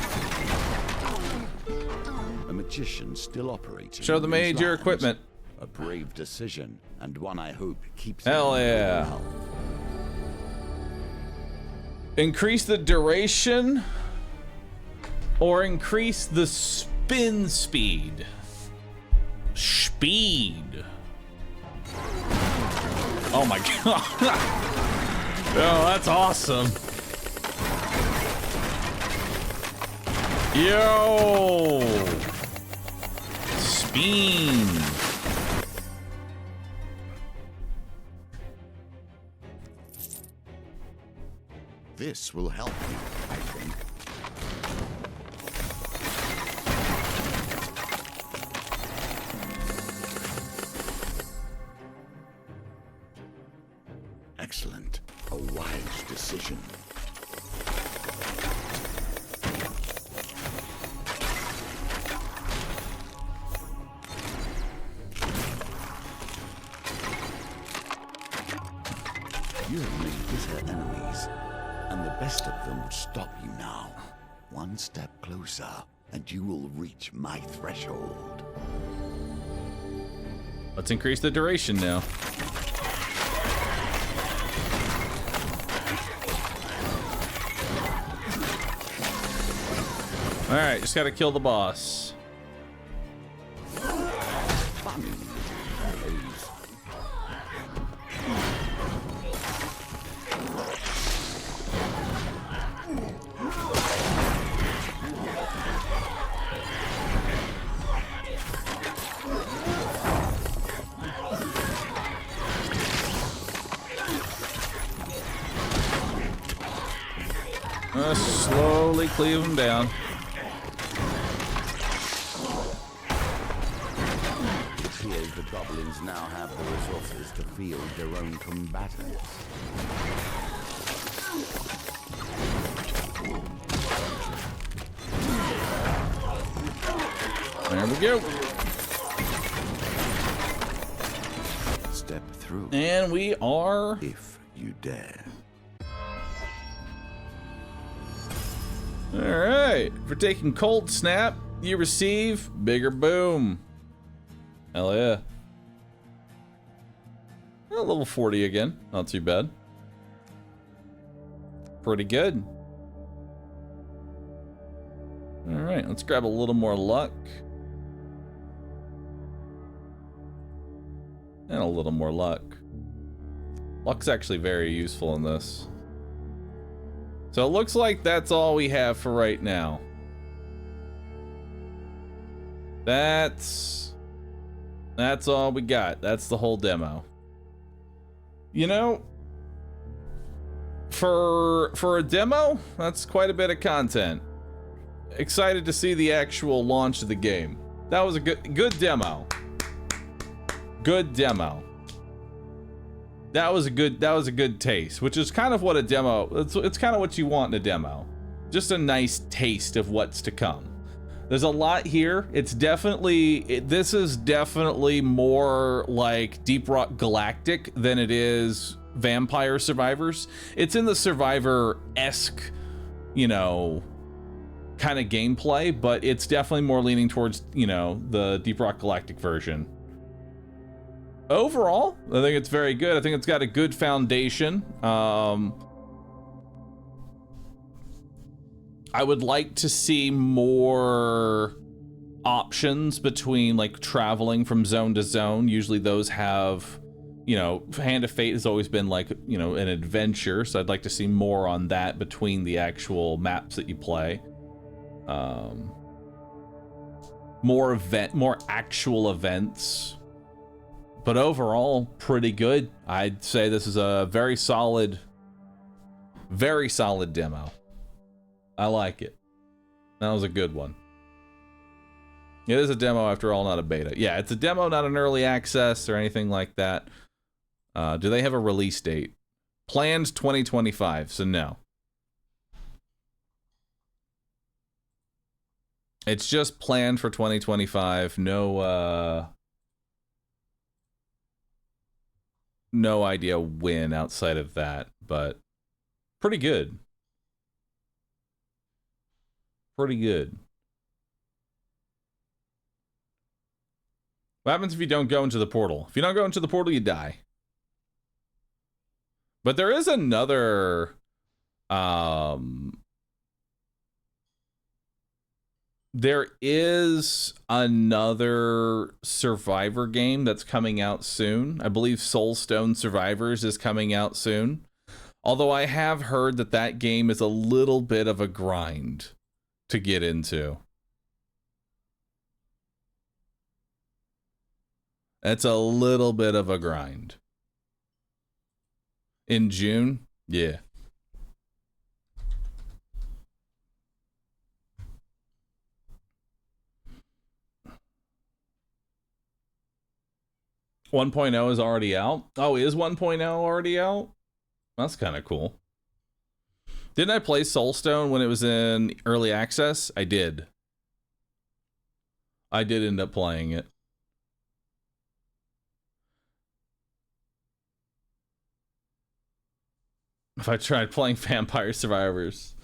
D: A magician still operating.
A: Show the
D: in these
A: mage your
D: lands.
A: equipment.
D: A brave decision, and one I hope keeps.
A: Hell
D: him in
A: yeah.
D: health.
A: Increase the duration or increase the spin speed. Speed. Oh my god. Oh, that's awesome. Yo! Spin.
D: This will help you, I think. Excellent. A wise decision. You have made bitter enemies, and the best of them would stop you now. One step closer, and you will reach my threshold.
A: Let's increase the duration now. Alright, just gotta kill the boss.
D: Funny little fellows.
A: Slowly cleave them down.
D: It appears the goblins now have the resources to field their own combatants.
A: There we go.
D: Step through.
A: And we are...
D: If you dare.
A: Alright. For taking Cold Snap, you receive Bigger Boom. Hell yeah. Well, level 40 again. Not too bad. Pretty good. Alright, let's grab a little more luck. And a little more luck. Luck's actually very useful in this. So it looks like that's all we have for right now. That's all we got. That's the whole demo. You know, for a demo, that's quite a bit of content. Excited to see the actual launch of the game. That was a good demo. Good demo. That was a good taste, which is kind of what a demo, it's kind of what you want in a demo. Just a nice taste of what's to come. There's a lot here. This is definitely more like Deep Rock Galactic than it is Vampire Survivors. It's in the Survivor-esque, you know, kind of gameplay, but it's definitely more leaning towards, you know, the Deep Rock Galactic version. Overall, I think it's very good. I think it's got a good foundation. I would like to see more options between like traveling from zone to zone. Usually those have, you know, Hand of Fate has always been like, you know, an adventure. So I'd like to see more on that between the actual maps that you play. More actual events. But overall, pretty good. I'd say this is a very solid demo. I like it. That was a good one. It is a demo after all, not a beta. Yeah, it's a demo, not an early access or anything like that. Do they have a release date? Planned 2025, so no. It's just planned for 2025. No idea when outside of that, but pretty good. Pretty good. What happens if you don't go into the portal? If you don't go into the portal, you die. But there is another Survivor game that's coming out soon. I believe Soulstone Survivors is coming out soon. Although I have heard that that game is a little bit of a grind to get into. It's a little bit of a grind. In June? Yeah. One point oh is already out? Oh, is 1.0 already out? That's kind of cool. Didn't I play Soulstone when it was in early access? I did. I did end up playing it. If I tried playing Vampire Survivors.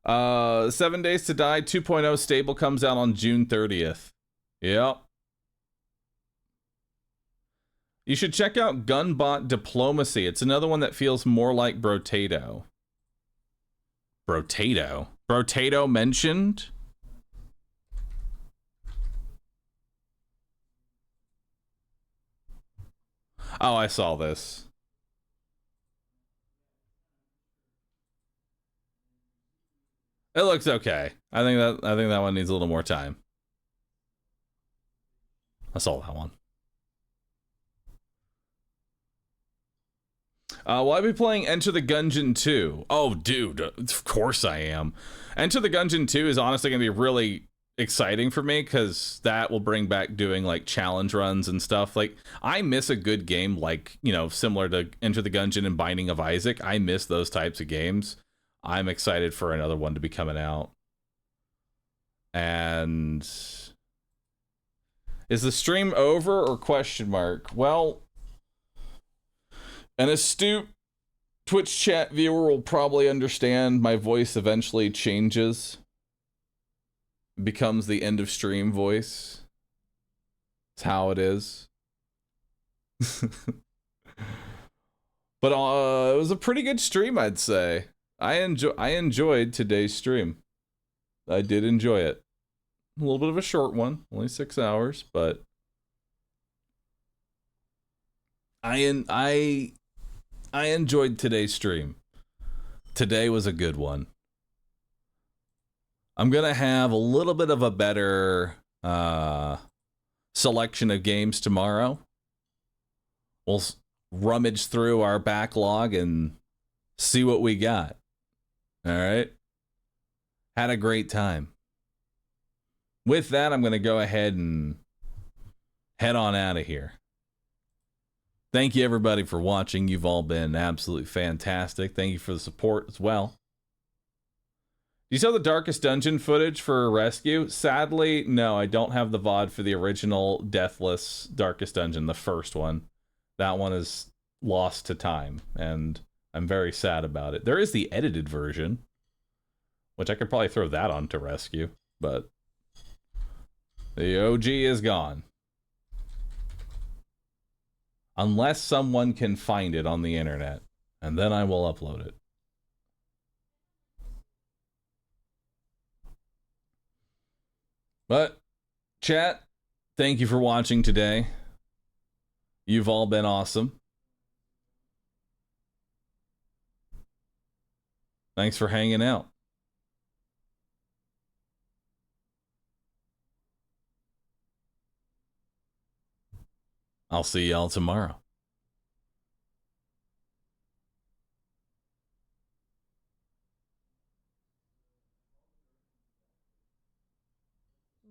A: 7 Days to Die 2.0 stable comes out on June 30th. Yep. You should check out Gunbot Diplomacy. It's another one that feels more like Brotato. Brotato? Brotato mentioned? Oh, I saw this. It looks okay. I think that one needs a little more time. I saw that one. Will I be playing Enter the Gungeon 2? Oh, dude, of course I am. Enter the Gungeon 2 is honestly going to be really exciting for me because that will bring back doing like challenge runs and stuff. Like, I miss a good game like, you know, similar to Enter the Gungeon and Binding of Isaac. I miss those types of games. I'm excited for another one to be coming out. And is the stream over or question mark? Well, an astute Twitch chat viewer will probably understand my voice eventually changes. Becomes the end of stream voice. It's how it is. But it was a pretty good stream, I'd say. I enjoyed today's stream. I did enjoy it. A little bit of a short one, only 6 hours, but I enjoyed today's stream. Today was a good one. I'm gonna have a little bit of a better selection of games tomorrow. We'll rummage through our backlog and see what we got. All right. Had a great time. With that, I'm going to go ahead and head on out of here. Thank you, everybody, for watching. You've all been absolutely fantastic. Thank you for the support as well. You saw the Darkest Dungeon footage for Rescue? Sadly, no, I don't have the VOD for the original Deathless Darkest Dungeon, the first one. That one is lost to time, and I'm very sad about it. There is the edited version, which I could probably throw that on to Rescue, but the OG is gone. Unless someone can find it on the internet, and then I will upload it. But, chat, thank you for watching today. You've all been awesome. Thanks for hanging out. I'll see y'all tomorrow.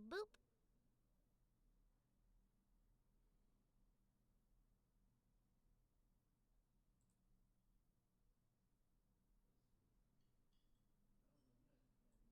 B: Boop.